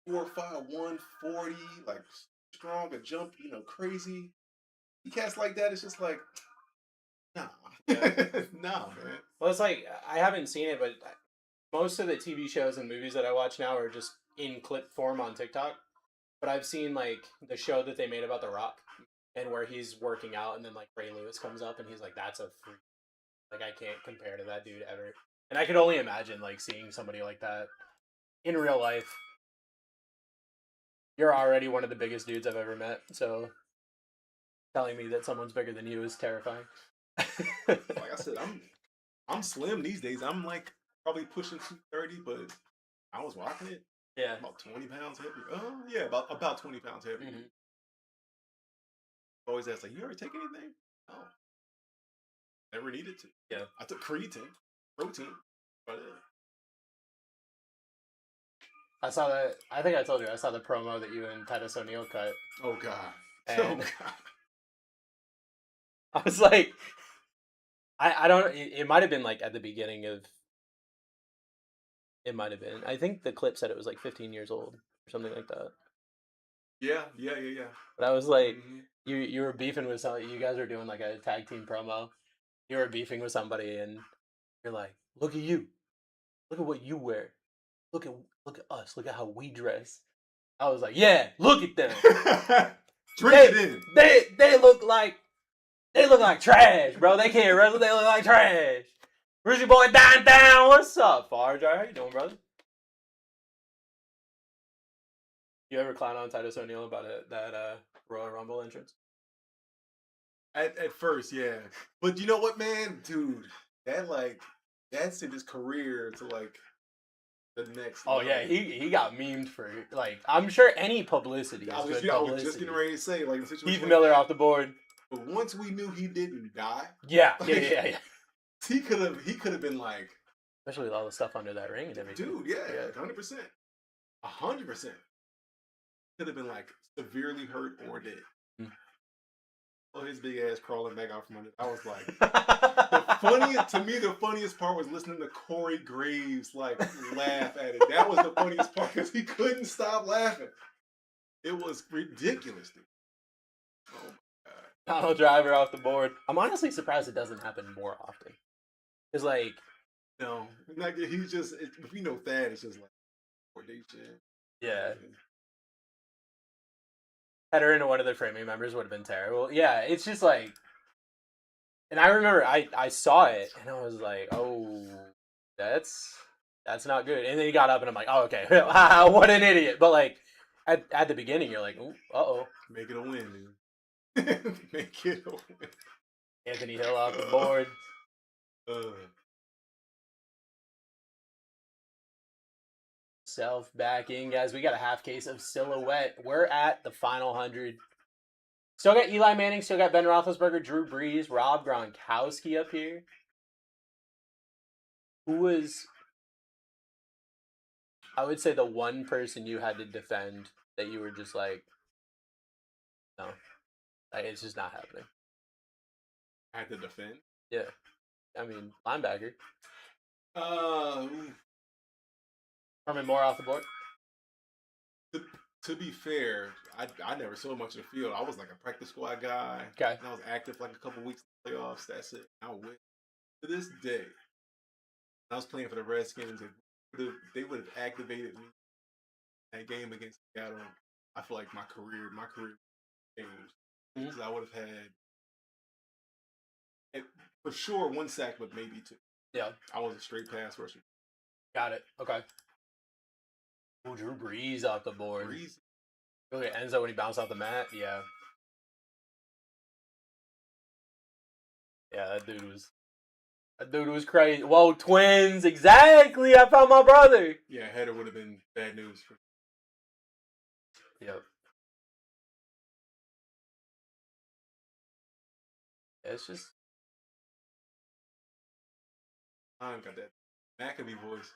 4.5, 140, like strong, a jump, crazy. You cats like that, it's just like, nah. Nah, man. Well, it's like I haven't seen it, but most of the TV shows and movies that I watch now are just in clip form on TikTok. But I've seen like the show that they made about The Rock, and where he's working out, and then like Ray Lewis comes up, and he's like, "That's a freak." Like I can't compare to that dude ever. And I could only imagine like seeing somebody like that in real life. You're already one of the biggest dudes I've ever met, so telling me that someone's bigger than you is terrifying. Like I said, I'm slim these days. I'm like probably pushing 230, but I was rocking it. Yeah. About 20 pounds heavy. Oh yeah, about 20 pounds heavy. Mm-hmm. Always ask like, you ever take anything? No. Never needed to. Yeah. I took creatine, protein, but I saw that. I think I told you I saw the promo that you and Titus O'Neil cut. oh god. And Oh god. I was like, I don't. It might have been like at the beginning of. It might have been. I think the clip said it was like 15 years old or something like that. Yeah. But I was like, Mhm. you were beefing with somebody. You guys were doing like a tag team promo. You were beefing with somebody, and you're like, "Look at you, look at what you wear, look at us, look at how we dress." I was like, "Yeah, look at them. Drink it in. They look like trash, bro. They can't wrestle. They look like trash." Where's your boy down? What's up, Farge? How you doing, brother? You ever clown on Titus O'Neil about that Royal Rumble entrance? At first, yeah. But you know what, man? Dude, that like, that's in his career to like the next. Oh yeah, level. he got memed for like I'm sure any publicity is I was good just publicity. getting ready to say like the situation. Heath like Miller that, off the board. But once we knew he didn't die, Yeah, like, yeah. he could have been like, Especially with all the stuff under that ring and everything. dude, yeah, 100%, 100%. Could have been like severely hurt or dead. Oh, his big ass crawling back out from under. I was like, the funniest part was listening to Corey Graves like laugh at it. That was the funniest part because he couldn't stop laughing. It was ridiculous, dude. Oh my god. Donald Driver off the board. I'm honestly surprised it doesn't happen more often. It's like No, like he's just. If you know Thad, it's just like, poor day shit. yeah. Header into one of the framing members would have been terrible. Yeah, it's just like, and I remember I saw it and I was like, oh, that's not good. And then he got up and I'm like, oh okay, what an idiot. But like at the beginning, you're like, oh, Make it a win, dude. Make it a win. Anthony Hill off the board. Self back in, guys. We got a half case of Silhouette. We're at the final 100. Still got Eli Manning, still got Ben Roethlisberger, Drew Brees, Rob Gronkowski up here. Who was, I would say, the one person you had to defend that you were just like, no, like, it's just not happening. I had to defend. Yeah, I mean linebacker. Herman Moore off the board. To be fair, I never saw much of the field. I was like a practice squad guy. Okay. And I was active like a couple weeks in the playoffs. That's it. I went to this day. I was playing for the Redskins. They would have activated me that game against Seattle. I feel like my career changed because I would have had for sure one sack, but maybe two. Yeah. I was a straight pass rusher. Got it. Okay. Ooh, Drew Brees off the board. Brees. Look at Enzo when he bounced off the mat. Yeah. Yeah, that dude was crazy. Whoa, twins! Exactly. I found my brother. Yeah, header would have been bad news for. Yep. It's just I ain't got that McAfee voice.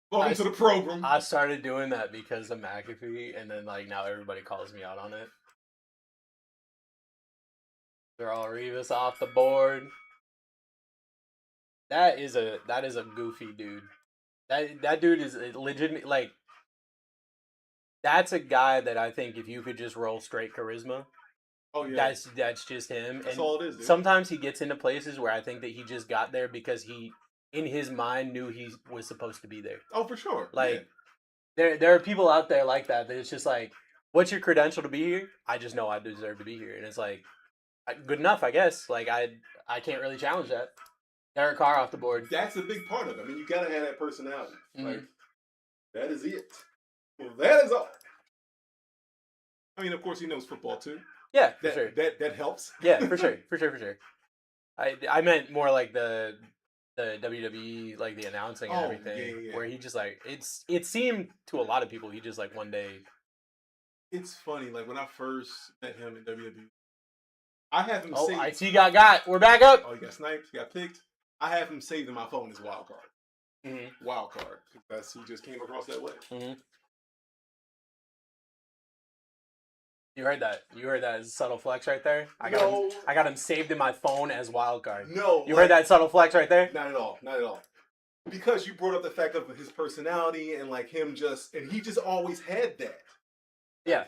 Welcome to the program. I started doing that because of McAfee, and then like now everybody calls me out on it. They're all Revis off the board. That is a goofy dude. That dude is legitimate. Like that's a guy that I think if you could just roll straight charisma. Oh yeah. That's just him. That's and all it is. Dude. Sometimes he gets into places where I think that he just got there because he, in his mind, knew he was supposed to be there. Oh, for sure. Like there are people out there like that. That it's just like, what's your credential to be here? I just know I deserve to be here, and it's like, good enough, I guess. Like I can't really challenge that. Derek Carr off the board. That's a big part of it. I mean, you gotta have that personality. Mm-hmm. Like that is it. Well, that is all. I mean, of course, he knows football too. Yeah, for sure. That helps. Yeah, for sure. I meant more like the WWE, like the announcing and everything, yeah. where he just like it seemed to a lot of people he just like one day. It's funny, like when I first met him in WWE, I have him. Oh, saved. IT got. We're back up. Oh, he got sniped. He got picked. I have him saved in my phone as wild card. Mm-hmm. Wild card. That's he just came across that way. Mm-hmm. You heard that? You heard that subtle flex right there? I got him saved in my phone as wild card. No. You heard that subtle flex right there? Not at all. Not at all. Because you brought up the fact of his personality and like him and he just always had that. Yeah.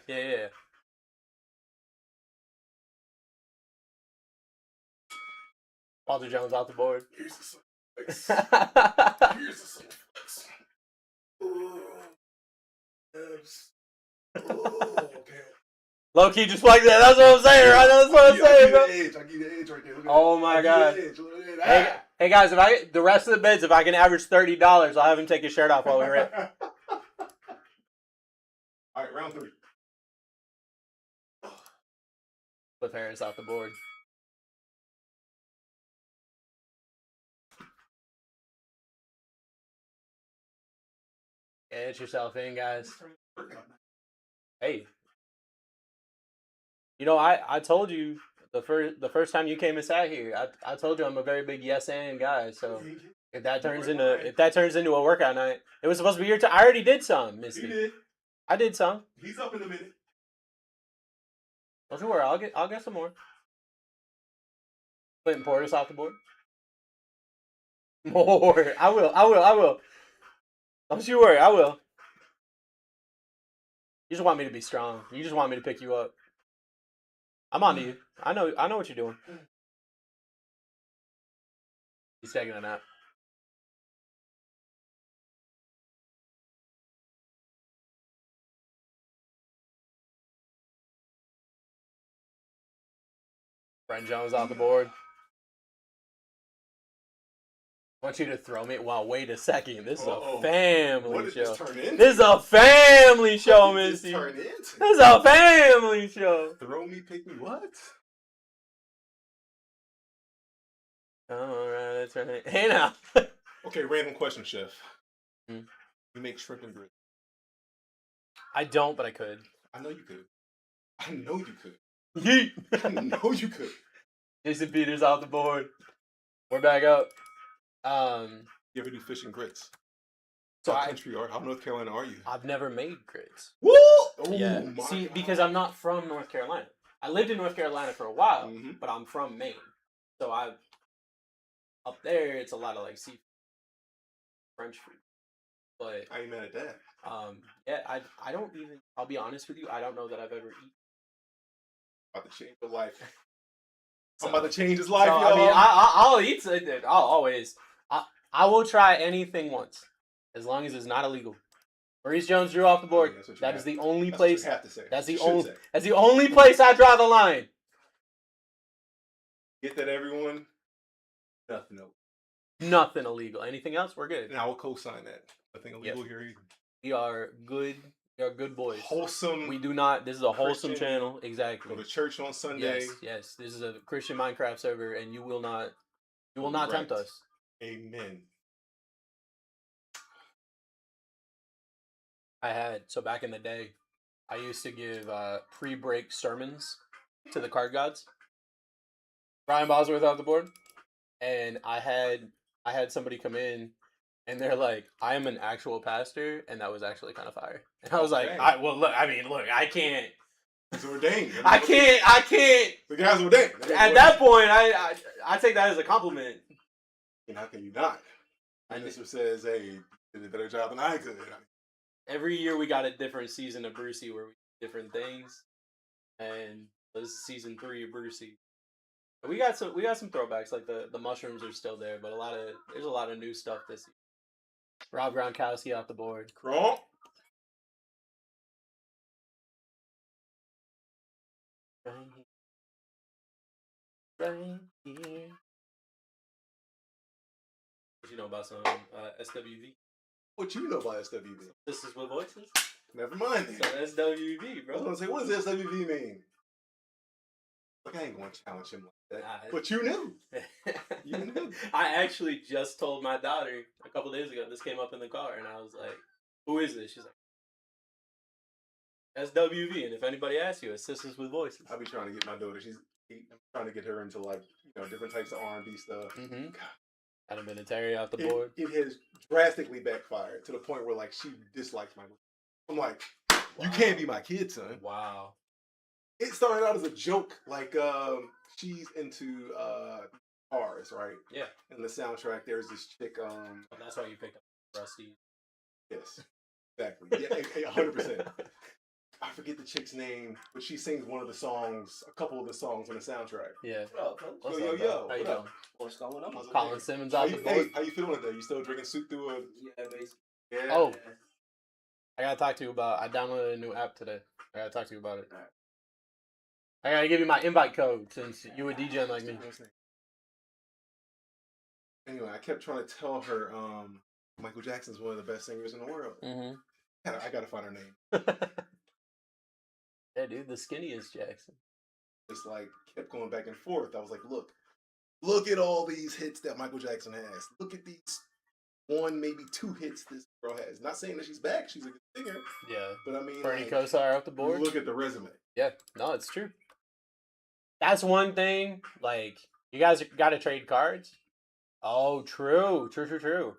Walter Jones off the board. Here's the flex. Here's the flex. Oh, okay. Low key, just like that. That's what I'm saying, right? That's what I'm saying, bro. I give you the edge right there. Oh my god. Hey guys, the rest of the bids, if I can average $30, I'll have him take his shirt off while we rip. All right, round 3. Cliff Harris off the board. Edge yourself in, guys. Hey, you know, I told you the first time you came and sat here, I told you I'm a very big yes and guy. So if that turns into a workout night, it was supposed to be your time. I already did some, Misty. You did. I did some. He's up in a minute. Don't you worry, I'll get some more. Clinton Portis off the board. More. I will. Don't you worry, I will. You just want me to be strong. You just want me to pick you up. I'm on to you. I know what you're doing. He's taking a nap. Brent Jones off the board. I want you to throw me. Wow, wait a second. This is a family show. This is a family show, Missy. This is a family show. Throw me, pick me, what? All right, that's right. Hey now. Okay, random question, Chef. Hmm. You make shrimp and grits. I don't, but I could. I know you could. I know you could. Yeet. I know you could. Jason Peters off the board. We're back up. You ever do fish and grits? So What country are? How North Carolina are you? I've never made grits. Woo! Yeah. My See, God. because I'm not from North Carolina. I lived in North Carolina for a while, Mhm. but I'm from Maine. So up there, it's a lot of like seafood, French food. But I ain't mad at that. yeah, I don't even. I'll be honest with you. I don't know that I've ever eaten. About to change your life. So, I'm about to change his life, so, y'all. I mean, I'll eat it. I'll always. I will try anything once, as long as it's not illegal. Maurice Jones-Drew off the board. That is the only place. That's what you have to say. That's the You should only. say. That's the only place I draw the line. Get that, everyone? Nothing else. Nothing illegal. Anything else, we're good. And I will co-sign that. Nothing illegal here either. We are good. We are good boys. Wholesome. We do not. This is a wholesome Christian, channel. Exactly. Go to church on Sunday. Yes. This is a Christian Minecraft server, and you will not. You will not tempt Right. us. Amen. So back in the day, I used to give pre-break sermons to the card gods. Brian Bosworth off the board, and I had somebody come in, and they're like, "I am an actual pastor," and that was actually kind of fire. And I was like, Okay. I can't. He's ordained. I can't. The guy's ordained. At that point, I take that as a compliment. And how can you not? Minister says, "Hey, you did a better job than I could." Every year we got a different season of Brucey where we do different things, and this is season 3 of Brucey. We got some throwbacks, like the mushrooms are still there, but there's a lot of new stuff this year. Rob Gronkowski off the board. Kronk. Right here. What you know about some SWV? What you know about SWV? This is what voices. Never mind. So SWV, I was bro. gonna say, what does SWV mean? Like, I ain't gonna challenge him like that. Nah, But you knew. You knew. I actually just told my daughter a couple days ago. This came up in the car, and I was like, "Who is this?" She's like, "SWV." And if anybody asks you, it's Sisters with Voices. I'll be trying to get my daughter. I'm trying to get her into like different types of R&B stuff. Mm-hmm. Adam Vinatieri off the board. It has drastically backfired to the point where like she dislikes my. I'm like, you can't be my kid, son. Wow. It started out as a joke. Like she's into cars, right? Yeah. In the soundtrack, there's this chick. That's why you picked up Rusty. Yes, exactly. Yeah, 100%. I forget the chick's name, but she sings one of the songs, a couple of the songs on the soundtrack. Yeah. Yo, yo, yo. How you doing? What's going on? Colin Simmons off the board. Hey, how you feeling today? You still drinking soup through a? Yeah, basically. Yeah. Oh, I gotta talk to you about. I downloaded a new app today. I gotta talk to you about it. I gotta give you my invite code since you were DJing like me. Anyway, I kept trying to tell her Michael Jackson's one of the best singers in the world. Mm-hmm. I gotta find her name. Yeah, dude, the skinniest Jackson. Just like kept going back and forth. I was like, look at all these hits that Michael Jackson has. Look at these 1, maybe 2 hits this girl has. Not saying that she's back. She's a good singer. Yeah. But I mean, Bernie like, Kosar off the board. look at the resume. Yeah. No, it's true. That's one thing. Like, you guys got to trade cards. Oh, true. True.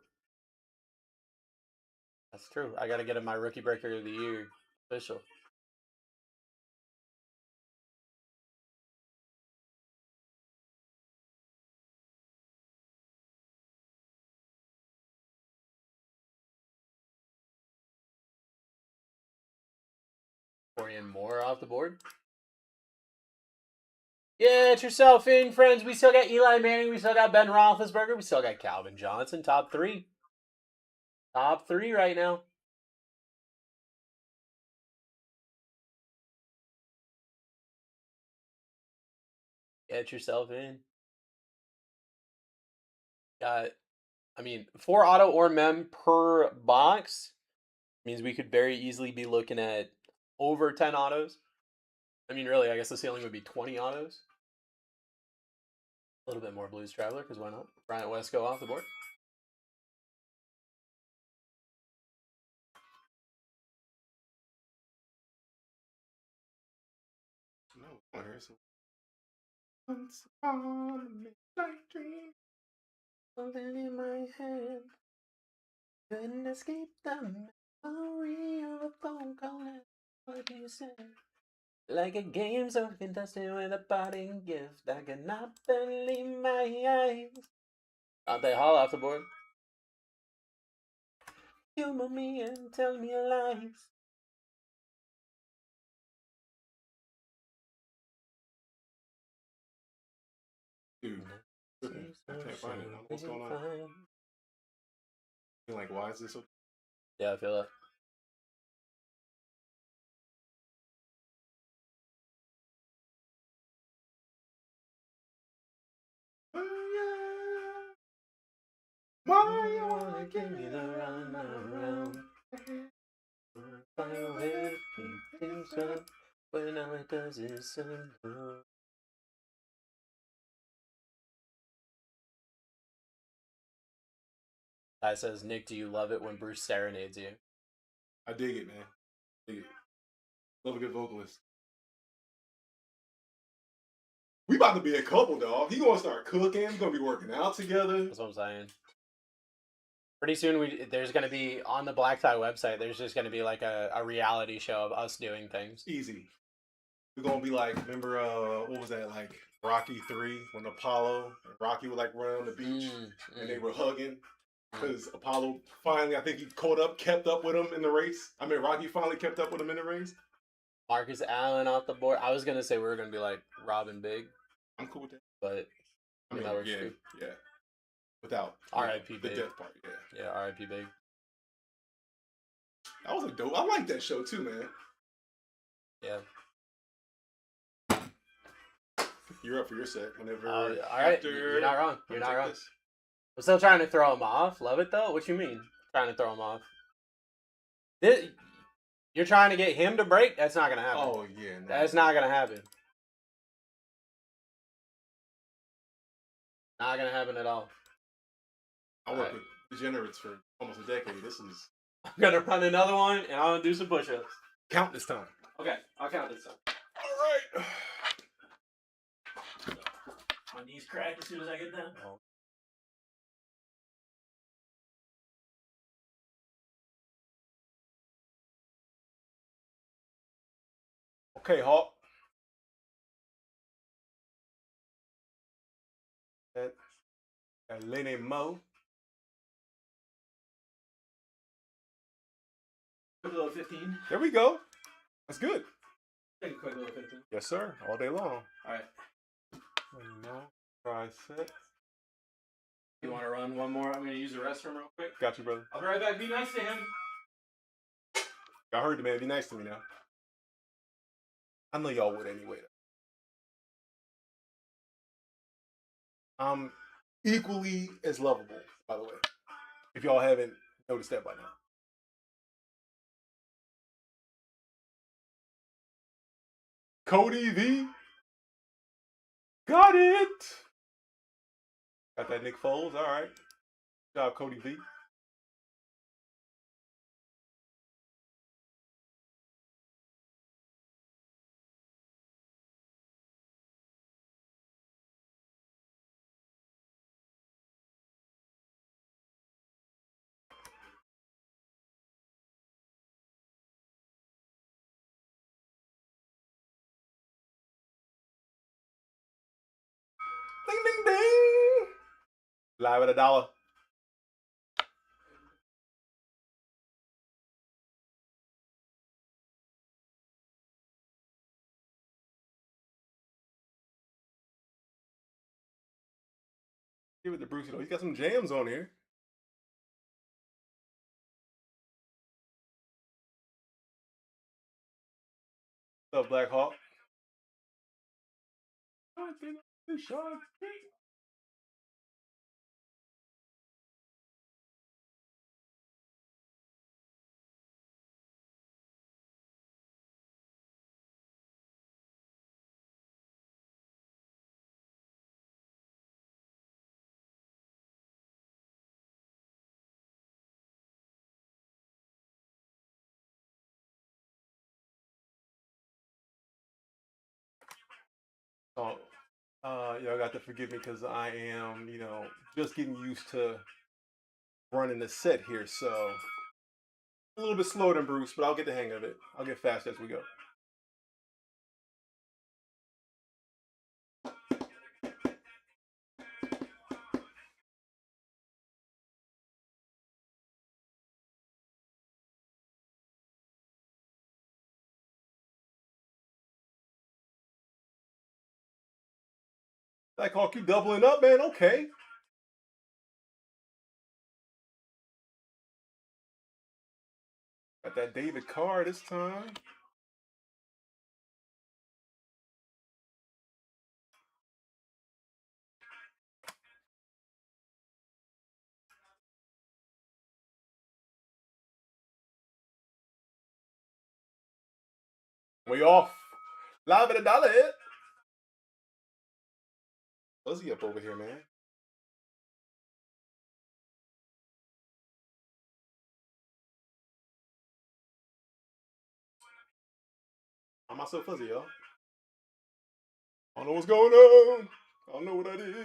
That's true. I got to get him my Rookie Breaker of the Year official. Corian Moore off the board. Get yourself in, friends. We still got Eli Manning. We still got Ben Roethlisberger. We still got Calvin Johnson. Top 3. Top 3 right now. Get yourself in. Got, I mean, 4 auto or mem per box means we could very easily be looking at over 10 autos. I mean, really, I guess the ceiling would be 20 autos. A little bit more Blues Traveler, because why not? Bryant Wesco off the board. No, I hear some. Once upon a midnight dream. Something in my head. Couldn't escape the memory of a phone call. What you said? Like a game so contested with a parting gift. I cannot believe my eyes. Dante Hall off the board. Humor me and tell me lies. Dude, I can't find it. What's going on? You're like, why is this so? Yeah, I feel that. Why you wanna give me the run around? Fire away, things up, when all it does is undo. Ty says, Nick, do you love it when Bruce serenades you? I dig it, man. Dig it. Love a good vocalist. We about to be a couple, dog. He gonna start cooking. We gonna be working out together. That's what I'm saying. Pretty soon, there's going to be, on the BlackTie website, there's just going to be like a reality show of us doing things. Easy. We're gonna be like, remember, what was that, like Rocky 3 when Apollo and Rocky would like run on the beach and they were hugging because Apollo finally, I think he kept up with him in the race. I mean, Rocky finally kept up with him in the race. Marcus Allen off the board. I was going to say we were going to be like Robin Big. I'm cool with that. But I mean, that works yeah, too. yeah. Without R.I.P. the Big. death part, yeah. Yeah, R.I.P. Big. That was a dope. I like that show too, man. Yeah. You're up for your set whenever. All right, you're not wrong. You're not wrong. This. I'm still trying to throw him off. Love it though. What you mean? Trying to throw him off? You're trying to get him to break? That's not gonna happen. Oh yeah, no. That's not gonna happen. Not gonna happen at all. I worked with degenerates for almost a decade. This is. I'm gonna run another one and I'm gonna do some push-ups. Count this time. Okay, I'll count this time. All right. My knees crack as soon as I get done. Okay, Hawk. That Lene Mo. Quick little 15. There we go. That's good. Take a quick little 15. Yes, sir. All day long. Alright. Tricep. You want to run one more? I'm going to use the restroom real quick. Got you, brother. I'll be right back. Be nice to him. I heard the man. Be nice to me now. I know y'all would anyway. I'm equally as lovable, by the way. If y'all haven't noticed that by now. Cody V. Got it. Got that Nick Foles. All right. Good job, Cody V. Ding, ding, ding. Live at $1. Give it to Bruce, He's got some jams on here. What's up, Black Hawk? Oh, y'all got to forgive me because I am, just getting used to running the set here, so a little bit slower than Bruce, but I'll get the hang of it. I'll get fast as we go. Black Hawk, you doubling up, man? Okay. Got that David Carr this time. We off. Live at $1. Fuzzy up over here, man. I'm myself fuzzy, y'all. I don't know what's going on. I don't know what that is.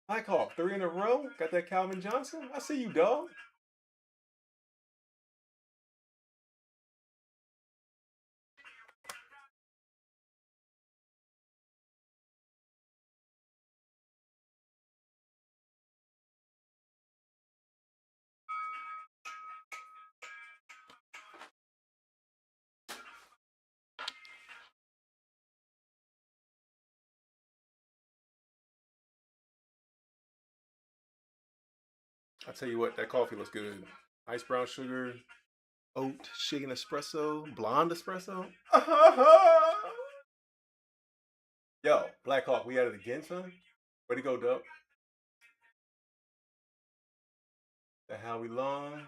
Black Hawk, 3 in a row. Got that Calvin Johnson. I see you, dog. I tell you what, that coffee looks good. Ice brown sugar, oat, shaken espresso, blonde espresso. Yo, Black Hawk, we at it again, son. Way to go, Dub. The how we long.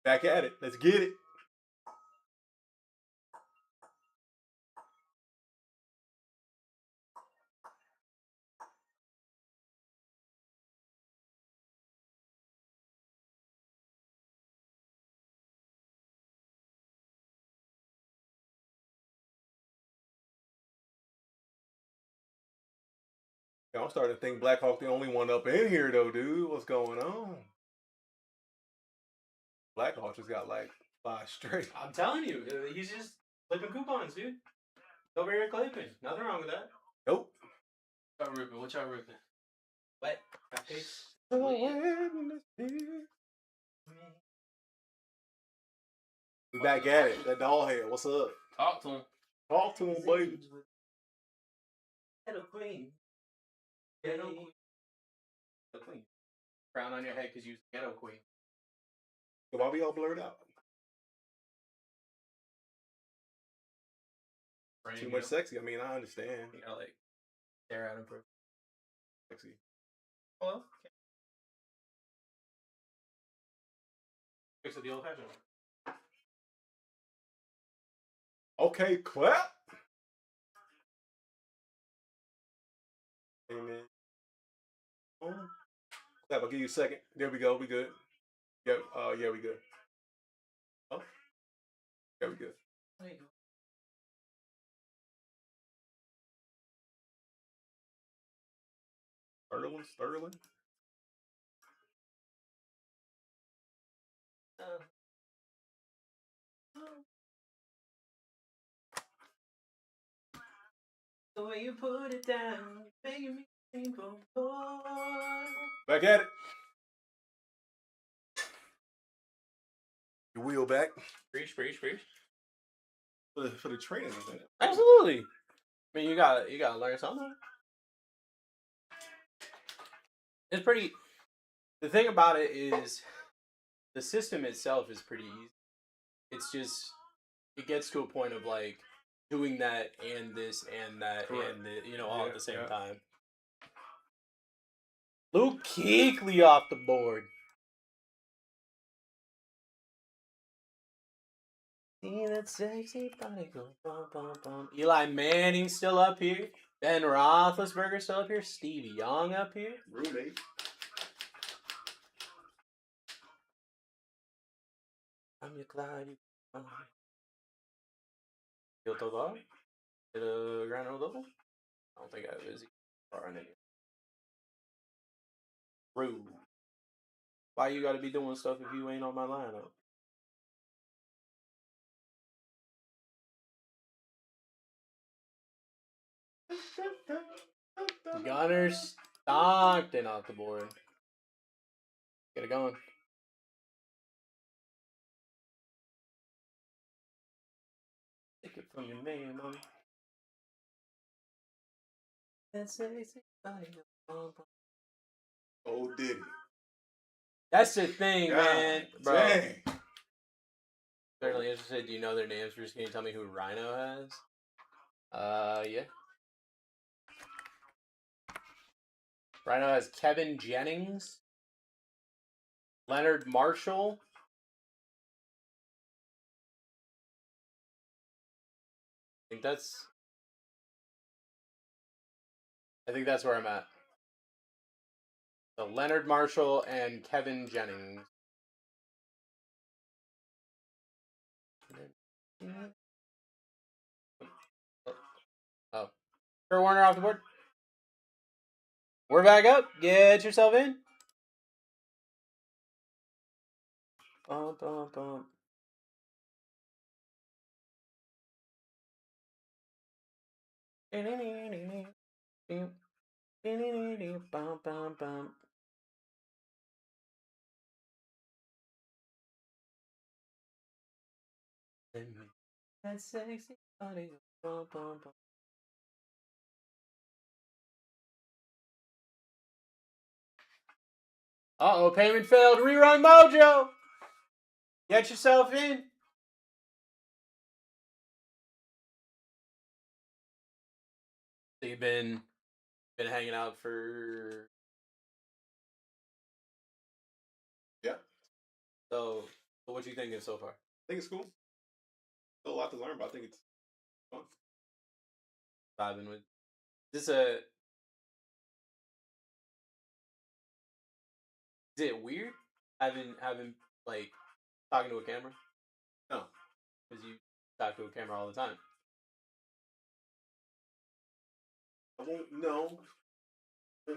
Back at it. Let's get it. Yo, I'm starting to think Black Hawk the only one up in here though, dude. What's going on? Black Hawk just got like 5 straight. I'm telling you, he's just flipping coupons, dude. Over here clipping. Nothing wrong with that. Nope. What y'all ripping? What? Got pace? We back at it. That doll hair. What's up? Talk to him. Talk to him, baby. Hello, queen. Ghetto queen. Crown on your head because you ghetto queen. So why we all blurred out? Too much sexy. I mean, I understand. You gotta like stare at him for Sexy. hello. Fix it the old fashioned. Okay, clap. Amen. Oh. I'll give you a second. There we go. We good. Yeah. Yeah, we good. Oh. Yeah, we good. There you go. Sterling. The way you put it down, making me think of more. Back at it. Your wheel back Preach. for the training of that. Absolutely. I mean, you gotta learn something. It's pretty. The thing about it is, the system itself is pretty easy. It's just it gets to a point of like doing that and this and that Correct. and the, all at the same Yeah. time. Luke Kuechly off the board. See that sexy body go bum bum bum. Eli Manning still up here. Ben Roethlisberger still up here. Stevie Young up here. Roommate. I'm your Clyde. You'll throw the ball? Did a grand old double? I don't think I have Izzy. Or an idiot. Rude. Why you gotta be doing stuff if you ain't on my lineup? Gunner Stockton off the board. Get it going. Take it from your man, mommy. That's sexy body. Oh, Diddy. That's the thing, God man. Bro. dang. Certainly interested. Do you know their names? Bruce, can you tell me who Rhino has? Yeah. Rhino has Kevin Jennings, Leonard Marshall. I think that's where I'm at. So Leonard Marshall and Kevin Jennings. Oh. Kurt Warner off the board. We're back up. Get yourself in. Bum, bum, bum. Bum, bum, bum. That sexy body. Bum, bum, bum. Uh-oh, payment failed. Rerun mojo. Get yourself in. So you've been hanging out for... Yeah. So what you thinking so far? I think it's cool. Still a lot to learn, but I think it's fun. Vibing with... Is it weird having like talking to a camera? No. Because you talk to a camera all the time. I won't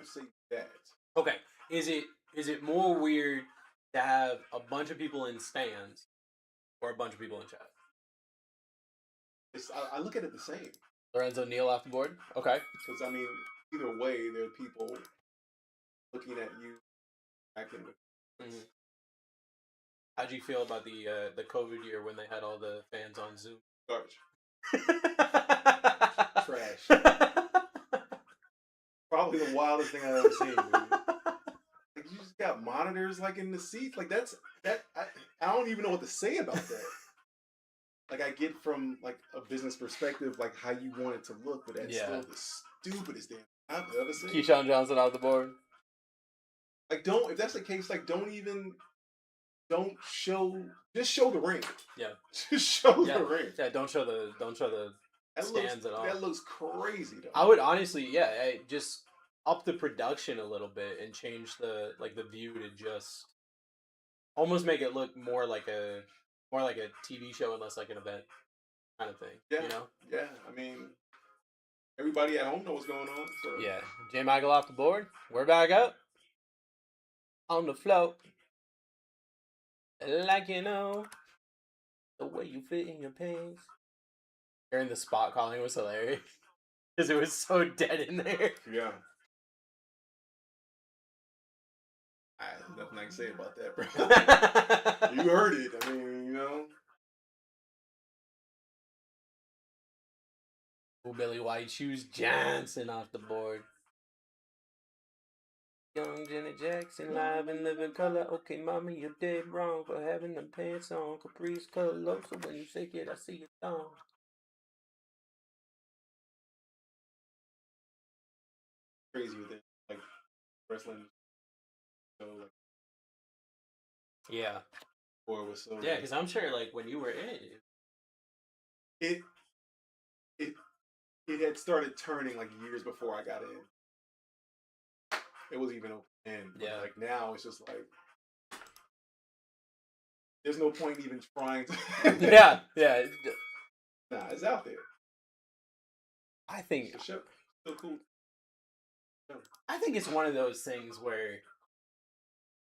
say that. Okay. Is it more weird to have a bunch of people in stands or a bunch of people in chat? I look at it the same. Lorenzo Neal off the board? Okay. Because, I mean, either way, there are people looking at you, acting with. Mm-hmm. How'd you feel about the COVID year when they had all the fans on Zoom? Garbage. Trash. Probably the wildest thing I've ever seen, dude. Like, you just got monitors like in the seats. Like I don't even know what to say about that. Like, I get from like a business perspective, like how you want it to look, but that's still the stupidest damn I've ever seen. Keyshawn Johnson off the board. Like, if that's the case, like just show the ring. Yeah. Just show the ring. Yeah, don't show the stands at all. That looks crazy though. I would honestly, just up the production a little bit and change the view to just almost make it look more like a TV show and less like an event kind of thing. Yeah. You know? Yeah. I mean, everybody at home knows what's going on. So Yeah. J. Michael off the board. We're back up on the float. Like you know the way you fit in your pants. Hearing the spot calling was hilarious because it was so dead in there. yeah. I have nothing I can say about that, bro. You heard it. I mean, you know. Oh, Billy White Shoes Johnson off the board. Young Janet Jackson, live and living color. Okay, mommy, you're dead wrong for having them pants on. Caprice color, so when you shake it, I see it thong. Crazy with it, like wrestling. So like, Yeah. or it was so. Yeah, because I'm sure, like, when you were in it. It had started turning like years before I got in. It wasn't even open then. But Yeah. like now it's just like there's no point even trying to. Yeah, yeah. Nah, it's out there. I think It's a show. Still cool. it's one of those things where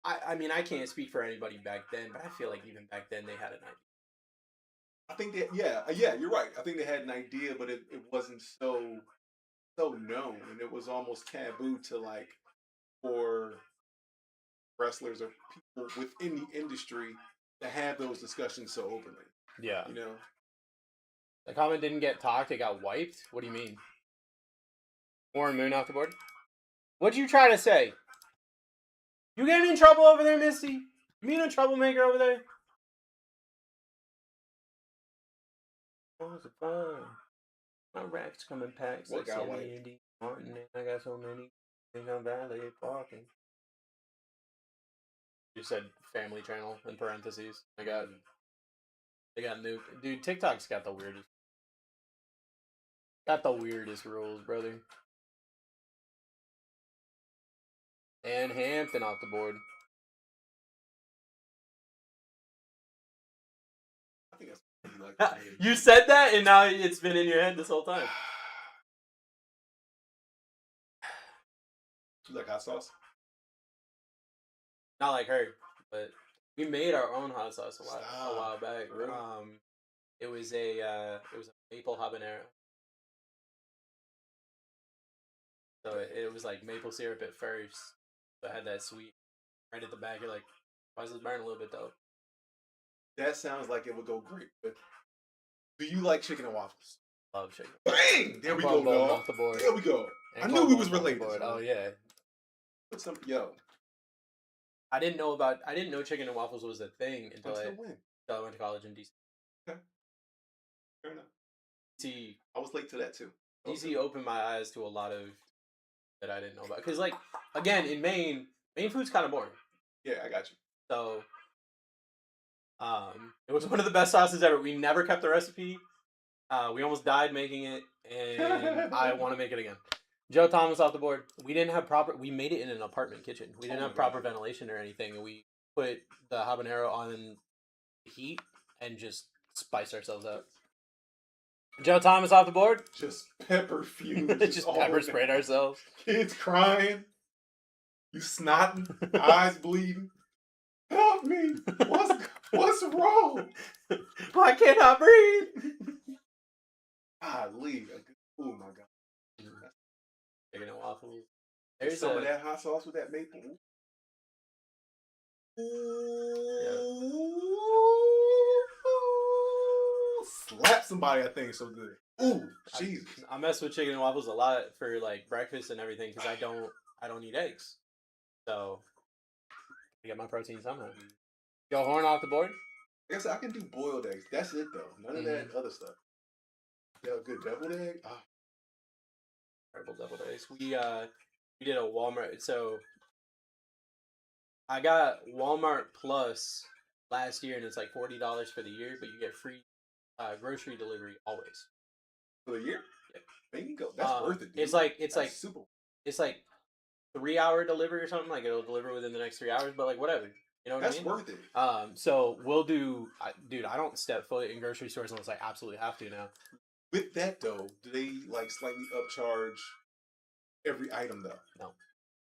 I mean I can't speak for anybody back then, but I feel like even back then they had an idea. I think that yeah, you're right. I think they had an idea, but it wasn't so known, and it was almost taboo to like for wrestlers or people within the industry to have those discussions so openly. Yeah. You know, The comment didn't get talked, it got wiped? What do you mean? Warren Moon off the board? What'd you try to say? You getting in trouble over there, Misty? You mean a troublemaker over there? What was it fun? My racks come in packs What like got Sammy wiped? and D. Martin, and I got so many things on valet parking. You said Family Channel in parentheses. They got nuked. Dude, TikTok's got the weirdest rules, brother. And Hampton off the board. I think that's like You said that, and now it's been in your head this whole time. You like hot sauce? Not like her, but we made our own hot sauce a Stop. while back. Really? It was a maple habanero. So it was like maple syrup at first. So it had that sweet right at the back. You're like, why does this burn a little bit though? That sounds like it would go great. But do you like chicken and waffles? Love chicken. Bang! There we go, Cornball dog. off the board. There we go. And I knew we cornball was off the related. board. So. Oh yeah. Put some I didn't know chicken and waffles was a thing until when? I went to college in DC. Okay. Fair enough. DC I was late to that too. DC opened my eyes to a lot of that I didn't know about. Because, like, again, in Maine food's kind of boring. Yeah, I got you. So, it was one of the best sauces ever. We never kept the recipe. We almost died making it, and I want to make it again. Joe Thomas off the board. We didn't have we made it in an apartment kitchen. We didn't have proper ventilation or anything, and we put the habanero on heat and just spiced ourselves up. Joe Thomas off the board. Just pepper fumes. Just pepper sprayed ourselves. Kids crying. You snotting. Eyes bleeding. Help me. What's wrong? Why can't I breathe? Golly. Oh my God. Chicken and waffles. There's some of that hot sauce with that maple. Slap somebody, I think it's so good. Ooh, Jesus. I mess with chicken and waffles a lot for like breakfast and everything because I don't eat eggs. So I get my protein somehow. Go Horn off the board. I guess I can do boiled eggs. That's it though. None of that other stuff. Yeah, good deviled egg. Ah. Terrible deviled eggs. We did a Walmart. So I got Walmart Plus last year, and it's like $40 for the year, but you get free grocery delivery always. For the year? Yeah. There you go. That's worth it. Dude. It's like super. It's like 3-hour delivery or something. Like it'll deliver within the next 3 hours, but like whatever. You know what That's I mean? worth it. So we'll do, dude. I don't step foot in grocery stores unless I absolutely have to now. With that though, do they like slightly upcharge every item though? No.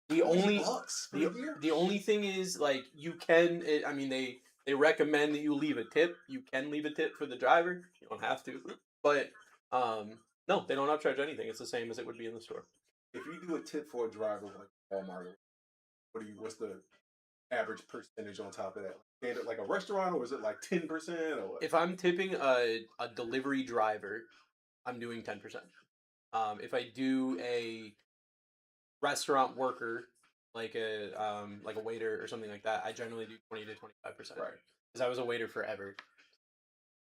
The only $20 for the year? the only thing is like you can. I mean they recommend that you leave a tip. You can leave a tip for the driver. You don't have to, but no, they don't upcharge anything. It's the same as it would be in the store. If you do a tip for a driver like Walmart, what's the average percentage on top of that? Standard like a restaurant, or is it like 10% or what? If I'm tipping a delivery driver, I'm doing 10%. If I do a restaurant worker, like a waiter or something like that, I generally do 20 to 25%. Right. Because I was a waiter forever.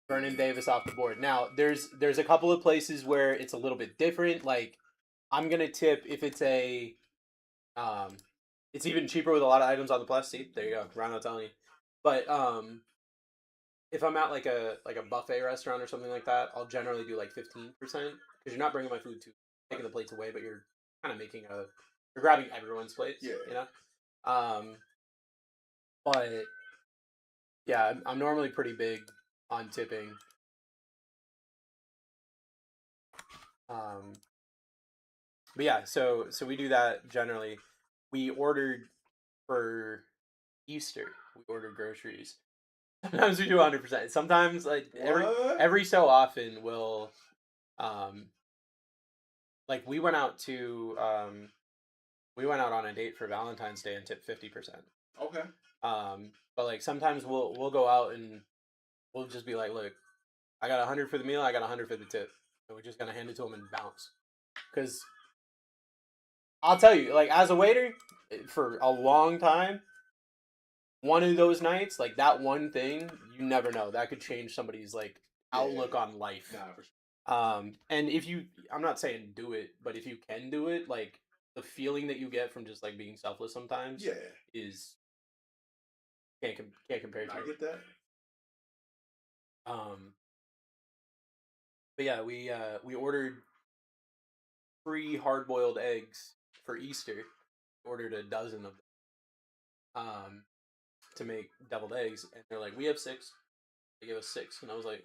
Vernon Davis off the board. Now there's a couple of places where it's a little bit different. Like I'm gonna tip if it's a it's even cheaper with a lot of items on the plus. See, there you go, Rhino telling you. But if I'm at like a buffet restaurant or something like that, I'll generally do like 15% because you're not bringing my food to taking the plates away, but you're kind of you're grabbing everyone's plates. Yeah. You know. But yeah, I'm normally pretty big on tipping. But yeah, so we do that generally. We ordered for Easter. We ordered groceries. Sometimes we do 100%. Sometimes like every so often we'll like we went out on a date for Valentine's Day and tipped 50%. Okay. But like sometimes we'll go out and we'll just be like, look, I got 100 for the meal, I got 100 for the tip, and we're just gonna hand it to them and bounce. Because I'll tell you, like as a waiter for a long time, one of those nights, like that one thing, you never know. That could change somebody's like outlook on life. Nah, for sure. And if you, I'm not saying do it, but if you can do it, like the feeling that you get from just like being selfless sometimes, is can't compare to I it. get that. But yeah, we ordered 3 hard-boiled eggs for Easter. Ordered a dozen of them. To make deviled eggs, and they're like, we have 6. They gave us 6, and I was like,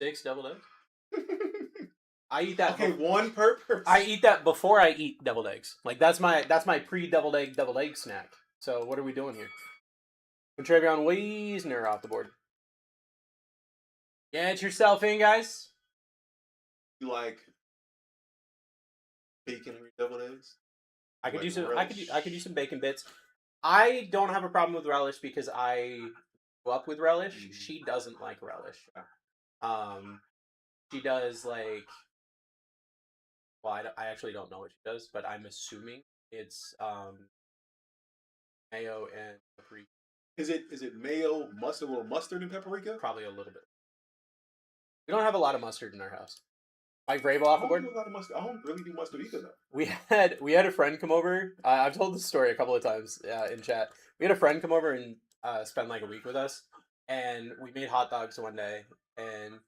6 deviled eggs. I eat that. Okay, one per person. I eat that before I eat deviled eggs. Like that's my pre-deviled egg snack. So what are we doing here? Trevion Wiesner off the board. Get yourself in, guys. You like bacon deviled eggs? I could Like do some. relish? I could do some bacon bits. I don't have a problem with relish because I grew up with relish. Mm-hmm. She doesn't like relish. She does like. Well, I actually don't know what she does, but I'm assuming it's mayo and paprika. Is it mayo, mustard, a little mustard and paprika? Probably a little bit. We don't have a lot of mustard in our house. Mike Vrabel off the board. I don't do a lot of mustard. I don't really do mustard either though. We had a friend come over. I've told this story a couple of times in chat. We had a friend come over and spend like a week with us, and we made hot dogs one day, and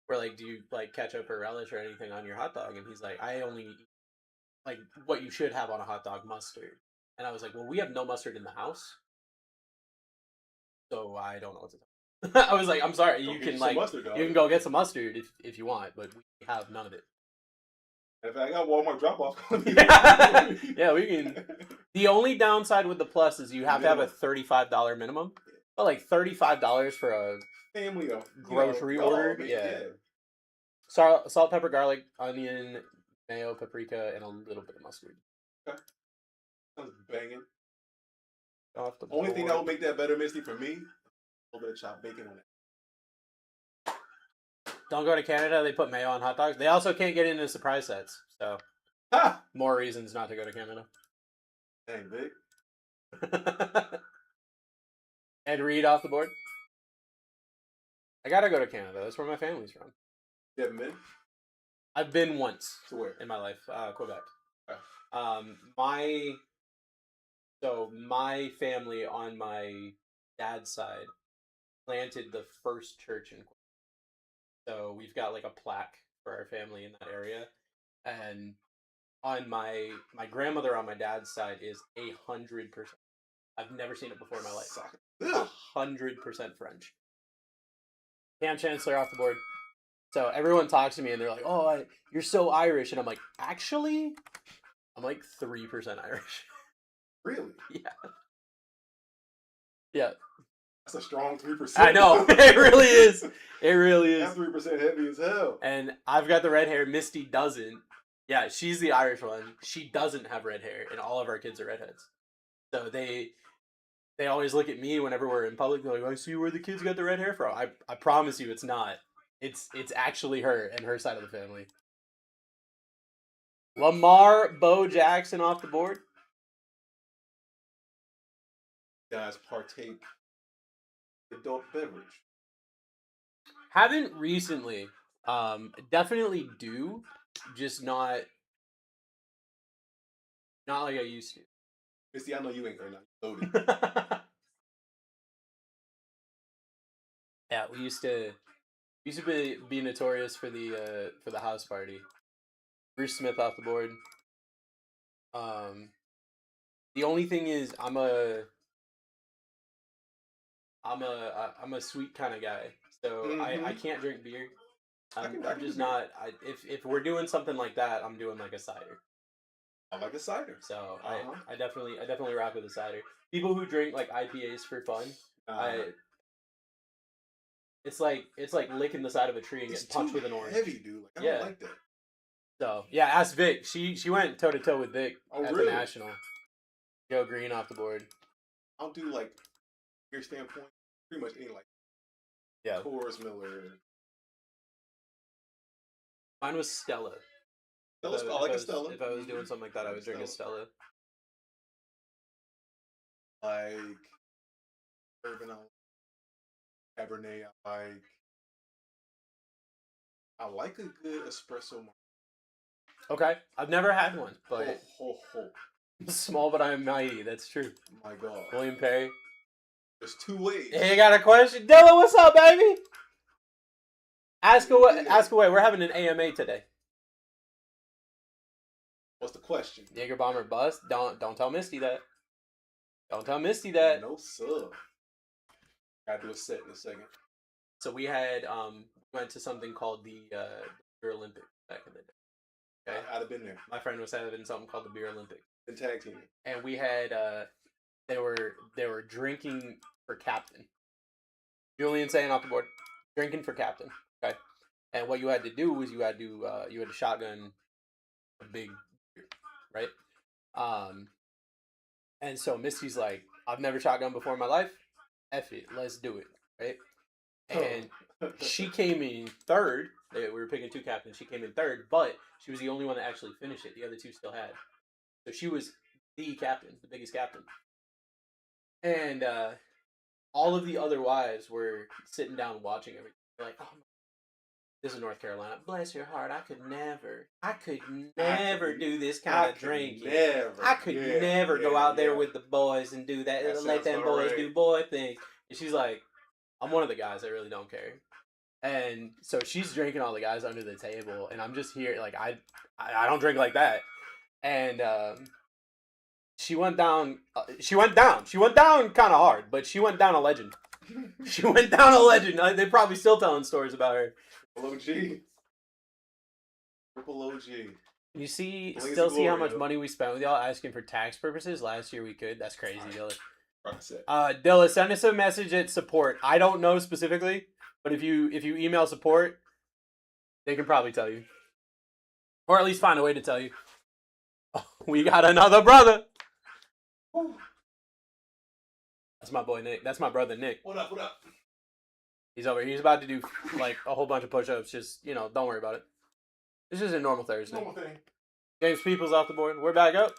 we're like, "Do you like ketchup or relish or anything on your hot dog?" And he's like, "I only eat like what you should have on a hot dog, mustard." And I was like, "Well, we have no mustard in the house, so I don't know what to tell." I was like, "I'm sorry, you can like mustard, you can go get some mustard if you want, but we have none of it." In fact, I got Walmart drop off. Yeah, we can. The only downside with the plus is you have to have a $35 minimum. But like $35 for a family of grocery order, yeah. Salt, pepper, garlic, onion, mayo, paprika, and a little bit of mustard. Okay. Sounds banging. Off the Only thing board. that would make that better, Misty, for me, a little bit of chopped bacon on it. Don't go to Canada. They put mayo on hot dogs. They also can't get into surprise sets. So, more reasons not to go to Canada. Dang, Vic. Ed Reed off the board. I gotta go to Canada. That's where my family's from. You haven't been? I've been once. To where? In my life, Quebec. Oh. My family on my dad's side planted the first church in Quebec. So we've got like a plaque for our family in that area, and on my grandmother on my dad's side is 100%. I've never seen it before in my life. Ugh. 100% French. Cam Chancellor off the board. So everyone talks to me and they're like, "Oh, you're so Irish," and I'm like, "Actually, I'm like 3% Irish." Really? Yeah. Yeah. That's a strong 3%. I know. It really is. It really is. That's 3% heavy as hell. And I've got the red hair. Misty doesn't. Yeah, she's the Irish one. She doesn't have red hair, and all of our kids are redheads. So they always look at me whenever we're in public. They're like, "I see where the kids got the red hair from." I promise you, it's not. It's actually her and her side of the family. Lamar Bo Jackson off the board. Guys, partake adult beverage. Haven't recently. Definitely do. Just not like I used to. Misty, I know you ain't right now. Loaded. Yeah, we used to be notorious for the house party. Bruce Smith off the board. The only thing is I'm a sweet kind of guy, so I can't drink beer. I'm just not. If we're doing something like that, I'm doing like a cider. I like a cider. So I definitely rock with a cider. People who drink like IPAs for fun, it's like licking the side of a tree and getting punched with an orange. Heavy, dude. Like, I don't like that. So yeah, ask Vic. She went toe to toe with Vic at really? the national. Joe Green off the board. I'll do like your standpoint, pretty much any like Coors Miller. Mine was Stella. I like a Stella. If I was doing something like that, I would drink a Stella. Like bourbon, Cabernet. I like a good espresso. Okay, I've never had one, but ho. Small but I am mighty. That's true. My God, William Perry. There's two ways. Hey, got a question, Dylan? What's up, baby? Ask away. Ask away. We're having an AMA today. What's the question? Jaeger bomber bust. Don't tell Misty that. Don't tell Misty that. No sir. Gotta do a set in a second. So we had went to something called the Beer Olympics back in the day. Okay, I'd have been there. My friend was having something called the Beer Olympics. The tag team. And we had they were drinking for captain. Julian saying off the board, drinking for captain. Okay, and what you had to do was you had to shotgun a big beer, right? And so Misty's like, I've never shotgunned before in my life. F it, let's do it, right? And she came in third. We were picking two captains. She came in third, but she was the only one that actually finished it. The other two still had. So she was the captain, the biggest captain. And all of the other wives were sitting down watching everything. They're like, oh, this is North Carolina. Bless your heart. I could never do this kind of drinking. I could never go out there with the boys and do that. Let them boys do boy things. And she's like, I'm one of the guys. I really don't care. And so she's drinking all the guys under the table, and I'm just here like I don't drink like that. And she went down. She went down kind of hard, but she went down a legend. She went down a legend. They're probably still telling stories about her. Triple OG. You see how much money we spent with y'all asking for tax purposes? Last year we could. That's crazy, Dilla. Dilla, send us a message at support. I don't know specifically, but if you email support, they can probably tell you. Or at least find a way to tell you. Oh, we got another brother. That's my boy Nick. That's my brother Nick. What up? He's over here. He's about to do like a whole bunch of push-ups. Just, don't worry about it. This is a normal Thursday. Normal thing. James Peoples off the board. We're back up.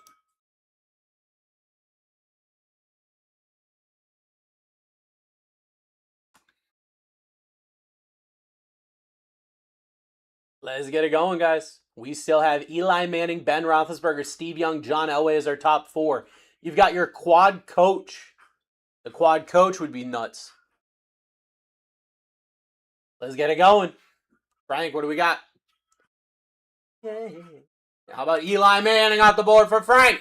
Let's get it going, guys. We still have Eli Manning, Ben Roethlisberger, Steve Young, John Elway as our top four. You've got your quad coach. The quad coach would be nuts. Let's get it going. Frank, what do we got? Yeah. How about Eli Manning off the board for Frank?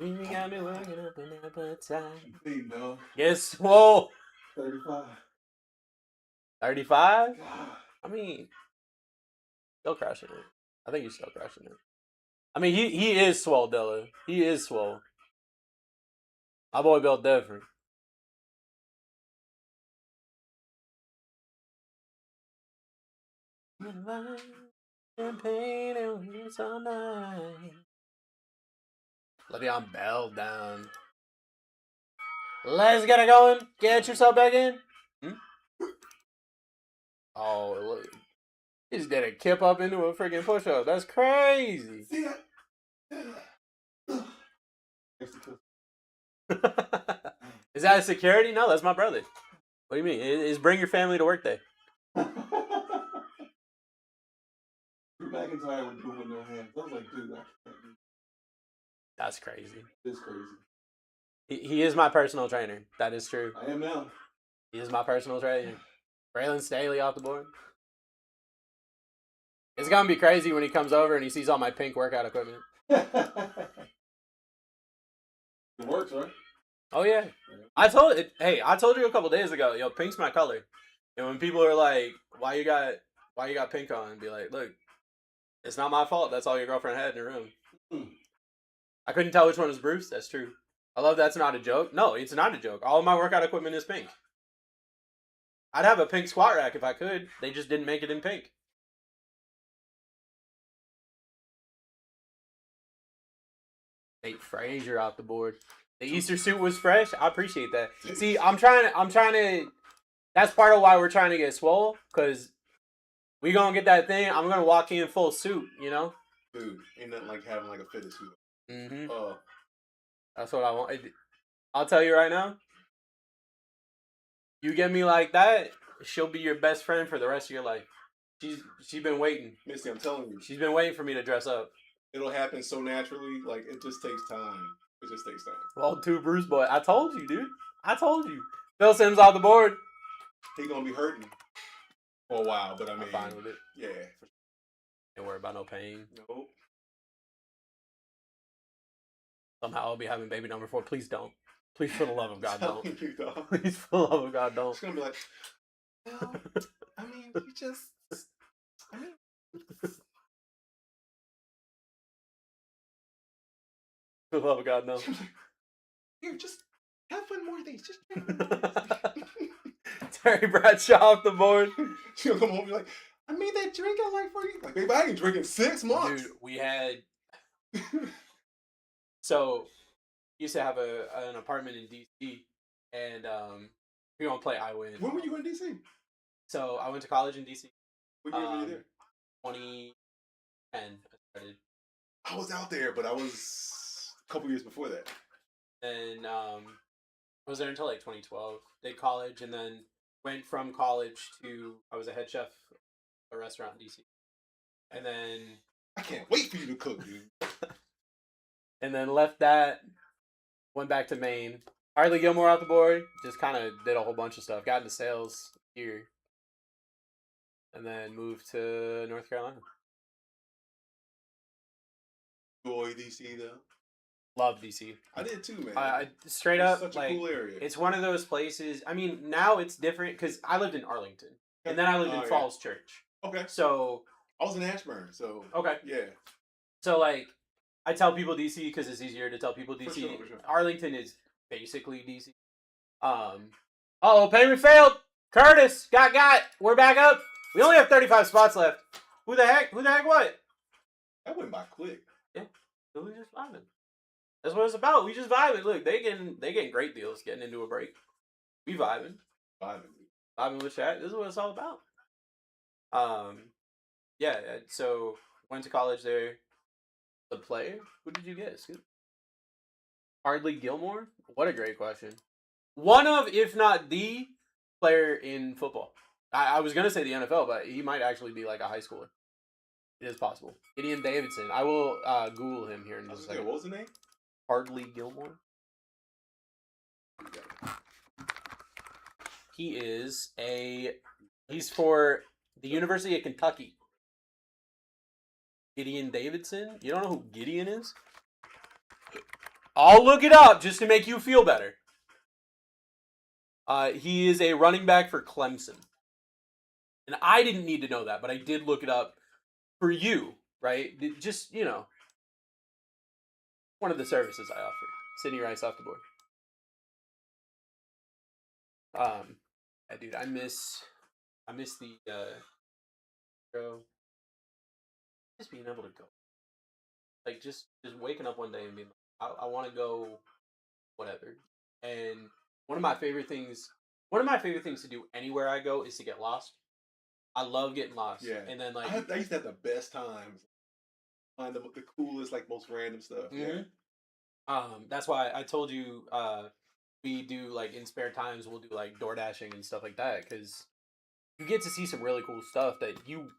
You got me working up an appetite. Hey, no. Yes, whoa. 35. 35? God. I mean, still crushing it. I think he's still crushing it. I mean, he is swole, Dilla. He is swole. My boy built different. Le'Veon Bell down. Let's get it going. Get yourself back in. Oh, look. He just did a kip up into a freaking push up. That's crazy. See that? Is that a security? No, that's my brother. What do you mean? It's bring your family to work day. Drew McIntyre with boom in their hands. I was like, dude, that can't be. That's crazy. It's crazy. He is my personal trainer. That is true. I am now. He is my personal trainer. Braylon Staley off the board. It's gonna be crazy when he comes over and he sees all my pink workout equipment. It works, right? Oh yeah. I told you a couple days ago, yo, pink's my color. And when people are like, why you got pink on? Be like, look, it's not my fault. That's all your girlfriend had in her room. I couldn't tell which one was Bruce. That's true. I love that's not a joke. No, it's not a joke. All of my workout equipment is pink. I'd have a pink squat rack if I could. They just didn't make it in pink. Nate Frazier off the board. The Easter suit was fresh. I appreciate that. See, I'm trying to. That's part of why we're trying to get swole, because we gonna get that thing. I'm gonna walk in full suit, you know. Dude, ain't nothing like having like a fitted suit. Mm-hmm. Oh, That's what I want. I'll tell you right now. You get me like that, she'll be your best friend for the rest of your life. She's been waiting. Misty, I'm telling you, She's been waiting for me to dress up. it'll happen so naturally. Like it just takes time. It just takes time. Well, two Bruce boy. I told you, dude. I told you. Phil Sims off the board. He gonna be hurting for a while, but I mean, I'm fine with it. Yeah. For Don't worry about no pain. Nope. Somehow I'll be having baby number 4. Please don't. Please, for the love of God, don't. You, dog. Please, for the love of God, don't. It's gonna be like, well, I mean, you just, I mean, For the love of God, no. here, just have one more of these. Just have one more of these. Terry Bradshaw off the board. She'll come home and be like, I made that drink I like for you. Like, babe, I ain't drinking 6 months. Dude, we had. So, used to have an apartment in DC, and we don't play I Win. When were you going to DC? So I went to college in DC. What year were you there? 2010. I started. I was out there, but I was a couple years before that. And I was there until like 2012. Did college, and then went from college to I was a head chef at a restaurant in DC, and then I can't wait for you to cook, dude. and then left that. Went back to Maine. Harley Gilmore off the board. Just kind of did a whole bunch of stuff. Got into sales here. And then moved to North Carolina. Boy, DC though. Love DC. I did too, man. I straight It's up, such like, a cool area. it's one of those places. I mean, now it's different because I lived in Arlington. And then I lived in yeah. Falls Church. Okay. So, I was in Ashburn, so okay. yeah. So, like, I tell people DC because it's easier to tell people DC. For sure. Arlington is basically DC. Oh, payment failed. Curtis got. We're back up. We only have 35 spots left. Who the heck what? That went by quick. Yeah. So we just vibing. That's what it's about. We just vibing. Look, they getting great deals getting into a break. We vibing. Vibing with chat. This is what it's all about. Yeah, so went to college there. The player? Who did you get? Scoop? Hardly Gilmore? What a great question. One of, if not the player in football. I was going to say the NFL, but he might actually be like a high schooler. It is possible. Gideon Davidson. I will Google him here in just a second. What was the name? Hardly Gilmore. He's for the University of Kentucky. Gideon Davidson. You don't know who Gideon is? I'll look it up just to make you feel better. He is a running back for Clemson. And I didn't need to know that, but I did look it up for you, right? Just, one of the services I offer. Sydney Rice off the board. Yeah, dude, I miss the bro, just being able to go. Like just waking up one day and being like, I want to go, whatever. And one of my favorite things to do anywhere I go is to get lost. I love getting lost. Yeah. And then like I used to have the best times. Find the coolest, like most random stuff. Mhm. Yeah. That's why I told you we do like in spare times we'll do like door dashing and stuff like that because you get to see some really cool stuff that you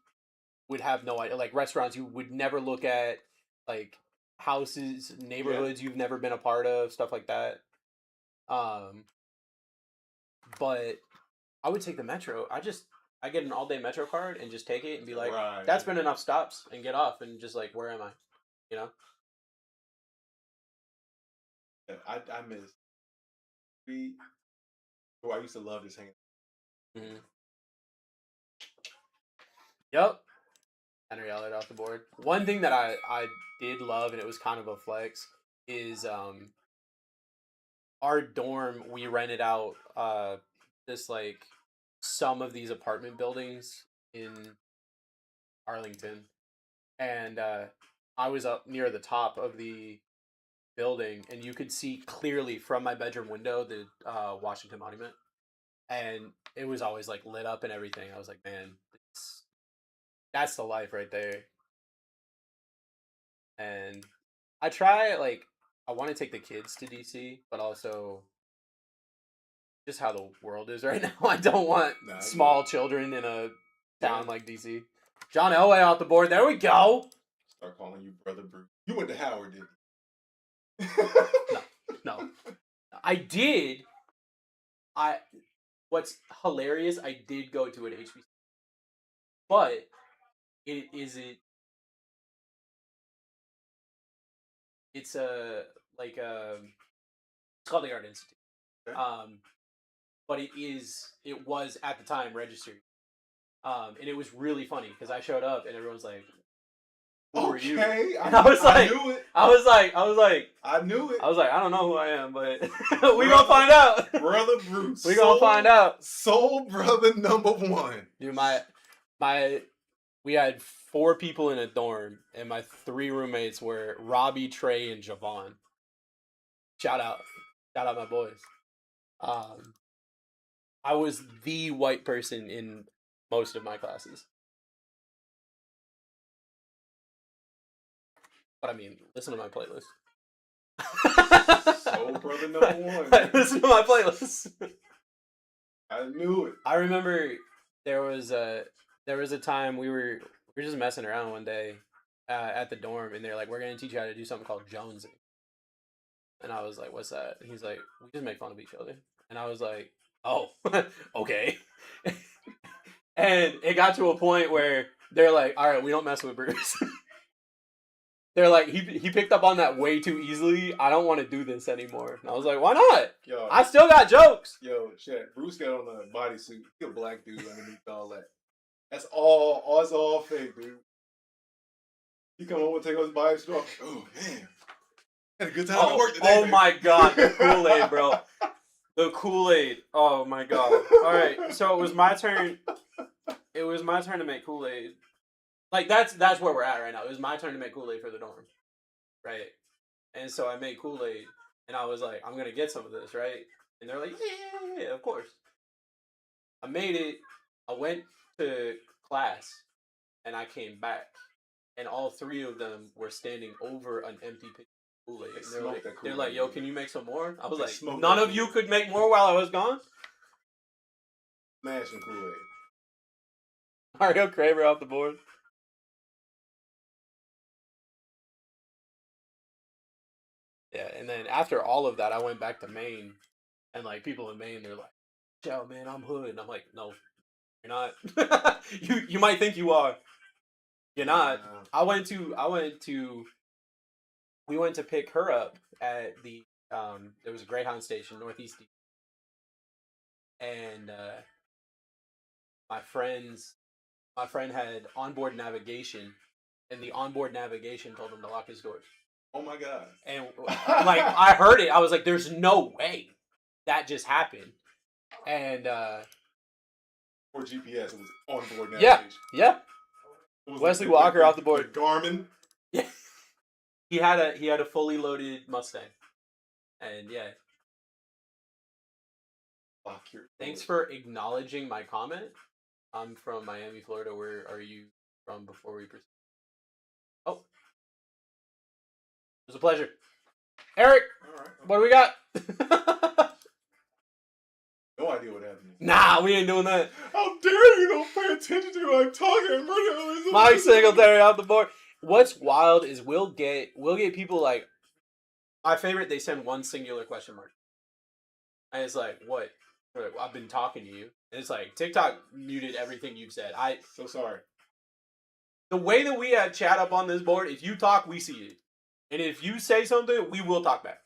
would have no idea, like restaurants you would never look at, like houses, neighborhoods you've never been a part of, stuff like that. But I would take the metro. I get an all day metro card and just take it and be like, Right. that's been enough stops and get off and just like, where am I? You know? Yeah, I miss. I used to love this hanging. Mm-hmm. Yep. Henry Elliott off the board. One thing that I did love, and it was kind of a flex, is our dorm, we rented out this like some of these apartment buildings in Arlington. And I was up near the top of the building, and you could see clearly from my bedroom window the Washington Monument. And it was always like lit up and everything. I was like, man, that's the life right there. And I try like I want to take the kids to DC, but also just how the world is right now. I don't want small children in a town like DC. John Elway off the board. There we go. Start calling you Brother Bruce. You went to Howard, didn't you? No. I did. What's hilarious, I did go to an HBC. But it's called the Art Institute. Okay. But it was at the time registered. And it was really funny because I showed up and everyone's like, who are you? And I was like, I knew it. I was like, I knew it. I was like, I don't know who I am, but we gonna find out. Brother Bruce. We gonna find out. Soul brother number one. Dude, we had 4 people in a dorm, and my 3 roommates were Robbie, Trey, and Javon. Shout out my boys. I was the white person in most of my classes. But I mean, listen to my playlist. Soul brother number one. Listen to my playlist. I knew it. I remember there was a time we were just messing around one day at the dorm, and they're like, we're gonna teach you how to do something called jonesing. And I was like, what's that? And he's like, we just make fun of each other. And I was like, oh, okay. And it got to a point where they're like, all right, we don't mess with Bruce. They're like, he picked up on that way too easily. I don't want to do this anymore. And I was like, why not? Yo, I still got jokes. Yo, shit. Bruce got on a bodysuit. He a black dude underneath all that. That's all. It's all fake, dude. He come home and take off his bodysuit off. Oh, man. Had a good time at work today. Oh, my God. The Kool-Aid, bro. The Kool-Aid. Oh, my God. All right. So it was my turn. It was my turn to make Kool-Aid. Like, that's where we're at right now. It was my turn to make Kool-Aid for the dorm. Right? And so I made Kool-Aid. And I was like, I'm going to get some of this, right? And they're like, yeah, of course. I made it. I went to class. And I came back. And all 3 of them were standing over an empty pitcher of Kool-Aid. And they're like, yo, can you make some more? I was like, none of you could make more while I was gone? Smashing Kool-Aid. Mario Craver off the board. Yeah, and then after all of that, I went back to Maine, and like people in Maine, they're like, "Yo, man, I'm hood," and I'm like, "No, you're not. You might think you are." You're not. I went to. We went to pick her up at the. There was a Greyhound station northeast, and my friends, my friend had onboard navigation, and the onboard navigation told him to lock his doors. Oh my god! And like I heard it, I was like, "There's no way that just happened." And For GPS, it was onboard yeah, navigation. yeah. It was Wesley Walker off the board. Garmin. Yeah, he had a fully loaded Mustang, and yeah. Lock your Thanks door. for acknowledging my comment. I'm from Miami, Florida. Where are you from? Before we proceed. Oh, it was a pleasure, Eric. All right. What do we got? No idea what happened. Nah, we ain't doing that. How dare you don't pay attention to what I'm talking? Mike Singletary off the board. What's wild is we'll get people like my favorite. They send one singular question mark, and it's like, what? They're like, well, I've been talking to you, and it's like TikTok muted everything you've said. So sorry. The way that we had chat up on this board, if you talk, we see it, and if you say something, we will talk back.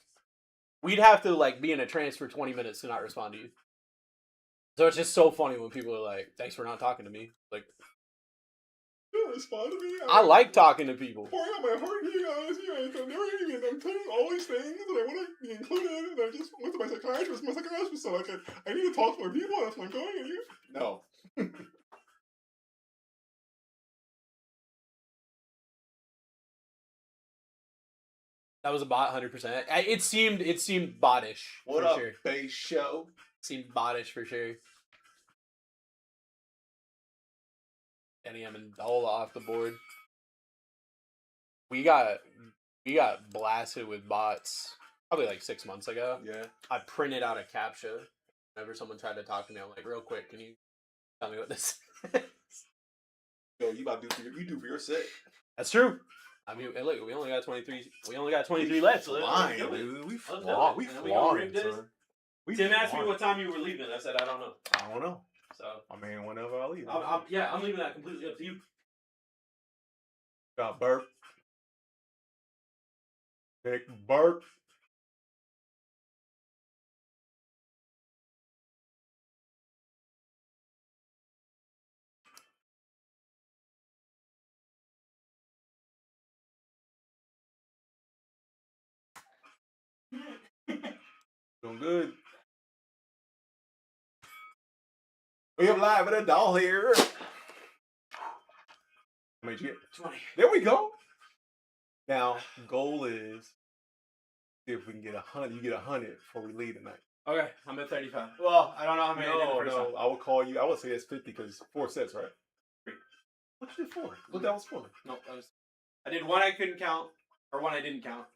We'd have to like be in a trance for 20 minutes to not respond to you. So it's just so funny when people are like, "Thanks for not talking to me." Like, You don't respond to me. I like talking to people. Pouring out my heart to you guys. I'm telling you all these things that I want to be included in. And I just went to my psychiatrist. My psychiatrist said, like, I need to talk to more people. That's why I'm going. And you? No. That was a bot, 100%. It seemed bottish. What for up, sure. base show? Seemed bottish for sure. Danny Amendola off the board. We got blasted with bots probably like 6 months ago. Yeah. I printed out a CAPTCHA. Whenever someone tried to talk to me, I'm like, real quick, can you tell me what this is? Yo, you about to do for your set. That's true. I mean, hey, look, we only got 23. We only got 23 left. So Flying, dude. We flying. Tim asked me what time you were leaving. I said I don't know. I don't know. So I mean, whenever I leave. I'm leaving that completely up to you. Got burp. Big burp. Doing good. We have live at a doll here. How many you get? 20. There we go. Now, goal is see if we can get 100. You get 100 before we leave tonight. Okay, I'm at 35. Well, I don't know how many I did the first time. I will call you. I would say it's 50 because 4 sets, right? 3. What you did 4? What that was 4? No, I did one I couldn't count, or one I didn't count.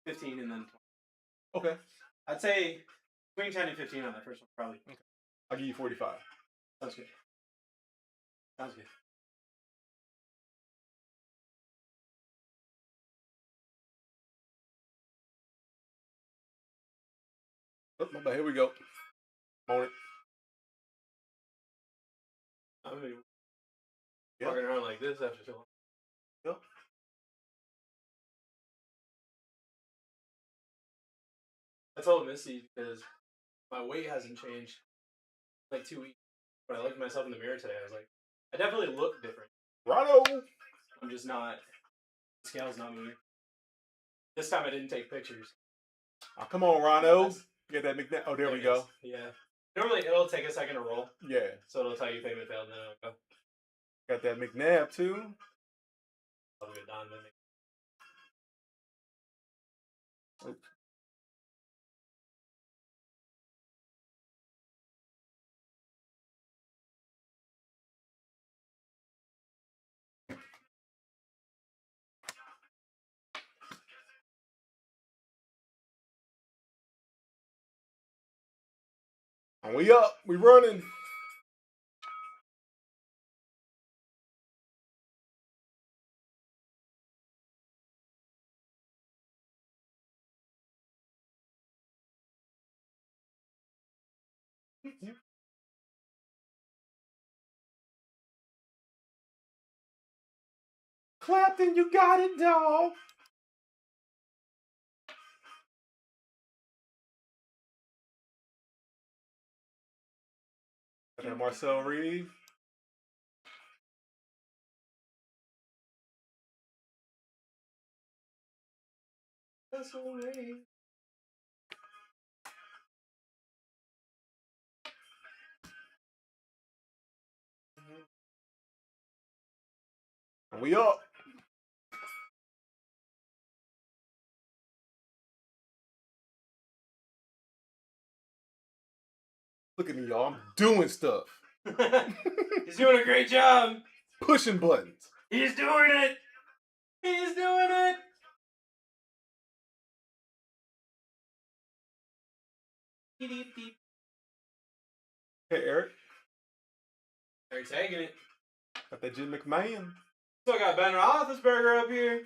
15 and then 20. Okay. I'd say between 10 and 15 on that first one, probably. Okay. I'll give you 45. Sounds good. Sounds good. Oh, my bad. Here we go. Morning. I'm gonna be walking around like this after so long. Yep. I told Missy because my weight hasn't changed in like 2 weeks. When I looked at myself in the mirror today, I was like, I definitely look different. Rhino. I'm just not. The scale's not moving. This time I didn't take pictures. Oh, come on, Rhino. Get that McNabb. Oh, there we go. Yeah. Normally it'll take a second to roll, Yeah. so it'll tell you payment failed, and then it'll go. Got that McNabb too. I'll do it down then. Oh. And we up. We running. Clapton, you got it, dog. That Marcel Reeve. We up. Look at me, y'all. I'm doing stuff. He's doing a great job. Pushing buttons. He's doing it. He's doing it. Hey, Eric. They're taking it. Got that Jim McMahon. Still got Ben Roethlisberger up here.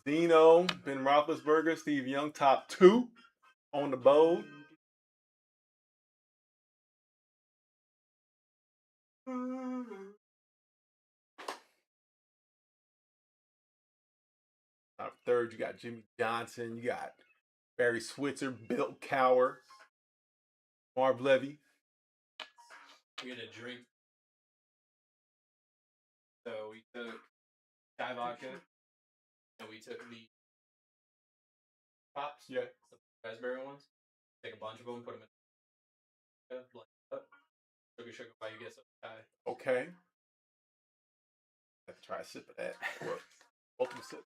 Zeno, Ben Roethlisberger, Steve Young, top 2 on the board. Top 3rd, you got Jimmy Johnson, you got Barry Switzer, Bill Cowher, Marv Levy. We had a drink. So we took Chai vodka, and we took the pops. Yeah. The raspberry ones. Take a bunch of them, put them in. Blend it up. Sugar while you get some chai. Okay. Have to try a sip of that. Ultimate sip.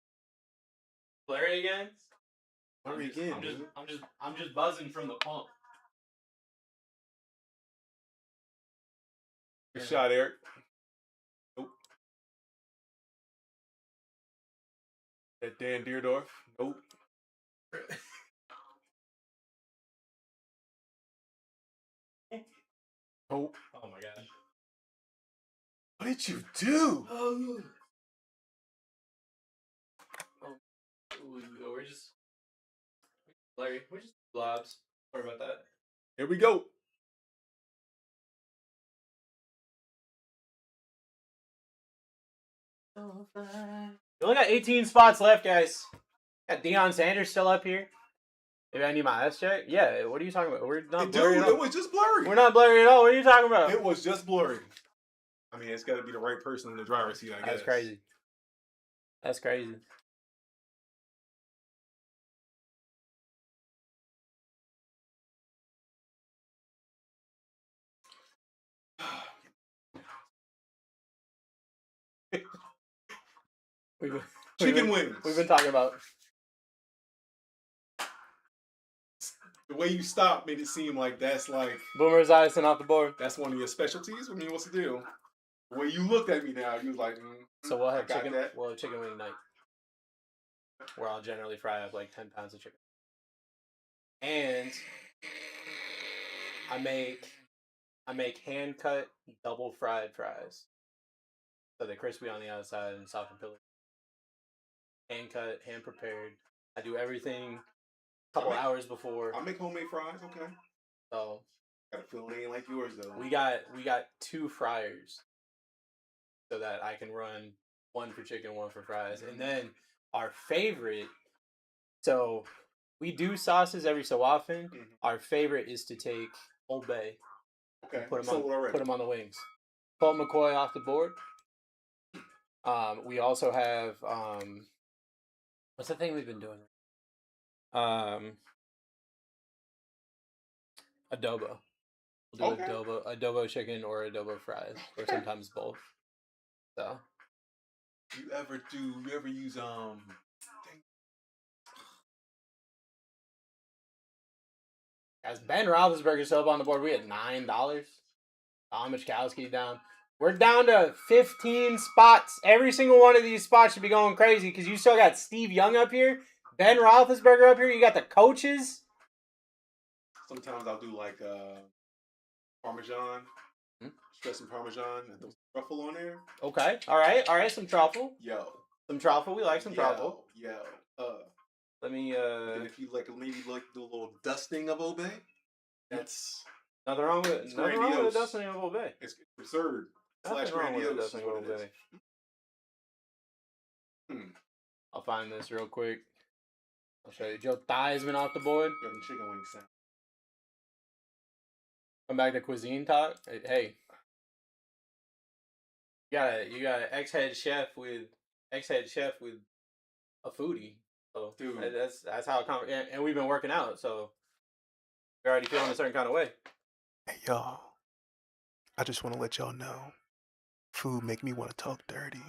Larry again. Larry again. I'm just buzzing from the pump. Good shot, Eric. Nope. That Dan Deerdorf. Nope. Nope. Oh my gosh. What did you do? Oh, we're just Larry. We're just blobs. Sorry about that. Here we go. We only got 18 spots left, guys. Got Deion Sanders still up here. Maybe I need my S check. Yeah, what are you talking about? We're not blurry at all. It was just blurry. We're not blurry at all. What are you talking about? It was just blurry. I mean, it's got to be the right person in the driver's seat, I guess. That's crazy. That's crazy. Chicken wings. We've been talking about. The way you stopped made it seem like that's like Boomer Esiason off the board. that's one of your specialties. I mean, what's to do? The way you looked at me now, you was like, So we'll have I got chicken. that. We'll have chicken wing night, where I'll generally fry up like 10 pounds of chicken, and I make hand cut double fried fries, so they're crispy on the outside and soft and pillowy. Hand cut, hand prepared. I do everything a couple hours before. I make homemade fries. Okay. So Got a feel it ain't like yours though. we got 2 fryers, so that I can run one for chicken, one for fries, and then our favorite. So we do sauces every so often. Mhm. Our favorite is to take Old Bay, Okay. put them Sold already. on the wings. Colt McCoy off the board. We also have what's the thing we've been doing? Adobo. We'll do adobo chicken or adobo fries, or sometimes both. So You ever use as Ben Roethlisberger still up on the board, we had $9. Tom Michkowski down. We're down to 15 spots. Every single one of these spots should be going crazy because you still got Steve Young up here, Ben Roethlisberger up here. You got the coaches. sometimes I'll do like Parmesan, Hmm? stress some Parmesan, and throw some truffle on there. Okay. All right. Some truffle. Yo. Some truffle. We like some truffle. Yo. Let me. And if you like, maybe like do a little dusting of Obey. That's Nothing wrong with it. Nothing wrong with the dusting of Old Bay. it's absurd. Nothing wrong with the Grandiose dusting is of what Old it is. Bay. Hmm. I'll find this real quick. I'll show you. Joe Thigh's been off the board. Yo, the chicken wings sound. Come back to cuisine talk. Hey, you got an ex-head chef with a foodie. So Dude. that's how it comes. And we've been working out, so we're already feeling a certain kind of way. Hey y'all, I just want to let y'all know, food make me want to talk dirty.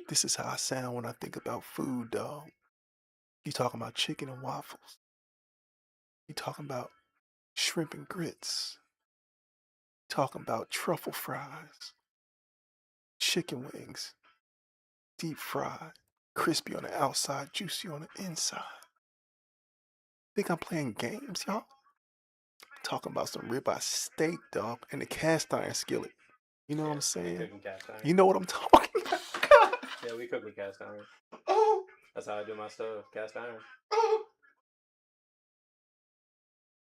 This is how I sound when I think about food, dog. You talking about chicken and waffles. You talking about shrimp and grits. Talking about truffle fries. Chicken wings. Deep fried. Crispy on the outside, juicy on the inside. Think I'm playing games, y'all? Talking about some ribeye steak, dog, and the cast iron skillet. You know what I'm saying? Cooking cast iron. You know what I'm talking about? Yeah, we cook with cast iron. Oh. That's how I do my stuff. Cast iron. Oh.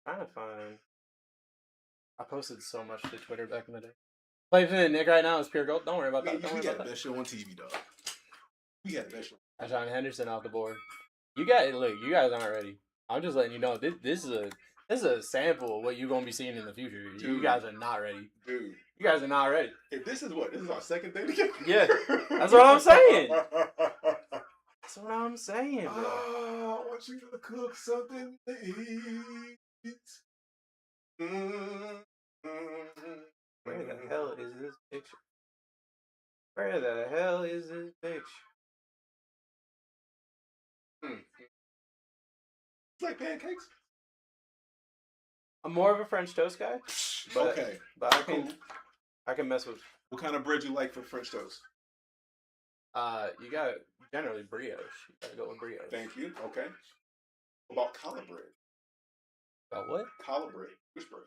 Trying to find. I posted so much to Twitter back in the day. Playing in Nick right now is pure gold. Don't worry about that. Don't worry We got about the that. best show on TV, dog. We got the best show. John Henderson off the board. You guys aren't ready. I'm just letting you know this is a sample of what you're gonna be seeing in the future. You Dude. guys are not ready. Dude. You guys are not ready. If this is our second day together? Yeah, that's what I'm saying. That's what I'm saying, bro. Oh, I want you to cook something to eat. Where the hell is this picture? Where the hell is this picture? It's like pancakes. I'm more of a French toast guy, but Okay. but Cool. I can mess with. What kind of bread you like for French toast? You got generally brioche. You gotta go with brioche. Thank you. Okay. What about challah bread? About what? Challah bread. Which bread?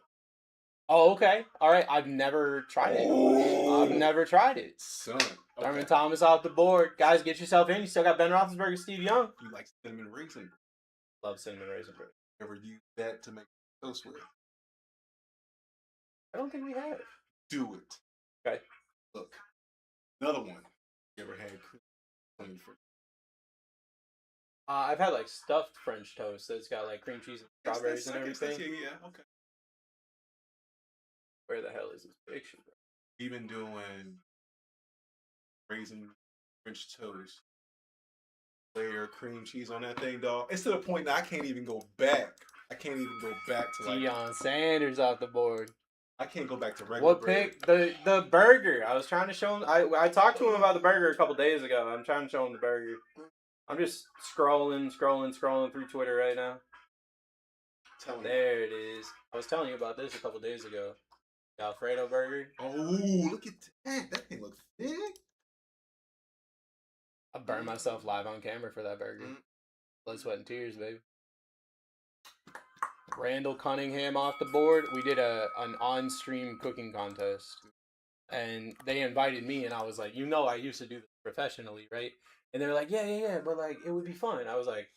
Oh, okay. All right. I've never tried it. Oh. I've never tried it. Son. Thurman Okay. Thomas off the board. Guys, get yourself in. You still got Ben Roethlisberger, Steve Young. You like cinnamon raisin? Love cinnamon raisin bread. Ever use that to make toast with? I don't think we have. Do it. Okay. Look. Another one. You ever had cream for? I've had like stuffed French toast that's got like cream cheese and strawberries and everything. Yeah. Okay. Where the hell is this picture, bro? Even doing raisin French toast, layer cream cheese on that thing, dog. It's to the point that I can't even go back. I can't even go back to like. Deion Sanders off the board. I can't go back to regular What bread. pick? The burger. I was trying to show him. I talked to him about the burger a couple days ago. I'm trying to show him the burger. I'm just scrolling through Twitter right now. Tell me. There it is. I was telling you about this a couple days ago. The Alfredo burger. Oh, look at that. That thing looks thick. I burned myself live on camera for that burger. Blood, sweat, and tears, baby. Randall Cunningham off the board. We did an on-stream cooking contest. And they invited me, and I was like, I used to do this professionally, right? And they were like, yeah, but like, it would be fun. I was like,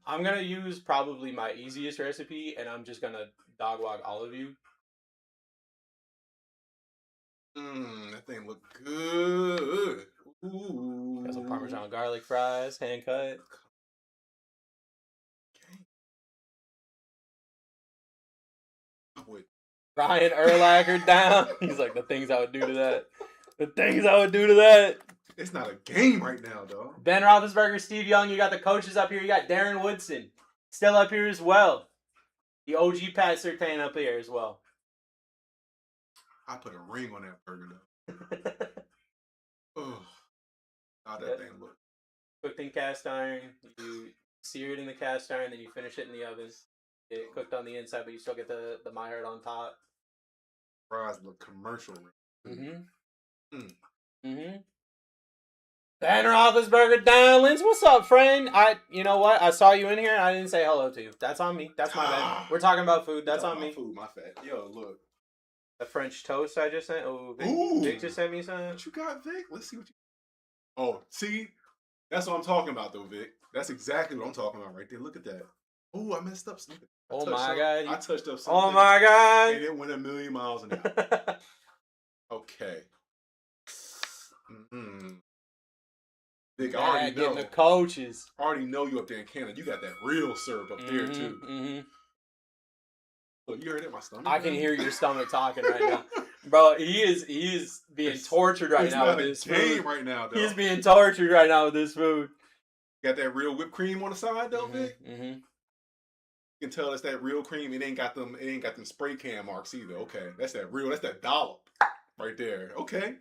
I'm going to use probably my easiest recipe, and I'm just going to dog walk all of you. That thing look good. Ooh. Got some Parmesan garlic fries, hand cut. Wait. Ryan Urlacher down. He's like, the things I would do to that. The things I would do to that. It's not a game right now, dog. Ben Roethlisberger, Steve Young. You got the coaches up here. You got Darren Woodson still up here as well. The OG Pat Surtain up here as well. I put a ring on that burger, though. Oh, how that Yep. thing look. Cooked in cast iron. You sear it in the cast iron, then you finish it in the oven. Get it cooked on the inside, but you still get the Maillard on top. Fries look commercial. Mm-hmm. Ben Roethlisberger down. Linz, what's up, friend? You know what? I saw you in here and I didn't say hello to you. That's on me. That's my bad. We're talking about food. That's on me. Food, my fat. Yo, look. The French toast I just sent. Oh, Ooh. Vic just sent me something. What you got, Vic? Let's see what you. Oh, see, that's what I'm talking about, though, Vic. That's exactly what I'm talking about right there. Look at that. Oh, I messed up something. Oh my god! I touched up something. Oh my god! And it went a million miles an hour. Okay. Vic, I already know. The coaches. I already know you up there in Canada. You got that real syrup up there too. Mm-hmm. Oh, you heard it in my stomach? I can hear your stomach talking right now, bro. He is being tortured right now with this food. Right now, though. He's being tortured right now with this food. Got that real whipped cream on the side, though, Vic. Mm-hmm. You can tell it's that real cream. It ain't got them. It ain't got them spray can marks either. Okay, that's that real. That's that dollop right there. Okay.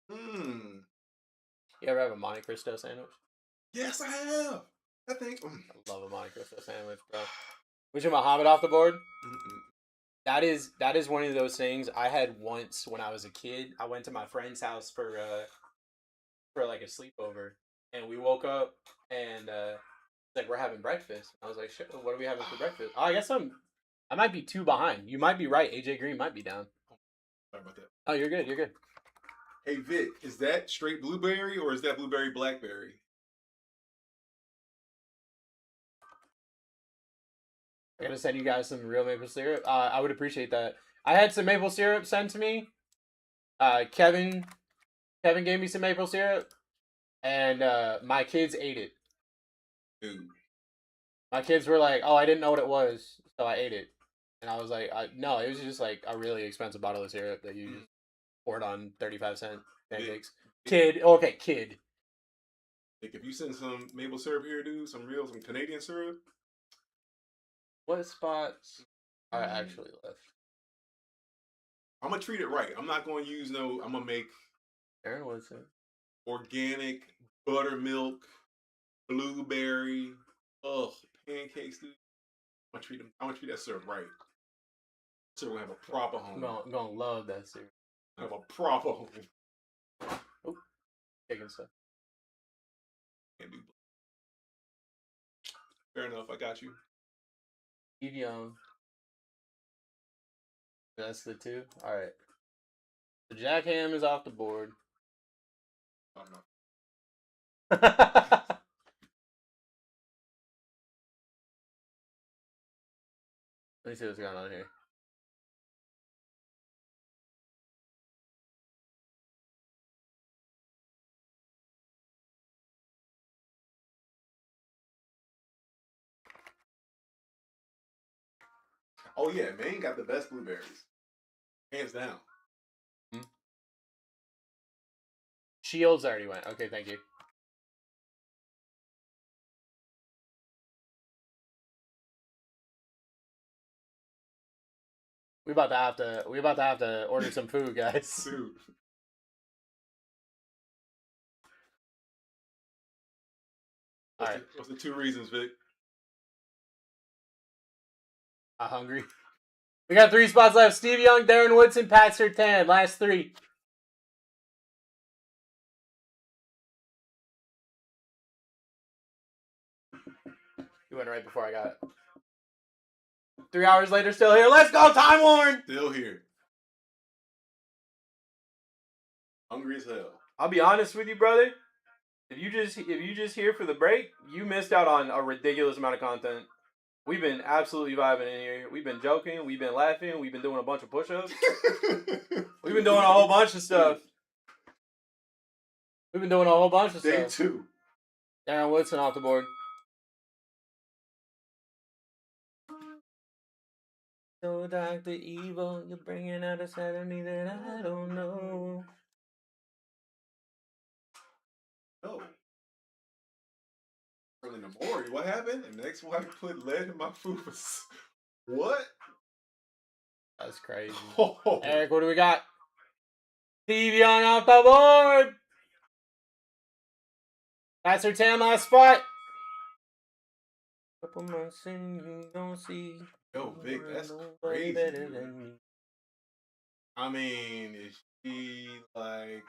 You ever have a Monte Cristo sandwich? Yes, I have. I think. I love a Monte Cristo sandwich, bro. Which is Muhammad off the board? That is one of those things I had once when I was a kid. I went to my friend's house for like a sleepover, and we woke up and like we're having breakfast. I was like, "Shit, what are we having for breakfast?" Oh, I guess I might be 2 behind. You might be right. AJ Green might be down. Sorry about that. Oh, you're good. You're good. Hey Vic, is that straight blueberry or is that blueberry blackberry? I gotta send you guys some real maple syrup. I would appreciate that. I had some maple syrup sent to me. Kevin gave me some maple syrup, and my kids ate it. Dude. My kids were like, "Oh, I didn't know what it was, so I ate it." And I was like, "No, it was just like a really expensive bottle of syrup that you just poured on 35-cent pancakes." Kid. Like if you send some maple syrup here, dude, some Canadian syrup. What spots are actually left? I'm gonna treat it right. I'm not gonna use no. I'm gonna make Aaron Woodson. Organic buttermilk, blueberry, pancakes, dude. I'm gonna treat that syrup right. So we're gonna have a proper home. I'm gonna love that syrup. Have a proper home. Oh, chicken stuff. Can't do. Fair enough. I got you. Steve Young. That's the 2. All right. So Jack Ham is off the board. Oh, no. Let me see what's going on here. Oh yeah, Maine got the best blueberries, hands down. Shields already went. Okay, thank you. We about to have to order some food, guys. Dude. All right. What's the 2 reasons, Vic? I'm hungry. We got 3 spots left. Steve Young, Darren Woodson, Pat Surtain. Last 3. You went right before I got it. 3 hours later, still here. Let's go, Time Warren! Still here. Hungry as hell. I'll be honest with you, brother. If you just here for the break, you missed out on a ridiculous amount of content. We've been absolutely vibing in here. We've been joking. We've been laughing. We've been doing a bunch of push-ups. We've been doing a whole bunch of stuff. Day 2. Darren Woodson off the board. So Dr. Evil, you're bringing out a side of me that I don't know. No. Early in the morning, what happened? And the ex-wife put lead in my food. What? That's crazy. Oh. Eric, what do we got? Steve Young off the board. That's her 10 last spot. Couple months and you don't see. Yo, Vic, that's crazy. I mean, is she like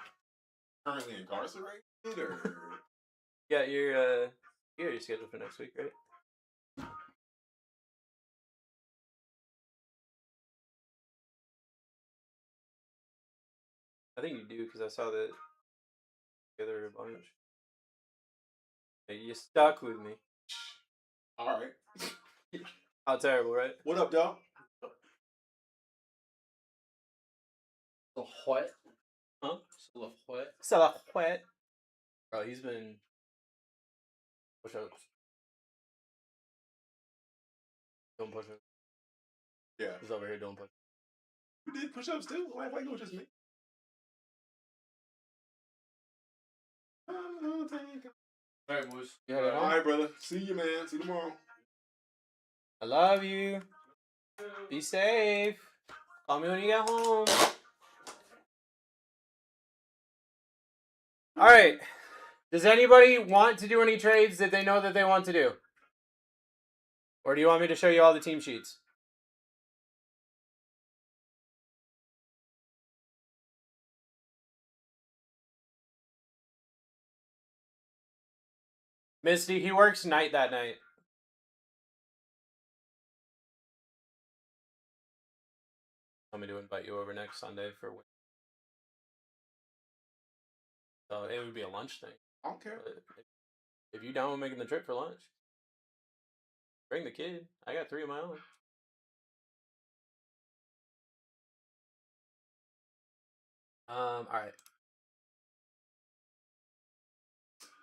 currently incarcerated or? Yeah, you're scheduled for next week, right? think you do because I saw that together a bunch. Hey, you stuck with me. All right. How terrible, right? What up, dog? The what? Huh? The what? So like what? Bro, he's been push-ups. Doing push-ups. Yeah. He's over here doing push-ups. You did push-ups too? Why you go just me? All right, boys. Yeah, All right, brother. See you, man. See you tomorrow. I love you. Be safe. Call me when you get home. All right. Does anybody want to do any trades that they know that they want to do? Or do you want me to show you all the team sheets? Misty, he works night that night. I'm going to invite you over next Sunday for. So it would be a lunch thing. I don't care. If you down with making the trip for lunch, bring the kid. I got 3 of my own. All right.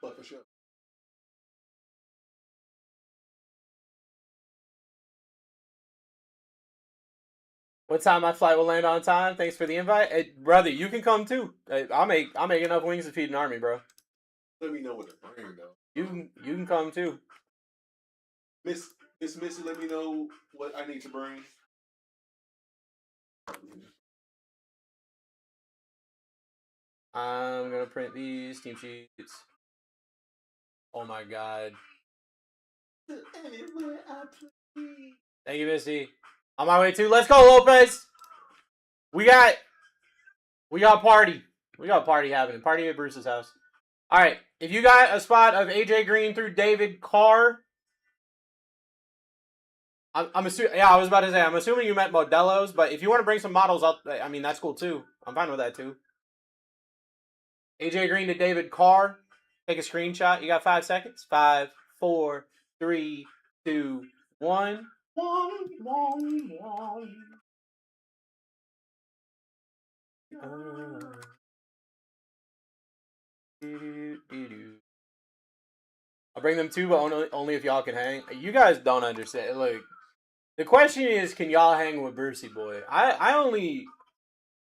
But for sure. What time my flight will land on time? Thanks for the invite. Hey, brother, you can come too. Hey, I'll make enough wings to feed an army, bro. Let me know what to bring, though. You can come too. Miss Missy, let me know what I need to bring. I'm gonna print these team sheets. Oh my god. Thank you, Misty. On my way too. Let's go, Lopez. We got party. We got party happening. Party at Bruce's house. All right. If you got a spot of AJ Green through David Carr, I'm assuming. Yeah, I was about to say. I'm assuming you meant Modelo's, but if you want to bring some models, I mean that's cool too. I'm fine with that too. AJ Green to David Carr. Take a screenshot. You got 5 seconds. 5, 4, 3, 2, 1. I'll bring them too, but only if y'all can hang. You guys don't understand. Like, the question is, can y'all hang with Brucey Boy? I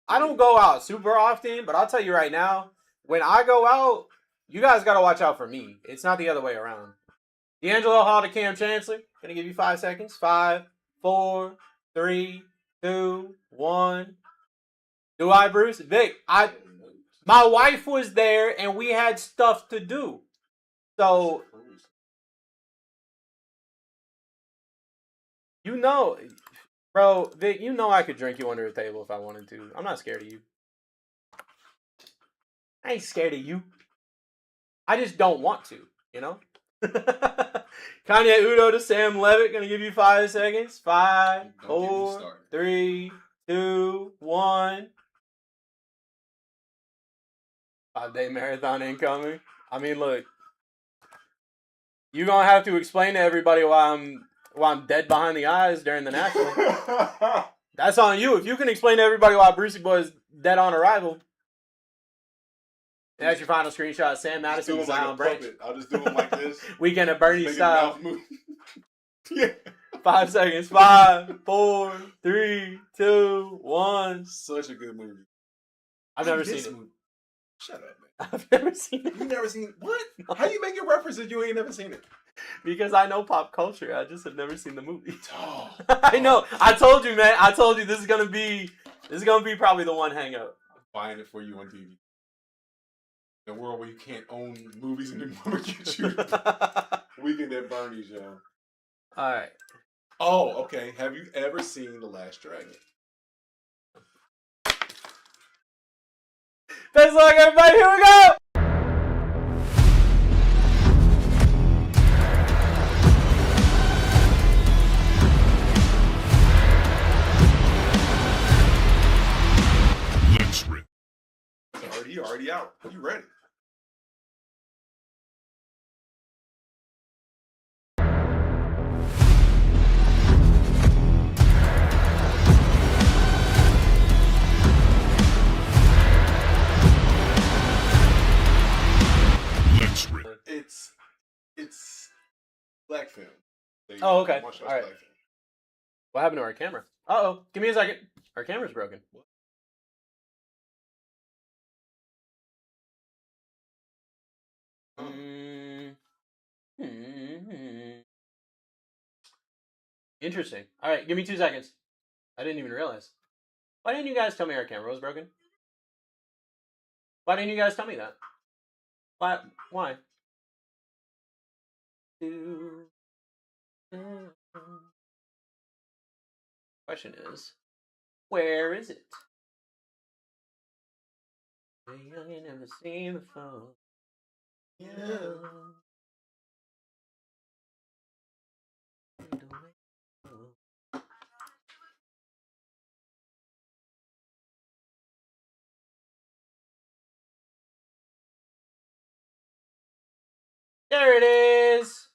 don't go out super often, but I'll tell you right now, when I go out, you guys got to watch out for me. It's not the other way around. D'Angelo Hall to Cam Chancellor. Gonna give you 5 seconds. 5, 4, 3, 2, 1. Do I, Bruce? Vic, my wife was there and we had stuff to do. So, you know, bro, Vic, you know I could drink you under a table if I wanted to. I'm not scared of you. I ain't scared of you. I just don't want to, you know? Kanye Udo to Sam Levitt. Gonna give you 5 seconds. 5, 4, 3, 2, 1. 5-day marathon incoming. I mean, look. You're gonna have to explain to everybody why I'm dead behind the eyes during the national. That's on you. If you can explain to everybody why Brucey Boy is dead on arrival. That's your final screenshot. Sam Madison and Zion Branch. I'll just do them like this. Weekend at Bernie style. Yeah. 5 seconds. 5, 4, 3, 2, 1. Such a good movie. I've never seen it. Movie. Shut up, man. I've never seen it. You never seen what? How you make a reference if you ain't never seen it? Because I know pop culture. I just have never seen the movie. Oh, I know. I told you, man. I told you this is gonna be probably the one hang up. I'm buying it for you on TV. In a world where you can't own movies anymore, get you Weekend at Bernie's, yo. All right. Oh, okay. Have you ever seen The Last Dragon? Best of luck, everybody. Here we go. out. You ready? It's black film. So Oh, okay. martial All arts right. black film. What happened to our camera? Uh-oh. Give me a second. Our camera's broken. Interesting. All right, give me 2 seconds. I didn't even realize. Why didn't you guys tell me our camera was broken? Why didn't you guys tell me that? Why? Question is, where is it? I ain't never seen before. Yeah. There it is.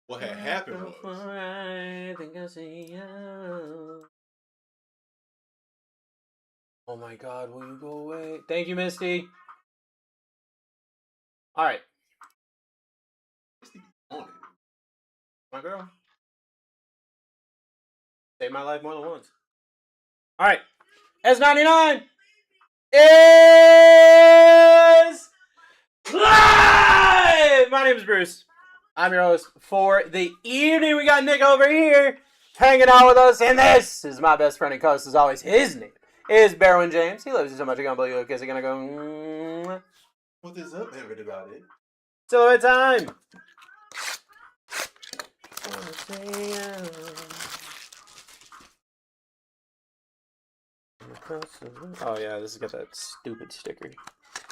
What had happened was I think I see you. Oh my God, will you go away? Thank you, Misty. All right. on it. My girl. Saved my life more than once. All right. S99 is live! My name is Bruce. I'm your host for the evening. We got Nick over here hanging out with us. And this is my best friend and co-host, as always. His name is Barwin James. He loves you so much, I can't believe you because he's going to go... What is up, everybody? Silhouette time! Oh yeah, this has got that stupid sticker.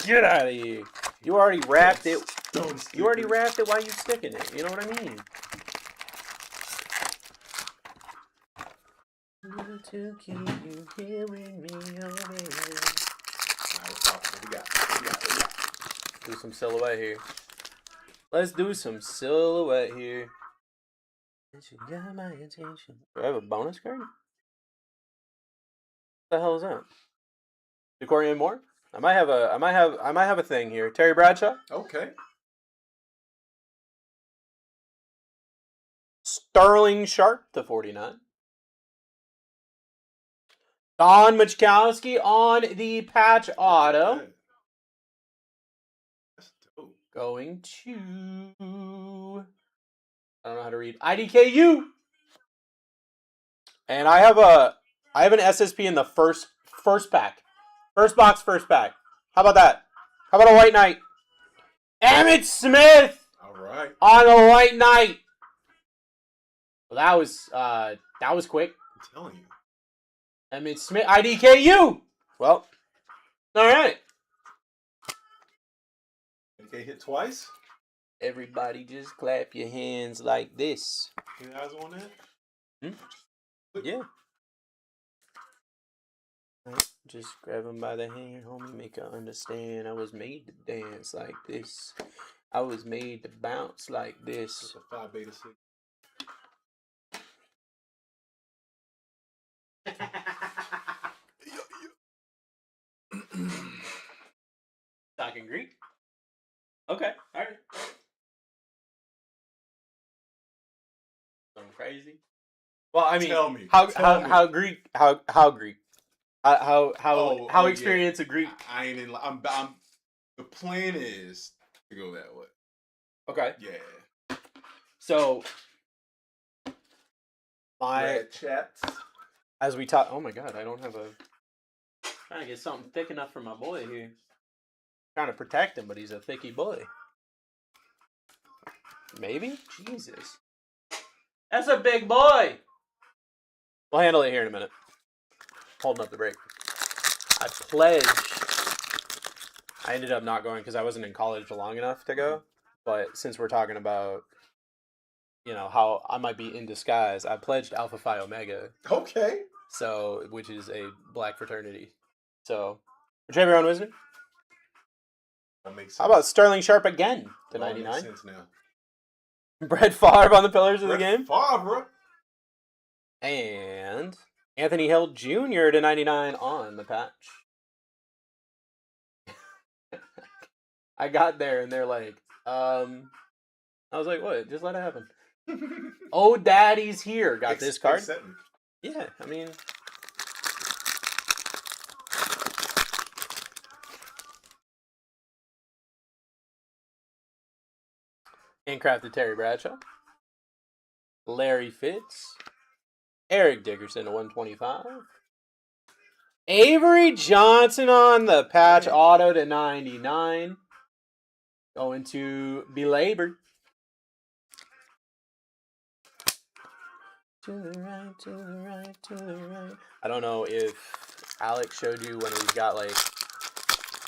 Get out of here! You already wrapped it. You already wrapped it while you sticking it. You know what I mean? To keep you hearing me, oh baby. What we got? Do some silhouette here. Let's do some silhouette here. You got my attention. Do I have a bonus card? What the hell is that? Decorian Moore? I might have a thing here. Terry Bradshaw? Okay. Sterling Sharp /49. Don Machkowski on the patch auto. That's dope. Going to... I don't know how to read. IDKU! And I have an SSP in the first pack. First box, first pack. How about that? How about a White Knight? Emmitt Smith! All right. On a White Knight! Well, that was quick. I'm telling you. Emmitt Smith, IDKU! Well, alright. Okay, hit twice. Everybody just clap your hands like this. Any eyes on that? Yeah. Just grab him by the hand, homie, make her understand I was made to dance like this. I was made to bounce like this. It's a 5 beta 6. Talking Greek? Okay, alright. Something crazy? Well, I mean, Tell me. how Greek? How Greek? How experience a Greek? I ain't in. I'm. The plan is to go that way. Okay. Yeah. So, Red chats. as we talk, oh my God, I don't have a. Trying to get something thick enough for my boy here. Trying to protect him, but he's a thicky boy. Maybe? Jesus. That's a big boy! We'll handle it here in a minute. Holding up the break. I pledged. I ended up not going because I wasn't in college long enough to go. But since we're talking about, you know, how I might be in disguise, I pledged Alpha Phi Omega. Okay. So, which is a black fraternity. So, whichever one was it? That makes sense. How about Sterling Sharp again to It all makes 99? sense now. Brett Favre on the pillars of the Brett game. Favre. And Anthony Hill Jr. to 99 on the patch. I got there and they're like, I was like, what? Just let it happen. Oh, Daddy's here. Got this card. Accept me. Yeah, I mean. Handcrafted Terry Bradshaw. Larry Fitz. Eric Dickerson to 125. Avery Johnson on the patch auto to 99. Going to Belabored. To the right, to the right, to the right. I don't know if Alex showed you when we've got like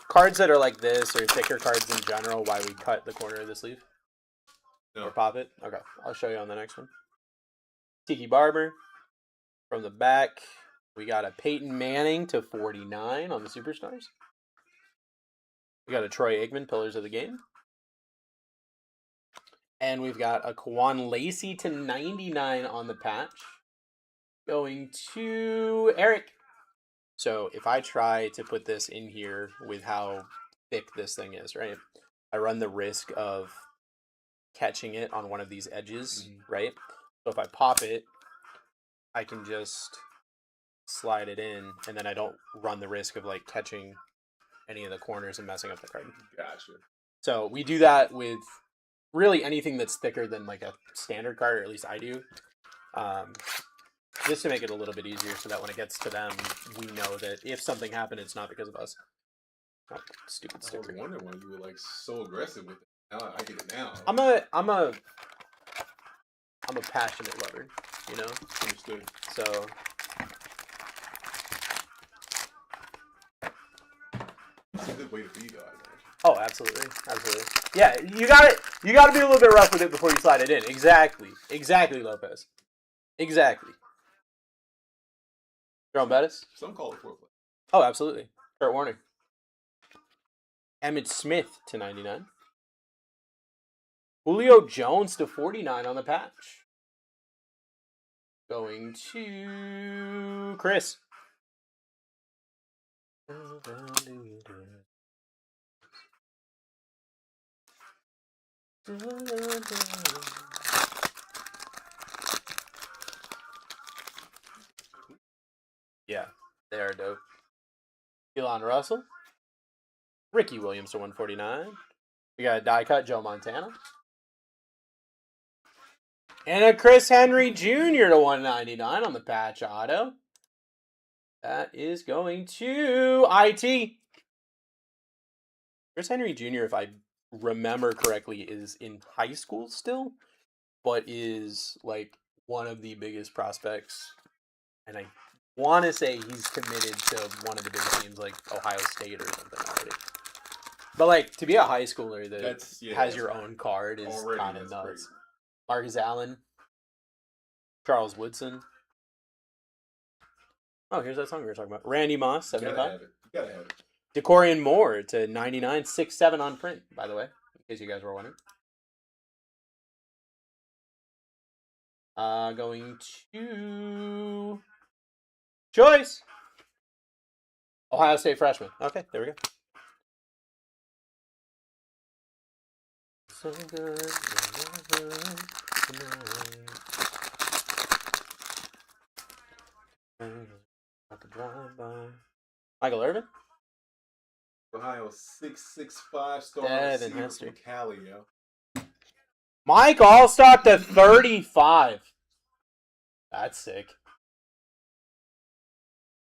cards that are like this or thicker cards in general, why we cut the corner of the sleeve. No. Or pop it. Okay, I'll show you on the next one. Tiki Barber. From the back, we got a Peyton Manning to 49 on the Superstars. We got a Troy Aikman, Pillars of the Game. And we've got a Kwan Lacey to 99 on the patch. Going to Eric. So if I try to put this in here with how thick this thing is, right? I run the risk of catching it on one of these edges, right? So if I pop it, I can just slide it in, and then I don't run the risk of like catching any of the corners and messing up the card. Gotcha. So we do that with really anything that's thicker than like a standard card, or at least I do. Just to make it a little bit easier so that when it gets to them, we know that if something happened, it's not because of us. Oh, stupid I was sticker. wondering why you were like so aggressive with it. Now I get it now. I'm a passionate lover, you know? Understood. So It's a good way to be, though. I think. oh, absolutely. Absolutely. Yeah, you gotta be a little bit rough with it before you slide it in. Exactly. Exactly, Lopez. Exactly. Jerome Bettis? Some call it foreplay. Oh, absolutely. Kurt Warner. Emmitt Smith to 99. Julio Jones to 49 on the patch. Going to Chris. Yeah, they are dope. Elon Russell. Ricky Williams to 149. We got a die cut Joe Montana. And a Chris Henry Jr. to 199 on the patch auto. That is going to IT. Chris Henry Jr., if I remember correctly, is in high school still, but is like one of the biggest prospects. And I want to say he's committed to one of the big teams like Ohio State or something already. But like to be a high schooler that has your own card is kind of nuts. Crazy. Marcus Allen, Charles Woodson. Oh, here's that song we were talking about. Randy Moss, 75. You gotta have it. DeCorian Moore to 99, 6-7 on print, by the way, in case you guys were wondering. Going to Choice. Ohio State freshman. Okay, there we go. So good. About to drive by. Michael Irvin. Ohio 6'5" star Devin receiver Hester. from Cali, yo. Mike Allstock to 35. That's sick.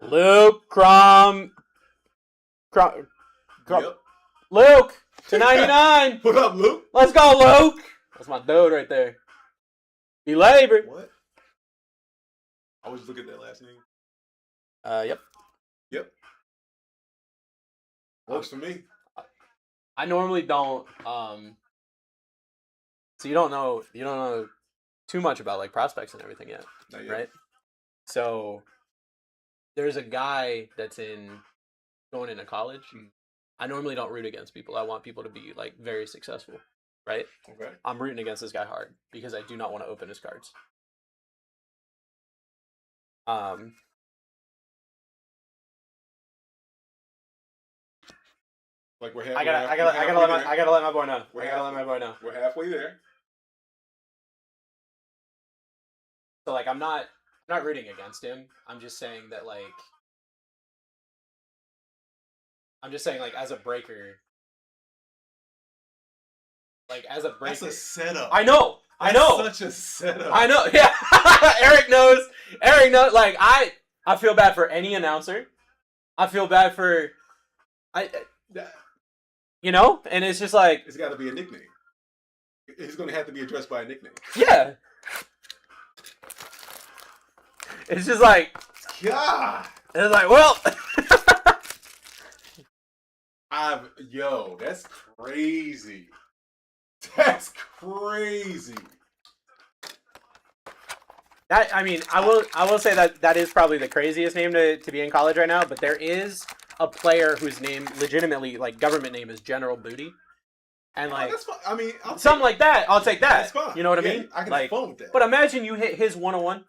Luke Yep. Luke to 99. What up, Luke? Let's go, Luke. That's my dude right there. Belabored. What? I always look at that last name. Yep. Yep. Works for me. I normally don't. So you don't know too much about like prospects and everything yet, Not yet. right? So there's a guy that's going into college, I normally don't root against people. I want people to be like very successful, right? Okay. I'm rooting against this guy hard because I do not want to open his cards. Like I gotta let my boy know. I gotta let my boy know. We're halfway there. So like I'm not rooting against him. I'm just saying that like as a breaker. Like as a breaker. That's a setup. I know. Such a setup. I know. Yeah. Eric knows. Like I feel bad for any announcer. I feel bad for you know, and it's just like it's got to be a nickname. It's going to have to be addressed by a nickname. Yeah. It's just like God. It's like, well, that's crazy. That's crazy. I mean, I will say that is probably the craziest name to be in college right now, but there is a player whose name legitimately, like, government name is General Booty. And like that's fine. I mean, something like that, I'll take that. That's fine. You know what I mean? I can like, have fun with that. But imagine you hit his 101.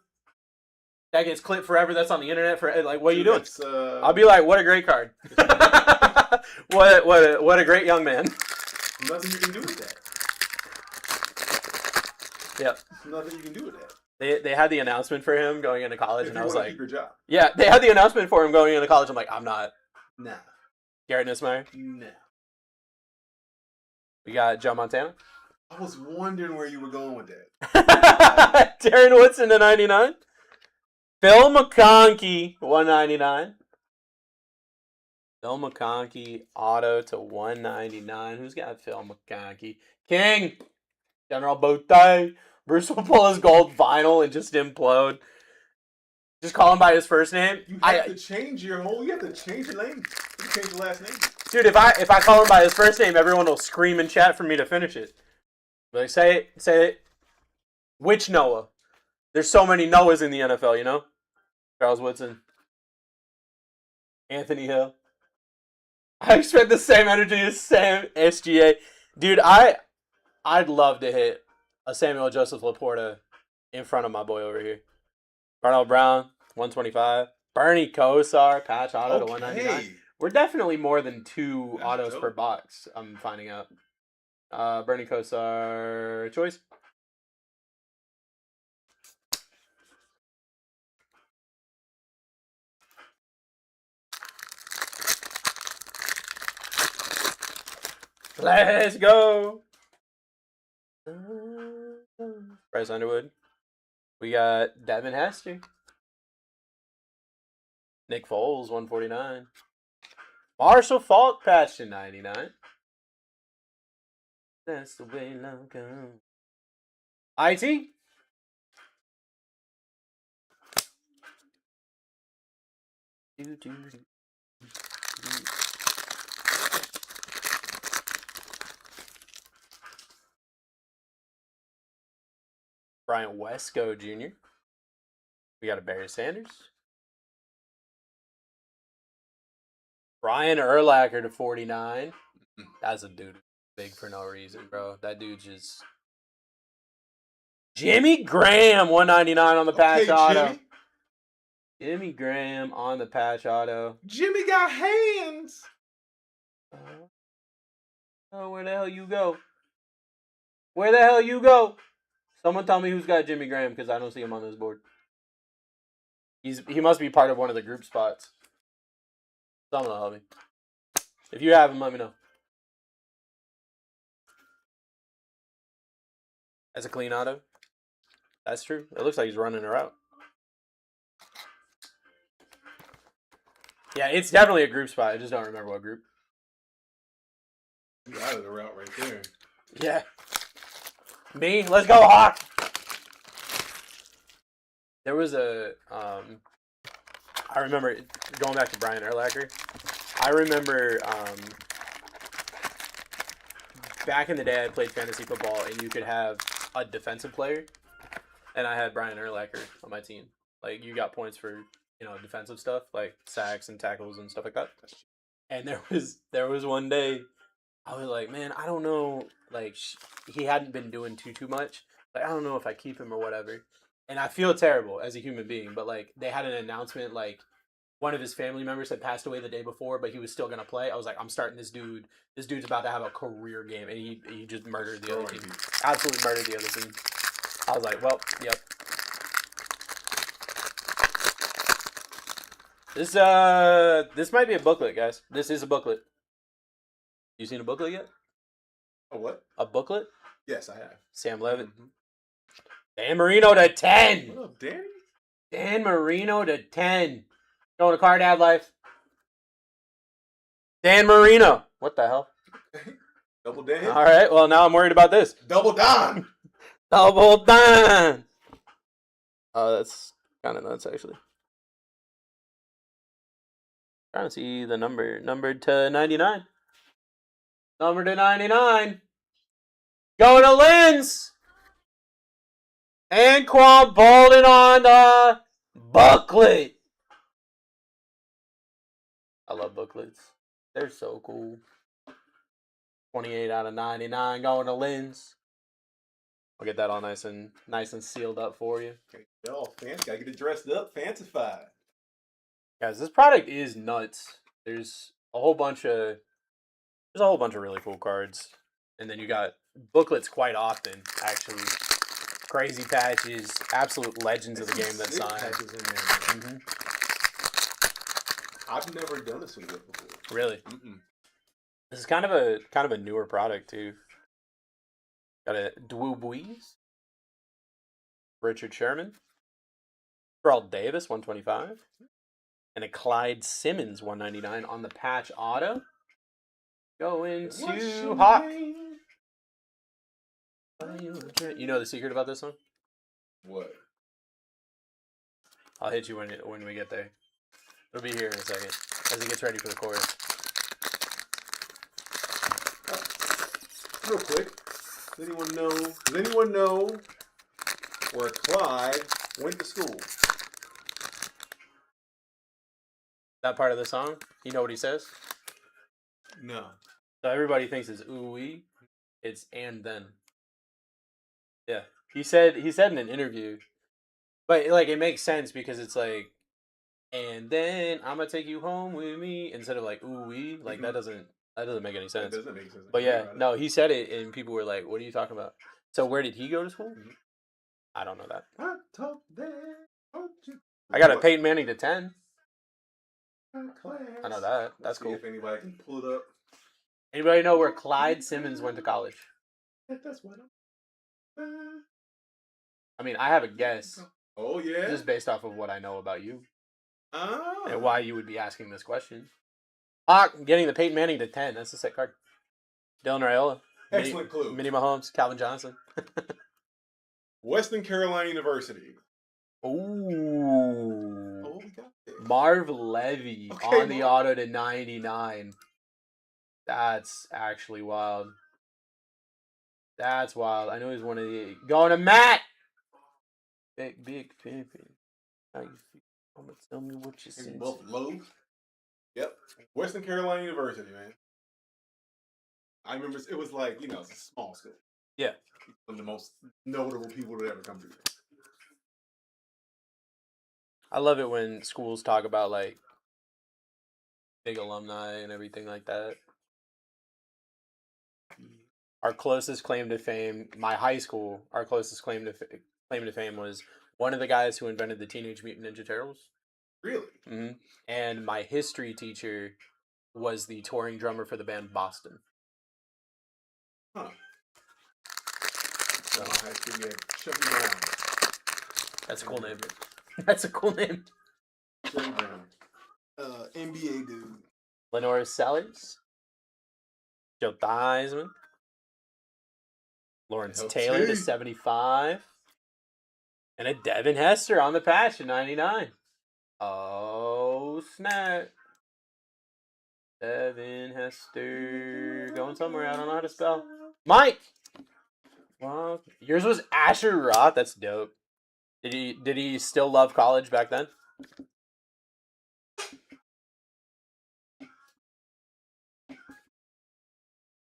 That gets clipped forever. That's on the internet for like, what are you doing? I'll be like, what a great card. what a great young man. Nothing you can do with that. Yep. Nothing you can do with that. They had the announcement for him going into college, and I was like, keep your job. Yeah, they had the announcement for him going into college. I'm like, I'm not. Nah. Garrett Nussmeier. Nah. We got Joe Montana. I was wondering where you were going with that. Darren Woodson to 99. Phil McConkey 199. Phil McConkey auto to 199. Who's got Phil McConkey? King. General BlackTie. Bruce will pull his gold vinyl and just implode. Just call him by his first name. You have to change your whole. You have to change your name. You change your last name. Dude, if I call him by his first name, everyone will scream in chat for me to finish it. Like, say it. Which Noah? There's so many Noahs in the NFL, you know? Charles Woodson. Anthony Hill. I expect the same energy as Sam SGA. Dude, I'd love to hit a Samuel Joseph Laporta in front of my boy over here. Darnell Brown, 125. Bernie Kosar, patch auto to 199. We're definitely more than two autos per box, I'm finding out. Bernie Kosar, choice. Let's go. Bryce Underwood. We got Devin Hester. Nick Foles, 149. Marshall Falk patch to 99. That's the way love goes. IT. Brian Wesco Jr. We got a Barry Sanders. Brian Urlacher to 49. That's a dude big for no reason, bro. That dude's just... Jimmy Graham, 199 on the patch auto. Jimmy Graham on the patch auto. Jimmy got hands. Oh, where the hell you go? Where the hell you go? Someone tell me who's got Jimmy Graham, because I don't see him on this board. He must be part of one of the group spots. Someone will help me. If you have him, let me know. That's a clean auto. That's true. It looks like he's running her out. Yeah, it's definitely a group spot. I just don't remember what group. You're out of the route right there. Yeah. Me? Let's go, Hawk! There was a... I remember, going back to Brian Urlacher, I remember back in the day I played fantasy football and you could have a defensive player, and I had Brian Urlacher on my team. Like, you got points for, you know, defensive stuff, like sacks and tackles and stuff like that. And there was one day I was like, man, I don't know. Like he hadn't been doing too much. Like I don't know if I keep him or whatever. And I feel terrible as a human being, but like they had an announcement like one of his family members had passed away the day before, but he was still gonna play. I was like, I'm starting this dude. This dude's about to have a career game, and he just murdered the other team. Absolutely murdered the other team. I was like, well, yep. This might be a booklet, guys. This is a booklet. You seen a booklet yet? A what? A booklet? Yes, I have. Sam Levitt. Dan Marino to 10. What up, Danny? Dan Marino to 10. Going to Card Ad Life. Dan Marino. What the hell? Double Dan. All right. Well, now I'm worried about this. Double Don. Double Dan. Oh, that's kind of nuts, actually. Trying to see the numbered to 99. Number to 99. Going to Linz. And Quan Bolden on the booklet. I love booklets. They're so cool. 28 out of 99 going to Linz. I'll get that all nice and sealed up for you. Oh, fancy. Gotta get it dressed up, fancified. Guys, this product is nuts. There's a whole bunch of really cool cards. And then you got booklets quite often, actually. Crazy patches, absolute legends of the game that sign. Mm-hmm. I've never done a single before. Really? Mm-mm. This is kind of a newer product too. Got a Drew Brees, Richard Sherman, Terrell Davis 125, and a Clyde Simmons 199 on the patch auto. Going to Hawk. You know the secret about this one? What? I'll hit you when we get there. It'll be here in a second as he gets ready for the chorus. Real quick, does anyone know where Clyde went to school? That part of the song, you know what he says? No. So everybody thinks it's ooh-wee. It's and then. Yeah. He said in an interview, but like it makes sense because it's like, and then I'm gonna take you home with me instead of like ooh-wee. Like that doesn't make any sense. That doesn't make sense. But yeah, no, he said it and people were like, what are you talking about? So where did he go to school? Mm-hmm. I don't know that. I I got a Peyton Manning to 10. I know that. That's cool. If anybody can pull it up. Anybody know where Clyde Simmons went to college? That's what I mean, I have a guess. Oh, yeah? Just based off of what I know about you. Oh. And why you would be asking this question. Hawk getting the Peyton Manning to 10. That's a sick card. Dylan Raiola. Excellent clue. Minnie Mahomes. Calvin Johnson. Western Carolina University. Ooh. Oh, we got it. Marv Levy on the auto to 99. That's actually wild. That's wild. I know he's one of the... Going to Matt! Big pimpin'. How you feel? I'm gonna tell me what you see. Buffalo. Yep. Western Carolina University, man. I remember it was like, it's a small school. Yeah. One of the most notable people to ever come through there. I love it when schools talk about like big alumni and everything like that. Our closest claim to fame, my high school, our closest claim to fame was one of the guys who invented the Teenage Mutant Ninja Turtles. Really? Mm-hmm. And my history teacher was the touring drummer for the band Boston. Huh. So I have to get Chucky Brown. That's a cool name. That's a cool name. Chucky Brown. NBA dude. Lenore Sellers. Joe Theismann. Lawrence Taylor to 75. And a Devin Hester on the patch at 99. Oh, snap. Devin Hester. Going somewhere. I don't know how to spell. Mike! Well, yours was Asher Roth. That's dope. Did he still love college back then?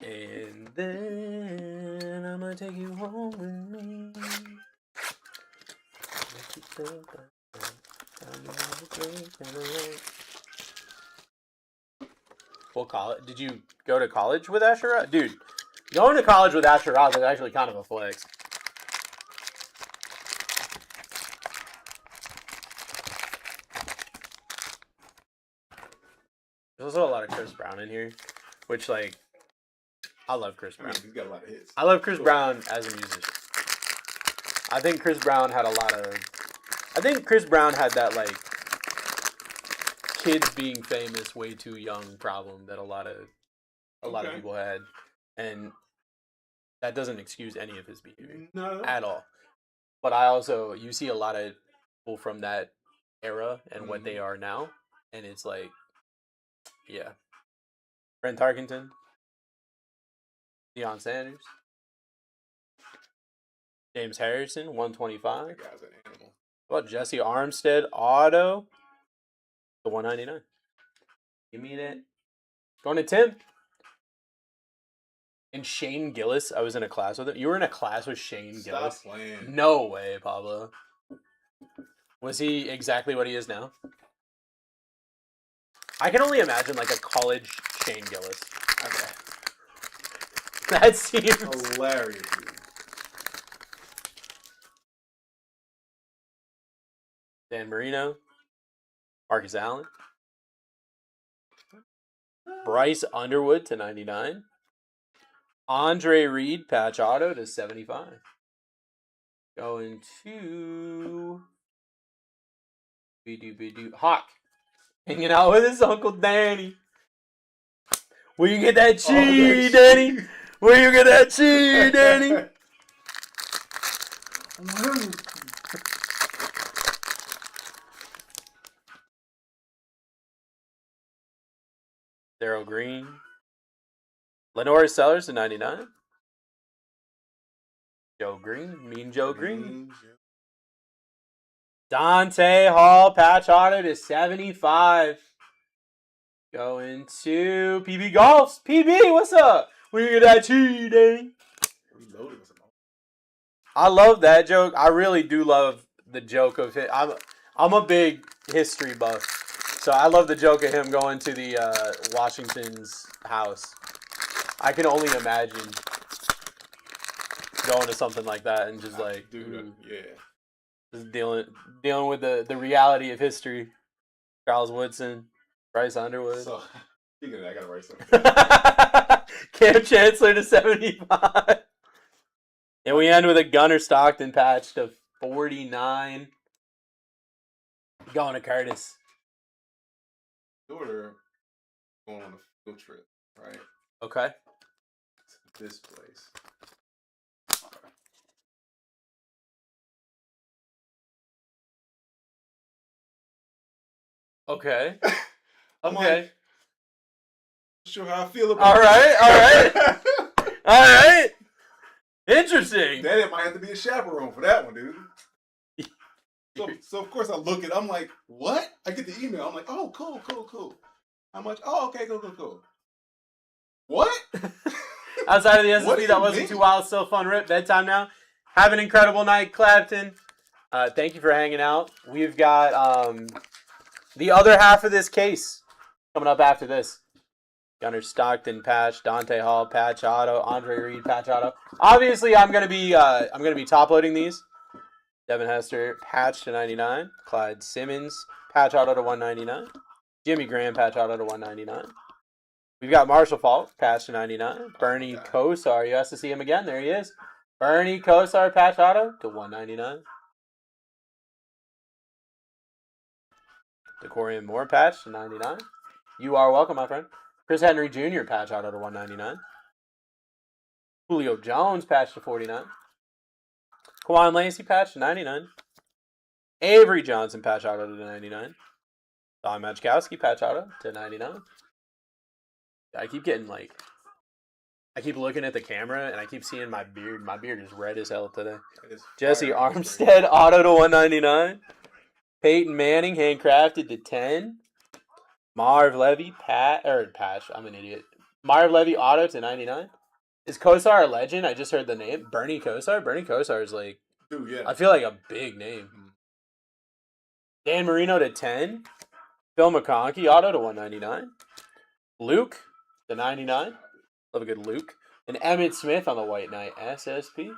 And then I'm gonna take you home with me. Make you feel better. I'm gonna break down the road. What college? Did you go to college with Asher? Dude, going to college with Asher Roth is actually kind of a flex. There's also a lot of Chris Brown in here, which, like, I love Chris I mean, Brown. he's got a lot of hits. I love Chris Brown as a musician. I think Chris Brown had a lot of... I think Chris Brown had that, like, kids being famous way too young problem that a lot of Okay. people had. And that doesn't excuse any of his behavior No. at all. But I also... You see a lot of people from that era and what they are now. And it's like... Yeah. Brent Tarkenton. Deion Sanders. James Harrison, 125. That guy's an animal. What about Jesse Armstead, auto? The 199. Give me that. Going to Tim. And Shane Gillis. I was in a class with him. You were in a class with Shane Stop Gillis? playing. No way, Pablo. Was he exactly what he is now? I can only imagine like a college Shane Gillis. Okay. That seems Hilarious, dude. Dan Marino, Marcus Allen, Bryce Underwood to 99, Andre Reed patch auto to 75. Going to Hawk, hanging out with his Uncle Danny. Where you get that cheese, Danny? Where you get that cheese, Danny? Daryl Green. Lenore Sellers to 99. Joe Green. Mean Joe Green. Dante Hall patch auto to 75. Going to PB Golfs. PB, what's up? Where you get that cheese, Danny? Reloaded with some. I love that joke. I really do love the joke of it. I'm a big history buff, so I love the joke of him going to the Washington's house. I can only imagine going to something like that and just like, dude, yeah, just dealing with the reality of history. Charles Woodson, Bryce Underwood. So, speaking of that, I gotta write something. Cam Chancellor to 75. And we end with a Gunnar Stockton patch to 49. Going to Curtis. Daughter going on a field trip, right? Okay. To this place. Okay. I'm Okay. like, not sure how I feel about All right. All right. it. All right. Interesting. Then it might have to be a chaperone for that one, dude. So of course I look at. I'm like, what? I get the email. I'm like, oh, cool. How much? Oh, okay, cool. What? Outside of the What do SSB, you that wasn't mean? too wild. Still fun. Rip. Bedtime now. Have an incredible night, Clapton. Thank you for hanging out. We've got the other half of this case coming up after this. Gunnar Stockton patch, Dante Hall patch auto, Andre Reed patch auto. Obviously, I'm gonna be top loading these. Devin Hester patch to 99. Clyde Simmons patch auto to 199. Jimmy Graham patch auto to 199. We've got Marshall Falk patch to 99. Bernie Kosar, you have to see him again. There he is. Bernie Kosar patch auto to 199. DeCorian Moore patch to 99. You are welcome, my friend. Chris Henry Jr. patch auto to 199. Julio Jones patch to 49. Kawhi Lacey patch to 99. Avery Johnson patch auto to 99. Don Majkowski patch auto to 99. I keep looking at the camera and I keep seeing my beard. My beard is red as hell today. Jesse Armstead auto to 199. Peyton Manning handcrafted to 10. Marv Levy patch. I'm an idiot. Marv Levy auto to 99. Is Kosar a legend? I just heard the name. Bernie Kosar? Bernie Kosar is like, Dude, yeah. I feel like a big name. Dan Marino to 10. Phil McConkey auto to 199. Luke to 99. Love a good Luke. And Emmett Smith on the White Knight SSP.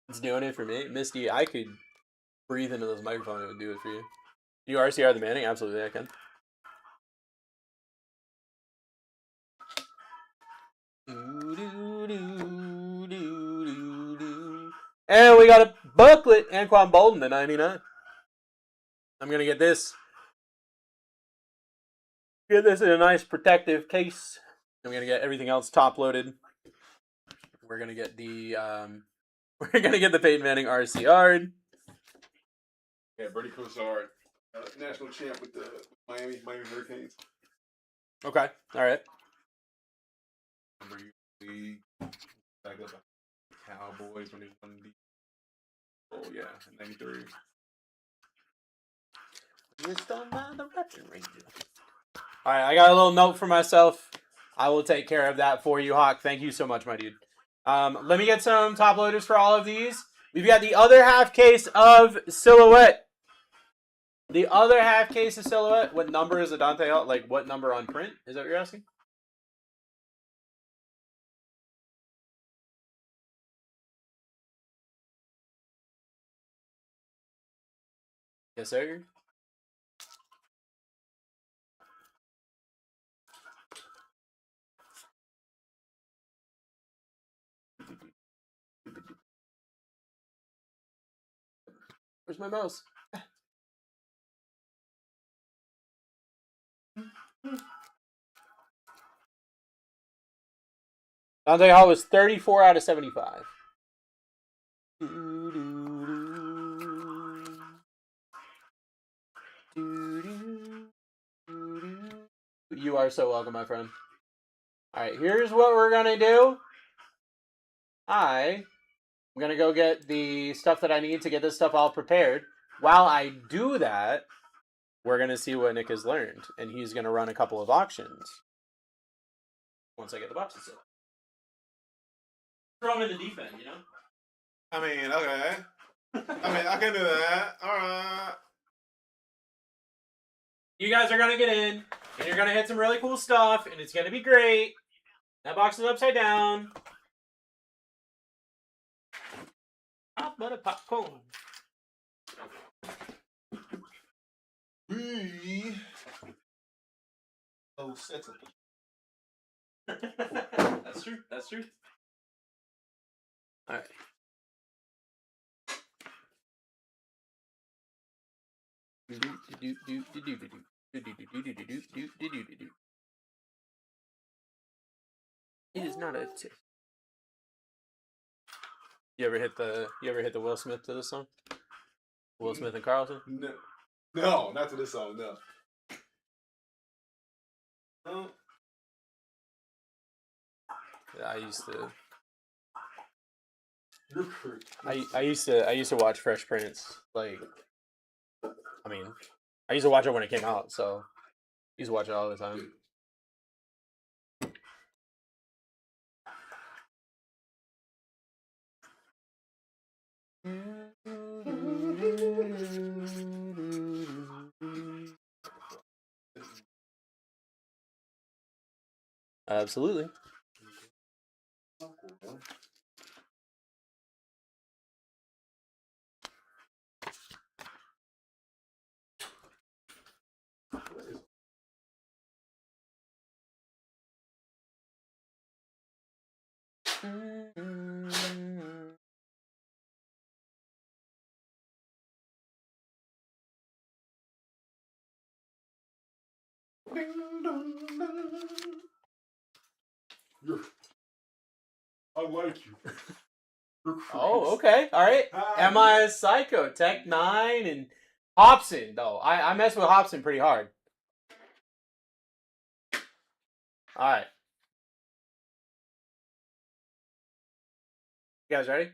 It's doing it for me. Misty, I could breathe into this microphone. It would do it for you. You RCR the Manning? Absolutely, I can. And we got a booklet, Anquan Bolden to 99. I'm going to get this. Get this in a nice protective case. I'm going to get everything else top loaded. We're going to get the Peyton Manning RCR. Yeah, Bernie Kosar, national champ with the Miami Hurricanes. Okay, all right. Remember you league back up the Cowboys when they won the. Oh yeah, in '93. All right, I got a little note for myself. I will take care of that for you, Hawk. Thank you so much, my dude. Let me get some top loaders for all of these. We've got the other half case of Silhouette. The other half case of Silhouette. What number is Adante? Like, what number on print? Is that what you're asking? Yes, sir. Where's my mouse? Dante Hall was 34 out of 75. You are so welcome, my friend. All right, here's what we're going to do. I'm going to go get the stuff that I need to get this stuff all prepared. While I do that, we're going to see what Nick has learned. And he's going to run a couple of auctions. Once I get the boxes set. Throw him in the deep end, you know? I mean, okay. I can do that. All right. You guys are going to get in, and you're going to hit some really cool stuff, and it's going to be great. That box is upside down. Hot butter popcorn. Oh, sets of. That's true. That's true. All right. It is not a tip. You ever hit the Will Smith to this song? Will Smith and Carlton? No, not to this song. No. Yeah, I used to. You're crazy. I used to watch Fresh Prince. Like, I mean, I used to watch it when it came out, so I used to watch it all the time. Absolutely. I like you. Oh, okay. All right. Am I a Psycho? Tech 9 and Hobson, though. I mess with Hobson pretty hard. All right. You guys ready?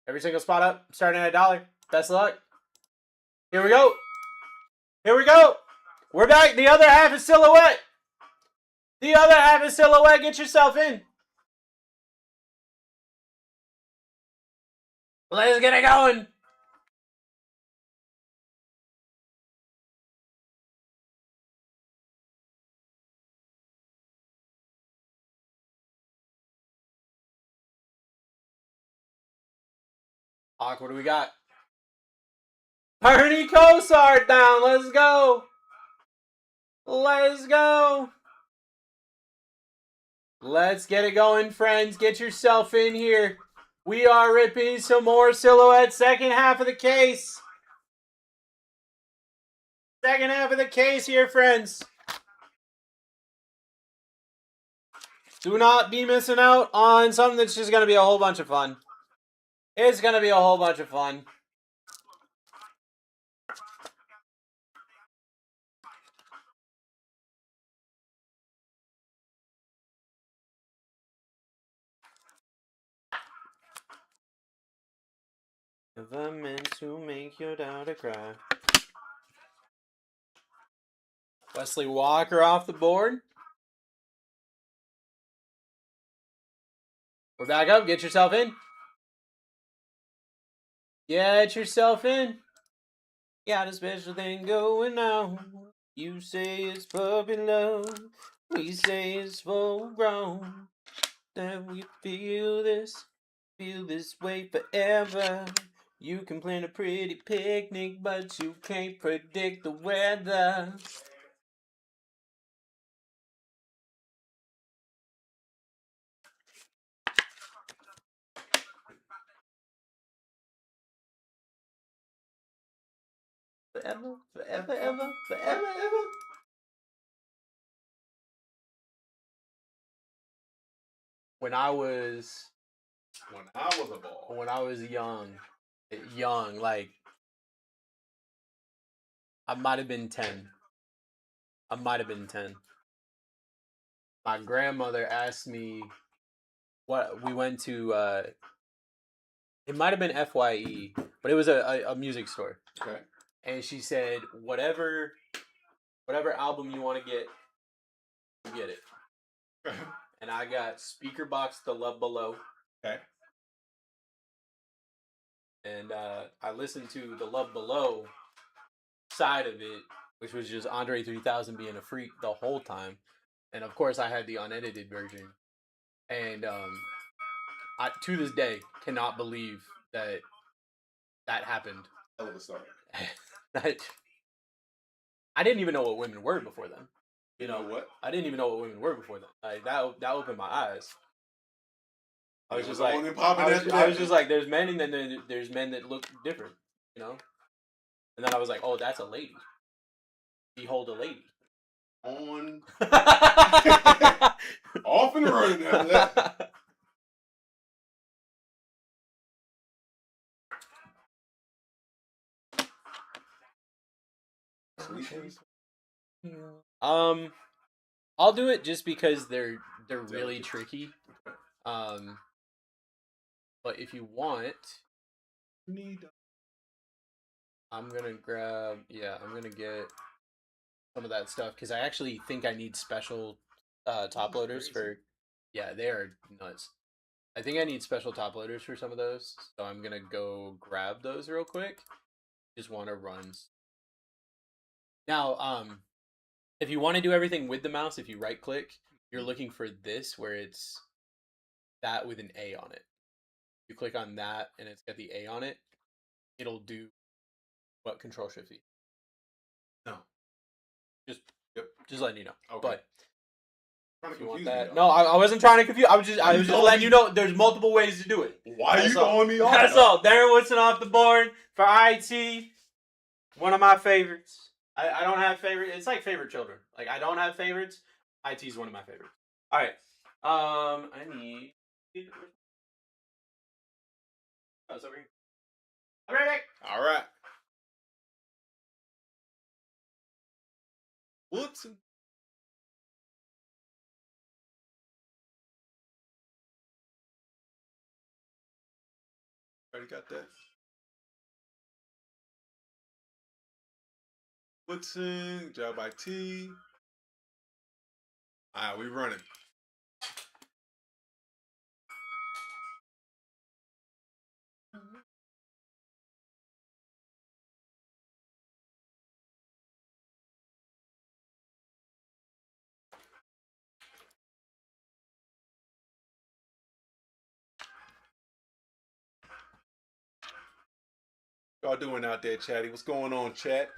Every single spot up, starting at $1. Best of luck. Here we go. Here we go. We're back. The other half is Silhouette. The other half is silhouette. Get yourself in. Let's get it going. Hawk, what do we got? Bernie Kosar down. Let's go. Let's go. Let's get it going, friends. Get yourself in here. We are ripping some more silhouette. Second half of the case. Second half of the case here, friends. Do not be missing out on something that's just going to be a whole bunch of fun. It's going to be a whole bunch of fun. Never meant to make your daughter cry. Wesley Walker off the board. We're back up. Get yourself in. Get yourself in. Got a special thing going on. You say it's puppy love. We say it's full grown. That we feel this way forever. You can plan a pretty picnic, but you can't predict the weather. Forever, forever, ever, forever, ever. When I was a ball. when I was young, like I might have been 10. My grandmother asked me what we went to. It might have been FYE, but it was a music store. Okay. And she said, whatever album you want to get, you get it. And I got Speaker Box The Love Below. Okay. And I listened to The Love Below side of it, which was just Andre 3000 being a freak the whole time. And of course, I had the unedited version. And I, to this day, cannot believe that happened. Hell of a start. I didn't even know what women were before then. You know what? I didn't even know what women were before then. Like that opened my eyes. I was just like, there's men and then there's men that look different, you know. And then I was like, oh, that's a lady. Behold a lady. On. Off and running after that. I'll do it just because they're really tricky. But if you want, I'm gonna get some of that stuff because I actually think I need special top loaders for. Yeah, they are nuts. I think I need special top loaders for some of those, so I'm gonna go grab those real quick. Just want to run. Now, if you want to do everything with the mouse, if you right click, you're looking for this where it's that with an A on it. You click on that and it's got the A on it. It'll do what Control Shift E. No. Just letting you know. Okay. But Trying to if you want confuse me, that, though. no, I wasn't trying to confuse. I was just letting you know. There's multiple ways to do it. Why are you all. throwing me off? That's all. Darren Woodson off the board for IT. One of my favorites. I don't have favorite. It's like favorite children. Like I don't have favorites. IT is one of my favorites. All right. I need. Oh, it's over here. I'll be right back. All right. Whoops. Already got that. Woodson, job IT. Alright, we running. Y'all doing out there, chatty? What's going on, chat?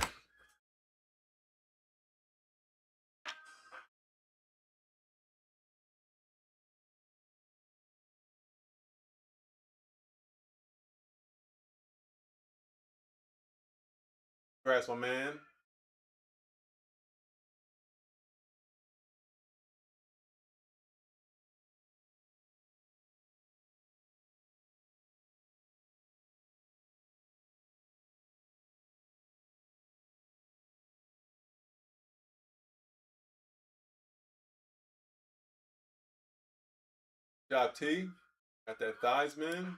Congrats, my man. Good job, T. Got that thighs, man.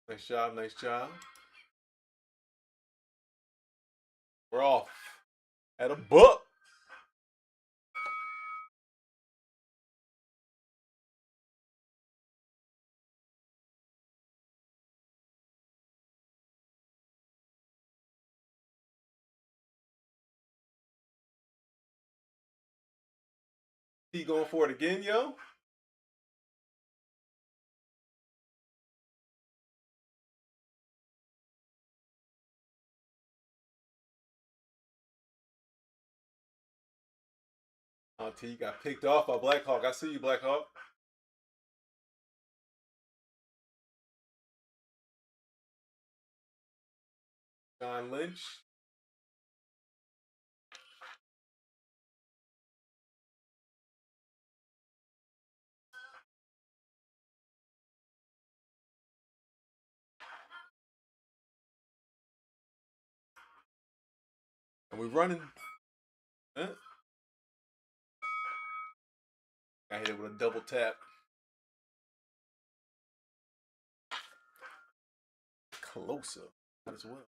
Nice job, nice job. We're off. At a book. T going for it again, yo. Oh, T got picked off by Blackhawk. I see you, Blackhawk. John Lynch. And we're running. Huh? I hit it with a double tap. Closer as well.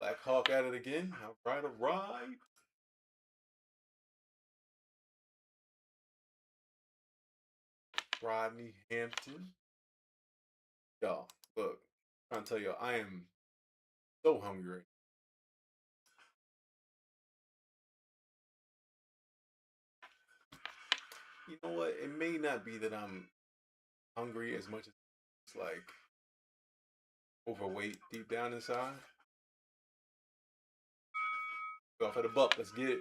Blackhawk at it again. All right, all right. Rodney Hampton. Y'all, look. I'm trying to tell you, I am so hungry. You know what? It may not be that I'm hungry as much as it's like overweight deep down inside. Go for the buck. Let's get it.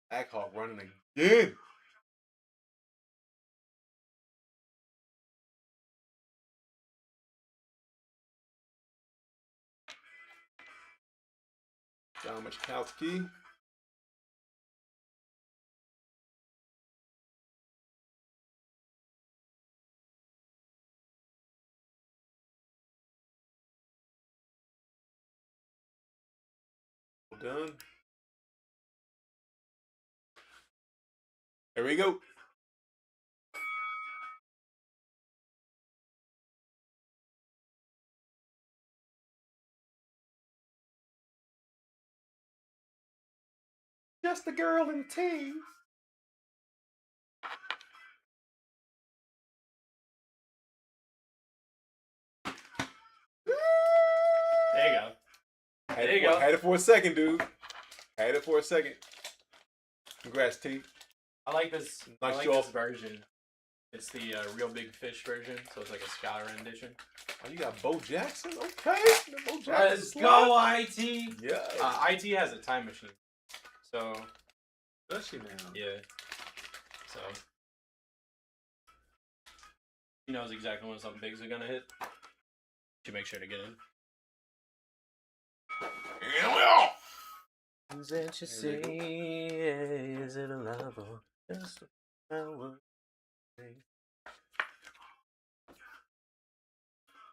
Blackhawk running again. John Machkowski. Well done. Here we go. Just a girl in teens. There you go. There you go. Had it for a second, dude. Had it for a second. Congrats, T. I like this. Nice I like job. this version. It's the real big fish version, so it's like a scholar rendition. Oh, you got Bo Jackson? Okay. Bo Jackson Let's go, IT. Yeah. IT has a time machine, so Does she now? yeah. So He knows exactly when something big is gonna hit. Should make sure to get in. And we off. Is that you say? Is it a love or just a power?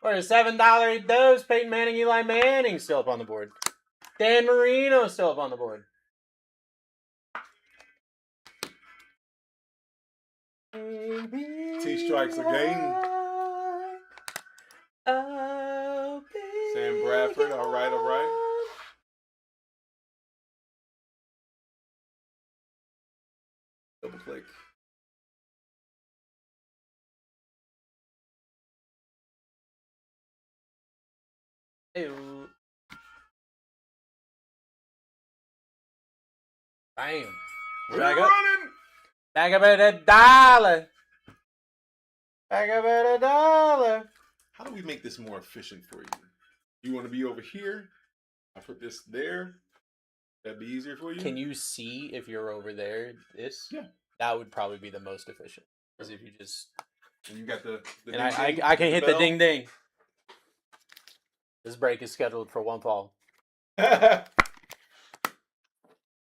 For a $7 dose, Peyton Manning, Eli Manning still up on the board. Dan Marino still up on the board. T strikes again. Sam Bradford, all right, all right. Double click. Ew. Bam. We're Back up. running. Back up at $1. Back up at $1. How do we make this more efficient for you? You want to be over here? I put this there. That'd be easier for you. Can you see if you're over there? This? Yeah. That would probably be the most efficient. Because if you just... And you got the and ding I ding, can hit the bell. ding ding. This break is scheduled for one fall. Shout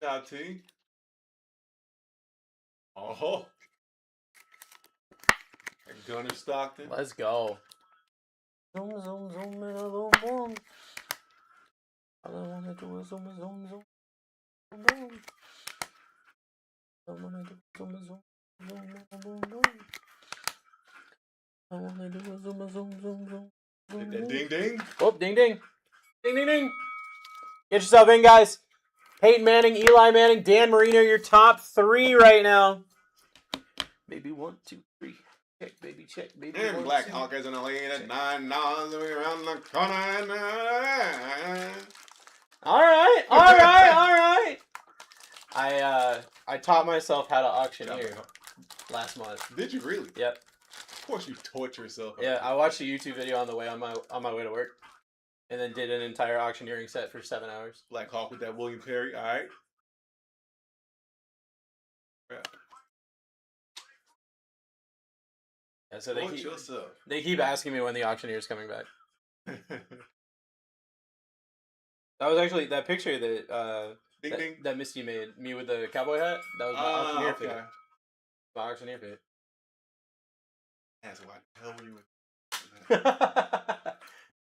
out T. Oh. Gunner Stockton. Let's go. Zoom, zoom, zoom, boom, boom. All I wanna do is zoom, zoom, zoom, boom, boom. I wanna do zoom, zoom, zoom, boom, boom. I wanna do a zoom, zoom, zoom, zoom. Hit that ding ding. Oh, ding, ding. Ding, ding, ding. Get yourself in, guys. Peyton Manning, Eli Manning, Dan Marino, your top 3 right now. Maybe 1, 2, 3. Check, baby, check, baby. And 1, Black 2. Hawk is in the lead at $9 around the corner. All right, all right, all right. I taught myself how to auctioneer last month. Did you really? Yep. Of course you torture yourself. Yeah, I watched a YouTube video on the way on my way to work, and then did an entire auctioneering set for 7 hours. Black Hawk with that William Perry. All right. Yeah. Yeah, so Torture yourself. they keep asking me when the auctioneer is coming back. That was actually that picture that Ding ding. that Misty made me with the cowboy hat. That was my auctioneer fit. My auctioneer fit. That's why the hell were you with?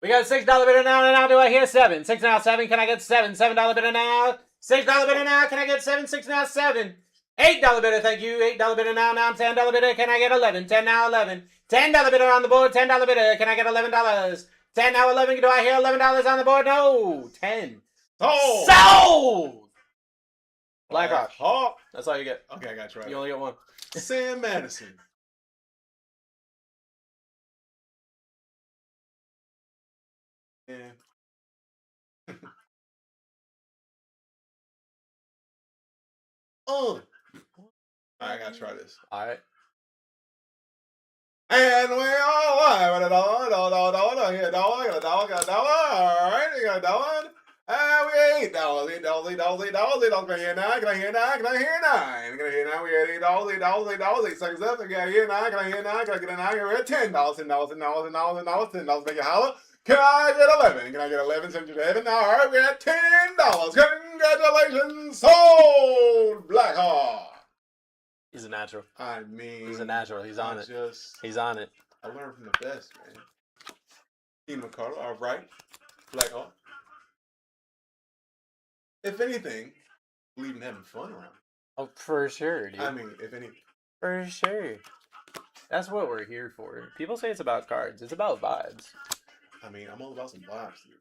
We got $6 bidder now, and now do I hear 7? 6 now, 7. Can I get 7? $7 bidder now. $6 bidder now. Can I get 7? 6 now, 7. $8 bidder, thank you. $8 bidder now. Now I'm $10 bidder. Can I get 11? 10 now, 11. $10 bidder on the board. $10 bidder. Can I get $11? 10 now, 11. Do I hear $11 on the board? No. 10. Sold. Sold. Blackhawk. Hawk. That's all you get. Okay, I got you right. You only get 1. Sam Madison. Yeah. I gotta try this. All right. And we all live at $1, get a dollar, get a dollar, get a dollar. All right, you got a dollar. And we $8, $8, $8, $8, $8. Can I hear 9? Can I hear 9? Can I hear 9? Can I hear 9? We had $8, $8, $8, 8 seconds left. Can I hear 9? Can I hear 9? Can I get a 9? Can I get $10, $10, $10, $10, $10, $10. Make it holler. Can I get 11? Can I get 11? Send you to heaven. All right, we had $10. Congratulations, sold Blackhawk. He's a natural. I mean, He's a natural. He's on it. He's on it. I learned from the best, man. Ian McCardle, all right. Blackhawk. If anything, believe in having fun around. Oh, for sure, dude. I mean, if any. For sure. That's what we're here for. People say it's about cards. It's about vibes. I mean, I'm all about some vibes, dude.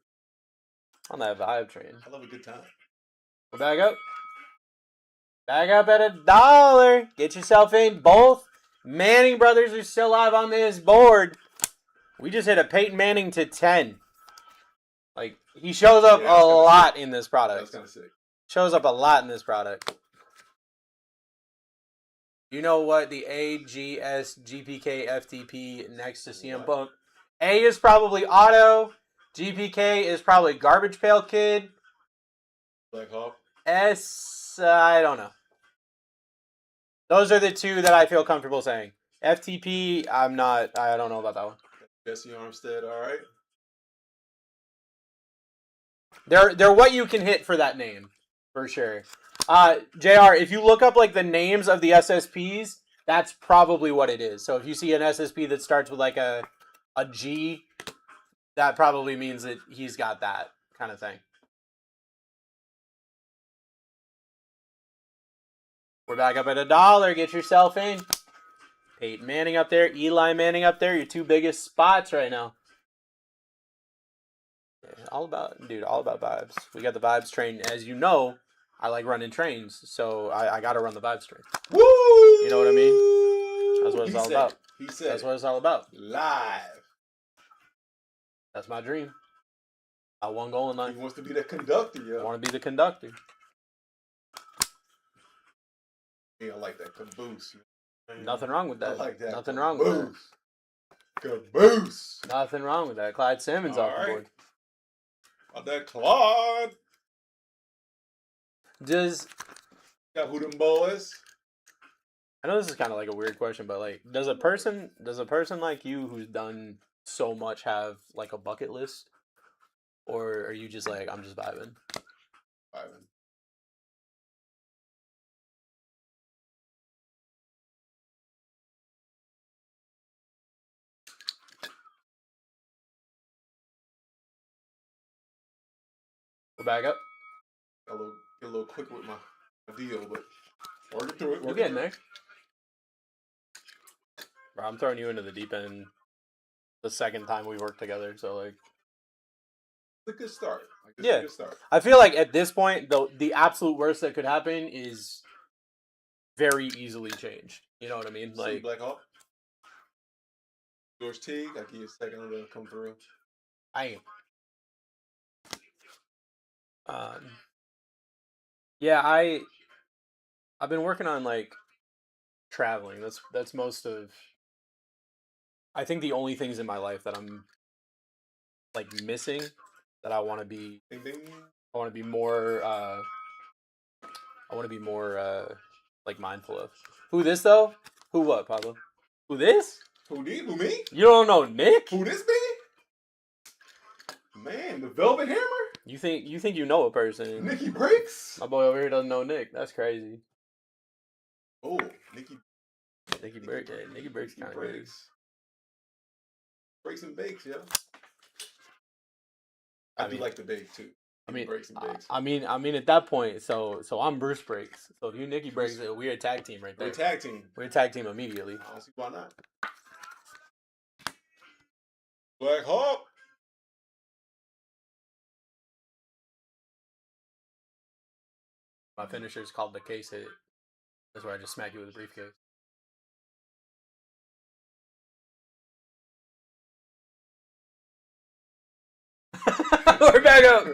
On that vibe train. I love a good time. We're back up. Back up at $1. Get yourself in. Both Manning brothers are still live on this board. We just hit a Peyton Manning to 10. Like, he shows up a lot in this product. That's kind of sick. Shows up a lot in this product. You know what? The A, G, S, GPK, FTP next to CM Punk. A is probably Auto. GPK is probably Garbage Pail Kid. Blackhawk. S, I don't know. Those are the 2 that I feel comfortable saying. FTP, I don't know about that one. Jesse Armstead, all right. They're what you can hit for that name, for sure. JR, if you look up like the names of the SSPs, that's probably what it is. So if you see an SSP that starts with like a G, that probably means that he's got that kind of thing. We're back up at $1. Get yourself in. Peyton Manning up there, Eli Manning up there, your two biggest spots right now. All about vibes. We got the vibes train. As you know, I like running trains, so I got to run the vibes train. Woo! You know what I mean? That's what it's all about. He said That's what it's all about. Live. That's my dream. I one goal in life. He wants to be the conductor, yo. I want to be the conductor. Yeah, I like that caboose. Man. Nothing wrong with that. I like that. Nothing wrong with that. Caboose. Nothing wrong with that. Clyde Salmon's off the board. On that Claude. Got who them boys? I know this is kind of like a weird question, but like, does a person like you who's done so much have like a bucket list, or are you just like, I'm just vibing? Vibing. We're back up. Get a little quick with my deal, but working through it. We're getting there. Bro, I'm throwing you into the deep end the second time we worked together, so like, it's a good start. Yeah. A good start. I feel like at this point, the absolute worst that could happen is very easily changed. You know what I mean? Like Black Hawk. George Teague, I'll give you a second to come through. I yeah, I've been working on like traveling. That's most of, I think, the only things in my life that I'm like missing that I want to be. Ding, ding. I want to be more. Like mindful of. Who this though? Who what, Pablo? Who this? Who me? You don't know Nick? Who this be? Man, the Velvet Hammer? You think you know a person? Nikki Breaks? My boy over here doesn't know Nick. That's crazy. Oh, Nikki Breaks. Yeah, Nikki Breaks kind of crazy. Breaks and bakes, yeah. I do like the bake too. Breaks and bakes. I mean, at that point, so I'm Bruce Breaks. So if you Nikki Breaks, we're a tag team right there. We're a tag team. We're a tag team immediately. I don't see why not. Black Hawk. My finisher is called the case hit. That's where I just smack you with a briefcase. We're back up.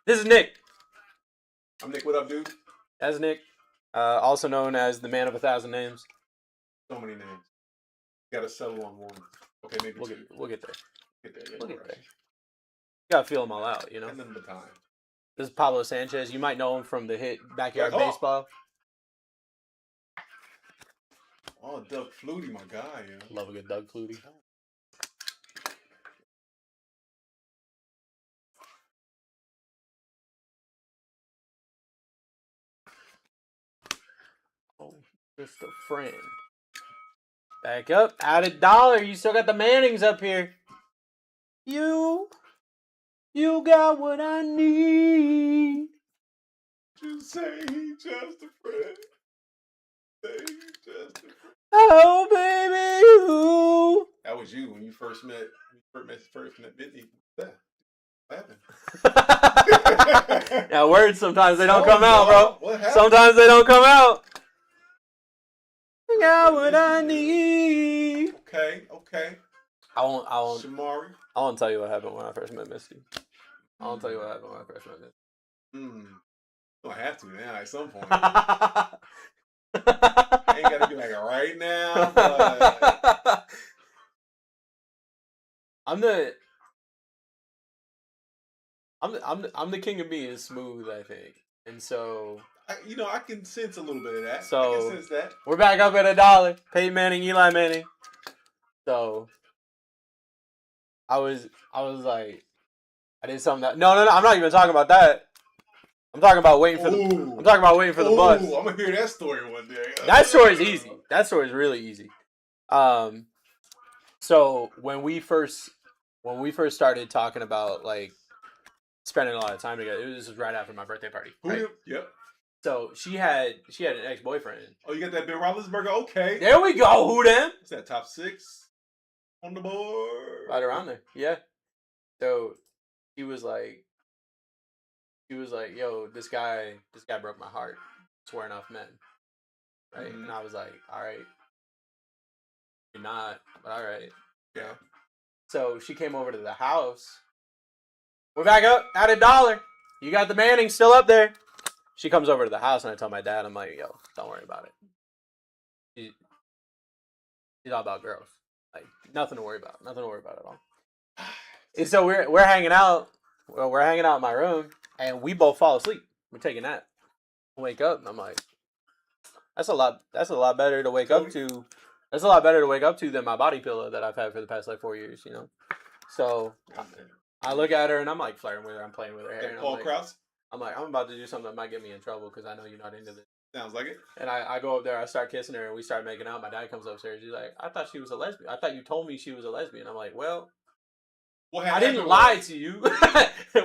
This is Nick. I'm Nick. What up, dude? That's Nick. Also known as the man of 1,000 names. So many names. Gotta settle on one. Okay, maybe we'll two. We'll get there. We'll get there. You gotta feel them all out, you know? And then the time. This is Pablo Sanchez. You might know him from the hit Backyard Baseball. Oh, Doug Flutie, my guy, yeah. Love a good Doug Flutie. Oh, just a friend. Back up. Add $1. You still got the Mannings up here. You got what I need. You say he just a friend. Say he just a friend. Oh, baby, you. That was you when you first met Whitney. Yeah. What happened? Yeah, words sometimes they don't come out, bro. What happened? Sometimes they don't come out. You got what I need. Okay. I won't Shamari. I won't tell you what happened when I first met Misty. I won't tell you what happened when I first met Misty. I have to now at some point. I ain't gotta be like it right now, but I'm the king of being smooth, I think. And so I can sense a little bit of that. I So- can sense that. We're back up at $1. Peyton Manning, Eli Manning. So I was like, I did something that no, I'm not even talking about that. I'm talking about waiting for the. I'm talking about waiting for the bus. I'm gonna hear that story one day. That story's easy. That story's really easy. So when we first started talking about like spending a lot of time together, this was right after my birthday party. Right? Yep. So she had an ex-boyfriend. Oh, you got that Ben Roethlisberger? Okay. There we go. Who them? What's that? Top 6 on the board. Right around there. Yeah. So he was like, yo, this guy broke my heart, swearing off men. Right? Mhm. And I was like, all right. You're not, but all right. Yeah. So she came over to the house. We're back up at $1. You got the Manning still up there. She comes over to the house and I tell my dad, I'm like, yo, don't worry about it. She's all about girls. Like, nothing to worry about. Nothing to worry about at all. And so we're hanging out. Well, we're hanging out in my room and we both fall asleep. We're taking a nap. Wake up and I'm like, that's a lot better to wake up to. That's a lot better to wake up to than my body pillow that I've had for the past like 4 years, you know? So I look at her and I'm like flirting with her. I'm playing with her hair. That Paul Krause? I'm like, I'm about to do something that might get me in trouble because I know you're not into this. Sounds like it. And I go up there, I start kissing her, and we start making out. My dad comes upstairs. He's like, I thought she was a lesbian. I thought you told me she was a lesbian. I'm like, well, I didn't lie to you.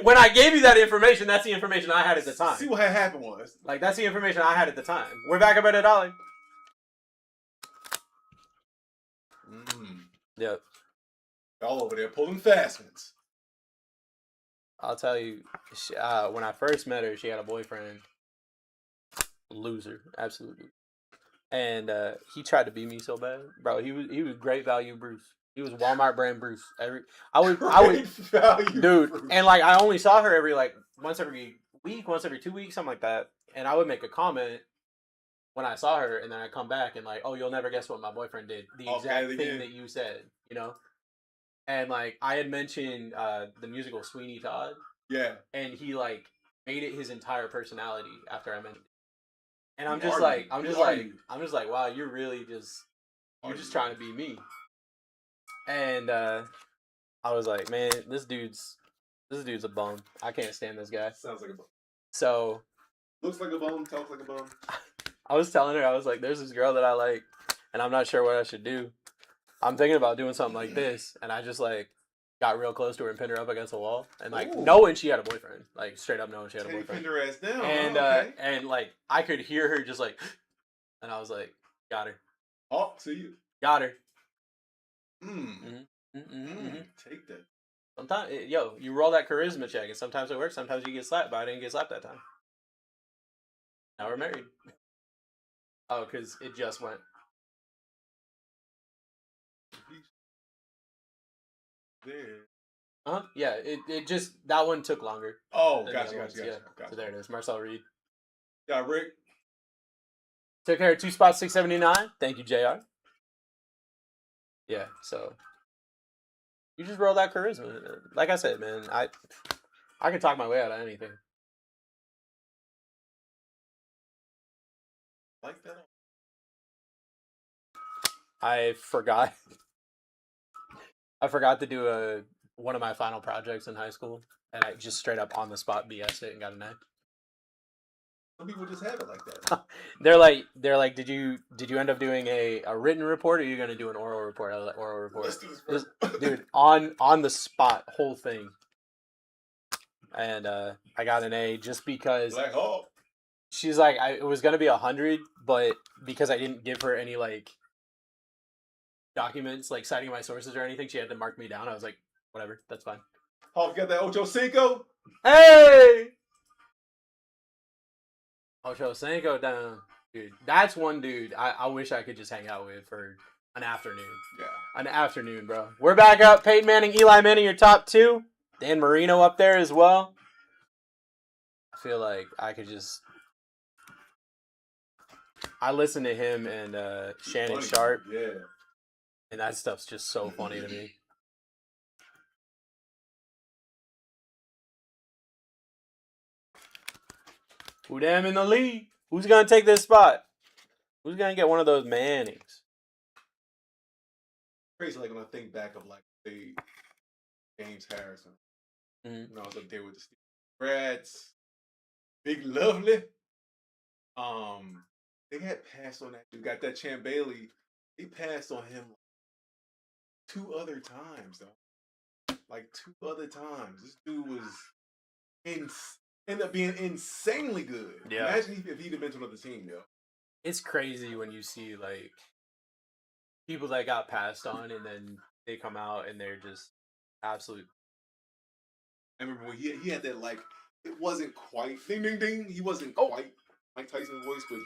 When I gave you that information, that's the information I had at the time. See what had happened was. Like, that's the information I had at the time. We're back up at $1. Yep. Y'all over there pulling fast ones. I'll tell you, when I first met her, she had a boyfriend. Loser, absolutely. And he tried to beat me so bad, bro. He was great value Bruce. He was Walmart brand Bruce. I would, value dude. Bruce. And like I only saw her every like once every week, once every 2 weeks, something like that. And I would make a comment when I saw her, and then I come back and like, oh, you'll never guess what my boyfriend did. The exact thing that you said, you know. And like I had mentioned the musical Sweeney Todd. Yeah. And he like made it his entire personality after I mentioned it. And I'm just like, wow, you're really just trying to be me. And I was like, man, this dude's a bum. I can't stand this guy. Sounds like a bum. So looks like a bum, talks like a bum. I was telling her, I was like, there's this girl that I like, and I'm not sure what I should do. I'm thinking about doing something like this, and I just like got real close to her and pinned her up against a wall, and like knowing she had a boyfriend, like straight up knowing she had a boyfriend. Pinned her ass down. And okay. And like I could hear her just like, and I was like, got her. Oh, see you. Got her. Take that. Sometimes, you roll that charisma check, and sometimes it works. Sometimes you get slapped, but I didn't get slapped that time. Now we're married. Oh, because it just went. There. Yeah, it just, that one took longer. Oh, than gotcha, the other gotcha, ones. gotcha, Yeah. gotcha. So there it is. Marcel Reed. Got Rick. Took care of 2 spots, 679. Thank you, JR. Yeah, so you just roll that charisma. Like I said, man, I can talk my way out of anything. Like that. I forgot to do one of my final projects in high school, and I just straight up on the spot BS'd it and got an A. Some people just have it like that. They're like, did you end up doing a written report, or are you gonna do an oral report? I was like, oral report. Let's do this first. Dude, on the spot, whole thing. And I got an A just because Black Hawk. she's like, it was gonna be 100, but because I didn't give her any like documents like citing my sources or anything, she had to mark me down. I was like, whatever, that's fine. Hawk got that Ocho Cinco. Hey, Ocho Cinco down, dude. That's one dude I wish I could just hang out with for an afternoon. Yeah, An afternoon, bro. We're back up. Peyton Manning, Eli Manning, your top 2. Dan Marino up there as well. I feel like I could just. I listen to him and Shannon funny. Sharp, Yeah. and that stuff's just so funny to me. Who them in the lead? Who's gonna take this spot? Who's gonna get one of those Mannings? Crazy, like when I think back of like the James Harrison. Mhm. You know, I was up there with the Steve Brad's, Big Lovely. They had passed on that dude. Got that Champ Bailey. They passed on him 2 other times, though. Like 2 other times. This dude was ended up being insanely good. Yeah. Imagine if he'd have been to another team, yo. It's crazy when you see like people that got passed on and then they come out and they're just absolute. I remember when he had that, like, it wasn't quite ding ding ding. He wasn't Oh. quite Mike Tyson's voice, but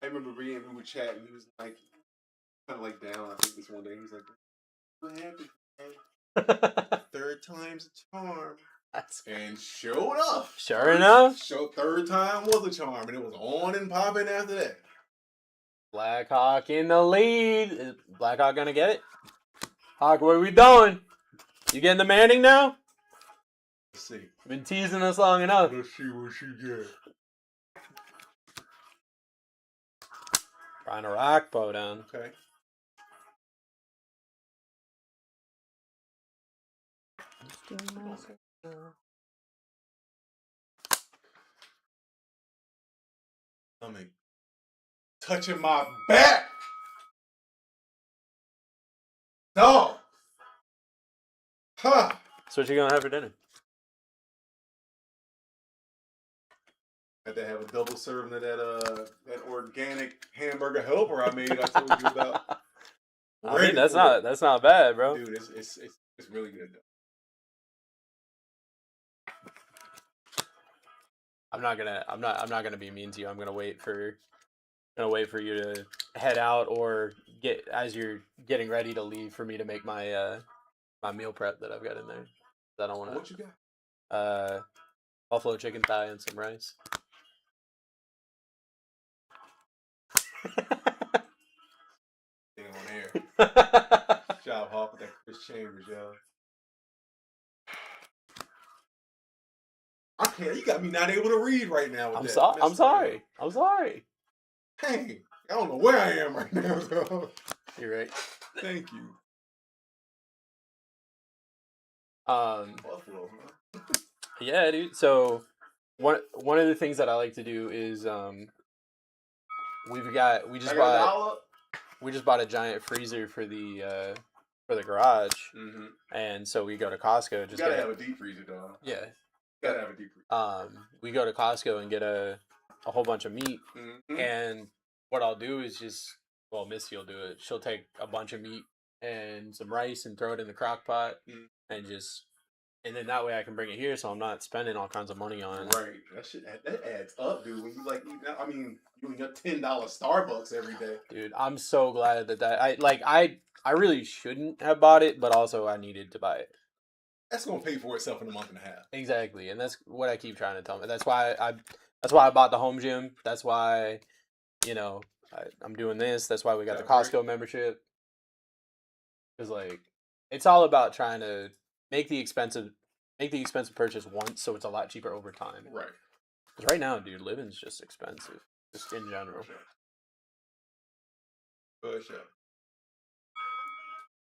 I remember we were chatting. He was like kind of like down. I think this one day he was like, "What happened? Third time's a charm." And sure enough, third time was a charm, and it was on and popping after that. Blackhawk in the lead. Is Blackhawk gonna get it? Hawk, what are we doing? You getting the Manning now? Let's see. Been teasing us long enough. Let's see what she get. Trying to rock Poe down. Okay. Stomach touching my back. Dog. Huh. So what you gonna have for dinner? Had to have a double serving of that organic hamburger helper I made. I told you about. I mean, that's not bad, bro. Dude, it's really good though. I'm not gonna be mean to you. I'm gonna wait for you to head out or as you're getting ready to leave for me to make my my meal prep that I've got in there. I don't want to. What you got? Buffalo chicken thigh and some rice. Stay on air. Job Hawk with that Chris Chambers, yo. I can't. You got me not able to read right now. I'm sorry. Dang, I don't know where I am right now. So. You're right. Thank you. Buffalo, huh? Yeah, dude. So one of the things that I like to do is we just bought a giant freezer for the garage, and so we go to Costco. You gotta have a deep freezer, dog. Yeah, you gotta have a deep freezer. We go to Costco and get a whole bunch of meat, and what I'll do is Missy will do it. She'll take a bunch of meat and some rice and throw it in the crock pot, and then that way I can bring it here, so I'm not spending all kinds of money on it. Right, that adds up, dude. When you like eat that, I mean, you eat your $10 Starbucks every day. Dude, I'm so glad I really shouldn't have bought it, but also I needed to buy it. That's gonna pay for itself in a month and a half. Exactly, and that's what I keep trying to tell me. That's why I bought the home gym. That's why, I'm doing this. That's why we got the Costco membership. Because it's all about trying to make the expensive purchase once, so it's a lot cheaper over time. Right. Because right now, dude, living's just expensive, just in general. For sure.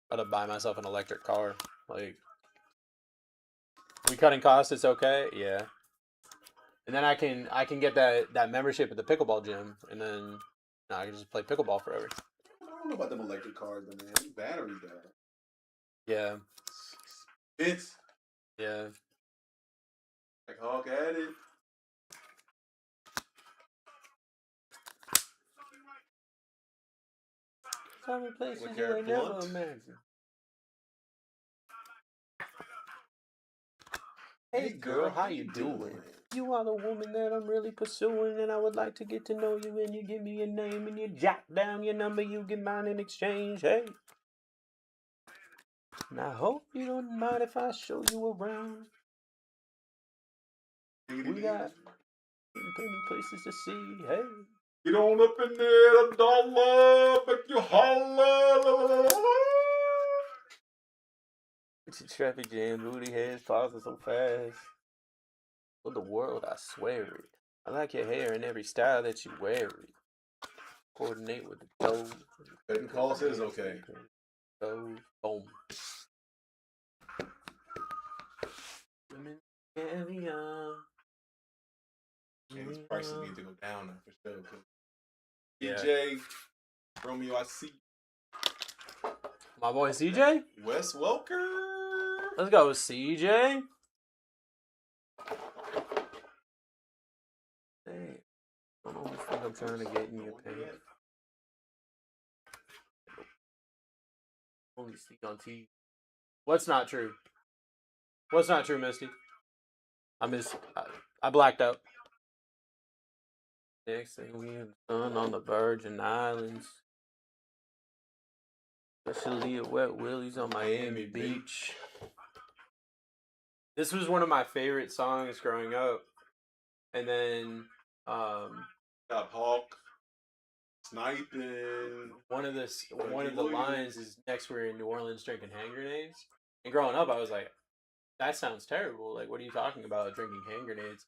Gotta buy myself an electric car. We cutting costs. It's okay. Yeah. And then I can get that membership at the pickleball gym, and then I can just play pickleball forever. I don't know about them electric cars, though, man. These batteries, though. Yeah. It's. Yeah. Like Hawk at it. So many places you ain't never imagined. Hey girl, how you doing? You are the woman that I'm really pursuing, and I would like to get to know you, and you give me your name, and you jot down your number, you get mine in exchange, hey. And I hope you don't mind if I show you around. We got plenty places to see, hey. Get on up in there, a dollar, make you holler. It's a traffic jam, booty heads, pausing so fast. For the world, I swear it. I like your hair and every style that you wear it. Coordinate with the dough. Betting calls is okay. Boom. Women caviar. These prices need to go down now for sure. Yeah. DJ, Romeo, I see. My boy CJ? Wes Welker. Let's go, CJ. Hey, I don't think I'm trying to get in your pants. Only see on TV. What's not true? What's not true, Misty? I blacked out. Next thing we have done on the Virgin Islands. Especially at Wet Willie's on Miami Beach. This was one of my favorite songs growing up. And then Got Hawk. Sniping. one of the lines is next we're in New Orleans drinking hand grenades. And growing up I was like, that sounds terrible. Like, what are you talking about, drinking hand grenades?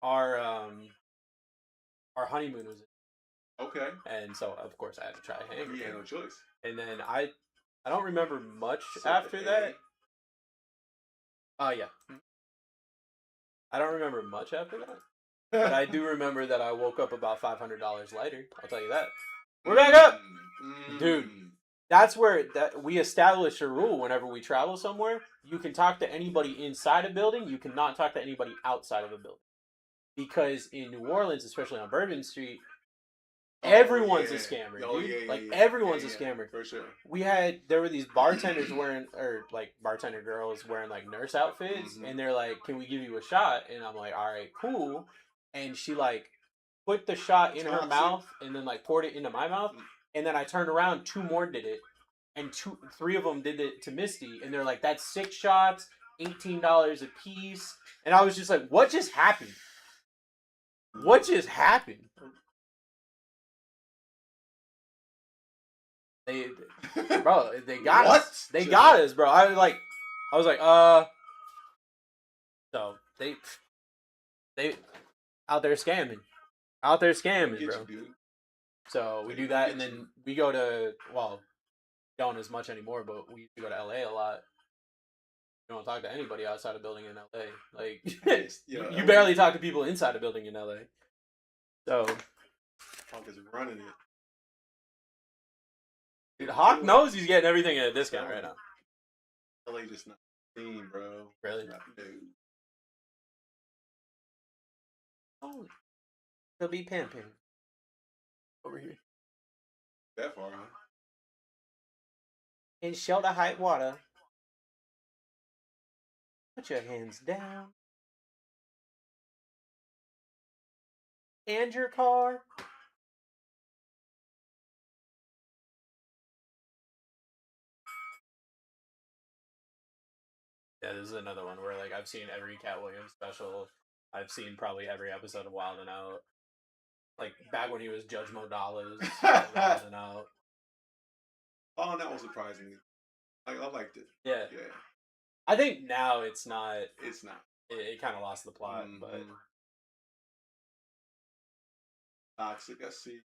Our honeymoon was Okay. and so of course I had to try a hand grenade. Yeah, no choice. And then I don't remember much So after the that. Yeah. I don't remember much after that. But I do remember that I woke up about $500 later. I'll tell you that. We're back up! Dude. That's where we established a rule whenever we travel somewhere. You can talk to anybody inside a building. You cannot talk to anybody outside of a building. Because in New Orleans, especially on Bourbon Street, everyone's a scammer, dude. Everyone's a scammer. For sure. There were these bartenders wearing, or like bartender girls wearing like nurse outfits, and they're like, "Can we give you a shot?" And I'm like, "All right, cool." And she like put the shot in her mouth and then like poured it into my mouth, and then I turned around, 2 more did it, and 3 of them did it to Misty, and they're like, "That's 6 shots, $18 a piece," and I was just like, "What just happened? What just happened?" They got us. They got us, bro. I was like, so they out there scamming, bro. So we do that, and then we go to, well, don't as much anymore, but we used to go to LA a lot. You don't talk to anybody outside a building in LA. Like, you barely talk to people inside a building in LA. So Hawk is running it. Dude, Hawk knows he's getting everything at a discount right now. LA just not seen, bro. Really? Dude. Oh, he'll be pimping over here That far, huh? in shelter height water. Put your hands down. And your car. Yeah, this is another one where like I've seen every Cat Williams special. I've seen probably every episode of Wild 'N Out. Like back when he was Judge Modala's Wild 'N Out. Oh, that was surprising. I liked it. Yeah. Yeah. I think now it's not. It's not. It kind of lost the plot, but Toxic. I see.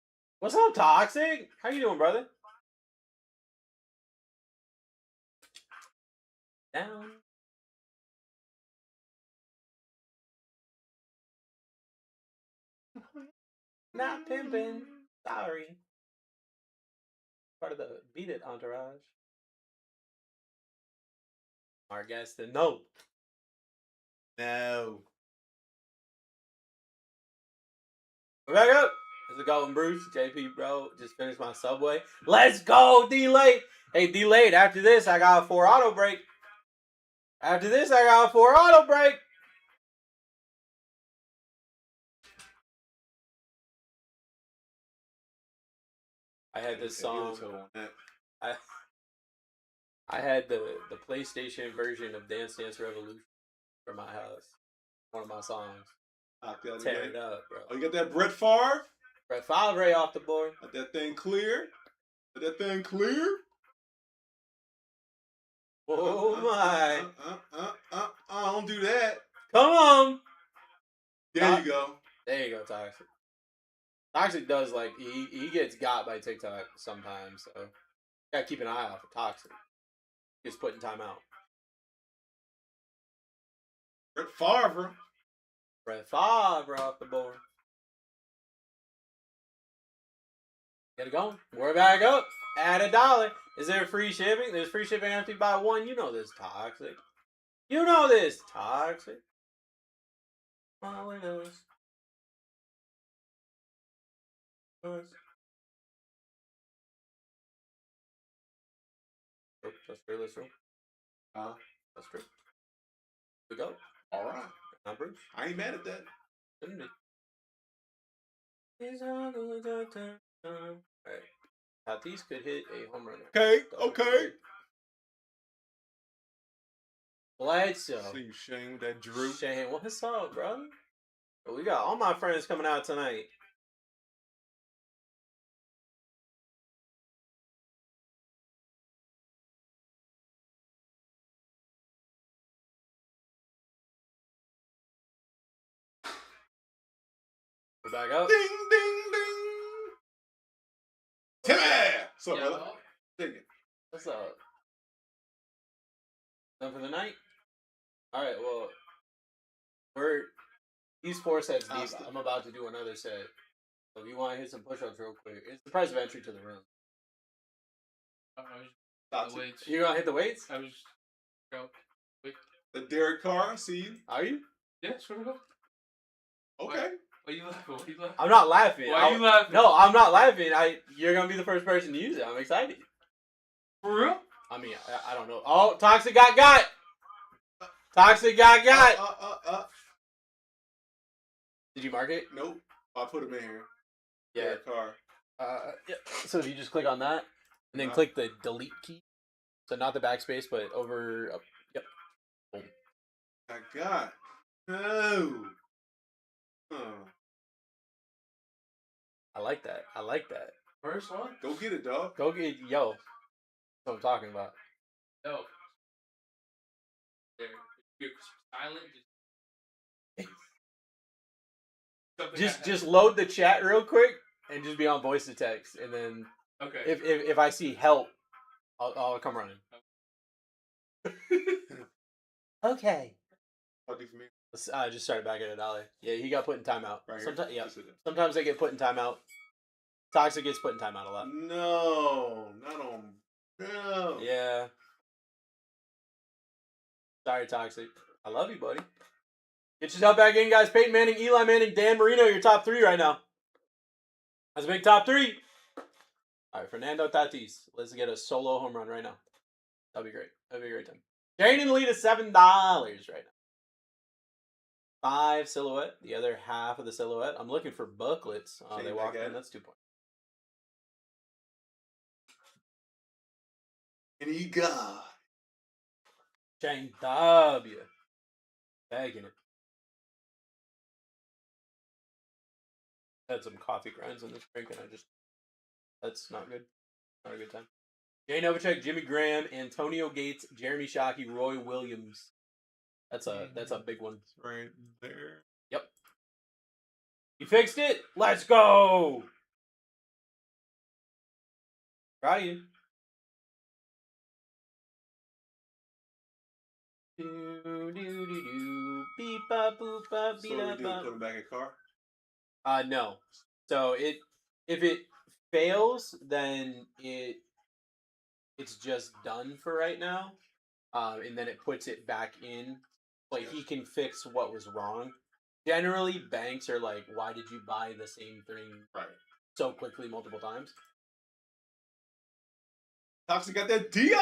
what's up, Toxic? How you doing, brother? Down. Not pimping. Sorry. Part of the Beat It entourage. Our guest, no. No. We're back up. It's the Golden Bruce. JP, bro. Just finished my Subway. Let's go, D-Late. Hey, D-Late, after this, I got a 4 auto break. After this, I got a 4 auto break. I had this song. I had the PlayStation version of Dance Dance Revolution for my house. One of my songs. Tear it up, bro. Oh, you got that Brett Favre? Brett Favre off the board. Let that thing clear. Let that thing clear. Oh my. Don't do that. Come on. There you go. There you go, Toxic. Toxic does like he gets got by TikTok sometimes, so gotta keep an eye out for Toxic. He's put in timeout. Brett Favre. Brett Favre off the board. Get it going. We're back up. Add $1. Is there free shipping? There's free shipping after you buy one. You know this, Toxic. You know this, Toxic. Oh, it is. That's true. That's true. That's true. We go. All right. Numbers. I ain't mad at that. Shouldn't be. Alright. Tatis could hit a home run. Okay. Bledsoe. See you, Shane, with that Drew. Shane, what's up, brother? We got all my friends coming out tonight. We're back up. Ding, ding, ding. Timmy! What's up, brother? Dig it. What's up? Done for the night? Alright, well, he's 4 sets deep. Austin. I'm about to do another set. So if you want to hit some push-ups real quick, it's the price of entry to the room. That's The it. weights. You gonna hit the weights? I was go. Wait. The Derek Carr, see you. Are you? Yeah, sure enough. Okay. Why you laughing? Why you laughing? I'm not laughing. Why you laughing? No, I'm not laughing. You're gonna be the first person to use it. I'm excited. For real? I mean, I don't know. Oh, Toxic got. Toxic got. Did you mark it? Nope. I put him in here. Yeah. Derek Carr. Yeah. So if you just click on that, and then click the delete key. So not the backspace, but over. Yep. Boom. I got. No. I like that. First one? Go get it, dog. Go get yo. That's what I'm talking about. No. There. You're silent. Just load the chat real quick and just be on voice to text, and then Okay. if I see help, I'll come running. Okay. I'll do for me. I just started back at $1. Yeah, he got put in timeout. Right here. Sometimes, yeah. Just sit there. Sometimes they get put in timeout. Toxic gets put in timeout a lot. No, not on. No. Yeah. Sorry, Toxic. I love you, buddy. Get yourself back in, guys. Peyton Manning, Eli Manning, Dan Marino, your top 3 right now. That's a big top 3. All right, Fernando Tatis. Let's get a solo home run right now. That'd be great. That'd be a great time. Jane in the lead is $7 right now. 5 silhouette. The other half of the silhouette. I'm looking for booklets. Oh, Shane they walk back in. at That's 2 points. And he got. Shane W. Bagging it. Had some coffee grinds in this drink, and that's not good. Not a good time. Jay Novacek, Jimmy Graham, Antonio Gates, Jeremy Shockey, Roy Williams. That's a big one. Right there. Yep. You fixed it? Let's go! Try you. Beep up, boop up, So beat what up, do we do? up. Put him back in car? No. So if it fails, then it's just done for right now. And then it puts it back in. Like he can fix what was wrong. Generally, banks are like, why did you buy the same thing Right. so quickly multiple times? Toxic got that Dion?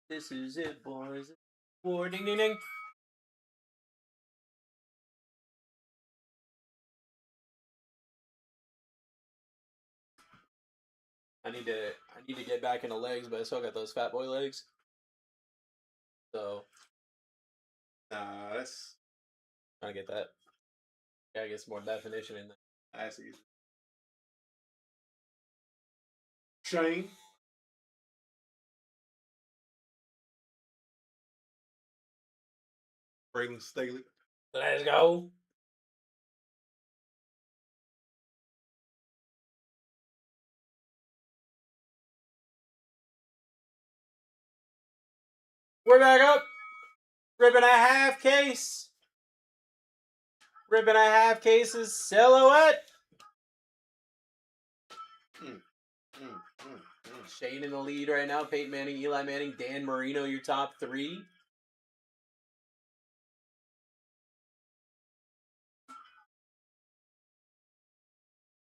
This is it, boys. War, ding, ding, ding. I need to get back into legs, but I still got those fat boy legs. So Nah, that's. trying to get that. Gotta get some more definition in there. I see it. Shane. Braylon Staley. Let's go. We're back up. Rib and a half case. Rib and a half cases. Silhouette. Shane in the lead right now. Peyton Manning, Eli Manning, Dan Marino, your top three.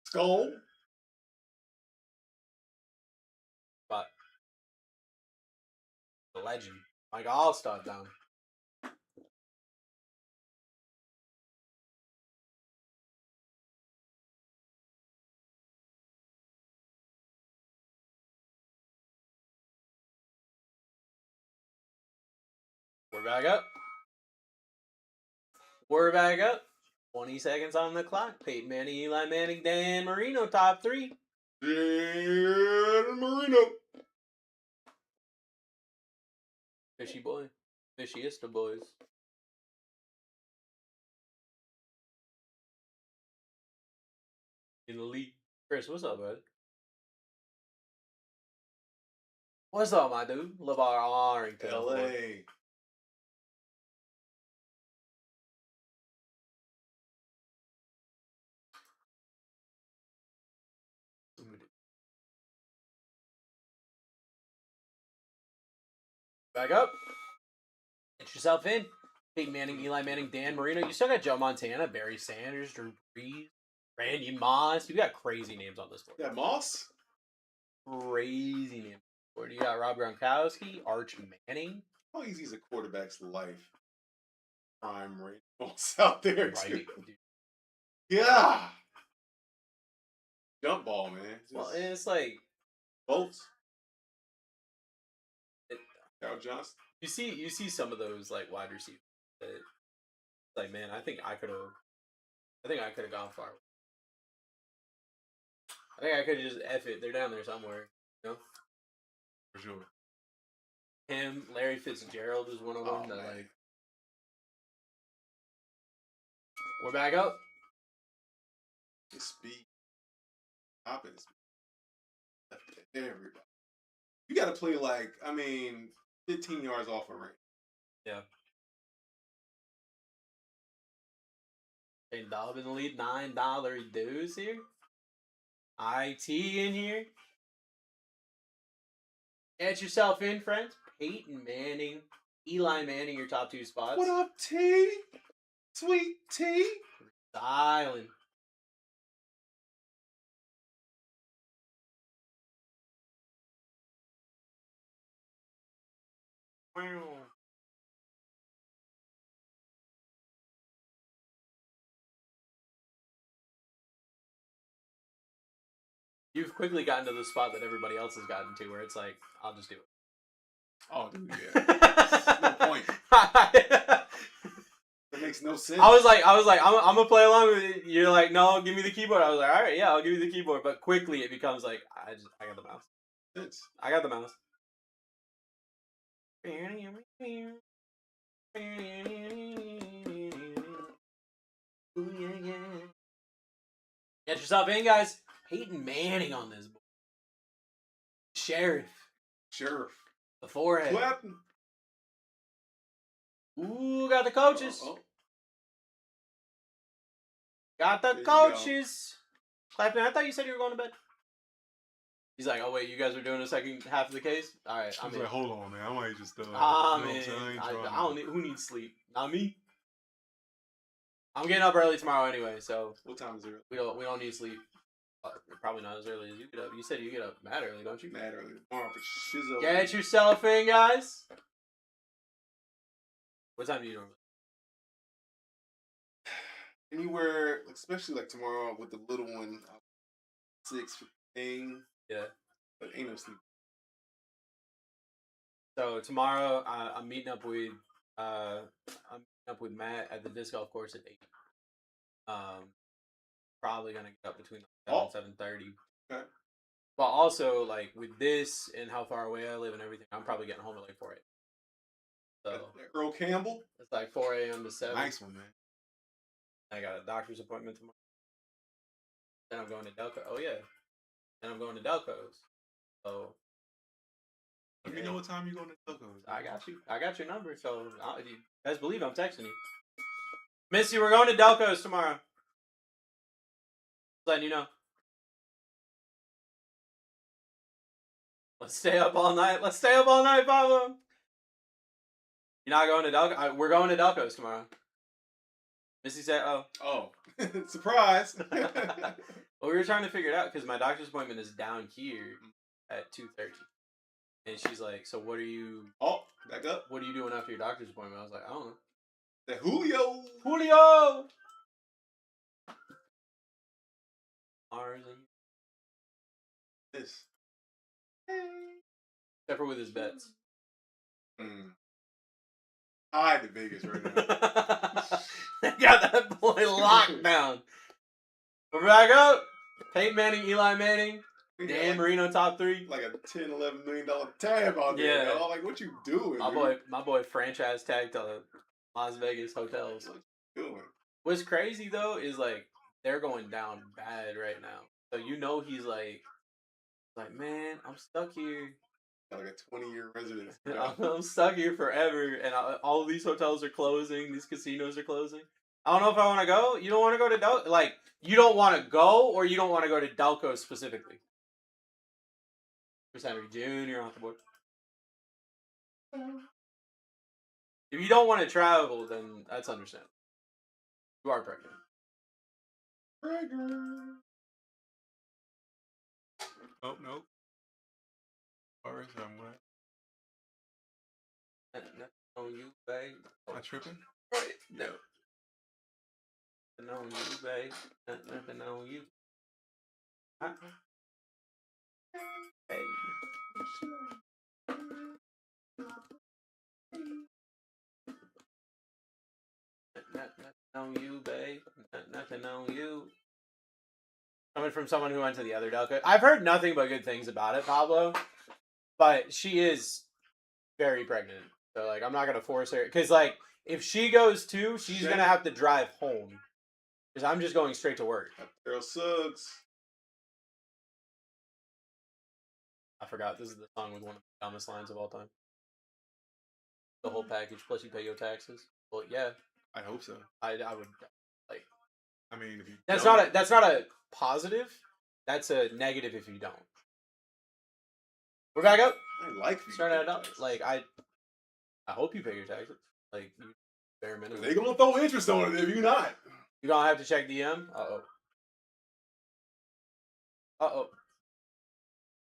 Skull. But the legend. Like, I'll start down. We're back up. We're back up. 20 seconds on the clock. Peyton Manning, Eli Manning, Dan Marino, top three. Dan Marino. Fishy boy. Fishiest of boys. In the lead. Chris, what's up, bud? What's up, my dude? LeVar Arrington. LA. Back up. Get yourself in. Peyton Manning, Eli Manning, Dan Marino. You still got Joe Montana, Barry Sanders, Drew Brees, Randy Moss. You got crazy names on this board. Yeah, Moss. Crazy names. Where do you got Rob Gronkowski, Arch Manning? How easy is a quarterback's life? Prime rate Moss out there, Right, too. dude. Yeah. Jump ball, man. Well, and it's like Bolts. Cal Johnson. you see some of those like wide receivers that like, man, I think I could have gone far. I think I could have just F it. They're down there somewhere. You know? For sure. Him, Larry Fitzgerald is one of them. Oh, that, man. like, we're back up. His speed. Hopping speed. Everybody. You got to play 15 yards off a range. Yeah. Shane Dobb in the lead, $9 dues here. IT in here. Get yourself in, friends. Peyton Manning, Eli Manning, your top two spots. What up, T? Sweet T? Island. You've quickly gotten to the spot that everybody else has gotten to, where it's like, I'll just do it. Oh, dude, yeah. No point. That makes no sense. I was like, I'm gonna play along with it. You're like, no, give me the keyboard. I was like, all right, yeah, I'll give you the keyboard. But quickly it becomes like, I got the mouse. Sense. I got the mouse. Get yourself in, guys. Peyton Manning on this board. Sheriff. The forehead. Clapping. Ooh, got the coaches. Oh. Got the There you coaches. Clapton, I thought you said you were going to bed. He's like, oh wait, you guys are doing the second half of the case? All right, I I'm was in. like, hold on, man. I might just. Man, you know what I'm saying? I don't need. Who needs sleep? Not me. I'm getting up early tomorrow anyway, so What time is it? we don't need sleep. Probably not as early as you get up. You said you get up mad early, don't you? Mad early tomorrow for shizzle. Get yourself in, guys. What time do you normally? Anywhere, especially like tomorrow with the little one, 6:15. Yeah. But ain't no sleep. So tomorrow, I'm meeting up with Matt at the disc golf course at 8. probably gonna get up between 7:30. Okay. But also, like with this and how far away I live and everything, I'm probably getting home at like 4 a.m. So Earl Campbell. it's like 4 a.m. to 7. Nice one, man. I got a doctor's appointment tomorrow. Then I'm going to Delco. Oh yeah. Then I'm going to Delco's. So Let me know what time you're going to Delco's. I got you. I got your number. So you best believe I'm texting you. Missy, we're going to Delco's tomorrow. Just letting you know. Let's stay up all night. Let's stay up all night, Pablo. You're not going to Delco? We're going to Delco's tomorrow. Missy said, oh. Oh, surprise. Well, we were trying to figure it out because my doctor's appointment is down here at 2:30. And she's like, so what are you... Oh, back up. What are you doing after your doctor's appointment? I was like, I don't know. The Julio. Julio! Ours and This. except for with his bets. Hide the Vegas right now. They got that boy locked down. We're back up. Peyton Manning, Eli Manning, We got Dan Marino top 3. like a $10, $11 million tab out there. Yeah. Dog. Like, what you doing? My boy franchise tagged to Las Vegas hotels. What you doing? What's crazy though is like they're going down bad right now. So you know he's like, man, I'm stuck here. Got like a 20-year residence. I'm stuck here forever, and all of these hotels are closing. These casinos are closing. I don't know if I want to go. You don't want to go to Delco? Like, you don't want to go, or you don't want to go to Delco specifically? Chris Henry Jr. off the board. If you don't want to travel, then that's understandable. You are pregnant. Oh, no. Or is that what? Nothing on you, babe. Am I tripping? Right? No. Nothing on you, babe. Nothing on you. Hey. Nothing on you, babe. Nothing on you. Coming from someone who went to the other Delco. I've heard nothing but good things about it, Pablo. But she is very pregnant. So, like, I'm not going to force her. Because, like, if she goes too, she's going to have to drive home. Because I'm just going straight to work. That girl sucks. I forgot. This is the song with one of the dumbest lines of all time. The whole package, plus you pay your taxes. Well, yeah. I hope so. I would, like... I mean, if you That's don't, not a positive. That's a negative if you don't. We're back up. I like you. Starting it out. Like, I hope you pay your taxes. Like, bare minimum. They gonna throw interest on it if you not. You don't have to check DM? Uh-oh. Uh-oh.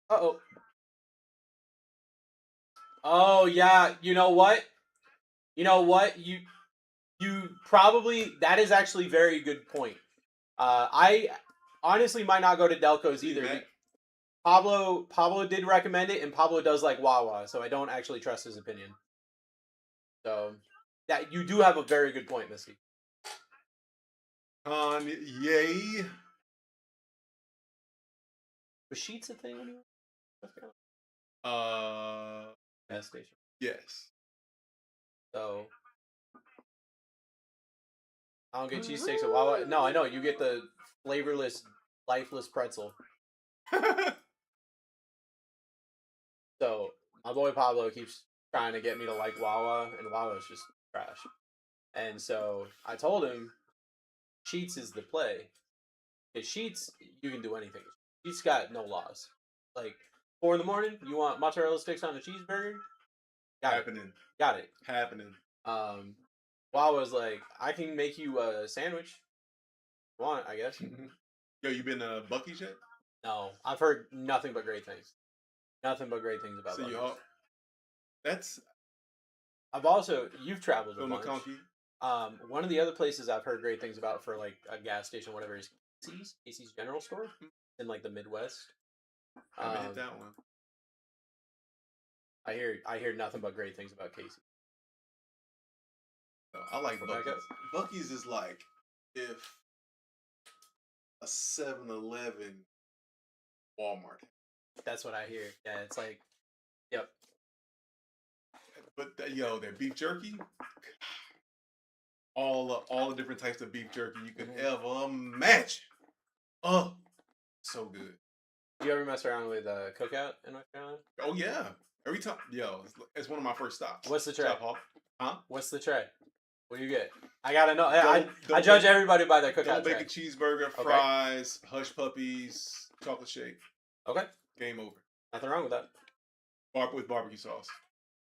Uh-oh. Oh, yeah. You know what? You probably... That is actually a very good point. I honestly might not go to Delco's either. Matt? Pablo did recommend it, and Pablo does like Wawa, so I don't actually trust his opinion. So, that you do have a very good point, Missy. Yay. Was Sheets a thing anyway? Gas station. Yes. So, I don't get cheesesteaks at Wawa. No, I know. You get the flavorless, lifeless pretzel. So, my boy Pablo keeps trying to get me to like Wawa, and Wawa's just trash. And so, I told him, Sheets is the play. Because Sheets, you can do anything. Sheets got no laws. Like, 4 in the morning, you want mozzarella sticks on a cheeseburger? Happening. Got it. Happening. Wawa's like, I can make you a sandwich. If you want, I guess. Yo, you been to Buc-ee's yet? No, I've heard nothing but great things. Nothing but great things about So Buc-ee's. y'all, that's I've also, you've traveled a Phil bunch. McConkey. One of the other places I've heard great things about for like a gas station, whatever, is Casey's General Store in like the Midwest. I haven't hit that one. I hear nothing but great things about Casey. I like We're back Buc-ee's. Buc-ee's is like if a 7-Eleven Walmart. That's what I hear. Yeah, it's like, yep. But their beef jerky, all the different types of beef jerky you could ever imagine. Oh, so good. You ever mess around with Cookout in North Carolina? Oh yeah, every time. It's one of my first stops. What's the tray? Chop off. Huh? What's the tray? What do you get? I gotta know. Don't I judge bake- everybody by their Cookout Double tray. bacon cheeseburger, Okay. fries, hush puppies, chocolate shake. Okay, Game over. nothing wrong with that. With barbecue sauce.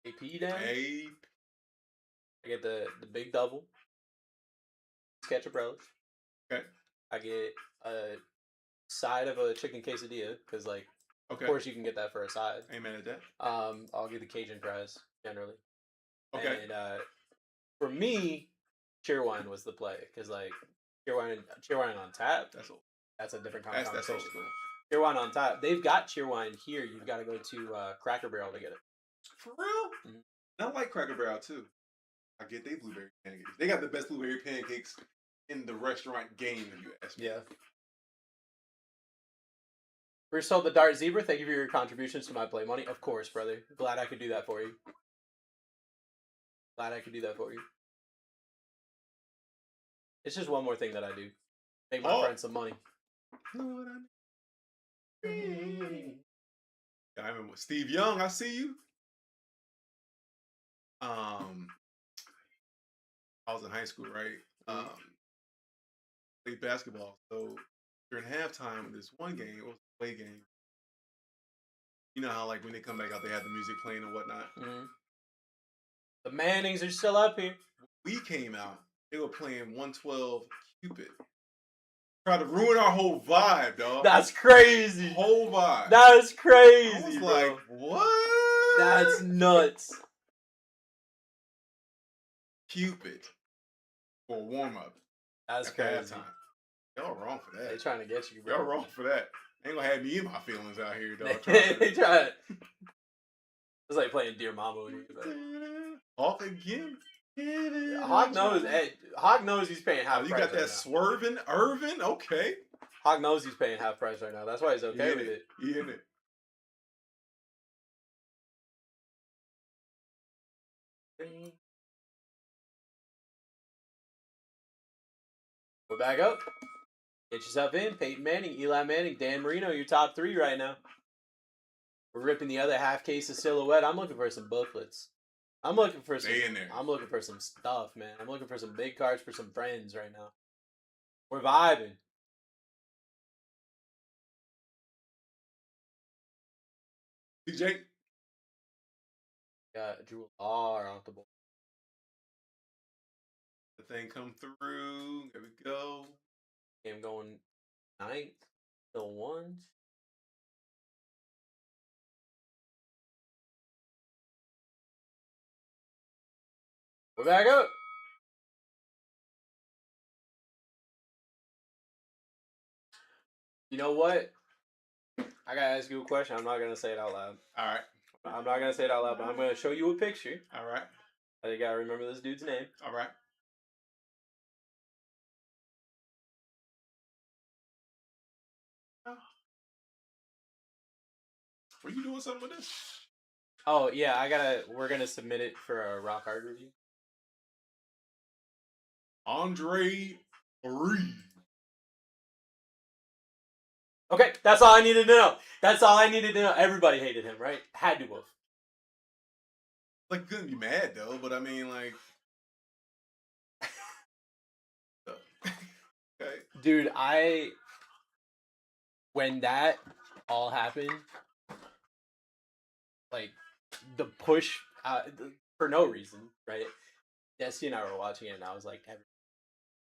AP down. Hey, I get the big double. Ketchup relish. okay, I get a side of a chicken quesadilla because, like, okay. of course you can get that for a side. Ain't mad at that. I'll get the Cajun fries generally. Okay. And for me, Cheerwine was the play because, like, Cheerwine on tap. That's a different kind of That's conversation. old school. Cheerwine on tap. They've got Cheerwine here. You've got to go to Cracker Barrel to get it. For real? Mhm. I like Cracker Barrel too. I get they blueberry pancakes. They got the best blueberry pancakes in the restaurant game, if you ask me. Yeah. First told the Dart Zebra, thank you for your contributions to my play money. Of course, brother. Glad I could do that for you. It's just one more thing that I do. Make my friends some money. You know what I mean? I remember Steve Young. I see you. I was in high school, right? Played basketball. So during halftime of this one game, it was a play game. You know how, like, when they come back out, they have the music playing and whatnot. Mm-hmm. The Mannings are still up here. We came out. They were playing 112 Cupid. Tried to ruin our whole vibe, dog. That's crazy. Whole vibe. That's crazy. I was bro. like, what? That's nuts. Cupid for a warm up. That's at crazy. halftime. Y'all wrong for that. They trying to get you, bro. Y'all wrong for that. Ain't gonna have me in my feelings out here, dog. They try. It's like playing Dear Mama with you. Off again. Yeah, Hawk knows. Hey, Hawk knows he's paying half You price got that right swerving Irvin? Okay. now. Hawk knows he's paying half price right now. That's why he's okay with it. He in it. We're back up. Get yourself in. Peyton Manning, Eli Manning, Dan Marino, your top three right now. We're ripping the other half case of Silhouette. I'm looking for some booklets. I'm looking for some. They in there. I'm looking for some stuff, man. I'm looking for some big cards for some friends right now. We're vibing. DJ. Got Drew R off the board. The thing come through. There we go. Game going 9th, still ones. We're back up. You know what? I gotta ask you a question. I'm not gonna say it out loud. All right. I'm not gonna say it out loud, but I'm gonna show you a picture. All right. You gotta remember this dude's name. All right. Were you doing something with this? Oh yeah, we're gonna submit it for a rock hard review. Andre Reed. Okay, that's all I needed to know. That's all I needed to know. Everybody hated him, right? Had to have. Like, couldn't be mad though, but I mean, like, okay. Dude, when that all happened, like, the push, for no reason, right? Destiny and I were watching it, and I was like,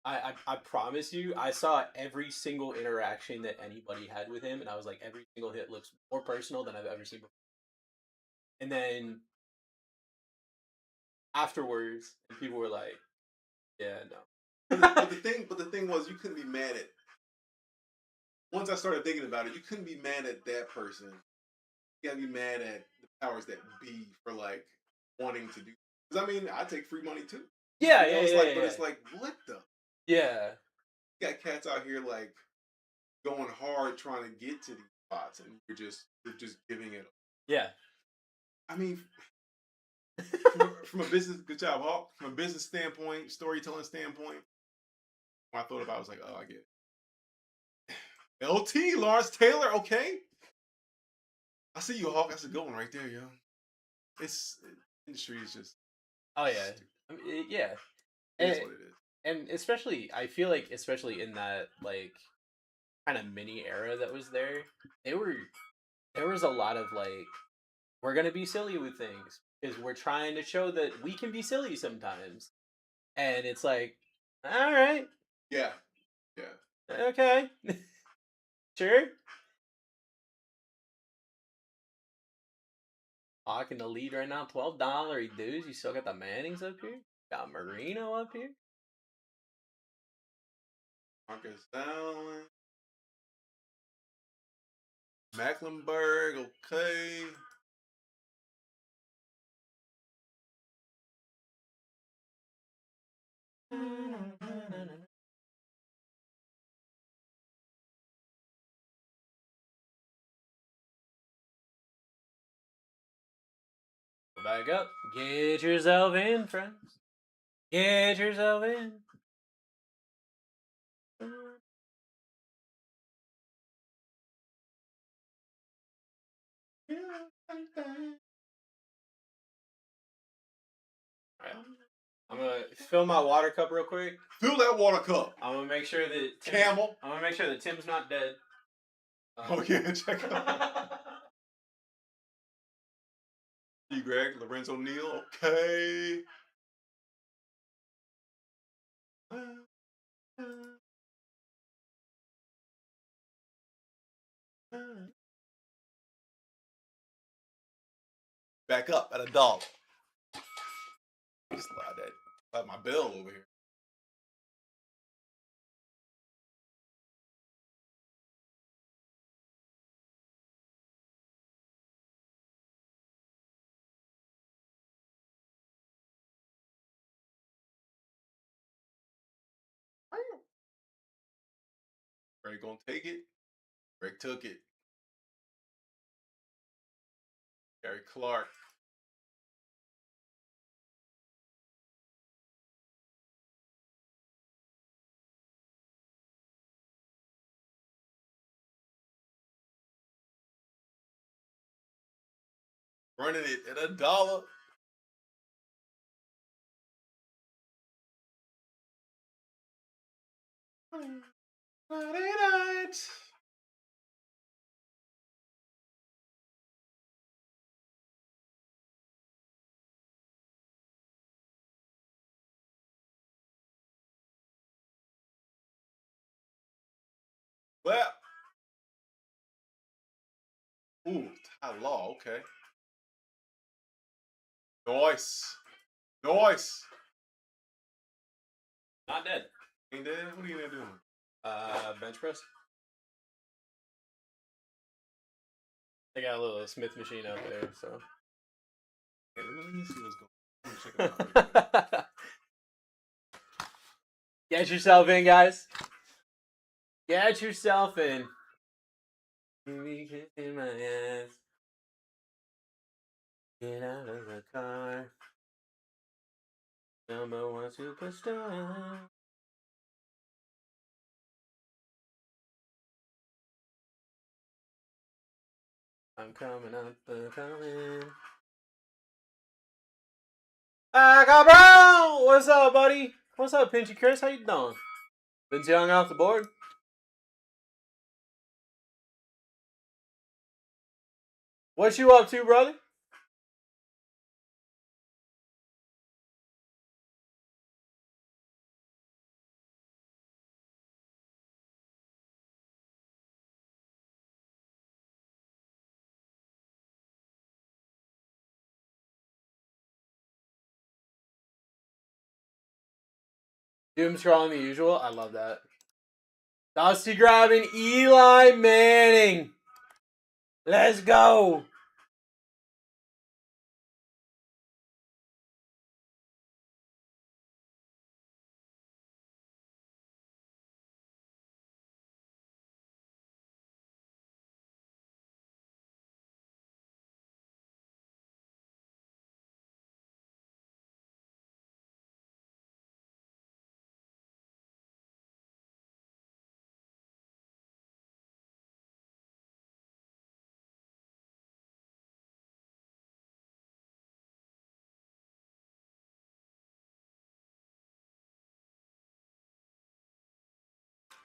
I promise you, I saw every single interaction that anybody had with him, and I was like, every single hit looks more personal than I've ever seen before. And then afterwards, people were like, yeah, no. But the thing was, you couldn't be mad at. Once I started thinking about it, you couldn't be mad at that person. You gotta be mad at the powers that be for, like, wanting to do. Because I mean, I take free money too. Yeah, You know, yeah, it's yeah, like, yeah. But it's like, what the? Yeah. You got cats out here like going hard trying to get to these spots, and you're just giving it. Yeah. I mean, from a business, good job, Hawk. From a business standpoint, storytelling standpoint, when I thought about it, I was like, oh, I get it. LT, Lawrence Taylor, okay. I see you, Hawk. That's a good one right there, yo. Industry is just. Oh yeah. I mean, yeah. It's what it is. And especially, I feel like, especially in that like kind of mini era that was there, there was a lot of like, we're gonna be silly with things because we're trying to show that we can be silly sometimes, and it's like, all right, Yeah. okay, sure. Hawk in the lead right now, $12 dudes. You still got the Mannings up here, got Marino up here. Marcus Allen. Mecklenburg, okay. Back up. Get yourself in, friends. Get yourself in. Alright. I'm gonna fill my water cup real quick. Fill that water cup. I'm gonna make sure that Camel. I'm gonna make sure that Tim's not dead. Oh yeah, check out. You, Greg, Lorenzo Neal, okay. Back up at $1. Just slide my bill over here. Greg gonna take it. Greg took it. Gary Clark. Running it at $1. Friday night. Well. Ooh, Ty Law, okay. Nice. Nice. Not dead. Ain't dead? What are you gonna do? Bench press. They got a little Smith machine out there, so. Okay, let me see what's going on. Check it out. Get yourself in, guys. Get yourself in. In my ass. Get out of the car. Number one superstar. I'm coming up, I'm coming. Bro! What's up, buddy? What's up, Pinchy Chris? How you doing? Been young off the board? What you up to, brother? Doom scrolling the usual. I love that. Dusty grabbing Eli Manning. Let's go.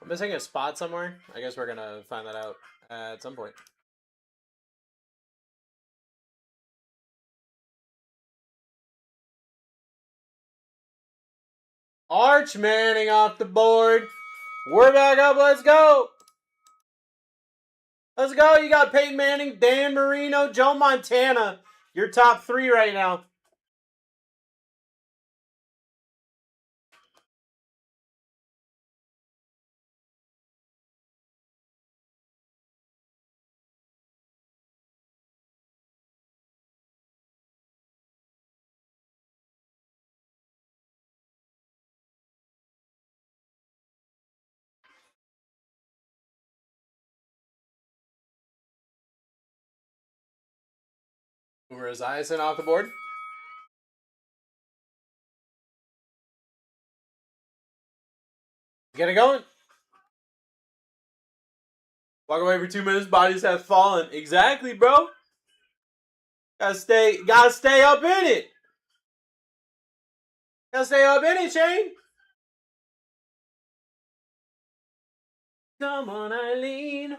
I'm missing a spot somewhere. I guess we're gonna find that out at some point. Arch Manning off the board. We're back up. Let's go. Let's go. You got Peyton Manning, Dan Marino, Joe Montana. Your top 3 right now. Boomer Esiason off the board. Get it going. Walk away for 2 minutes. Bodies have fallen. Exactly, bro. Gotta stay up in it. Gotta stay up in it, Shane. Come on, Eileen.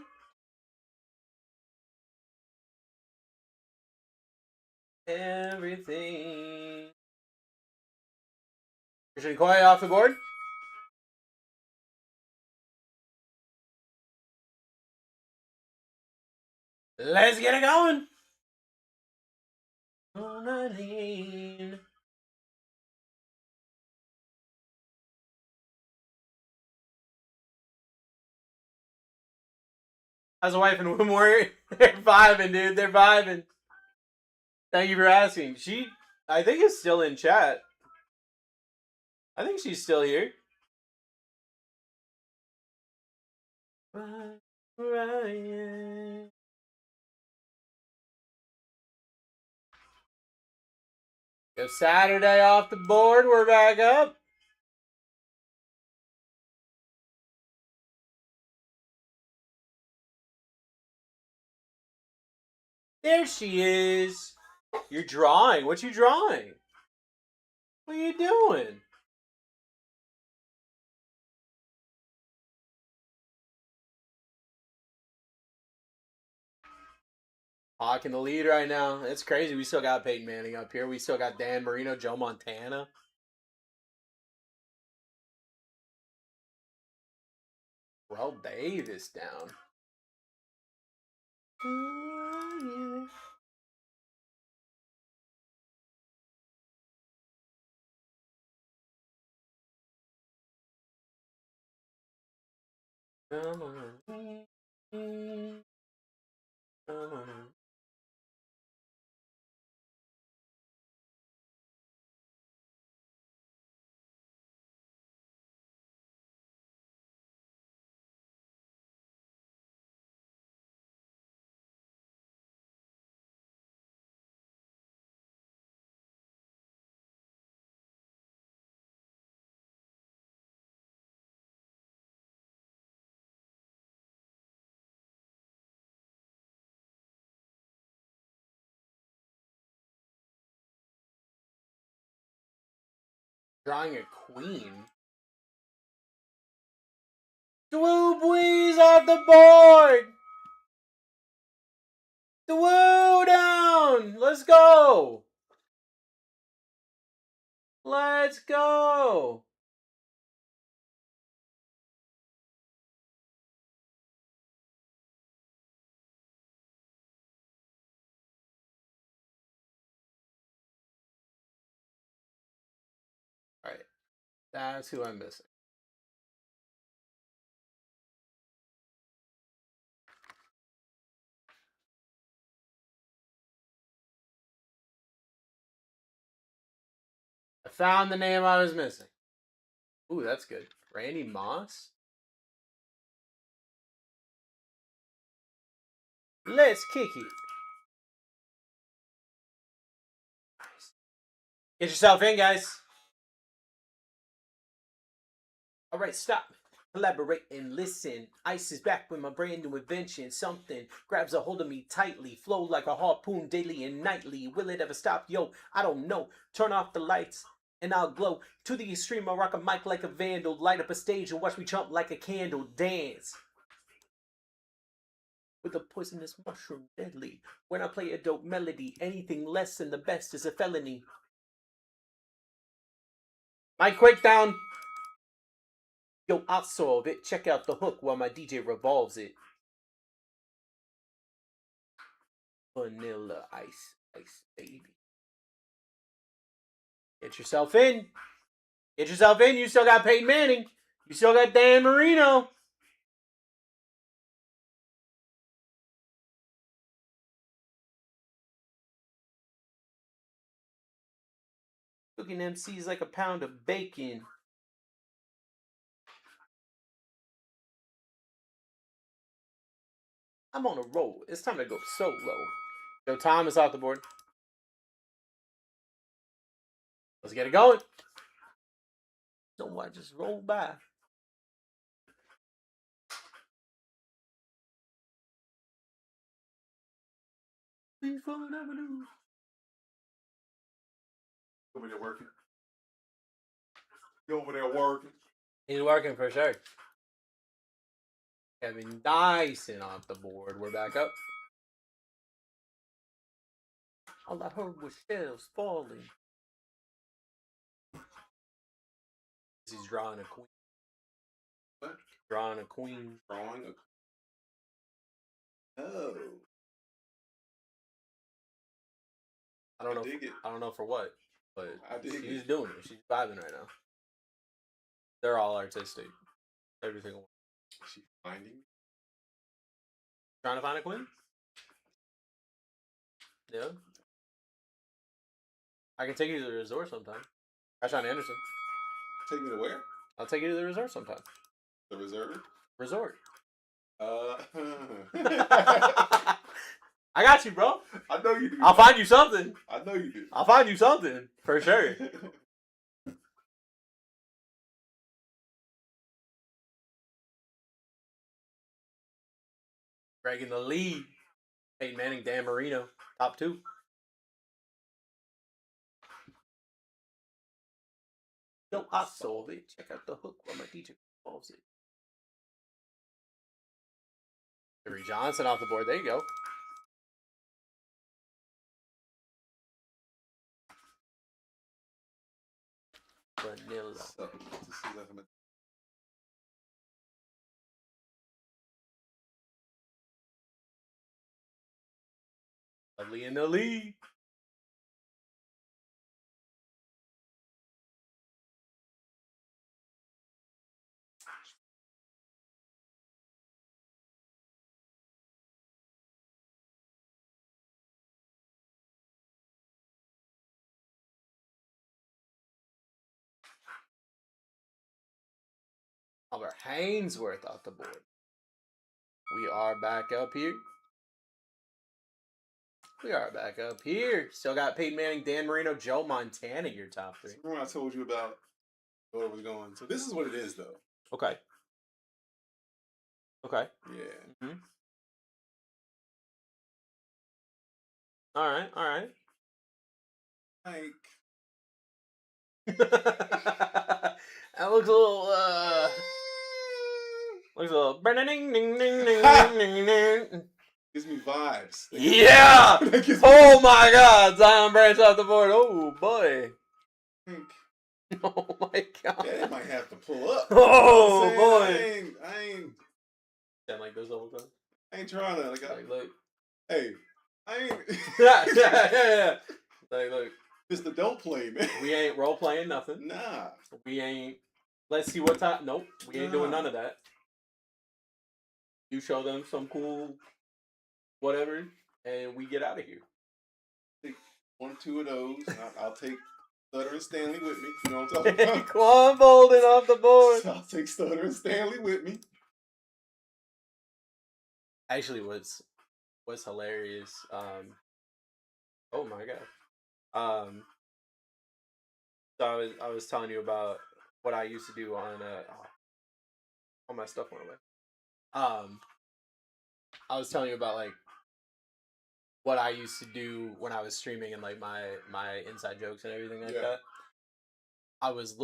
Everything. Christian Koi off the board. Let's get it going. On Eileen. How's the wife and Wimore? They're vibing, dude. They're vibing. Thank you for asking. She, I think, is still in chat. I think she's still here. Ryan. Go Saturday off the board. We're back up. There she is. You're drawing. What you drawing? What are you doing? Hawk in the lead right now. It's crazy. We still got Peyton Manning up here. We still got Dan Marino, Joe Montana. Well, Davis down. Yeah. Come on. Come on. Drawing a queen. Swoop Weeze off the board. The woo down. Let's go. Let's go. All right. That's who I'm missing. I found the name I was missing. Ooh, that's good. Randy Moss? Let's kick it. Nice. Get yourself in, guys. All right, stop. Collaborate and listen. Ice is back with my brand new invention. Something grabs a hold of me tightly. Flow like a harpoon daily and nightly. Will it ever stop? Yo, I don't know. Turn off the lights and I'll glow to the extreme. I'll rock a mic like a vandal, light up a stage and watch me jump like a candle, dance with a poisonous mushroom deadly. When I play a dope melody, anything less than the best is a felony. Mic quick down. Yo, I'll solve it. Check out the hook while my DJ revolves it. Vanilla ice, ice, baby. Get yourself in. Get yourself in. You still got Peyton Manning. You still got Dan Marino. Cooking MCs like a pound of bacon. I'm on a roll. It's time to go solo. Yo, Tom is off the board. Let's get it going. No, I just roll by. Over there working. You over there working. He's working for sure. Kevin Dyson off the board. We're back up. All I heard was shells falling. He's drawing a queen. What? Drawing a queen. Drawing a. Oh. I don't know. dig it. I don't know for what, but I dig she's it. doing it. She's vibing right now. They're all artistic. Everything. She finding me? Trying to find a queen? Yeah. I can take you to the resort sometime. Rashawn Anderson. Take me to where? I'll take you to the resort sometime. The reserve? Resort. I I got you, bro. know you do. I'll find you something. I know you do. I'll find you something. For sure. Greg in the lead. Peyton Manning, Dan Marino. Top two. Yo, I solve it. Check out the hook while my DJ solves it. Avery Johnson off the board. There you go. Vanilla. So, this is like a- Lovely in the lead. Albert Hainsworth off the board. We are back up here. We are back up here. Still got Peyton Manning, Dan Marino, Joe Montana, your top three. Remember when I told you about where it was going? So this is what it is, though. Okay. Okay. Yeah. Mm-hmm. All right. All right. Like, That looks a little, looks a little. Ding, ding, ding, ding, ding. gives me vibes. Yeah! That gives me Oh my god, Zion Branch off the board. Oh boy. think Oh my god. Dad might have to pull up. Oh You know what I'm boy. saying? Sound like this the whole time? I ain't trying to, Like, look. hey, I ain't. Yeah. Like, look. Mr. Don't Play, man. We ain't role playing nothing. Nah. We ain't. Let's see what time. Nope. We ain't doing none of that. You show them some cool whatever, and we get out of here. Take 1 or 2 of those. I'll take Stutter and Stanley with me. You know what I'm talking about? Quan Bolden off the board. So I'll take Stutter and Stanley with me. Actually, what's hilarious? Oh my god. So I was telling you about what I used to do on all my stuff went away. I was telling you about like what I used to do when I was streaming and like my inside jokes and everything like Yeah. that. I was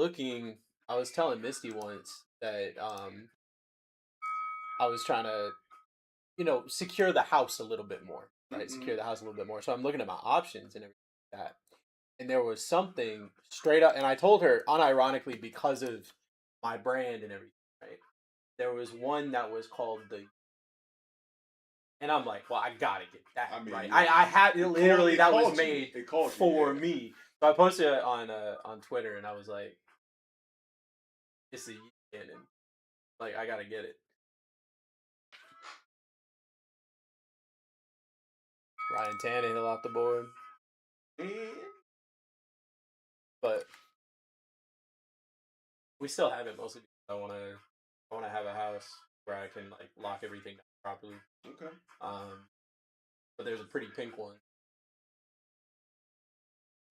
telling Misty once that I was trying to, secure the house a little bit more, right? Mm-mm. Secure the house a little bit more. So I'm looking at my options and everything like that. And there was something straight up, and I told her unironically because of my brand and everything, right? There was one that was called and I'm like, well, I gotta get that, I mean, right? yeah. I had literally that was called you. made It called you, for yeah. me. So I posted it on Twitter, and I was like, it's a cannon. Like, I gotta get it. Ryan Tannehill off the board. But we still have it mostly because I wanna have a house where I can like lock everything down properly. Okay. But there's a pretty pink one.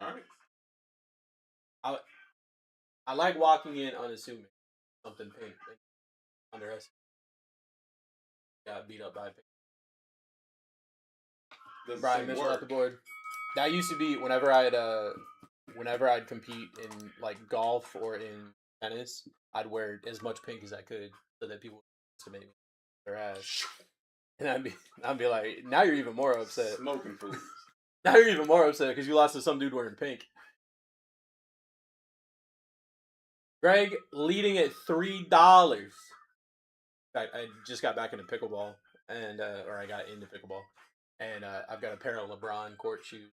All right. I like walking in unassuming. Something pink. Underestimate. Got beat up by a pink. Brian Mitchell off the board. That used to be whenever I'd compete in like golf or in tennis, I'd wear as much pink as I could so that people would estimate me their ass. And I'd be like, now you're even more upset. Smoking fools. Now you're even more upset because you lost to some dude wearing pink. Greg leading at $3. I just got back into pickleball, or I got into pickleball, and I've got a pair of LeBron court shoes,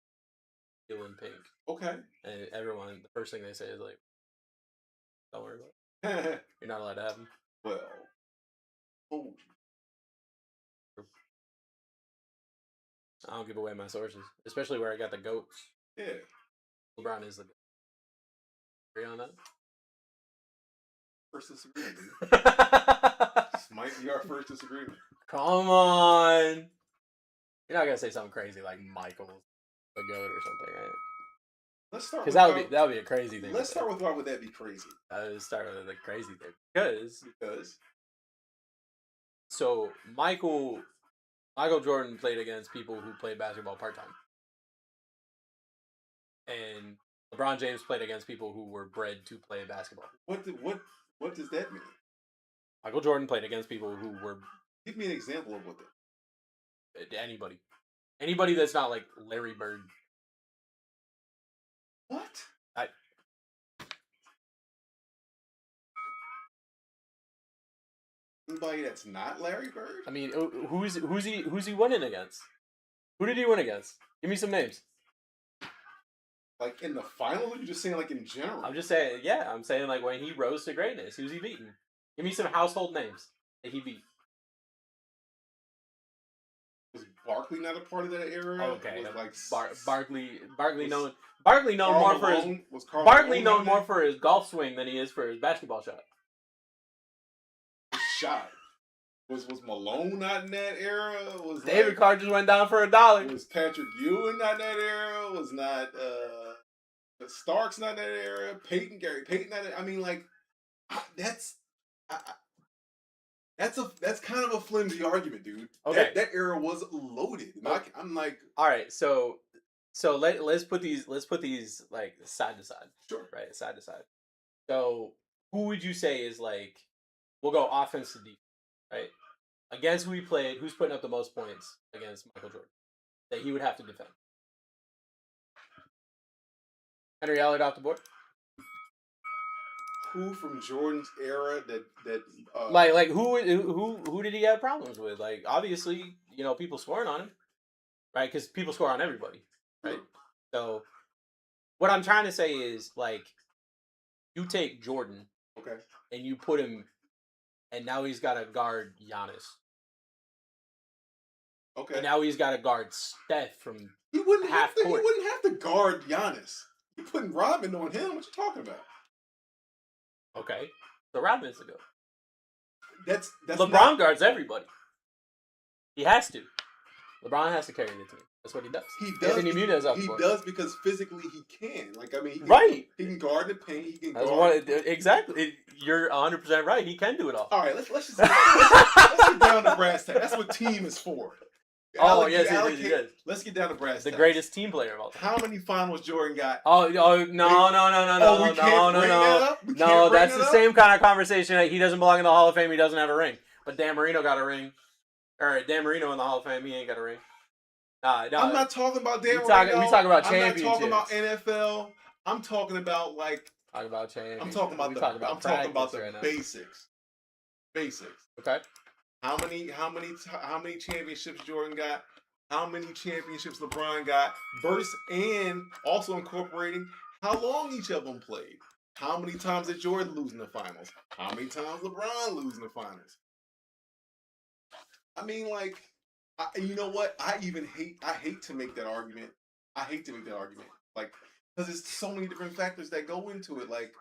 blue and pink. Okay. And everyone, the first thing they say is like, "Don't worry about it. You're not allowed to have them." Well. Oh. I don't give away my sources, especially where I got the goats. Yeah. LeBron is the goat. Agree on that? First disagreement. This might be our first disagreement. Come on. You're not gonna say something crazy like Michael's the goat or something, right? Let's start because with that would be a crazy thing. Let's start with why would that be crazy? I would start with the crazy thing because so Michael Jordan played against people who played basketball part time, and LeBron James played against people who were bred to play basketball. What does that mean? Michael Jordan played against people who were. Give me an example of what that. Anybody that's not like Larry Bird. What? Anybody that's not Larry Bird? I mean, who's he winning against? Who did he win against? Give me some names. Like in the final, or you just saying like in general? I'm just saying, yeah. I'm saying like when he rose to greatness, who's he beating? Give me some household names that he beat. Was Barkley not a part of that era? Okay, was like Barkley known more for his Barkley known more for his golf swing than he is for his basketball shot. Shot. Was Malone not in that era? Was David Carr just went down for $1. Was Patrick Ewing not in that era? Was not Starks not in that era? Gary Payton not in, I mean, like that's kind of a flimsy argument, dude. Okay, that era was loaded. Okay. I'm like, all right, so let's put these like side to side. Sure. Right, side to side. So who would you say is like? We'll go offense to defense, right? Against who he played, who's putting up the most points against Michael Jordan that he would have to defend? Henry Allard off the board. Who from Jordan's era that like who did he have problems with? Like obviously, people scoring on him, right? Because people score on everybody, right? So what I'm trying to say is like you take Jordan, okay, and you put him. And now he's got to guard Giannis. Okay. And now he's got to guard Steph from he wouldn't half have to, court. He wouldn't have to guard Giannis. You're putting Rodman on him. What you talking about? Okay. So Rodman's the goat. That's LeBron guards everybody. He has to. LeBron has to carry the team. That's what he does. He does. He does because physically he can. Like I mean, he can guard the paint. He can guard. Exactly. You're 100% right. He can do it all. All right, let's get down to brass tacks. That's what team is for. Oh, yes, he does. Let's get down to brass The tacks. greatest team player of all time. How many finals Jordan got? Oh, no, we can't bring that up? We No, can't bring that's that the up? same kind of conversation. Like, he doesn't belong in the Hall of Fame. He doesn't have a ring. But Dan Marino got a ring. Or Dan Marino in the Hall of Fame. He ain't got a ring. No, I'm not talking about Dan we Marino. talk about I'm not talking about championships. NFL. I'm talking about like Talk about champions. I'm talking about the basics. Basics. Okay. How many championships Jordan got? How many championships LeBron got? And also incorporating how long each of them played. How many times did Jordan lose in the finals? How many times LeBron lose in the finals? I mean, like, you know what? I hate to make that argument. Like, because there's so many different factors that go into it. Like,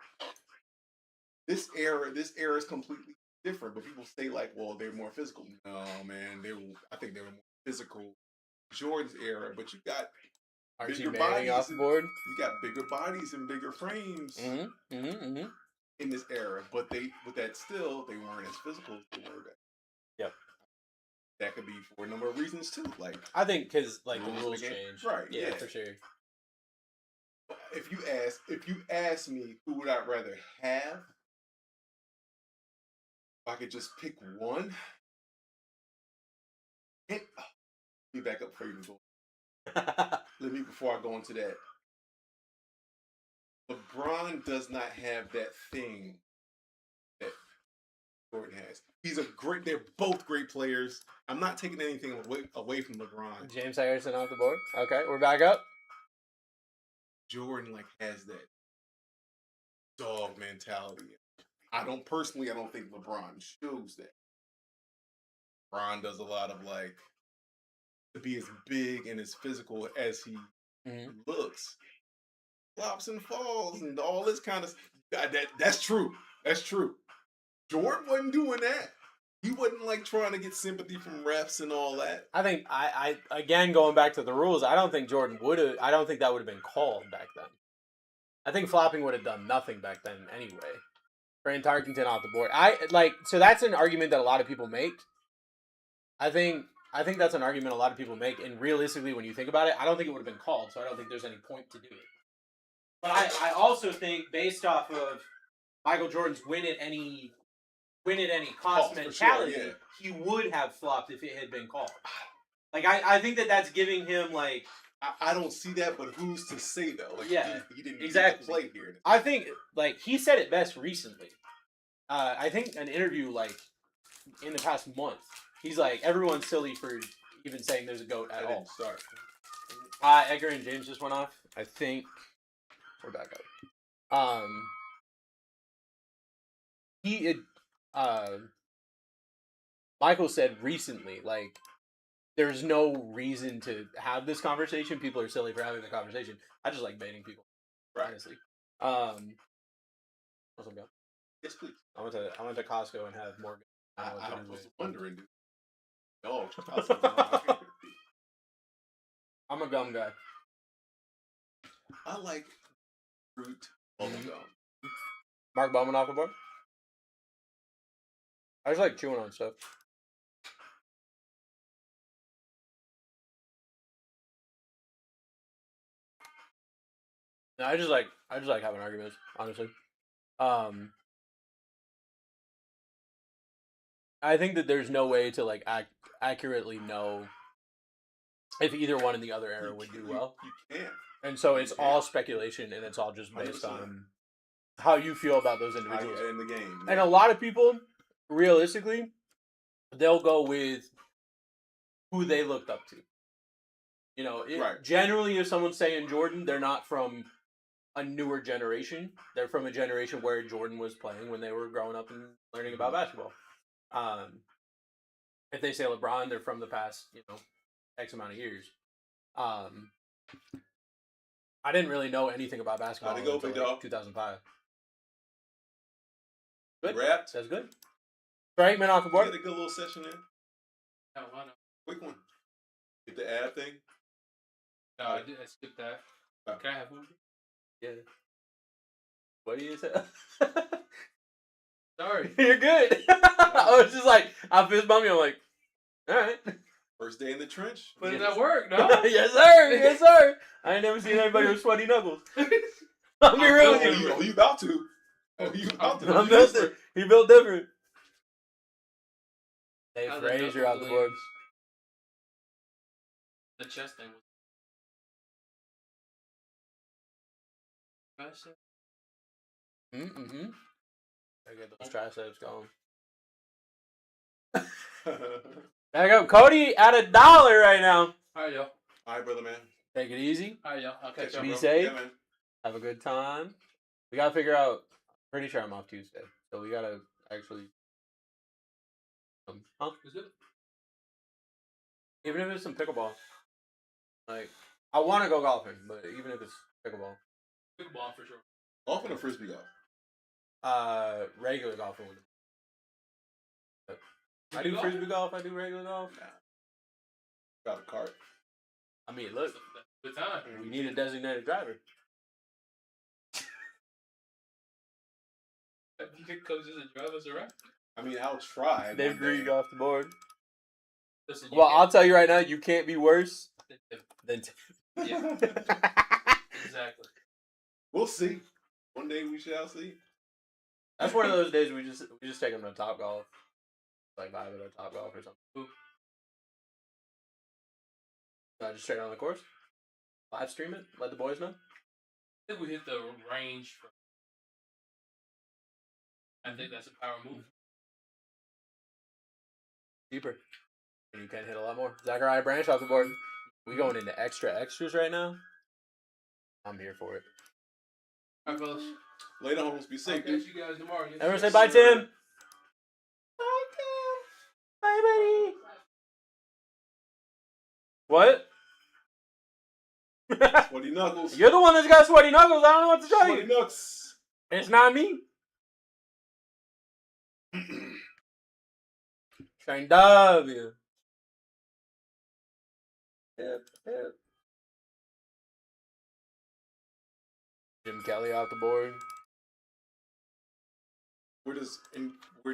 this era is completely different. But people say like, well, they're more physical. No, man, I think they were more physical. Jordan's era, but you got Archie bigger Manning bodies off the board. You got bigger bodies and bigger frames in this era. But they weren't as physical as they were then. Yep. That could be for a number of reasons too. Like, I think because like the rules again, changed. right? Yeah, for sure. If you ask me who would I rather have, if I could just pick one. Let me back up before you go. Before I go into that. LeBron does not have that thing that Jordan has. They're both great players. I'm not taking anything away from LeBron. James Harrison off the board. Okay, we're back up. Jordan has that dog mentality. I don't think LeBron shows that. LeBron does a lot of to be as big and as physical as he looks. Flops and falls and all this kind of that's true. That's true. Jordan wasn't doing that. He wasn't trying to get sympathy from refs and all that. I think I again going back to the rules, I don't think Jordan would have. I don't think that would have been called back then. I think flopping would have done nothing back then anyway. Fran Tarkenton off the board. So that's an argument that a lot of people make. I think that's an argument a lot of people make, and realistically, when you think about it, I don't think it would have been called. So I don't think there's any point to do it. But I also think, based off of Michael Jordan's win at any cost mentality, sure, yeah. he would have flopped if it had been called. I think that's giving him I don't see that, but who's to say though? He didn't exactly play here. I think he said it best recently. I think an interview in the past month, he's like, everyone's silly for even saying there's a GOAT at all. Sorry. Edgar and James just went off. I think we're back up. Michael said recently, there's no reason to have this conversation. People are silly for having the conversation. I just like baiting people, honestly. What's up, go? Yes, please. I went to Costco and have more. I was wondering, dude. No, I'm a gum guy. I like fruit bubble gum. Mark Bowman off the board. I just like chewing on stuff. No, I just like having arguments, honestly. I think that there's no way to accurately know if either one in the other era would do well. You can't. And so it's all speculation, and it's all just based 100%. on how you feel about those individuals in the game. And a lot of people, realistically, they'll go with who they looked up to. Generally, if someone's saying Jordan, they're not from a newer generation. They're from a generation where Jordan was playing when they were growing up and learning about basketball. If they say LeBron, they're from the past, X amount of years. I didn't really know anything about basketball until 2005. Good. Wrapped. That's good. Frankman off the board. Get a good little session in. No, why not? Quick one. Get the ad thing. No, I skipped that. Can I have one? Yeah. What do you say? Sorry. You're good. I was just I fist bump you. I'm like, all right. First day in the trench. Put in that work, no? Yes, sir. Yes, sir. I ain't never seen anybody with sweaty knuckles. I'll be real with you. Oh, you about to? Oh, you about to? I'm built different. He built different. Hey, How's the Frazier knuckle off the board. legs? The chest thing was. Tricep? Mm-hmm. I get those triceps going. Back up, Cody at $1 right now. All right, y'all. All right, brother, man. Take it easy. All right, y'all. I'll catch y'all. Be bro. safe. Yeah, man. Have a good time. We gotta figure out. Pretty sure I'm off Tuesday, so we gotta actually. Huh? Is it? Even if it's some pickleball. Like, I want to go golfing, but even if it's pickleball, Pickleball for sure. Golfing or frisbee golf? regular golfing. But I Frisbee do golf? frisbee golf. I do regular golf. Got a cart. I mean, look, Good time. we need a designated driver. You could coach us and drive us around. I mean, I'll try. Dave one Greig day. off the board. Listen, Well, can't- I'll tell you right now, you can't be worse than. Yeah, exactly. We'll see. One day we shall see. That's one of those days we just take him to Top Golf, like vibe at Top Golf or something. Ooh. Just straight on the course. Live stream it. Let the boys know. I think we hit the range. I think that's a power move. Deeper. And you can hit a lot more. Zachariah Branch off the board. We going into extra extras right now. I'm here for it. All right, fellas. Later, Holmes. Be I'll safe, catch dude. you guys tomorrow. Yes, Everyone sir. say bye, Tim. Bye, Tim. Bye, buddy. What? Sweaty knuckles. You're the one that's got sweaty knuckles. I don't know what to tell Sweaty you. knucks. It's not me. Shane W. Yep. Jim Kelly off the board. Where do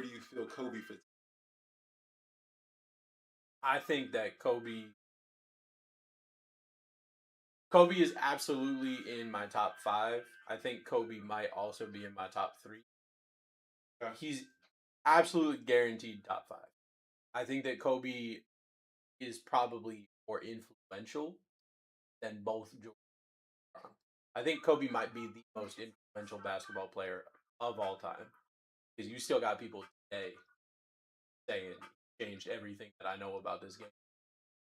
you feel Kobe fits? I think that Kobe is absolutely in my top 5. I think Kobe might also be in my top 3. Okay. He's absolutely guaranteed top 5. I think that Kobe is probably more influential than both Jordan and LeBron. I think Kobe might be the most influential basketball player of all time. Because you still got people today saying changed everything that I know about this game.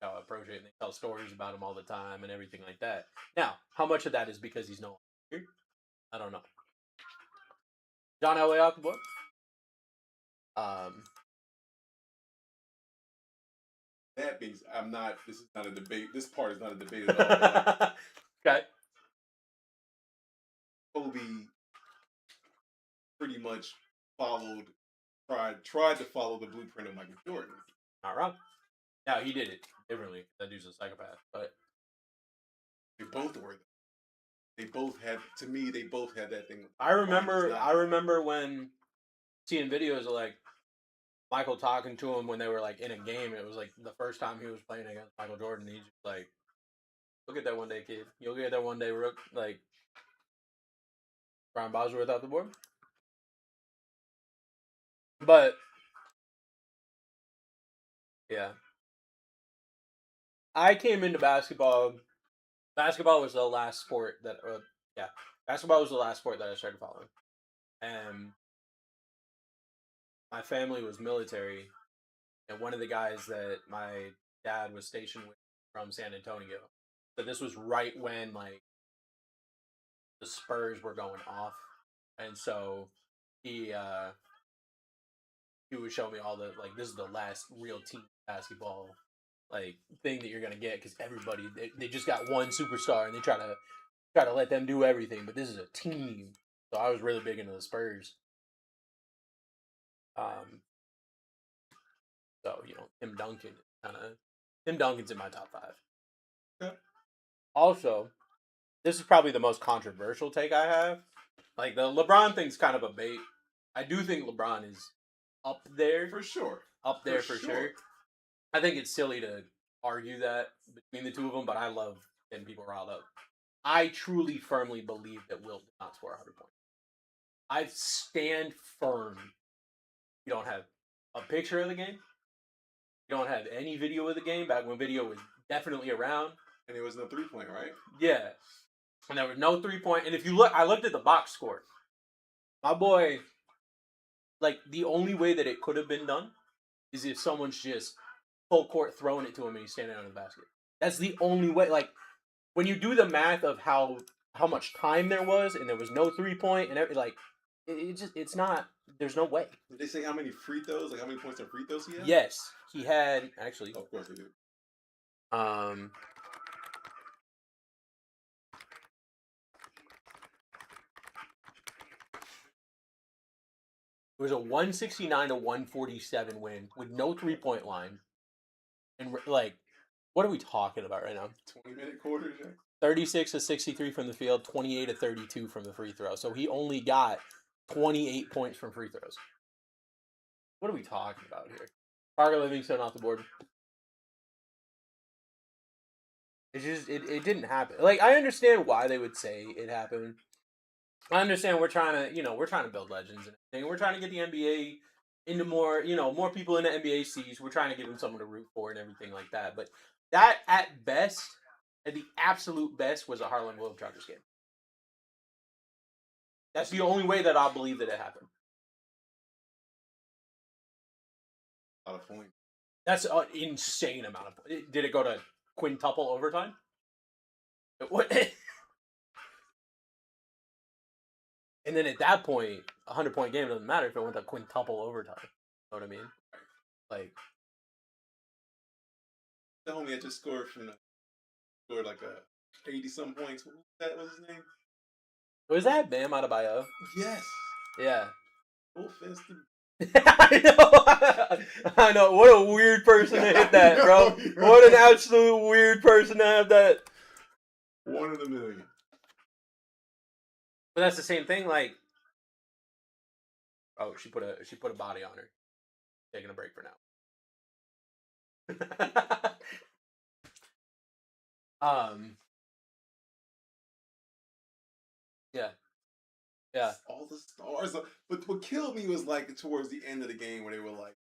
How I approach it, and they tell stories about him all the time and everything like that. Now, how much of that is because he's no longer here? I don't know. John Elway off the board. That means I'm not. This is not a debate. This part is not a debate at all. Okay. Kobe pretty much tried to follow the blueprint of Michael Jordan. Not wrong. Now, he did it differently. That dude's a psychopath. But They both were. They both had. To me, they both had that thing. I remember when seeing videos of like Michael talking to him when they were like in a game. It was like the first time he was playing against Michael Jordan. He's just like, "Look at that one day, kid. You'll get that one day, rook." Like Brian Bosworth off the board. But yeah, I came into basketball. Basketball was the last sport that, basketball was the last sport that I started following, and my family was military, and one of the guys that my dad was stationed with from San Antonio. So this was right when like the Spurs were going off, and so he would show me all the like this is the last real team basketball like thing that you're gonna get because everybody they just got one superstar and they try to let them do everything, but this is a team. So I was really big into the Spurs. So Tim Duncan's in my top 5. Yeah. Also, this is probably the most controversial take I have. Like the LeBron thing's kind of a bait. I do think LeBron is up there For sure. for sure. I think it's silly to argue that between the two of them, but I love getting people riled up. I truly, firmly believe that Will did not score 100 points. I stand firm. You don't have a picture of the game. You don't have any video of the game back when video was definitely around. And it was no 3-point, right? Yeah. And there was no 3-point. And if you look, I looked at the box score. My boy, like, the only way that it could have been done is if someone's just full court throwing it to him and he's standing on the basket. That's the only way. Like, when you do the math of how much time there was and there was no 3-point and everything, like, it's not, there's no way. Did they say how many free throws, like how many points on free throws he had? Yes. He had, actually. Oh, of course they do. It was a 169 to 147 win with no 3-point line. And, like, what are we talking about right now? 20-minute quarters, yeah. 36 to 63 from the field, 28 to 32 from the free throw. So he only got 28 points from free throws. What are we talking about here? Parker Livingston off the board. It's just, it didn't happen. Like, I understand why they would say it happened. I understand we're trying to build legends and everything. We're trying to get the NBA into more, more people in the NBA sees. We're trying to give them someone to root for and everything like that. But that, at best, at the absolute best, was a Harlem Globetrotters game. That's the only way that I believe that it happened. A lot of points. That's an insane amount of points. Did it go to quintuple overtime? What? And then at that point, 100-point game doesn't matter if it went to quintuple overtime. You know what I mean? Like, The homie that just scored like a 80-some points. What was his name? was that Bam Adebayo? Yes. Yeah. No offense to I know. What a weird person to hit that, bro. What an absolute weird person to have that. 1 in a million. But that's the same thing. Like, oh, she put a body on her. Taking a break for now. Yeah. All the stars. But what killed me was like towards the end of the game where they were like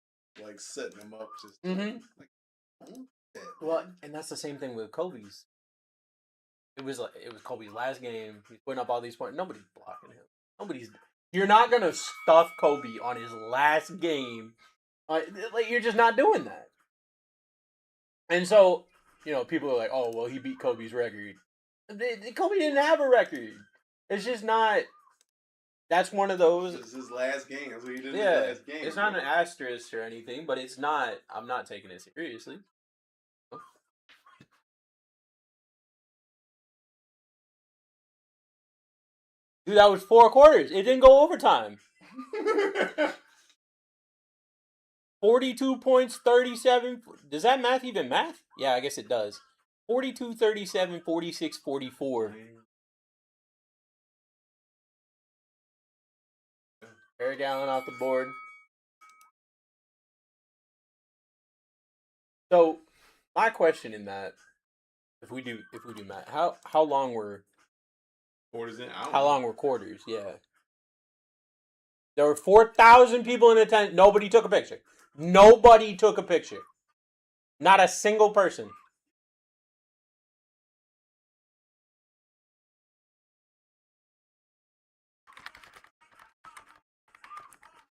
setting them up. Just like, don't do that, Well, man. and that's the same thing with Kobe's. It was Kobe's last game. He's putting up all these points. Nobody's blocking him. You're not gonna stuff Kobe on his last game. Like, you're just not doing that. And so, people are like, "Oh, well, he beat Kobe's record." Kobe didn't have a record. It's just not. That's one of those. This is his last game. That's what he did in Yeah, his last game. it's not an asterisk or anything, but it's not. I'm not taking it seriously. Dude, that was 4 quarters. It didn't go overtime. 42 points, 37. Does that math even math? Yeah, I guess it does. 42, 37, 46, 44. Eric Allen off the board. So, my question in that, if we do math, how long were Quarters in. How long were quarters? Yeah. There were 4,000 people in attendance. Nobody took a picture. Nobody took a picture. Not a single person.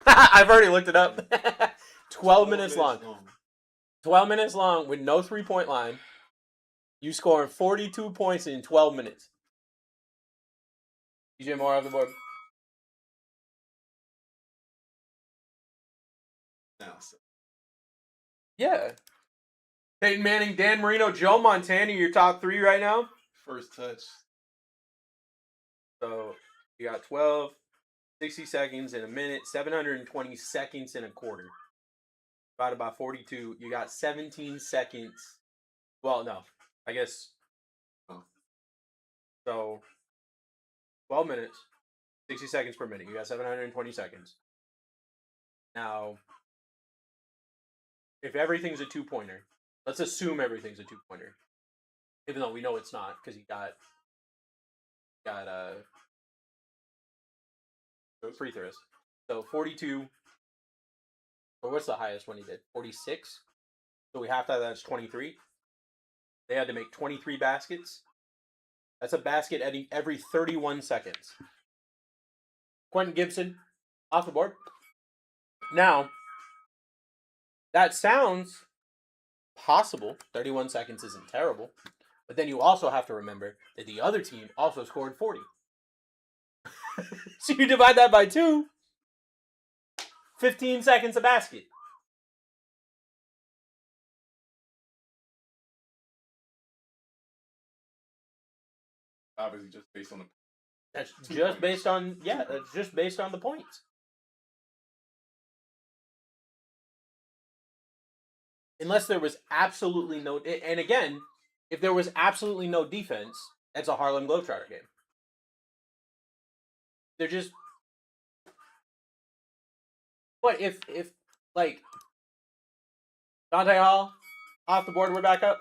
I've already looked it up. 12 minutes long. 12 minutes long with no 3-point line. You scoring 42 points in 12 minutes. DJ Moore off the board. Yeah. Peyton Manning, Dan Marino, Joe Montana, your top 3 right now. First touch. So you got 12, 60 seconds in a minute, 720 seconds in a quarter. Divided by 42, you got 17 seconds. Well, no, I guess. Oh. So 12 minutes, 60 seconds per minute. You got 720 seconds. Now, if everything's a 2-pointer, Let's assume everything's a 2-pointer, even though we know it's not because he got free throws. So 42. Or what's the highest one he did? 46. So we have to have that's 23. They had to make 23 baskets. That's a basket every 31 seconds. Quentin Gibson off the board. Now, that sounds possible. 31 seconds isn't terrible. But then you also have to remember that the other team also scored 40. So you divide that by 2. 15 seconds a basket. Obviously, just based on the. That's 2 just points. based on that's just based on the points. Unless there was absolutely no, and again, if there was absolutely no defense, that's a Harlem Globetrotter game. They're just, but if like Dante Hall off the board, we're back up.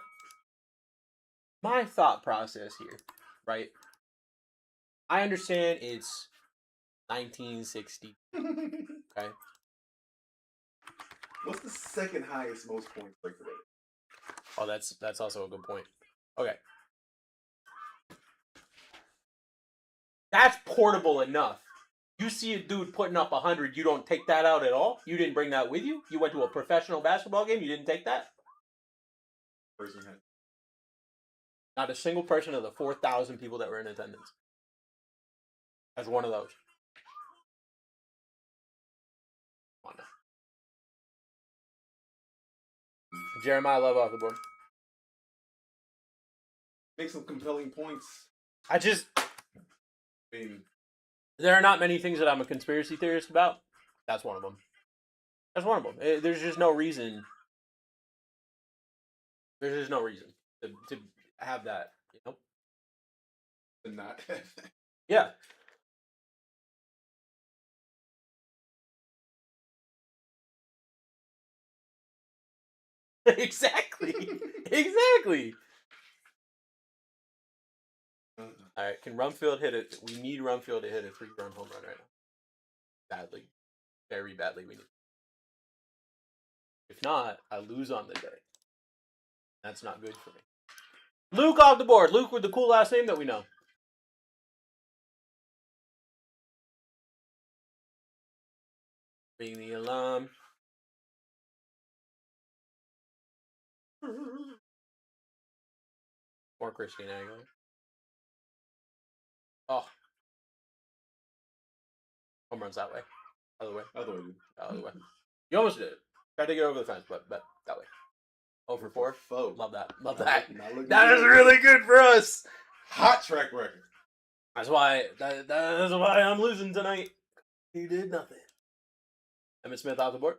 My thought process here, right? I understand it's 1960. Okay. What's the second highest most points breakaway? Oh, that's also a good point. Okay. That's portable enough. You see a dude putting up 100, you don't take that out at all? You didn't bring that with you? You went to a professional basketball game, you didn't take that? Person had. Not a single person of the 4,000 people that were in attendance. That's one of those. Come on now. Jeremiah Love off the board. Make some compelling points. I mean, there are not many things that I'm a conspiracy theorist about. That's one of them. That's one of them. There's just no reason. There's just no reason to have that, you know? to not. Yeah. Exactly. Exactly. All right. Can Rumfield hit it? We need Rumfield to hit a 3-run home run right now. Badly. Very badly we need. If not, I lose on the day. That's not good for me. Luke off the board. Luke with the cool last name that we know. Being the alum. Or Christine Aguilera. Oh. Home runs that way. Other way. Other way. You almost did it. Tried to get over the fence, but that way. 0 for 4. Foe. Love that. Love that. That is really good for us. Hot track record. That's why that's why I'm losing tonight. He did nothing. Emmett Smith off the board.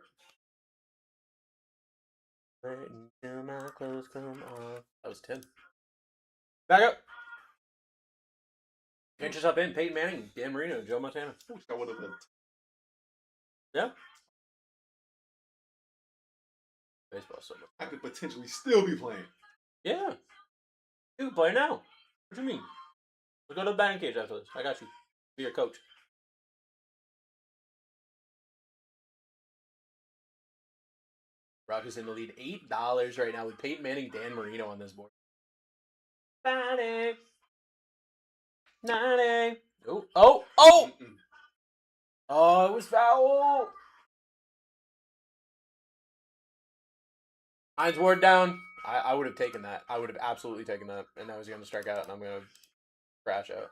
Until my clothes come off. That was 10. Back up. Inches up in. Peyton Manning, Dan Marino, Joe Montana. I would have been. Yeah. Baseball so much. I could potentially still be playing. Yeah. You can play now. What do you mean? We'll go to the batting cage after this. I got you. Be your coach. Rockets in the lead. $8 right now with Peyton Manning, Dan Marino on this board. 90. 90. Oh, oh, oh! Mm-mm. Oh, it was foul. Hines Ward down. I would have taken that. I would have absolutely taken that. And I was going to strike out, and I'm going to crash out.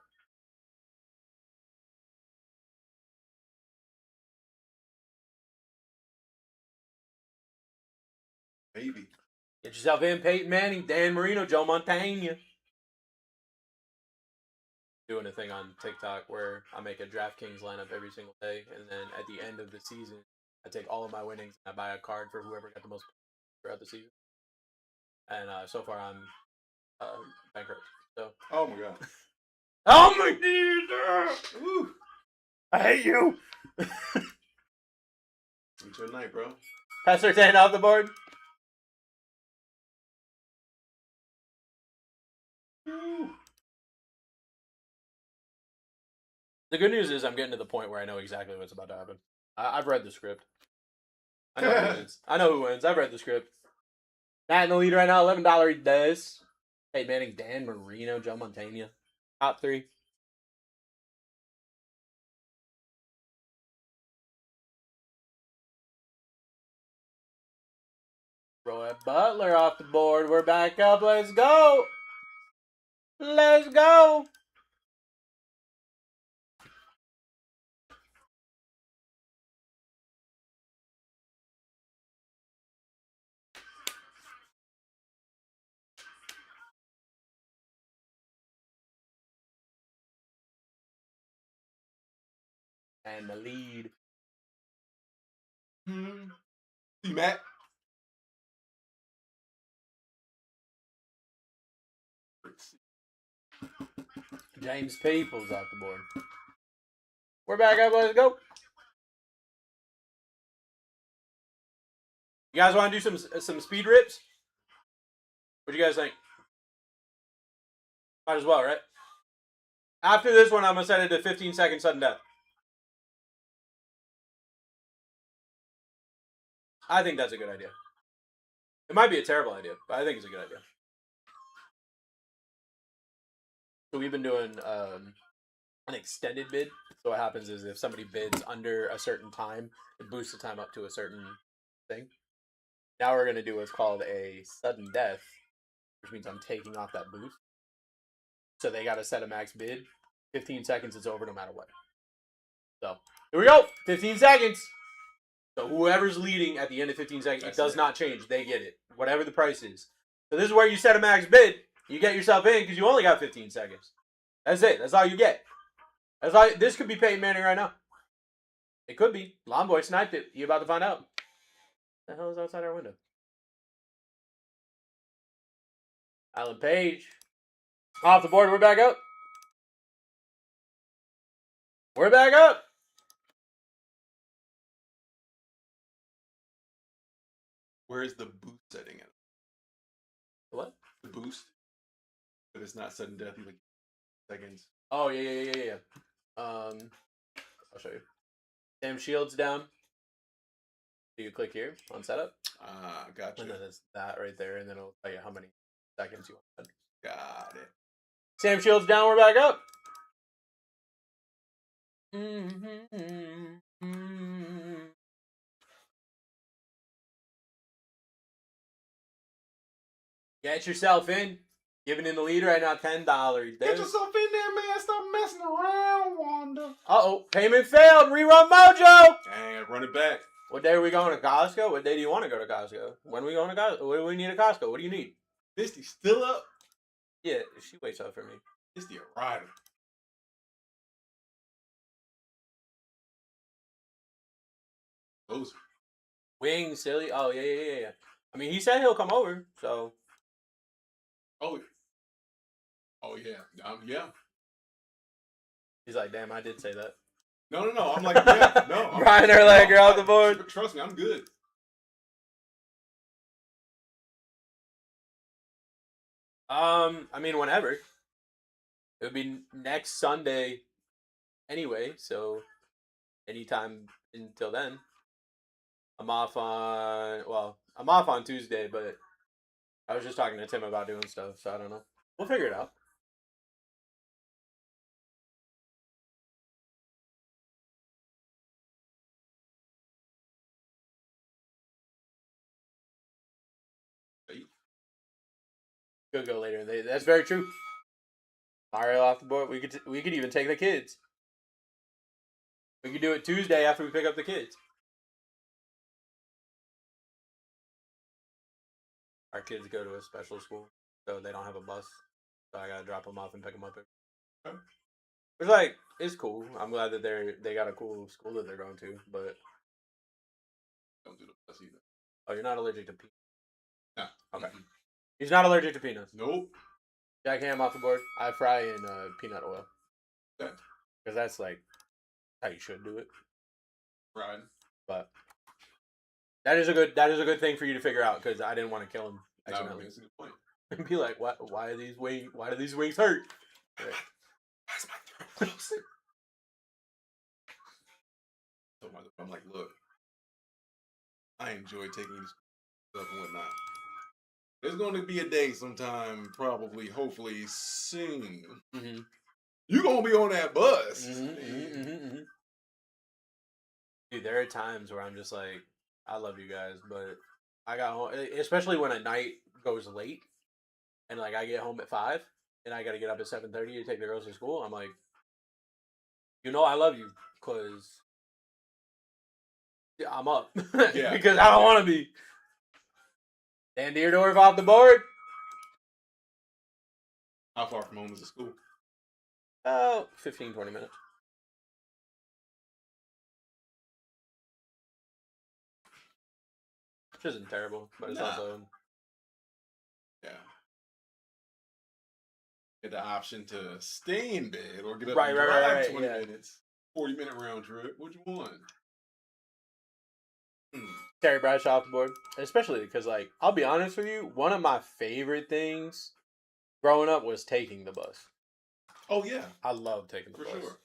Maybe. Get yourself in, Peyton Manning, Dan Marino, Joe Montana. Doing a thing on TikTok where I make a DraftKings lineup every single day, and then at the end of the season, I take all of my winnings and I buy a card for whoever got the most throughout the season. And so far, I'm bankrupt. So. Oh my god. Oh my god! Ooh. I hate you. It's your night, bro. Pastor 10 off the board. The good news is I'm getting to the point where I know exactly what's about to happen. I've read the script. I know who wins. I know who wins. I've read the script. Matt in the lead right now, $11 he does. Hey Manning, Dan Marino, Joe Montana. Top 3. Roy Butler off the board. We're back up. Let's go. Let's go. And the lead. See, Matt. James Peoples off the board. We're back up. Let's go. You guys want to do some speed rips? What do you guys think? Might as well, right? After this one, I'm going to set it to 15 seconds sudden death. I think that's a good idea. It might be a terrible idea, but I think it's a good idea. So we've been doing an extended bid. So what happens is if somebody bids under a certain time, it boosts the time up to a certain thing. Now we're going to do what's called a sudden death, which means I'm taking off that boost. So they got to set a max bid. 15 seconds, it's over no matter what. So here we go. 15 seconds. So whoever's leading at the end of 15 seconds, it does not change. They get it. Whatever the price is. So this is where you set a max bid. You get yourself in because you only got 15 seconds. That's it. That's all you get. That's all. This could be Peyton Manning right now. It could be. Lawn Boy sniped it. You about to find out. The hell is outside our window? Alan Page. Off the board. We're back up. We're back up. Where's the boost setting at? What? The boost. But it's not sudden death, like seconds. Oh, yeah. I'll show you. Sam Shields down. So you click here on setup. Gotcha. And then it's that right there, and then it'll tell you how many seconds you want. Got it. Sam Shields down, we're back up. Get yourself in. Giving in the lead right now, $10. Get yourself in there, man. Stop messing around, Wanda. Uh-oh. Payment failed. Rerun mojo. Dang, run it back. What day are we going to Costco? What day do you want to go to Costco? When are we going to Costco? What do we need at Costco? What do you need? Misty still up. Yeah, she waits up for me. Misty a rider. Those. Wings, silly. Oh, yeah. I mean, he said he'll come over, so. Oh yeah. Yeah. He's like, damn, I did say that. No. I'm like, yeah, no. Brian Urlacher off the board. Trust me, I'm good. I mean, whenever. It would be next Sunday anyway, so anytime until then. I'm off on Tuesday, but I was just talking to Tim about doing stuff, so I don't know. We'll figure it out. Could go later. That's very true. Mario off the board. We could even take the kids. We could do it Tuesday after we pick up the kids. Our kids go to a special school, so they don't have a bus. So I gotta drop them off and pick them up. It's like, it's cool. I'm glad that they got a cool school that they're going to, but Don't do the bus either. oh, you're not allergic to peanuts. No. Okay. He's not allergic to peanuts. Nope. Jack ham off the board. I fry in peanut oil. Okay. Because that's like how you should do it. Right. But that is a good thing for you to figure out because I didn't want to kill him No, accidentally. that's a good point. And be like, what? Why do these wings hurt? Right. Why is my throat closing? I'm like, look, I enjoy taking you to stuff and whatnot. There's going to be a day sometime, probably, hopefully, soon. Mm-hmm. You're going to be on that bus. Dude, there are times where I'm just like, I love you guys, but I got home, especially when a night goes late, and like I get home at 5, and I got to get up at 7:30 to take the girls to school. I'm like, I love you, cause I'm up, Yeah. because I don't want to be. Dan Deerdorf off the board. How far from home is the school? 15, 20 minutes. Which isn't terrible, but it's Nah. also... Yeah. Get the option to stay in bed or get up Right, and right, drive right, 20 yeah. minutes. 40-minute round trip. What you want? Terry Bradshaw off the board. Especially because, like, I'll be honest with you, one of my favorite things growing up was taking the bus. Oh, yeah. I love taking the For bus. sure.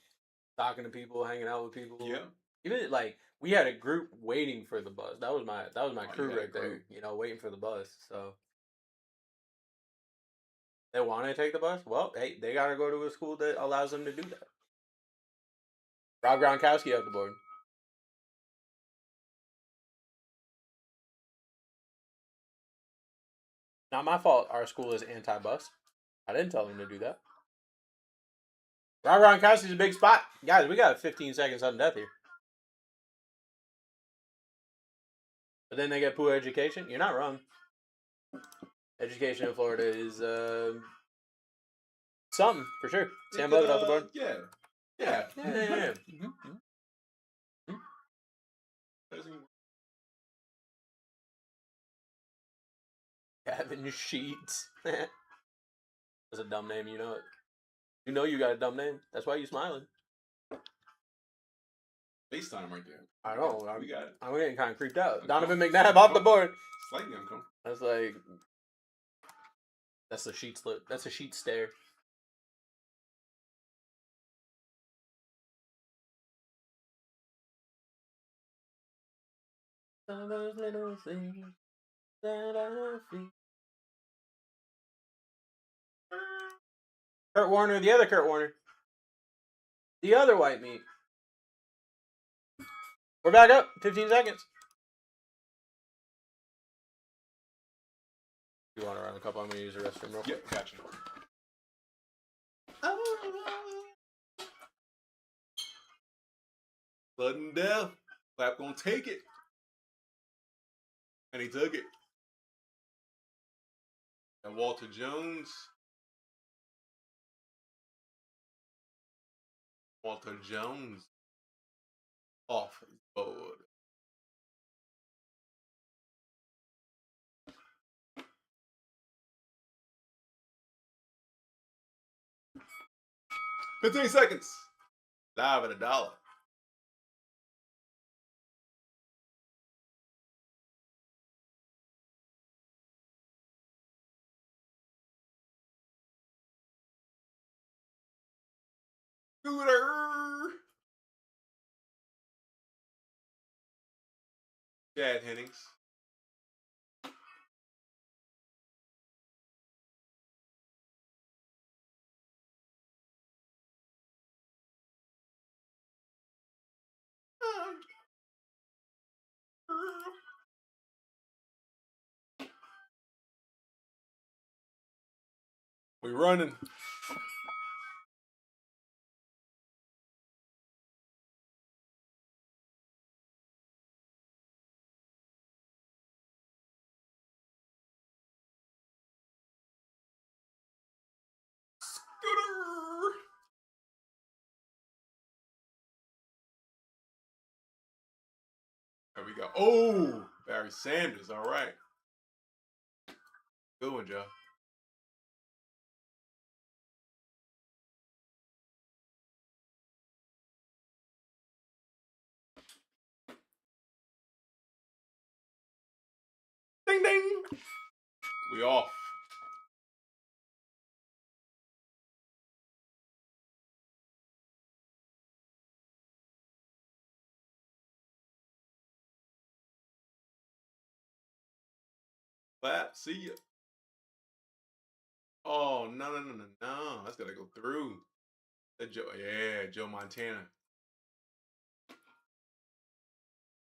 Talking to people, hanging out with people. Yeah. Even, like, we had a group waiting for the bus. That was my crew you had a right there. group. Waiting for the bus. So... They want to take the bus? Well, hey, they got to go to a school that allows them to do that. Rob Gronkowski off the board. Not my fault our school is anti-bus. I didn't tell them to do that. Rob Gronkowski's a big spot. Guys, we got 15 seconds on death here. But then they get poor education. You're not wrong. Education in Florida is something, for sure. Sam Levitt off the board. Yeah. Gavin Sheets. That's a dumb name, you know it. You know you got a dumb name. That's why you smiling. FaceTime right there. I know. We got it. I'm getting kind of creeped out. Donovan McNabb off the board. Slightly uncomfortable. That's like... That's a sheet slip. That's a sheet stare. Some of those little things that I feel. Kurt Warner, the other Kurt Warner. The other white meat. We're back up. 15 seconds. You want to run a couple? I'm going to use the restroom real quick. Yeah, gotcha. Sudden death. Clap gonna take it. And he took it. And Walter Jones. Walter Jones. Off his board. $15 seconds. Live at $1. Scooter. Chad Hennings. We running. Scooter. There we go. Oh, Barry Sanders. All right. Good one, Joe. Ding, ding. We off. Clap. See ya. Oh, no. That's gotta go through. That Joe Montana.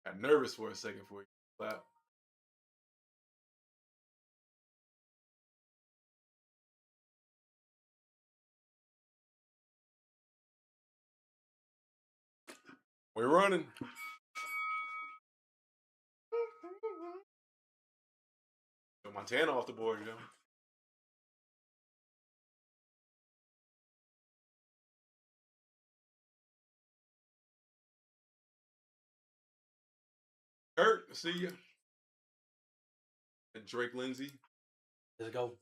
Got nervous for a second for you. Clap. We're running. Joe Montana off the board, Joe. Kurt, see ya. And Drake Lindsay. Let's go.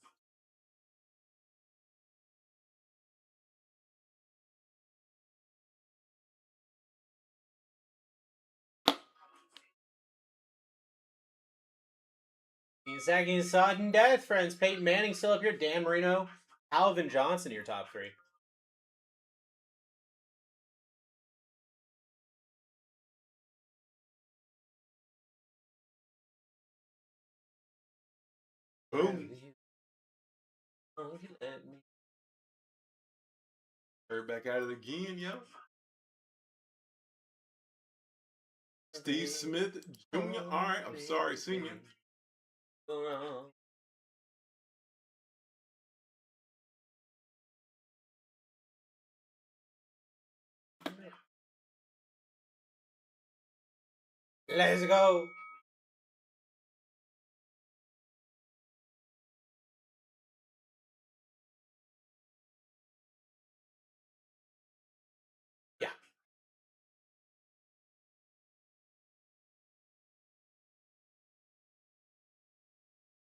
Second sudden death, friends. Peyton Manning still up here. Dan Marino, Alvin Johnson, your top three. Boom. Kurt back at it again, yo. Steve Smith Jr. All right, I'm sorry, Senior. Let's go. Yeah.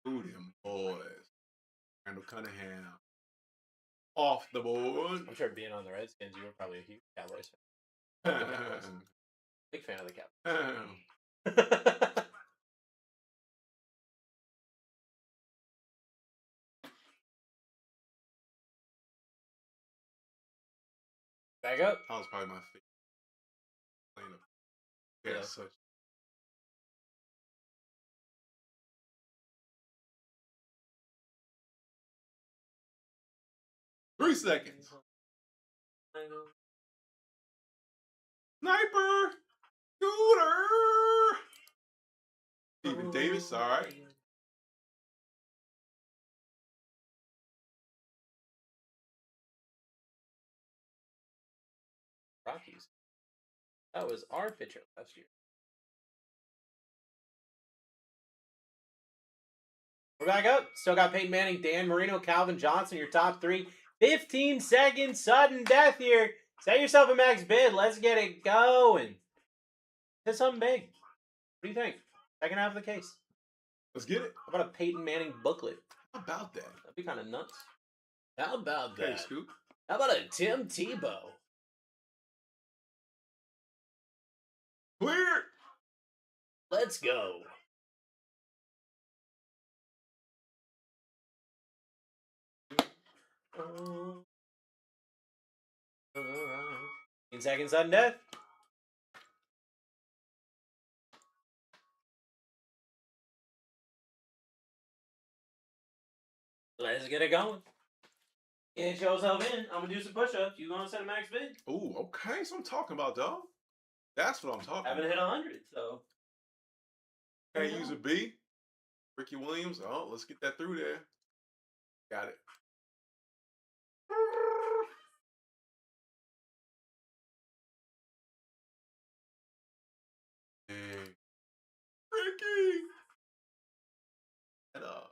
Ooh, them boys. Randall Cunningham. Off the board. I'm sure being on the Redskins, you were probably a huge Cowboys fan. Big fan of the Cowboys. Back up. That was probably my favorite. Yeah, Yeah. such. Three seconds. Sniper! Scooter! Steven Davis, all right. Rockies. That was our pitcher last year. We're back up. Still got Peyton Manning, Dan Marino, Calvin Johnson, your top three. 15 seconds, sudden death here. Set yourself a max bid. Let's get it going. Hit something big. What do you think? Second half of the case. Let's get it. How about a Peyton Manning booklet? How about that? That'd be kind of nuts. How about Okay, that? Scoop. How about a Tim Tebow? Clear. Let's go. In seconds, sudden death. Let's get it going. Get yourself in. I'm gonna do some push-ups. You gonna set a max bid? Ooh, okay. That's what I'm talking about, dog. That's what I'm talking Haven't about. hit 100, so. Can't use a B. Ricky Williams. Oh, let's get that through there. Got it. Hey. Ricky. Head up.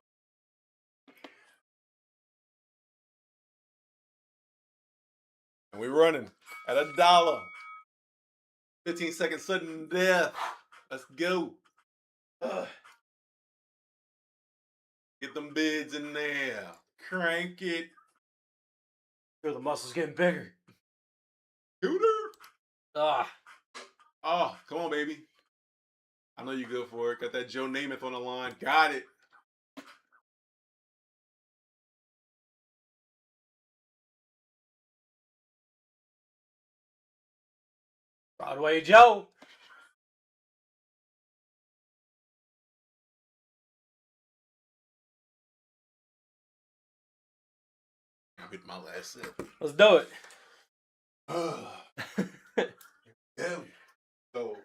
And we're running at $1. 15 second sudden death. Let's go. Get them bids in there. Crank it. Feel the muscles getting bigger. Scooter. Ah. Oh, come on, baby. I know you're good for it. Got that Joe Namath on the line. Got it. Broadway Joe. I'm hitting my last sip. Let's do it. Yeah. So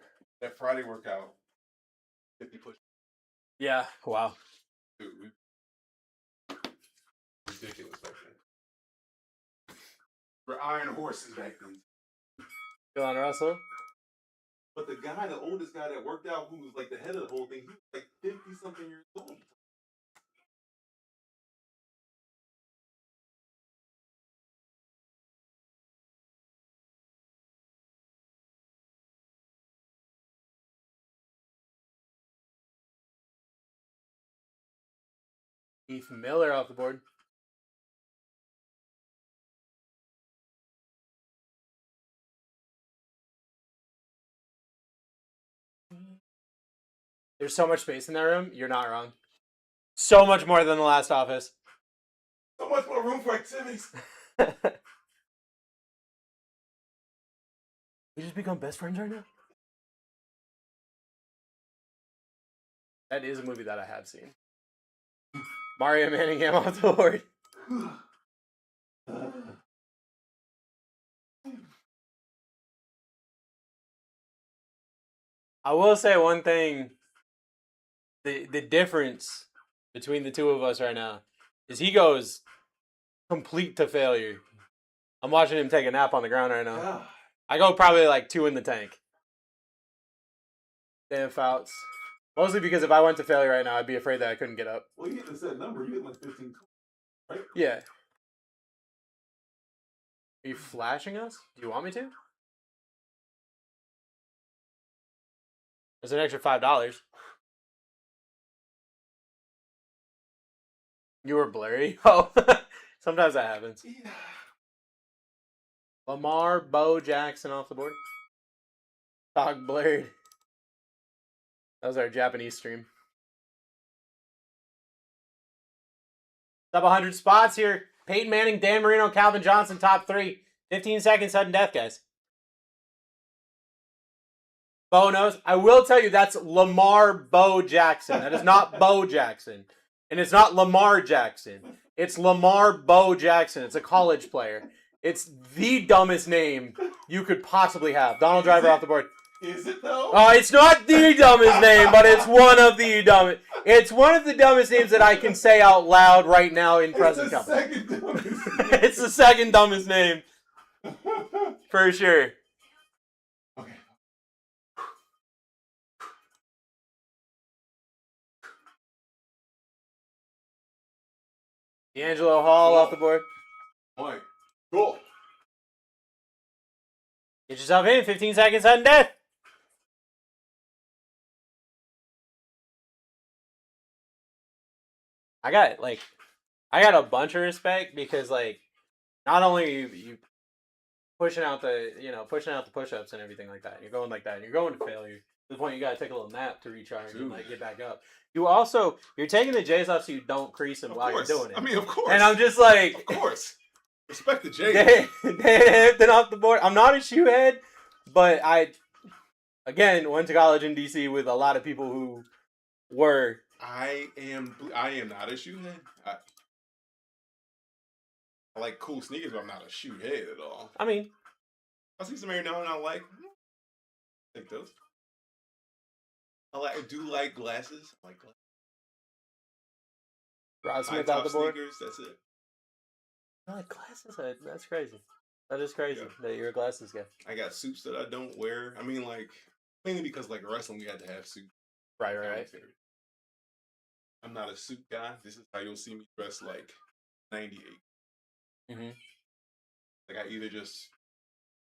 that Friday workout, 50 push. Yeah. Wow. Dude, ridiculous back then. We're iron horses back then. John Russell. But the guy, the oldest guy that worked out, who was like the head of the whole thing, he was like 50 something years old. Keith Miller off the board. There's so much space in that room. You're not wrong. So much more than the last office. So much more room for activities. We just become best friends right now? That is a movie that I have seen. Mario Manningham off the board. I will say one thing. The difference between the two of us right now is he goes complete to failure. I'm watching him take a nap on the ground right now. I go probably like 2 in the tank. Damn Fouts. Mostly because if I went to failure right now, I'd be afraid that I couldn't get up. Well, you hit the set number. You hit like 15, right? Yeah. Are you flashing us? Do you want me to? There's an extra $5. You were blurry? Oh, sometimes that happens. Yeah. Lamar Bo Jackson off the board. Dog blurred. That was our Japanese stream. Top 100 spots here. Peyton Manning, Dan Marino, Calvin Johnson, top 3. 15 seconds, sudden death, guys. Bo knows. I will tell you that's Lamar Bo Jackson. That is not Bo Jackson. And it's not Lamar Jackson. It's Lamar Bo Jackson. It's a college player. It's the dumbest name you could possibly have. Donald Driver off the board. Is it though? It's not the dumbest name, but it's one of the dumbest. It's one of the dumbest names that I can say out loud right now in present company. Second dumbest. It's the second dumbest name. For sure. Okay. D'Angelo Hall off the board. All right. Cool. Get yourself in. 15 seconds, sudden death. I got a bunch of respect because not only are you pushing out the push-ups and everything like that. You're going like that. And you're going to failure. To the point you gotta take a little nap to recharge and get back up. You're taking the J's off so you don't crease them while you're doing it. I mean, of course. And I'm just like, of course. Respect the J. Then off the board. I'm not a shoe head, but I again went to college in DC with a lot of people who were. I am not a shoe head. I like cool sneakers, but I'm not a shoe head at all. I mean, I see some every now and I take those. I do like glasses. I like glasses. Rod Smith out the board. Sneakers, that's it. I like glasses. That's crazy. That is crazy that you're a glasses guy. I got suits that I don't wear. I mean, mainly because wrestling, we had to have suits. Right. I'm not a suit guy. This is how you'll see me dressed 98. Mm-hmm.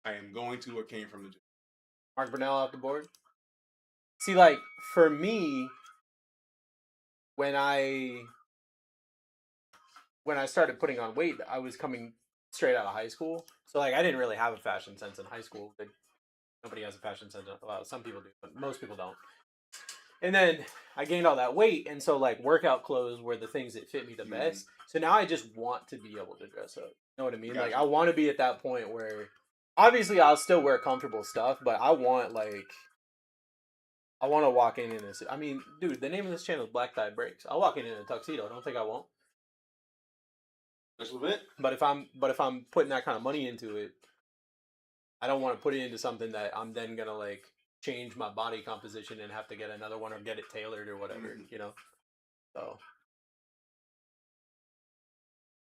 I am going to or came from the gym. Mark Brunell off the board. See, for me, when I started putting on weight, I was coming straight out of high school. So, I didn't really have a fashion sense in high school. Nobody has a fashion sense. Well, some people do, but most people don't. And then I gained all that weight, and so workout clothes were the things that fit me the best. So now I just want to be able to dress up. You know what I mean? Gotcha. I want to be at that point where, obviously, I'll still wear comfortable stuff, but I want I want to walk in this. I mean, dude, the name of this channel is BlackTie Breaks. I'll walk in a tuxedo. I don't think I won't. Special event. But if I'm putting that kind of money into it, I don't want to put it into something that I'm then gonna like change my body composition and have to get another one or get it tailored or whatever, you know. So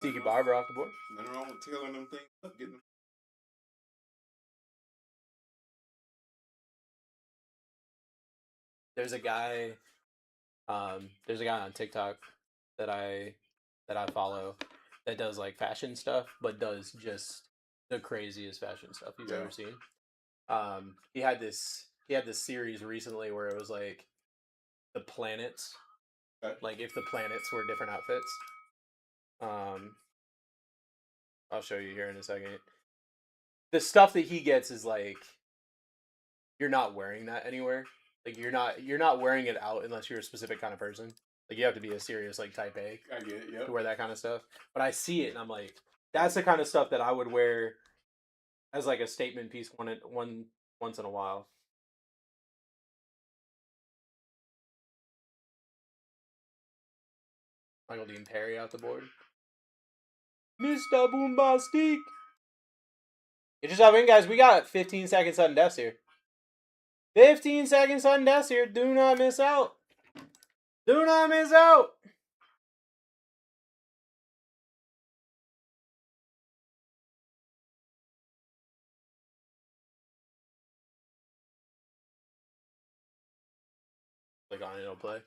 Tiki Barber off the board. Nothing wrong with tailoring them things up, getting them. There's a guy on TikTok that I follow that does like fashion stuff, but does just the craziest fashion stuff you've ever seen. He had this series recently where it was like the planets, like if the planets were different outfits. I'll show you here in a second. The stuff that he gets is like you're not wearing that anywhere. Like you're not wearing it out unless you're a specific kind of person. Like you have to be a serious like type A I get it, yep. to wear that kind of stuff. But I see it and I'm like, that's the kind of stuff that I would wear as like a statement piece once in a while. Michael Dean Perry out the board. Mr. Boombastic. Get yourself in, guys. We got 15 seconds sudden deaths here. 15 seconds sudden deaths here. Do not miss out. Do not miss out. Click on it, it'll play.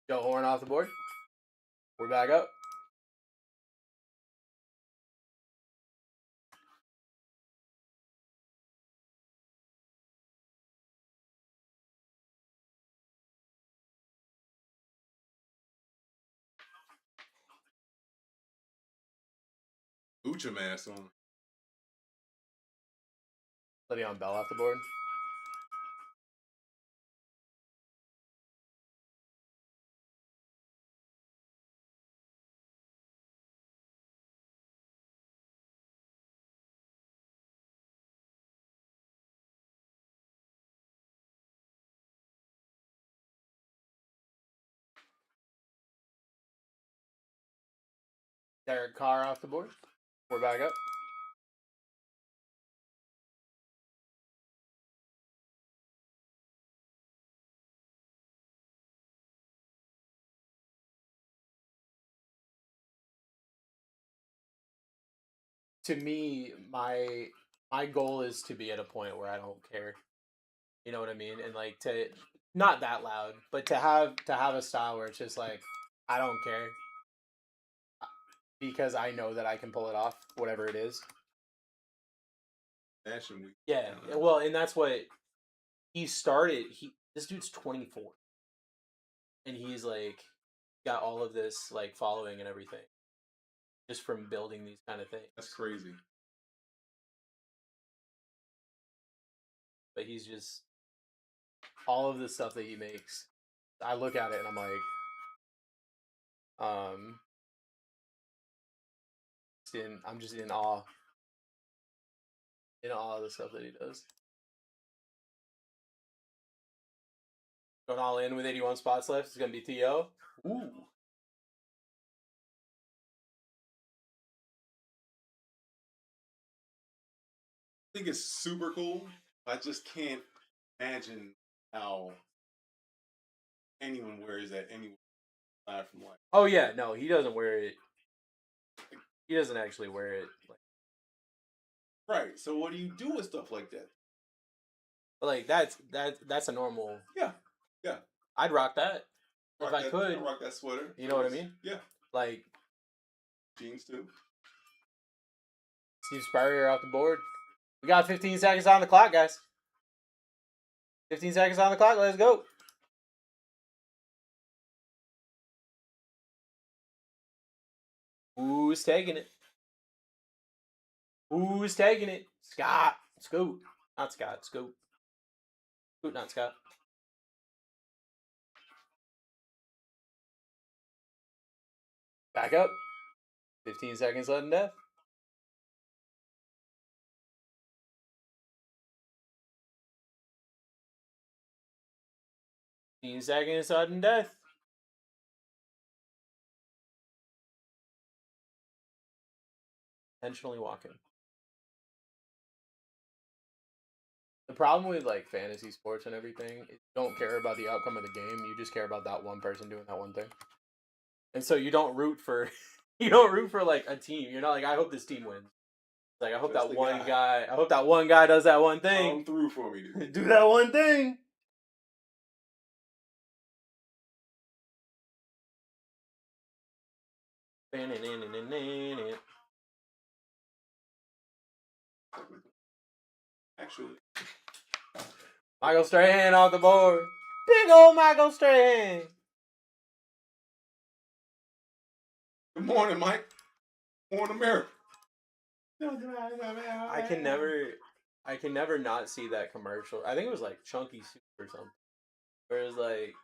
Joe Horn off the board. We're back up. Lucha mask on. Le'Veon Bell off the board. Derek Carr off the board. We're back up. To me, my goal is to be at a point where I don't care. You know what I mean? And like to not that loud, but to have a style where it's just like I don't care because I know that I can pull it off, whatever it is. Fashion week. Yeah, well, and that's what he started. This dude's 24, and he's like got all of this like following and everything just from building these kind of things. That's crazy. But he's just all of the stuff that he makes. I look at it and I'm like, I'm just in awe of the stuff that he does. Going all in with 81 spots left. It's gonna be To. Ooh. I think it's super cool. I just can't imagine how anyone wears that anywhere aside from like. Oh yeah, no, he doesn't wear it. He doesn't actually wear it. Right. So what do you do with stuff like that? Like that's a normal. Yeah. Yeah. I'd rock that if I I'd could. rock that sweater. You know what I mean? Yeah. Like Jeans too. Steve Spurrier off the board. We got 15 seconds on the clock, guys. 15 seconds on the clock. Let's go. Who's taking it? Who's taking it? Scott. Scoot. Not Scott. Scoot. Scoot, not Scott. Back up. 15 seconds sudden death. 15 seconds sudden death. intentionally walking. The problem with like fantasy sports and everything is you don't care about the outcome of the game. You just care about that one person doing that one thing. And so you don't root for like a team. You're not like, I hope this team wins. Like I hope That's that the one guy. guy. I hope that one guy does that one thing. Come through for me, dude. Do that one thing. Actually, Michael Strahan off the board. Big old Michael Strahan. good morning, Mike. Morning, America. I can never not see that commercial. I think it was like Chunky Soup or something. Where it was like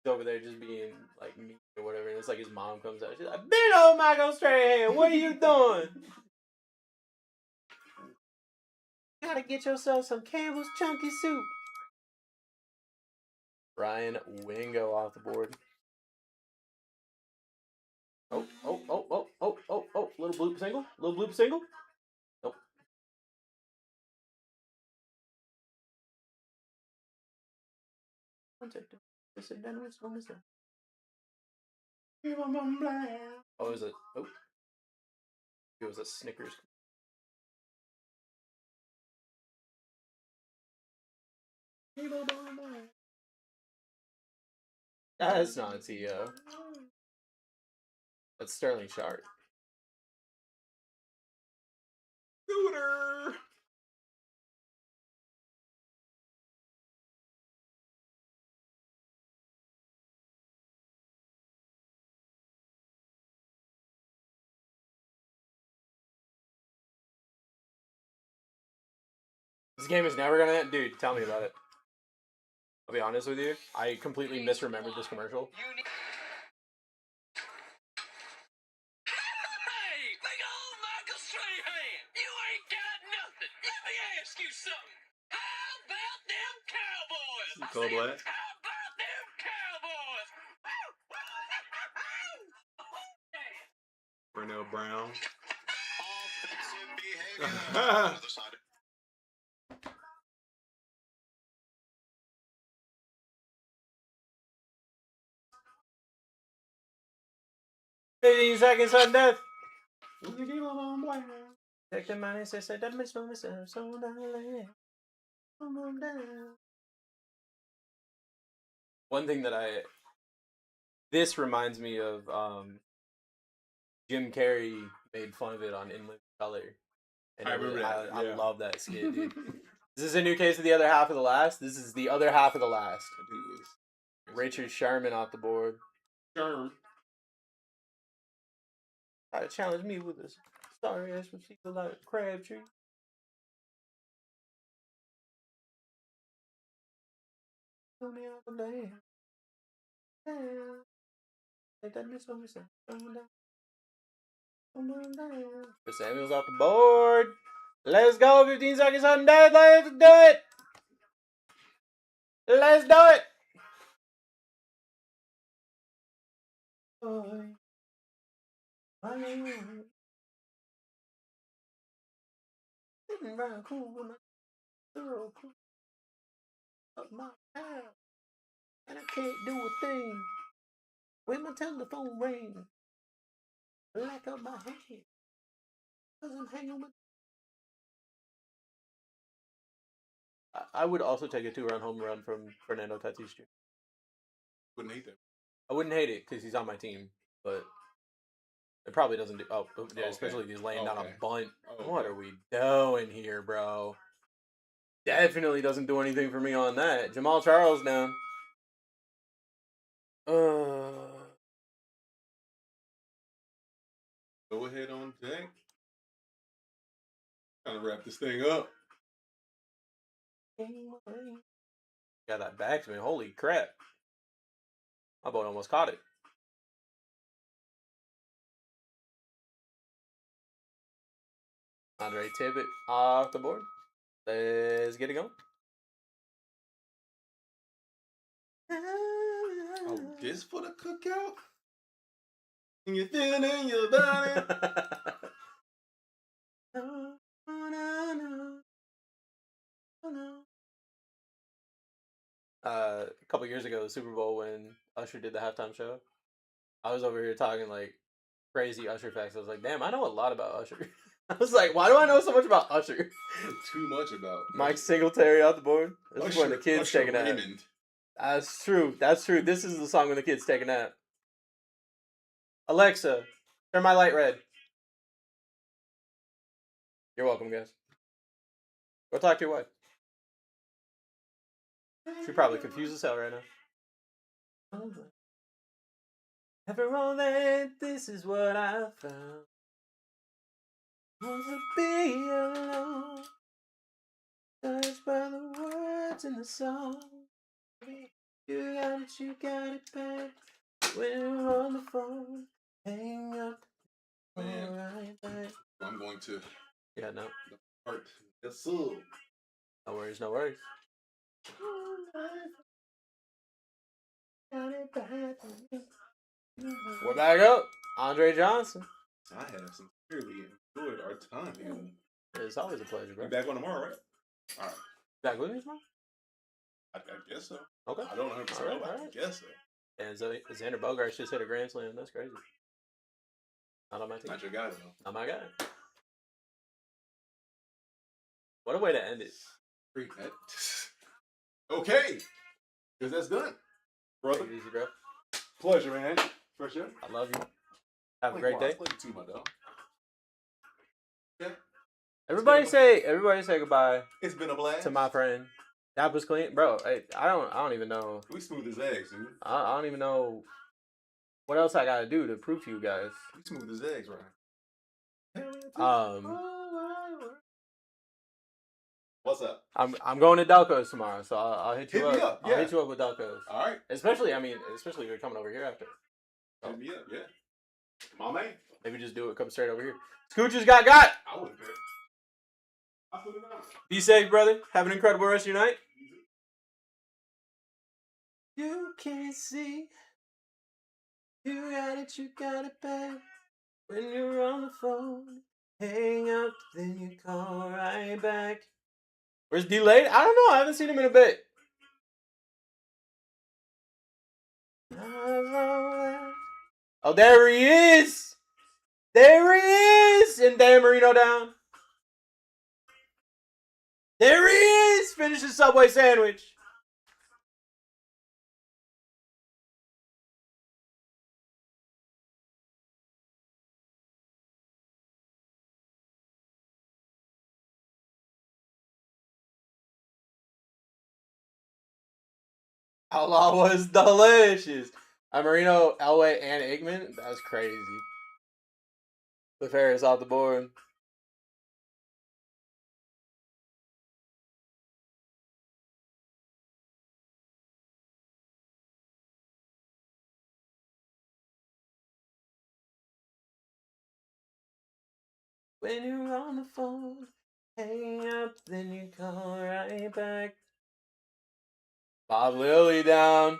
he's over there just being like mean or whatever, and it's like his mom comes out. She's like, "Big old Michael Strahan, what are you doing? Gotta get yourself some Campbell's Chunky Soup." Ryan Wingo off the board. Oh. Little bloop single. Nope. Oh, is it? Oh. It was a Snickers. That's not T.O. That's Sterling Sharp. Scooter. This game is never gonna end. Dude, tell me about it. I'll be honest with you. I completely misremembered this commercial. Hey, big old Michael Strahan, you ain't got nothing. Let me ask you something. How about them Cowboys? I Cold said, what? how about them Cowboys? Brunel Brown. Offensive behavior. Other side. 15 seconds on death. Take the money, say that miss no miss so One thing that this reminds me of Jim Carrey made fun of it on In Living Color. And I remember that, I yeah. love that skit, dude. Is this a new case of the other half of the last? This is the other half of the last. I think it was Richard Sherman off the board. Sherm. Try to challenge me with this sorry ass receiver like Crabtree. Samuel's off the board. Let's go. 15 seconds on dead. Let's do it. Let's do it. Sitting around cool with my girl up my house, and I can't do a thing when my telephone rings. Black up my head, 'cause I'm hanging with. I would also take a 2-run home run from Fernando Tatis Jr. Wouldn't hate that. I wouldn't hate it because he's on my team, but it probably doesn't do. Oh, yeah, especially if he's laying down a bunt. Okay. What are we doing here, bro? Definitely doesn't do anything for me on that. Jamal Charles now. Go ahead on deck. Trying to wrap this thing up. Got that backsman. Holy crap. My boat almost caught it. Andre Tibbett off the board. Let's get it going. Oh, this for the cookout? And you feel it in your body. couple years ago, the Super Bowl, when Usher did the halftime show. I was over here talking like crazy Usher facts. I was like, damn, I know a lot about Usher. I was like, why do I know so much about Usher? Too much about Mike Singletary off the board. This is when the Usher- kids Usher taking a nap. Raymond. That's true. That's true. This is the song when the kids take a nap. Alexa, turn my light red. You're welcome, guys. Go talk to your wife. She's probably confused as hell right now. After all that, this is what I found. Want to be alone, touched by the words in the song. You got it back. When you're on the phone, hang up. Man. Right back. I'm going to Yeah, no. part. Yes, sir. No worries, no worries. We're back up. Andre Johnson. I have sincerely enjoyed our time here. It's always a pleasure, bro. You back on tomorrow, right? All right. Back with me tomorrow? I guess so. Okay. I don't know 100%, All right, but all I right. guess so. And Xander Bogaerts just hit a grand slam. That's crazy. Not on my team. Not your guy, though. Not my guy. What a way to end it. Freak that. Okay. Because that's done. Brother. Take it easy, bro. Pleasure, man. For sure. I love you. Have a great day. Love you too, my dog. Okay. Everybody say goodbye It's been a blast. to my friend. That was clean, bro. I don't even know. We smooth as eggs, dude. I don't even know what else I gotta do to prove to you guys. We smooth as eggs, right? What's up? I'm going to Delco's tomorrow, so I'll hit you Hit me up. up, I'll yeah. hit you up with Delco's. All right. Especially if you're coming over here after. Hit me up, yeah. My man. Maybe just do it. Come straight over here. Scoochers got. I wouldn't care. I put it on. Be safe, brother. Have an incredible rest of your night. You can't see. You got it back. When you're on the phone, hang up, then you call right back. Where's D-Late? I don't know. I haven't seen him in a bit. Oh, there he is. There he is. And Dan Marino down. There he is. Finish the Subway sandwich. Outlaw was delicious. Marino, Elway, and Aikman. That was crazy. Cliff Harris off the board. When you're on the phone, hang up, then you call right back. Bob Lilly down.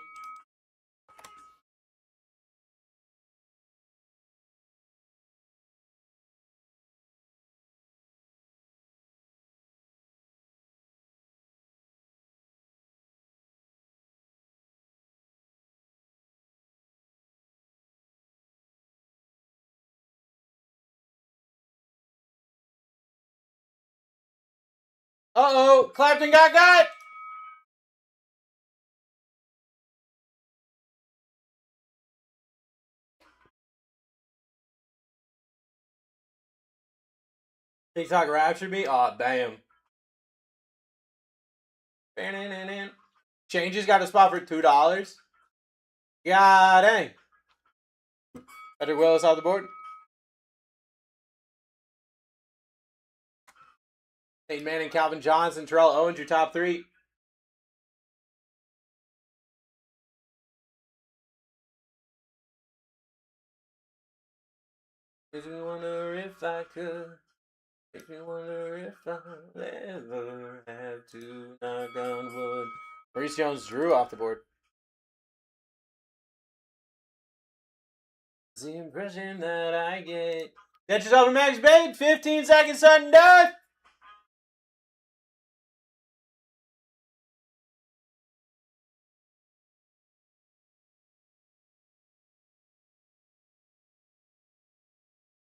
Uh-oh, Clapton got. TikTok raptured me. Oh, bam. Changes got a spot for $2. Yeah, dang. Patrick Willis off the board. Peyton Manning, Calvin Johnson, Terrell Owens, your top three. Makes me wonder if I could. Makes me wonder if I'll ever have to knock on wood. Maurice Jones-Drew off the board. It's the impression that I get. Get yourself a max bait. 15 seconds, sudden death.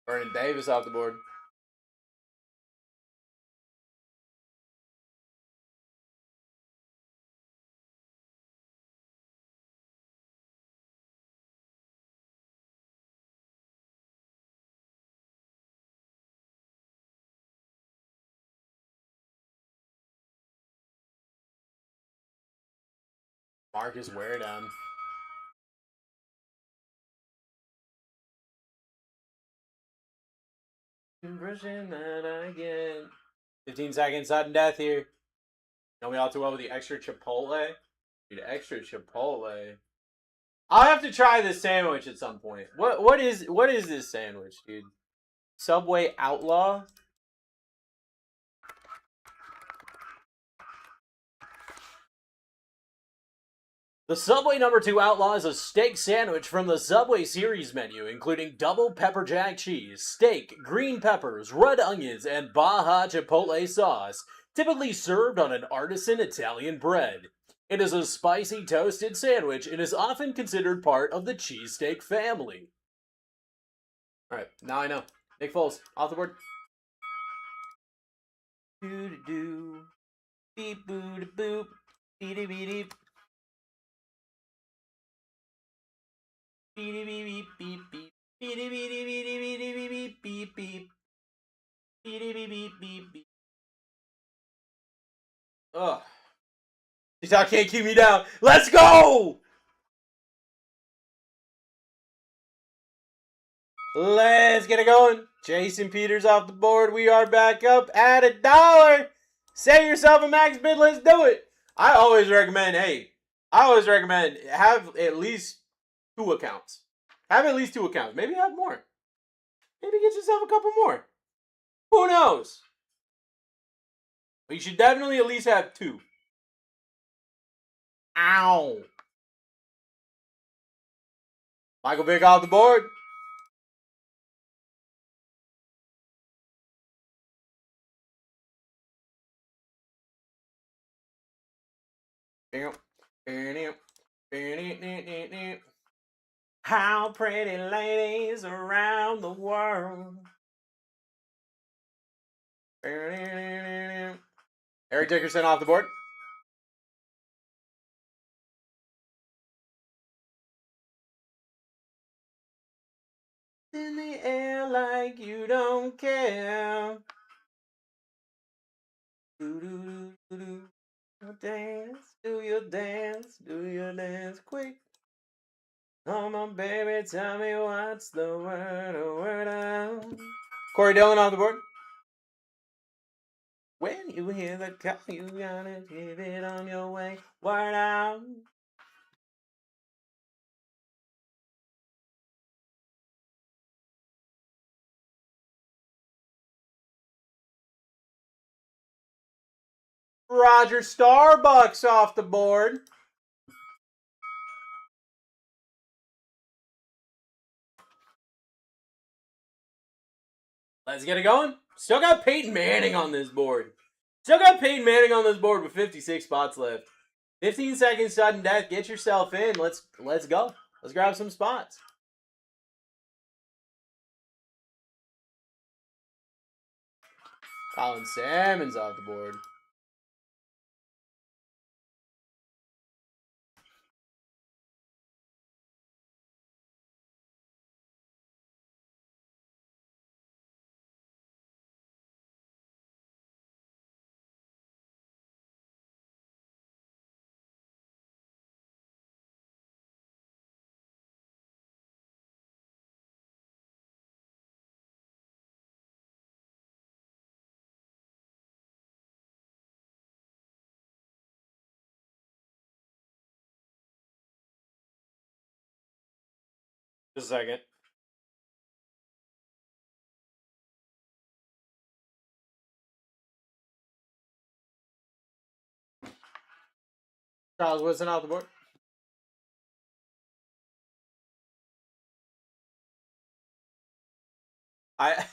Vernon Davis off the board. Marcus Ware down. Impression that I get. 15 seconds, sudden death here. Don't be all too well with the extra chipotle. Dude, extra chipotle. I'll have to try this sandwich at some point. What is this sandwich, dude? Subway Outlaw? The Subway No. 2 Outlaw is a steak sandwich from the Subway series menu, including double pepper jack cheese, steak, green peppers, red onions, and Baja Chipotle sauce, typically served on an artisan Italian bread. It is a spicy toasted sandwich and is often considered part of the cheesesteak family. Alright, now I know. Nick Foles, off the board. Doo-doo-doo. Beep-boo-da-boop. Beep-dee-beep-deep. Beep beep beep beep beep beep beep beep beep beep beep beep beep beep beep. Ugh. TikTok can't keep me down. Let's go! Let's get it going. Jason Peters off the board. We are back up at $1. Save yourself a max bid. Let's do it. I always recommend have at least 2 accounts. Have at least 2 accounts. Maybe have more. Maybe get yourself a couple more. Who knows? But you should definitely at least have 2. Ow. Michael Vick off the board. How pretty ladies around the world. Eric Dickerson off the board. In the air like you don't care. Dance, do your dance quick. Come on, baby, tell me what's the word out. Corey Dillon off the board. When you hear the call, you gotta give it on your way. Word out. Roger Starbucks off the board. Let's get it going. Still got Peyton Manning on this board. With 56 spots left. 15 seconds sudden death. Get yourself in. Let's go. Let's grab some spots. Colin Salmon's off the board. Just a second. Charles Woodson off the board. I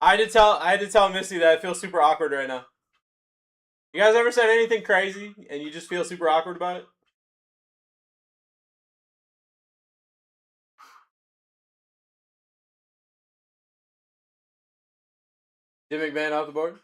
had to tell Missy that I feel super awkward right now. You guys ever said anything crazy and you just feel super awkward about it? Jim McMahon off the board.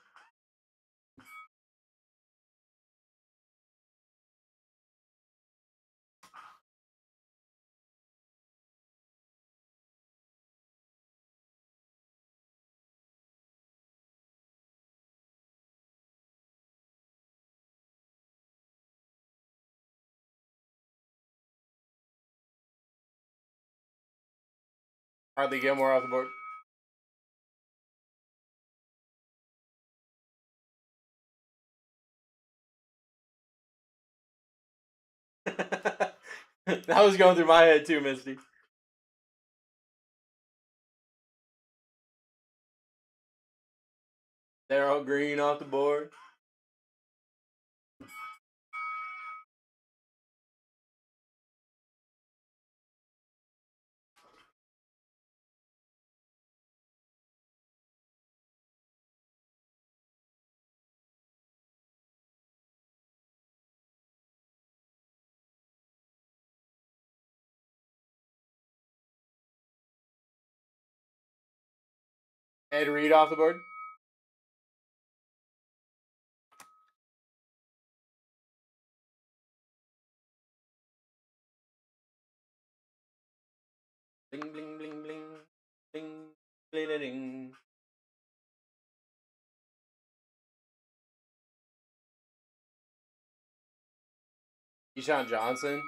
Harley Gilmore off the board. That was going through my head too, Misty. Daryl Green off the board. Ed Reed off the board. Bling bling bling bling bling bling bling bling. Keyshawn Johnson.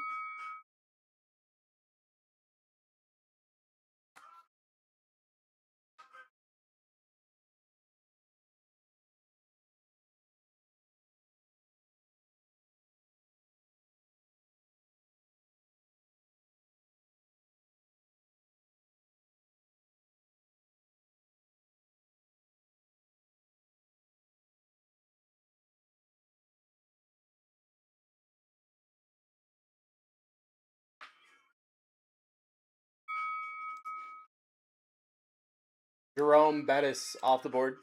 Jerome Bettis off the board.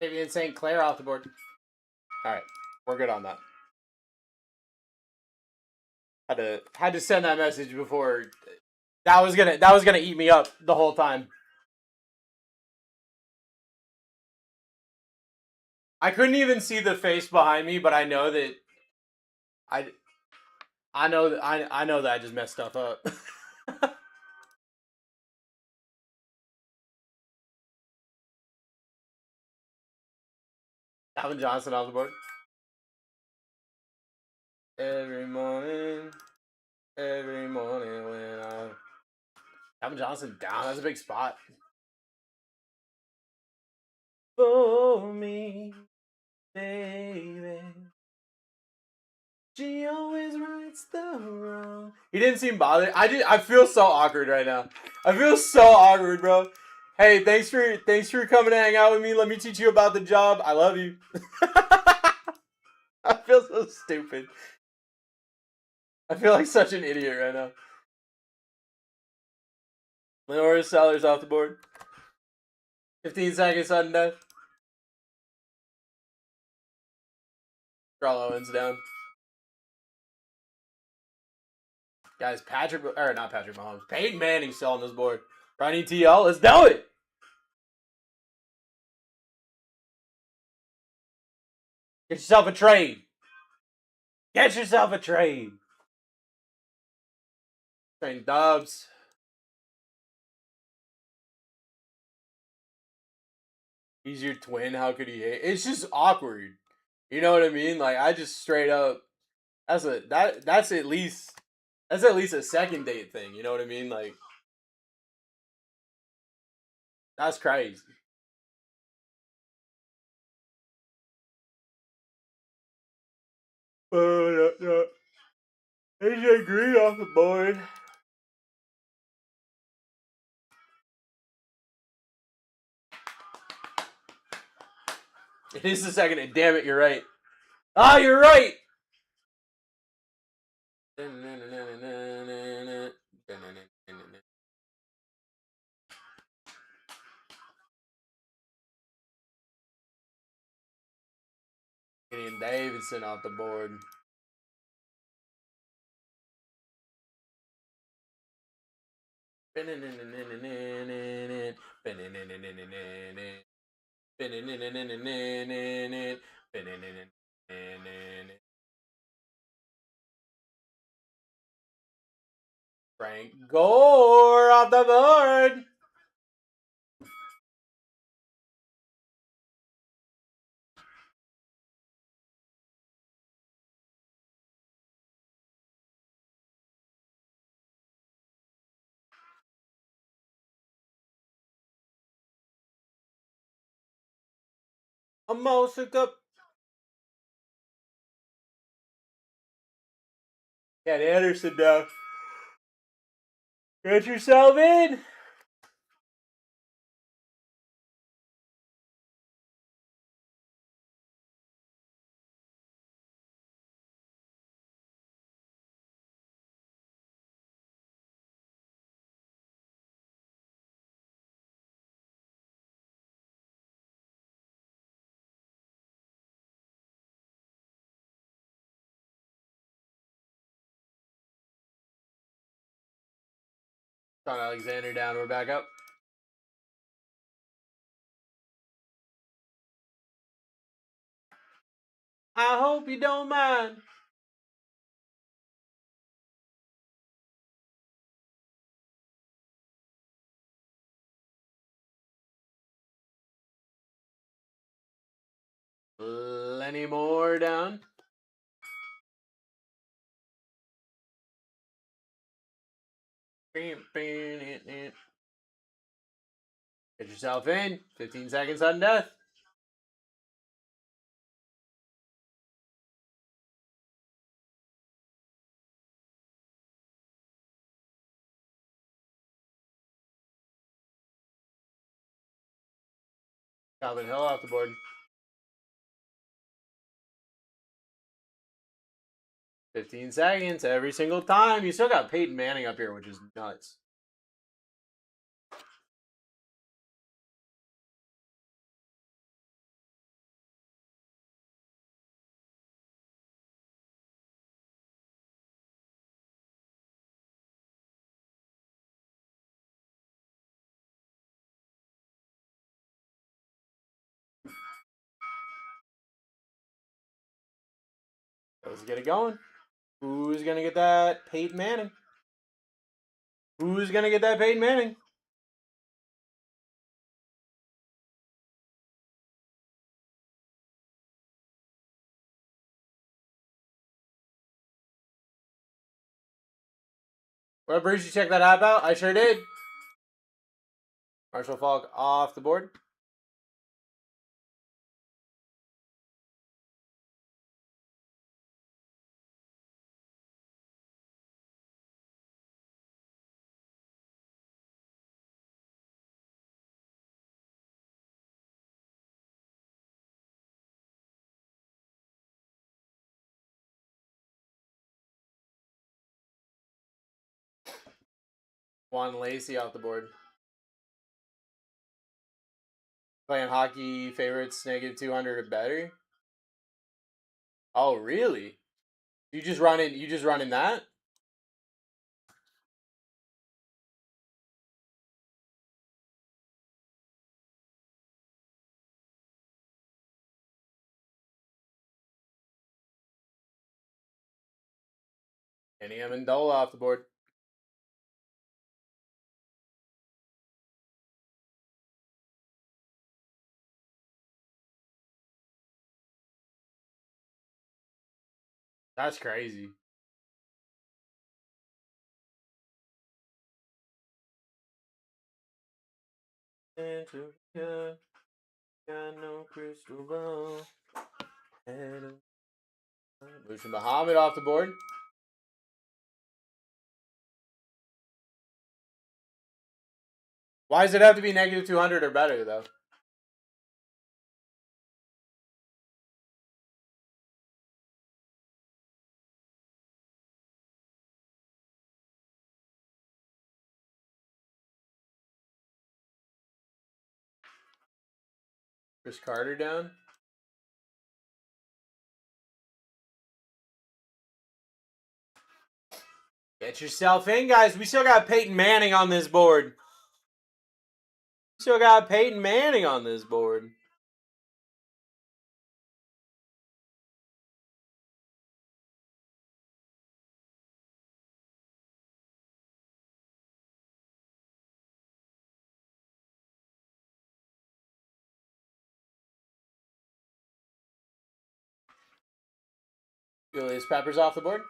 Davian St. Clair off the board. All right, we're good on that. Had to send that message before. That was gonna eat me up the whole time. I couldn't even see the face behind me, but I know that I know that I just messed stuff up. Calvin Johnson off the board. Every morning when I Calvin Johnson down. That's a big spot. For me, baby. She always rights the wrong. He didn't seem bothered. I feel so awkward right now. I feel so awkward, bro. Hey, thanks for coming to hang out with me. Let me teach you about the job. I love you. I feel so stupid. I feel like such an idiot right now. Lenora Sellers off the board. 15 seconds sudden death. Carl Owens down. Guys, not Patrick Mahomes. Peyton Manning still on this board. Ronnie TL, let's do it! Get yourself a trade. Get yourself a trade. Train Dubs. He's your twin. How could he hate? It's just awkward. You know what I mean? Like I just straight up. That's at least That's at least a second date thing. You know what I mean? Like, that's crazy. AJ Green off the board. It is the second, and damn it, you're right. Ah, you're right. Getting Davidson off the board. Frank Gore off the board. A Mosa Cup. Got Anderson down. Get yourself in. Sean Alexander down. We're back up. I hope you don't mind. Lenny Moore down. Get yourself in. 15 seconds on death. Calvin Hill off the board. $15 seconds every single time. You still got Peyton Manning up here, which is nuts. Let's get it going. Who's going to get that Peyton Manning? Who's going to get that Peyton Manning? What, Bruce, you check that app out? I sure did. Marshall Falk off the board. Juan Lacey off the board. Playing hockey favorites negative 200 or better. Oh, really? You just running that? Kenny Amendola off the board. That's crazy. Got no crystal ball. Lucian Muhammad off the board. Why does it have to be negative 200 or better, though? Chris Carter down. Get yourself in, guys. We still got Peyton Manning on this board. Still got Peyton Manning on this board. Julius Peppers off the board.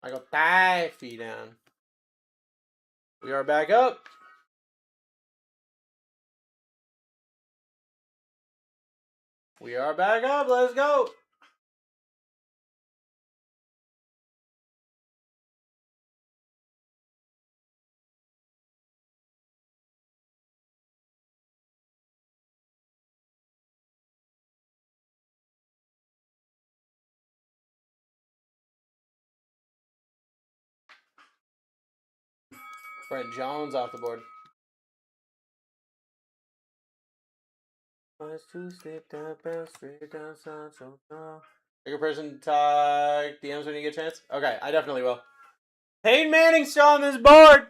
Michael Taffy down. We are back up. We are back up. Let's go. Brent Jones off the board. To slip that bounce straight down Sancho. Bigger person talk DMs when you get a chance? Okay, I definitely will. Peyton Manning still on this board.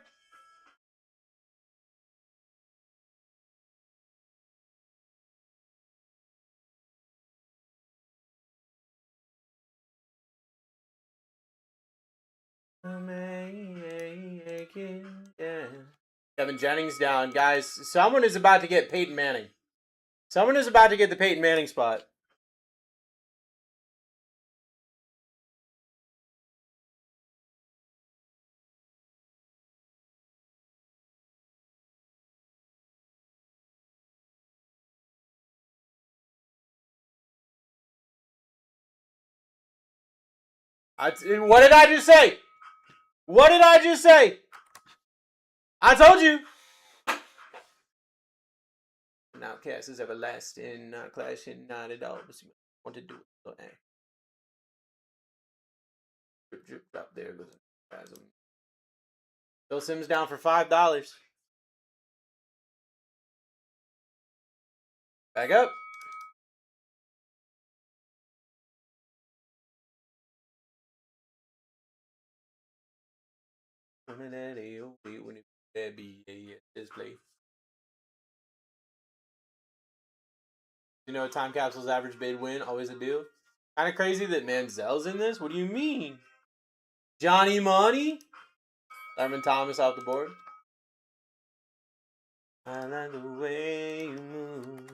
Yeah. Kevin Jennings down. Guys, someone is about to get Peyton Manning. Someone is about to get the Peyton Manning spot. What did I just say? What did I just say? I told you. An outcast is everlasting, not clashing, not at all. But you want to do it. So, hey. Drip, drip, drop there. Bill Sims down for $5. Back up. Display. You know, time capsule's average bid win, always a deal. Kind of crazy that Manziel's in this. What do you mean? Johnny Money? Thurman Thomas off the board. I like the way you move.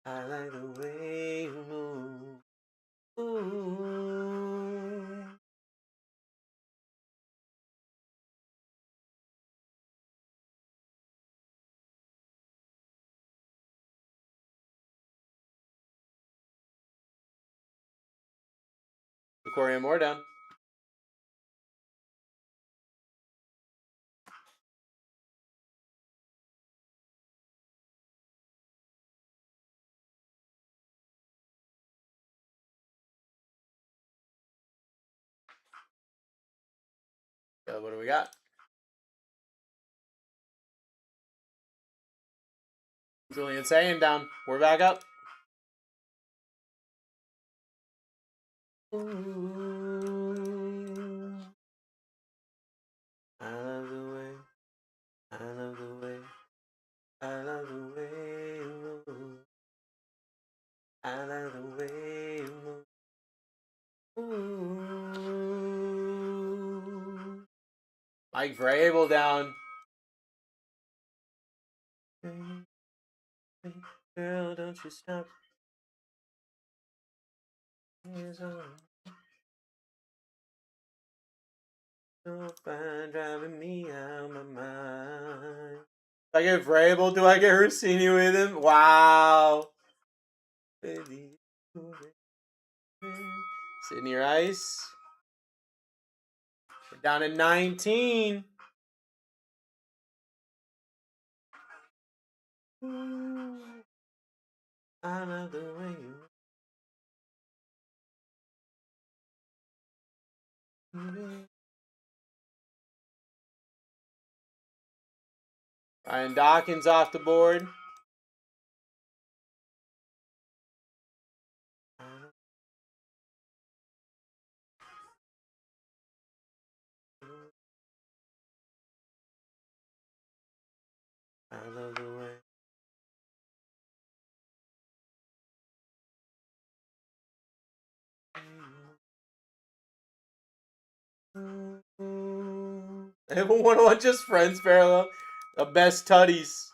I like the way you move. Ooh. Corey Moore down. So what do we got? Julian saying down. We're back up. Ooh. I love the way. I love the way. I love the way you move. I love the way you move. Mike Vrabel down. Girl, don't you stop. So fine, driving me out of my mind. Do I get Vrabel? Do I get Rossini with him? Wow. Sidney Rice. We're down at 19. I love the way you. Ryan Dawkins off the board. I love the way. Everyone just friends parallel. The best tutties.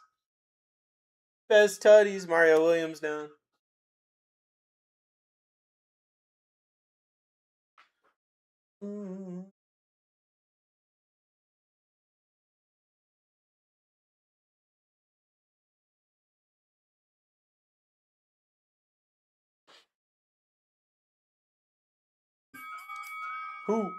Best tutties. Mario Williams down. Who?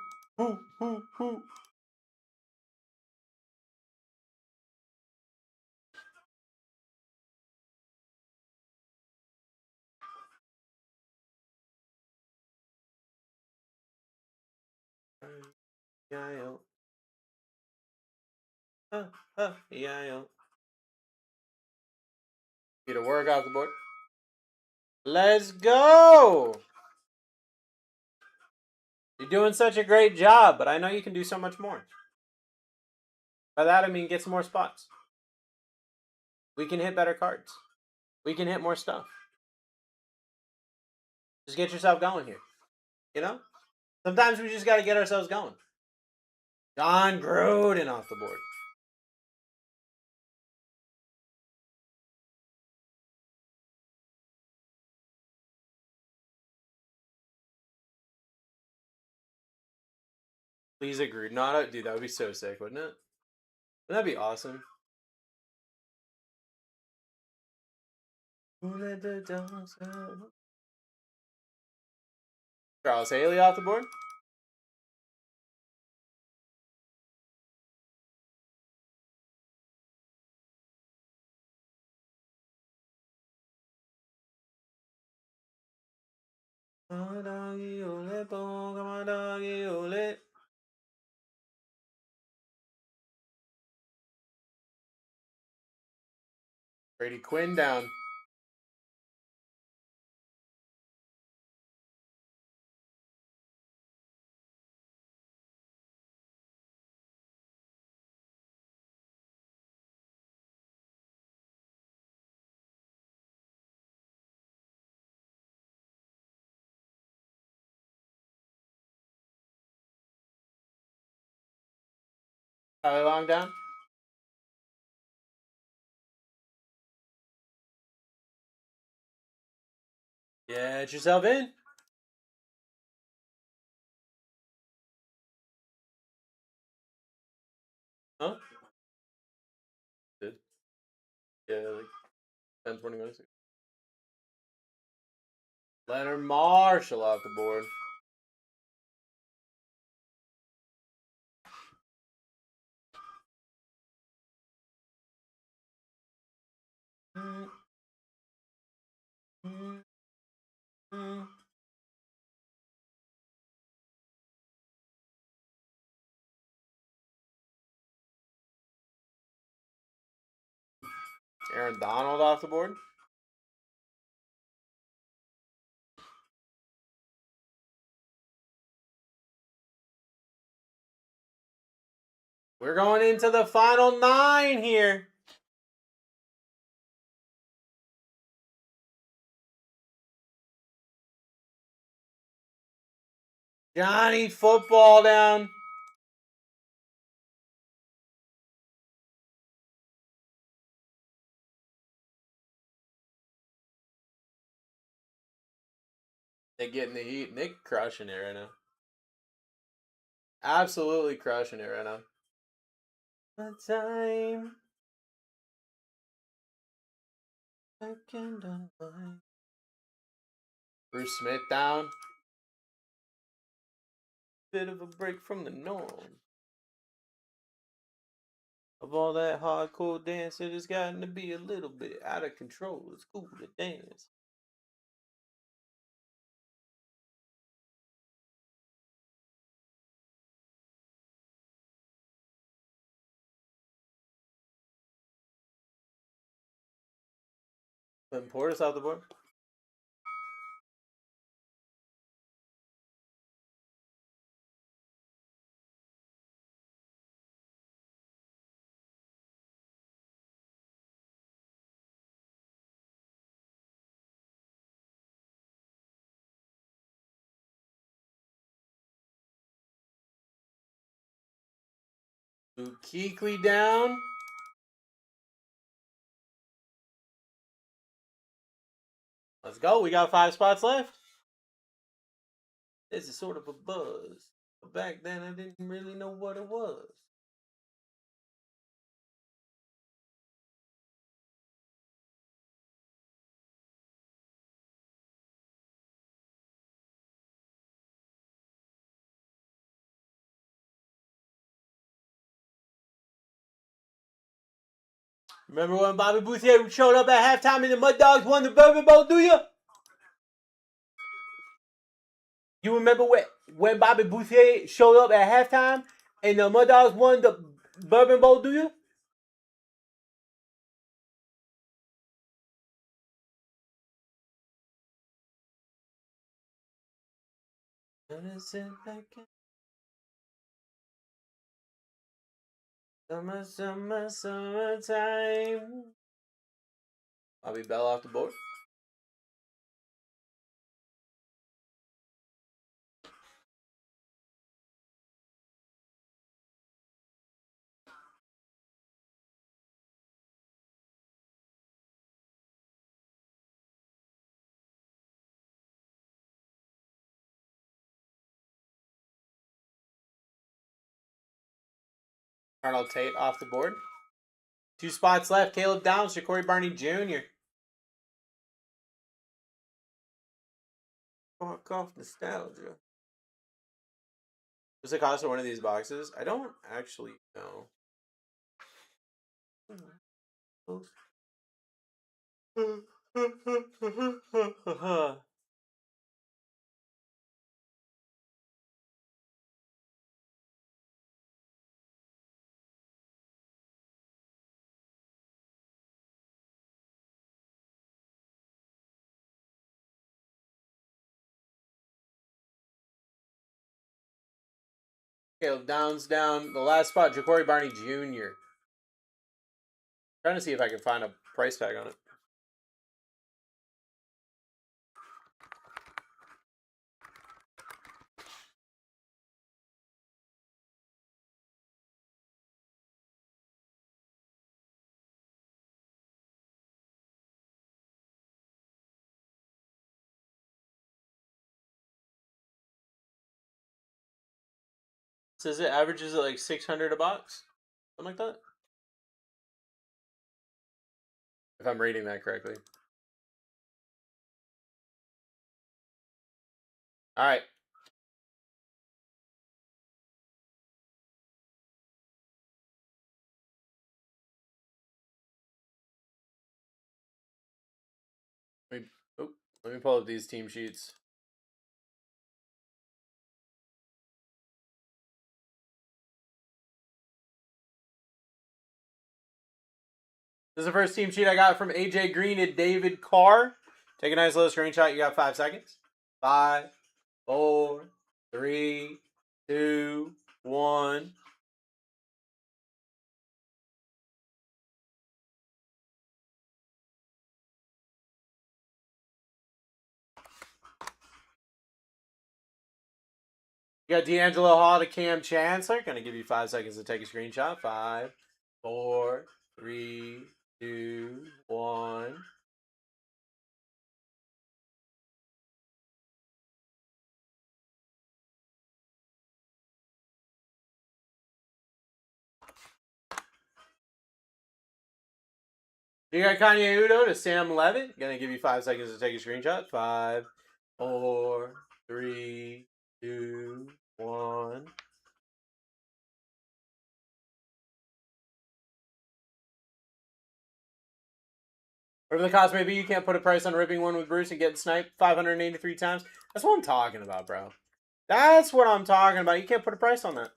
E-I-O. E-I-O. Get a work off the board. Let's go! You're doing such a great job, but I know you can do so much more. By that, I mean get some more spots. We can hit better cards. We can hit more stuff. Just get yourself going here. You know? Sometimes we just got to get ourselves going. John Gruden off the board. Please agree. Not dude, that would be so sick, wouldn't it? Wouldn't that be awesome? Who let the dogs out? Charles Haley off the board. Come on, doggy, ole, come on, doggy, ole. Brady Quinn down. Tyler Long down. Get yourself in. Huh? Did. Yeah, like 10, 20 minutes ago. Leonard Marshall off the board. Aaron Donald off the board. We're going into the final 9 here. Johnny Football down. They getting the heat. Nick crushing it right now. Absolutely crushing it right now. The time I can unwind. Bruce Smith down. Bit of a break from the norm. Of all that hardcore dance, it has gotten to be a little bit out of control. It's cool to dance. Putting Portis off the board. Luke Kuechly down. Let's go. We got 5 spots left. This is sort of a buzz. But back then, I didn't really know what it was. Remember when Bobby Boucher showed up at halftime and the Mud Dogs won the Bourbon Bowl, do you? You remember when Bobby Boucher showed up at halftime and the Mud Dogs won the Bourbon Bowl, do you? Summertime. Bobby Bell off the board. Arnold Tate off the board. 2 spots left. Caleb Downs, Ja'Cory Barney Jr. Fuck off nostalgia. What's the cost of one of these boxes? I don't actually know. Caleb Downs down. The last spot, Ja'Cory Barney Jr. Trying to see if I can find a price tag on it. Says it averages at like 600 a box. Something like that. If I'm reading that correctly. All right. Let me pull up these team sheets. This is the first team sheet I got from AJ Green and David Carr. Take a nice little screenshot. You got 5 seconds. 5, 4, 3, 2, 1. You got D'Angelo Hall to Cam Chancellor. Gonna give you 5 seconds to take a screenshot. 5, 4, 3, 2, 1. You got Kanye Udo to Sam Levitt. Gonna give you 5 seconds to take a screenshot. 5, 4, 3, 2, 1. Whatever the cost may be, you can't put a price on ripping one with Bruce and getting sniped 583 times. That's what I'm talking about, bro. That's what I'm talking about. You can't put a price on that.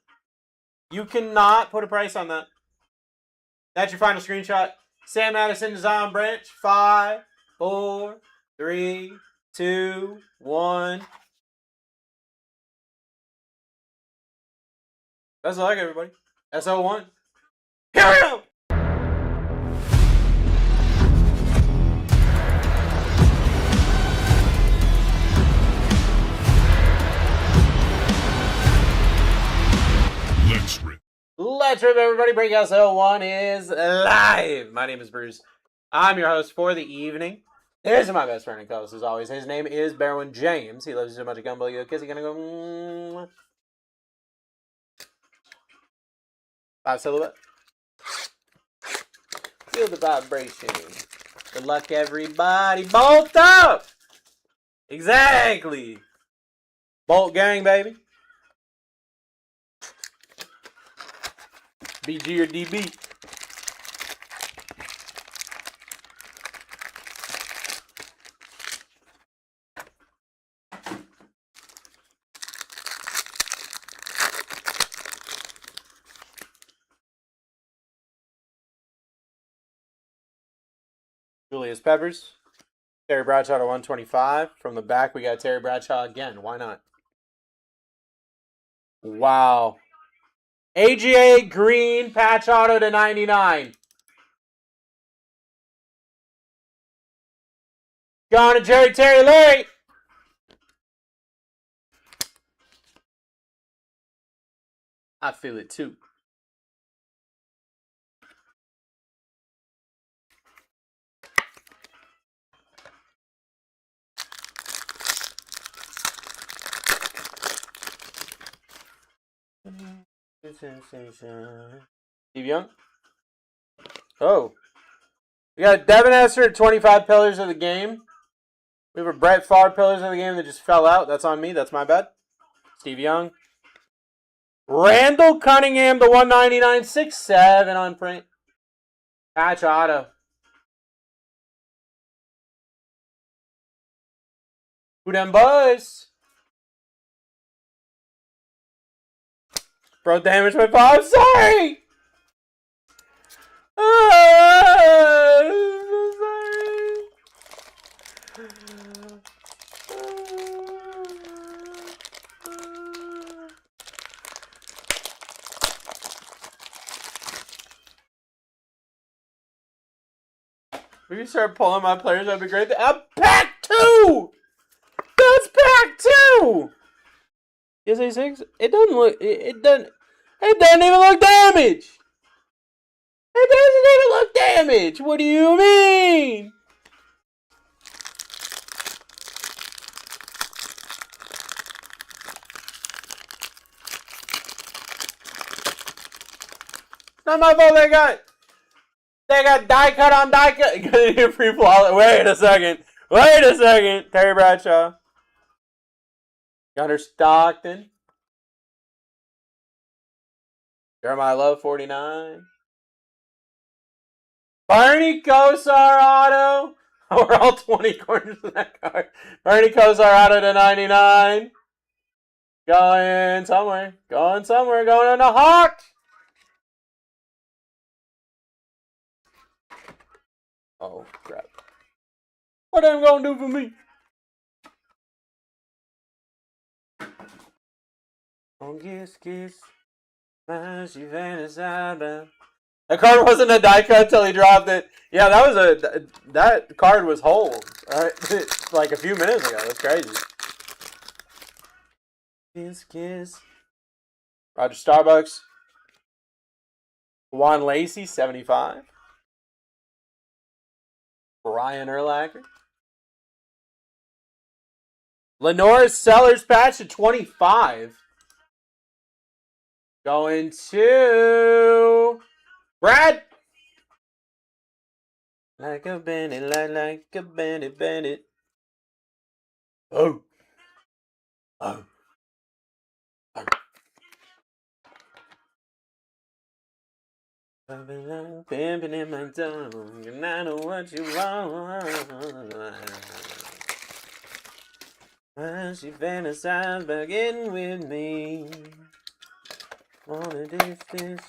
You cannot put a price on that. That's your final screenshot. Sam Addison, Zion Branch. 5, 4, 3, 2, 1. Best of luck, everybody. SO1. Here we go! Let's rip, everybody. Breakout SO1 is live. My name is Bruce. I'm your host for the evening. This is my best friend and co-host, as always. His name is Berwin James. He loves you so much, a gumbo, you a kiss. He's gonna go. 5 silhouette. Feel the vibration. Good luck, everybody. Bolt up! Exactly. Bolt gang, baby. BG or DB. Julius Peppers. Terry Bradshaw to 125. From the back, we got Terry Bradshaw again. Why not? Wow. AGA Green patch auto to 99. Going to Jerry Terry Larry. I feel it too. Steve Young. Oh. We got Devin Hester at 25 Pillars of the Game. We have a Brett Favre Pillars of the Game that just fell out. That's on me. That's my bad. Steve Young. Randall Cunningham to 199. 6-7 on print. Patch auto. Who them boys? Bro, damage my paw. I'm sorry. If you start pulling my players, that'd be great. Pack 2! That's pack 2! Yes, A6? It doesn't look. It doesn't even look damaged! It doesn't even look damaged! What do you mean? It's not my fault they got die cut on die cut. Free flawless. Wait a second. Terry Bradshaw. Gunnar Stockton. Jeremiah Love, 49. Barney Kosar auto. We're all 20 corners of that card. Barney Kosar auto to 99. Going somewhere. Going on a Hawk. Oh, crap. What am I going to do for me? Oh, kiss. That card wasn't a die cut until he dropped it. Yeah, that card was whole. Like a few minutes ago. That's crazy. Kiss. Roger Starbucks. Juan Lacey, 75. Brian Urlacher. Lenore Sellers patch at 25. Going to Brad. Like a bandit, like a bandit. Oh. Oh. Oh. Pimping in my tongue, and I know what you want. Well, she fantasized about getting with me. Wanna do this.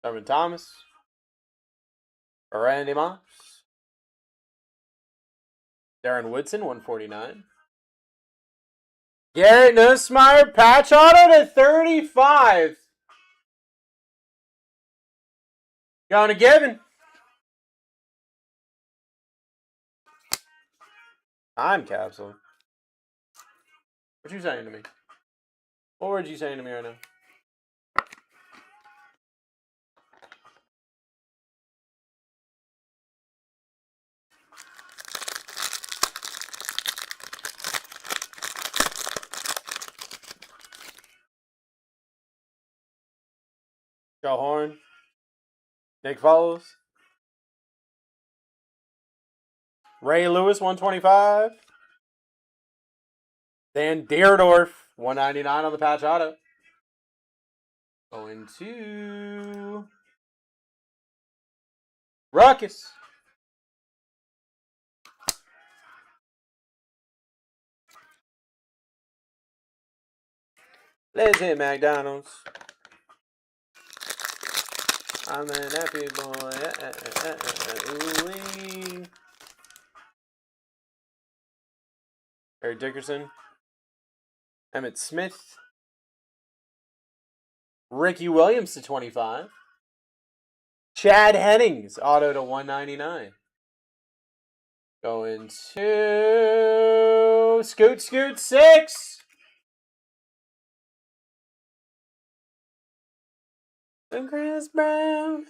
Thurman Thomas. Randy Moss. Darren Woodson, 149. Garrett Nussmeier, patch auto to 35. Going to Given. Time capsule. What you saying to me? What were you saying to me right now? Joe Horn. Nick Foles. Ray Lewis, 125. Dan Deerdorf, 199 on the patch auto. Going to Ruckus. Let's hit McDonald's. I'm an happy boy. Ooh-wee. Eric Dickerson. Emmett Smith. Ricky Williams to 25. Chad Hennings, auto to 199. Going to Scoot 6. And Chris Brown.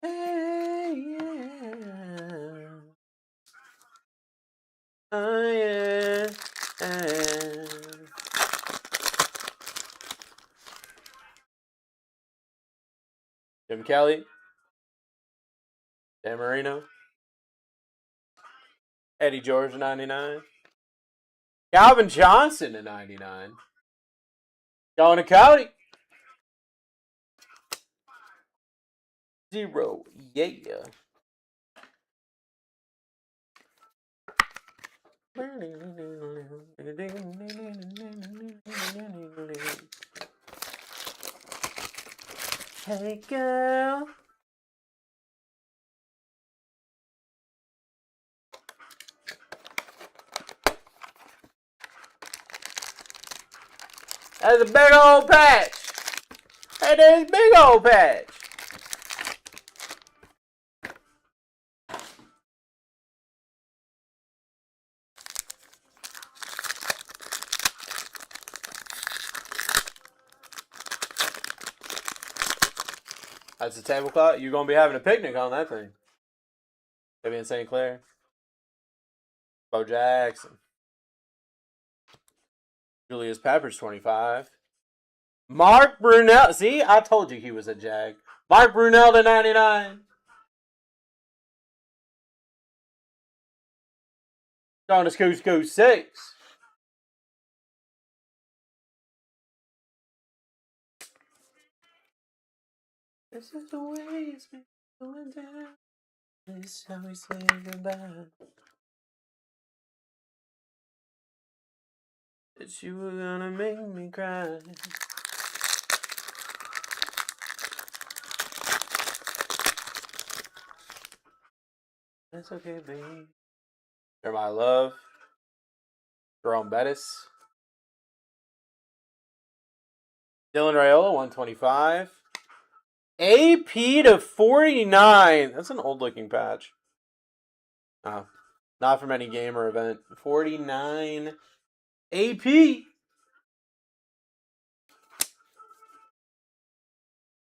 Hey, yeah. Oh, yeah. Jim Kelly. Dan Marino. Eddie George, 99. Calvin Johnson to 99. Going to Cody. 0. Yeah. Hey, girl. That's a big old patch. Hey, there's a big old patch. That's a tablecloth. You're going to be having a picnic on that thing. Maybe in St. Clair. Bo Jackson. Julius Peppers, 25. Mark Brunell. See, I told you he was a Jag. Mark Brunell to 99. Going to Scoot 6. This is the way it's been going down. This is how we say goodbye. That you were gonna make me cry. That's okay, baby. You're my love. Jerome Bettis. Dylan Raiola, 125. AP to 49. That's an old looking patch. Oh, not from any game or event. 49. AP.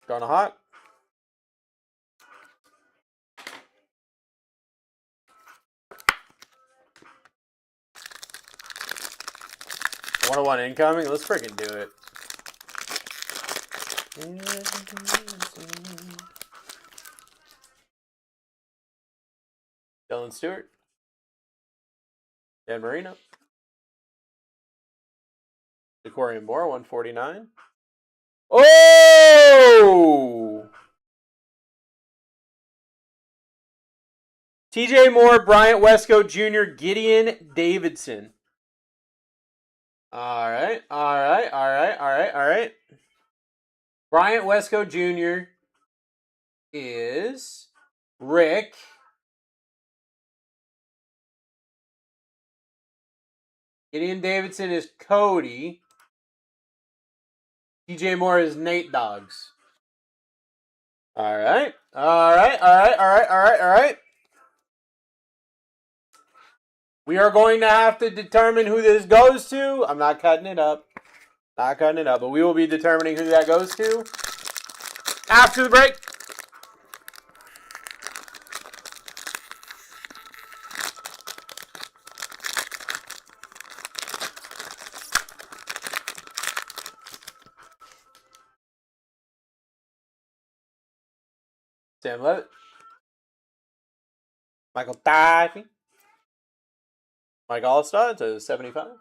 Going to hot. One incoming. Let's freaking do it. Dylan Stewart. Dan Marino. Decorian Moore, 149. Oh! TJ Moore, Bryant Westcoat Jr., Gideon Davidson. All right. Bryant Westcoat Jr. is Rick. Gideon Davidson is Cody. TJ Moore is Nate Dogs. All right. We are going to have to determine who this goes to. I'm not cutting it up. But we will be determining who that goes to after the break. Sam Levitt. Michael Taffy. Mike Allstott to 75.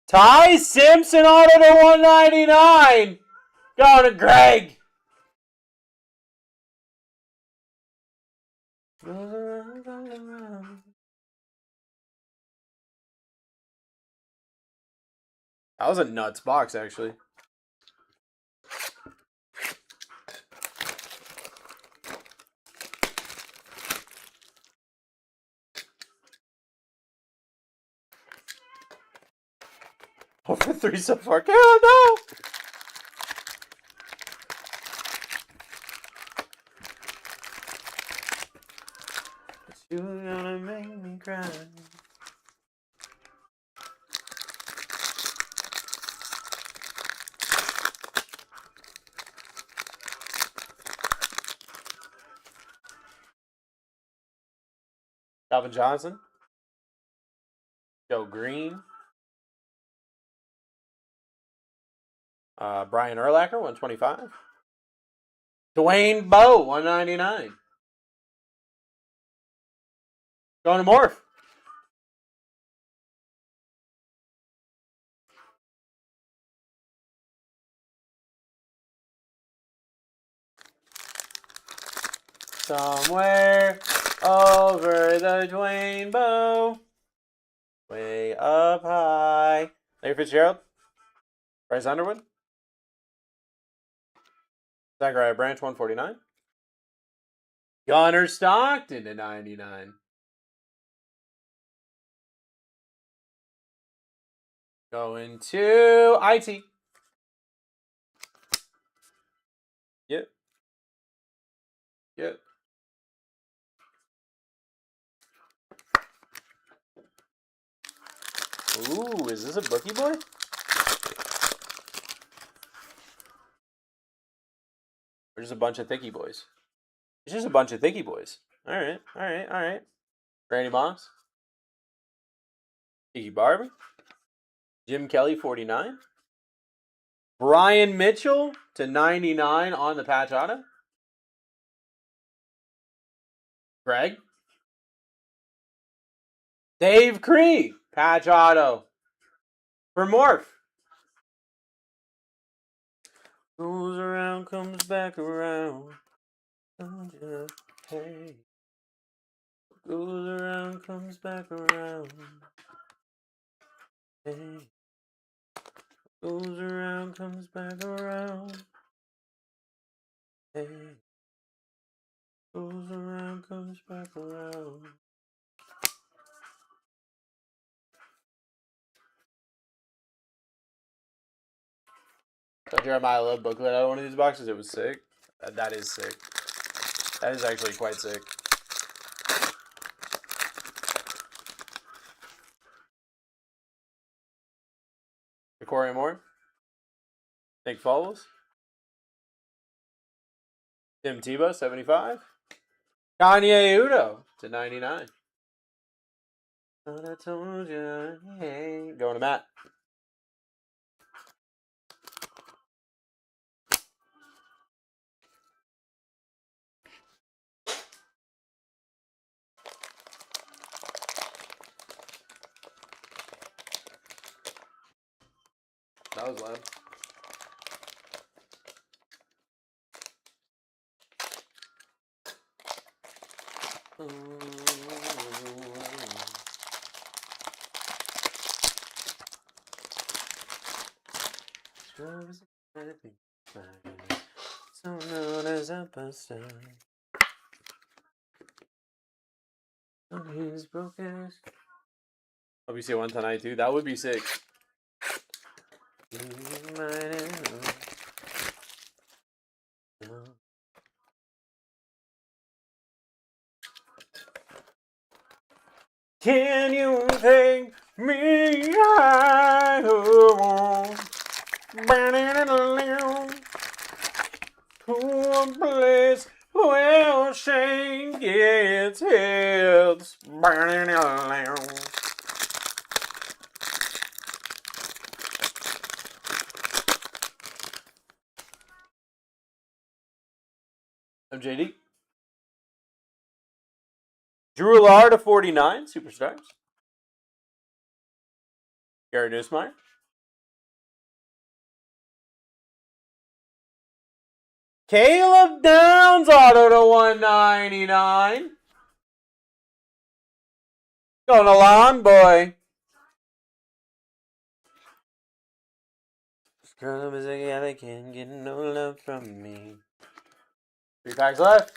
Ty Simpson auto to 199. Going to Greg. That was a nuts box, actually. Over 3 so far. Oh, no! You're gonna make me cry. Calvin Johnson. Joe Green. Brian Urlacher, 125. Dwayne Bowe, 199. Going to Morph. Somewhere over the Dwayne Bowe. Way up high. Larry Fitzgerald. Bryce Underwood. Zachariah Branch, 149. Gunnar Stockton to 99. Going to IT. Yep. Ooh, is this a bookie boy? Or just a bunch of thicky boys? It's just a bunch of thicky boys. All right. Randy Moss. Iggy Barbie. Jim Kelly, 49. Brian Mitchell to 99 on the patch auto. Greg. Dave Cree, patch auto. For Morph. Goes around, comes back around. Hey. Goes around, comes back around. Hey. Goes around, comes back around. Hey. Goes around, comes back around. So Jeremiah Love booklet out of one of these boxes. It was sick. That is sick. That is actually quite sick. Corey Moore. Nick Nick Foles. Tim Tebow, 75. Kanye Udo to 99. Thought I told you. Hey. Going to Matt. That was loud. So known as a buster. He's broken. Hope you see one tonight too. That would be sick. Can you take me high to a place where Shane gets hits burning around? MJD. Drew Allard to 49, Superstars. Gary Nussmeyer. Caleb Downs auto to 199. Going to Lawn Boy. Scrub is a guy that can't get no love from me. 3 packs left.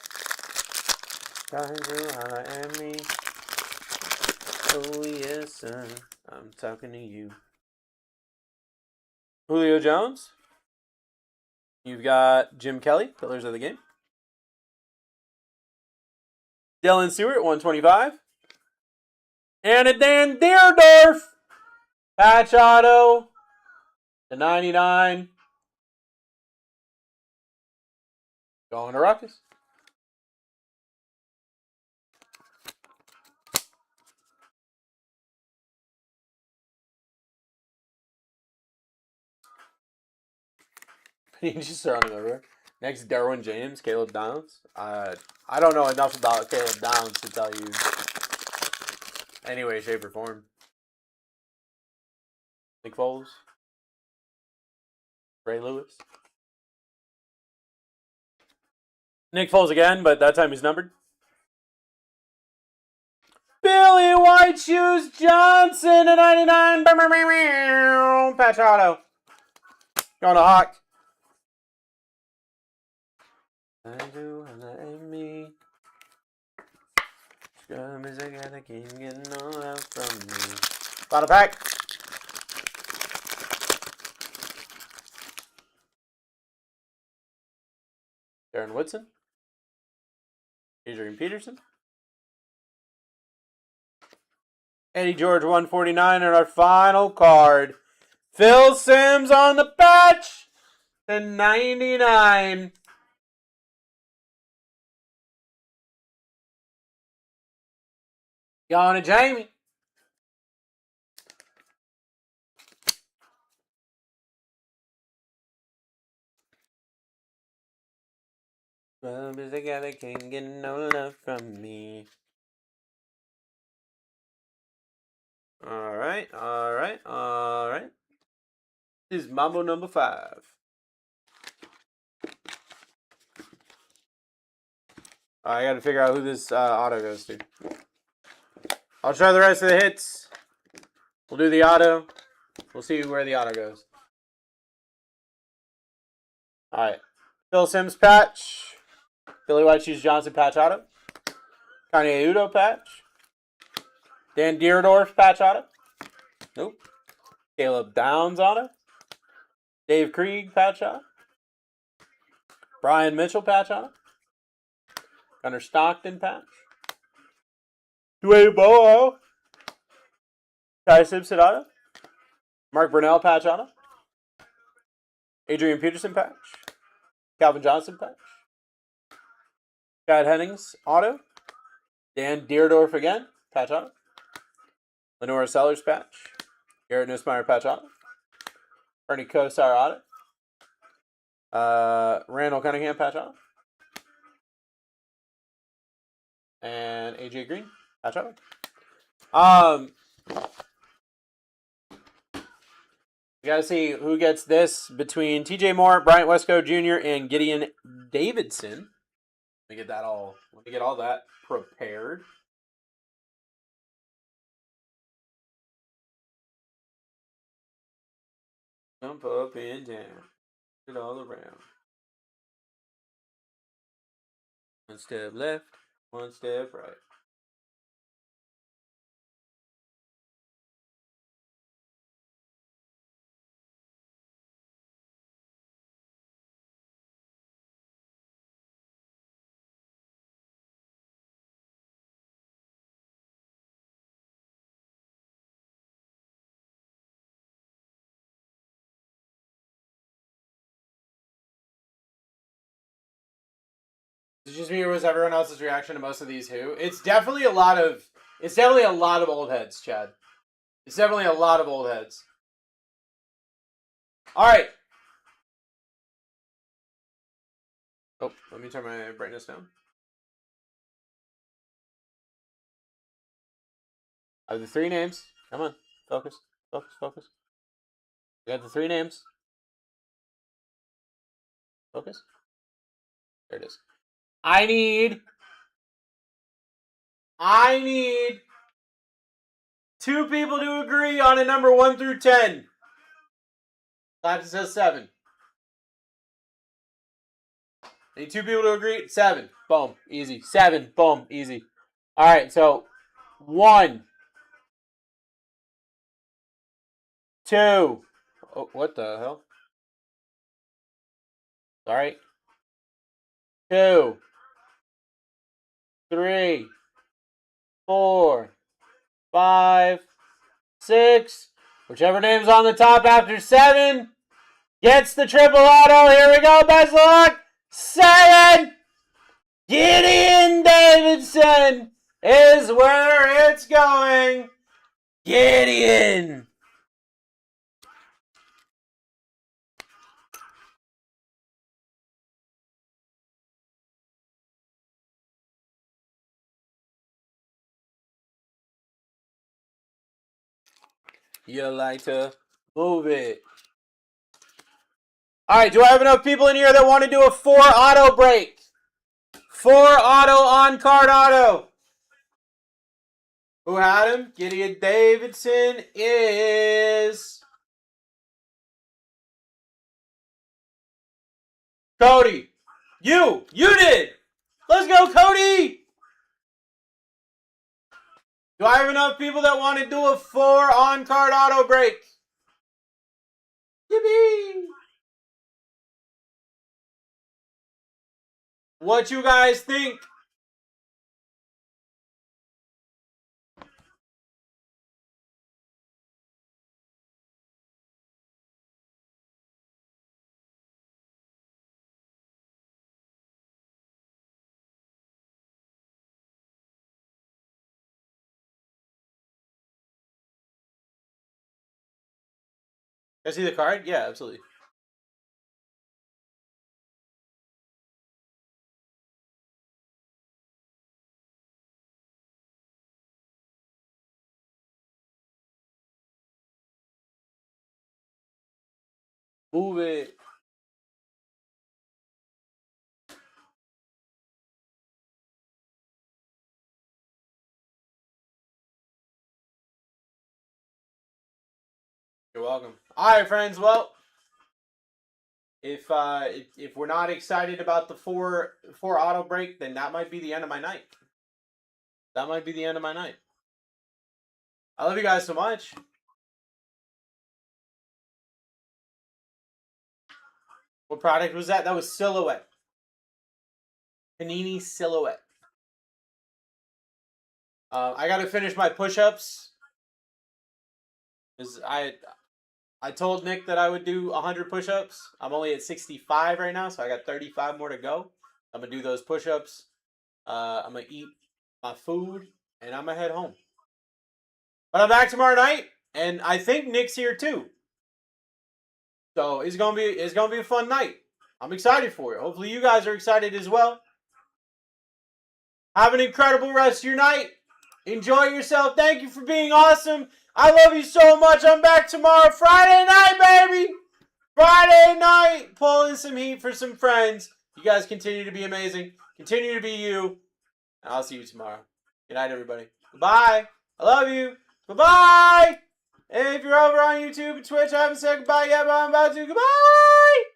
Trying to holler at me. Oh yes, sir. I'm talking to you. Julio Jones. You've got Jim Kelly, Pillars of the Game. Dylan Stewart, 125. And a Dan Deerdorf. Patch auto to 99. Going to Ruckus. You just throwing him over. Next, Derwin James, Caleb Downs. I don't know enough about Caleb Downs to tell you any way, shape, or form. Nick Foles. Ray Lewis. Nick Foles again, but that time he's numbered. Billy White Shoes Johnson to 99. Patch auto. Going to Hawk. I do holla at me. Scrub is a guy that can't get no love from me. Bottle pack. Darren Woodson. Adrian Peterson. Eddie George 149 and our final card. Phil Simms on the patch to 99. Going to Jamie. Scrub is the guy that can't get no love from me. Alright. This is Mambo number 5. I gotta figure out who this auto goes to. I'll try the rest of the hits. We'll do the auto. We'll see where the auto goes. Alright. Phil Simms patch. Billy White Shoes Johnson patch auto. Kanye Udo patch. Dan Deerdorf patch auto. Nope. Caleb Downs auto. Dave Krieg patch auto. Brian Mitchell patch auto. Gunnar Stockton patch. Dwayne Bowe. Ty Simpson auto. Mark Brunell patch auto. Adrian Peterson patch. Calvin Johnson patch. Chad Hennings auto. Dan Deerdorf again patch auto. Lenora Sellers patch. Garrett Nussmeier patch auto. Ernie Kosar auto. Randall Cunningham patch auto. And AJ Green patch auto. We got to see who gets this between TJ Moore, Bryant Wesco Jr., and Gideon Davidson. Let me get all that prepared. Jump up and down. Get all around. One step left, one step right. Is it just me, or was everyone else's reaction to most of these who? It's definitely a lot of old heads, Chad. It's definitely a lot of old heads. All right. Oh, let me turn my brightness down. I have the 3 names. Come on, focus, focus, focus. I got the 3 names. Focus. There it is. I need 2 people to agree on a number 1 through 10. Clap says 7. Need 2 people to agree. 7. Boom. Easy. 7. Boom. Easy. All right. So 1, 2. Oh, what the hell? All right. 2, 3, 4, 5, 6. Whichever name's on the top after 7 gets the triple auto. Here we go. Best of luck. 7. Gideon Davidson is where it's going. Gideon. You like to move it. All right, do I have enough people in here that want to do a 4 auto break? 4 auto on card auto. Who had him? Gideon Davidson is Cody. You did. Let's go, Cody. Do I have enough people that want to do a 4 on card auto break? Yippee! What you guys think? Can I see the card? Yeah, absolutely. Move it. You're welcome. All right, friends. Well, if we're not excited about the 4 auto break, then that might be the end of my night. That might be the end of my night. I love you guys so much. What product was that? That was Silhouette. Panini Silhouette. I got to finish my push-ups. I I told Nick that I would do 100 push-ups. I'm only at 65 right now, so I got 35 more to go. I'm gonna do those push-ups. I'm gonna eat my food, and I'm gonna head home. But I'm back tomorrow night, and I think Nick's here too. So it's gonna be a fun night. I'm excited for it. Hopefully you guys are excited as well. Have an incredible rest of your night. Enjoy yourself. Thank you for being awesome. I love you so much. I'm back tomorrow, Friday night, baby. Friday night, pulling some heat for some friends. You guys continue to be amazing. Continue to be you. And I'll see you tomorrow. Good night, everybody. Goodbye. I love you. Goodbye. And if you're over on YouTube and Twitch, I haven't said goodbye yet, but I'm about to. Goodbye.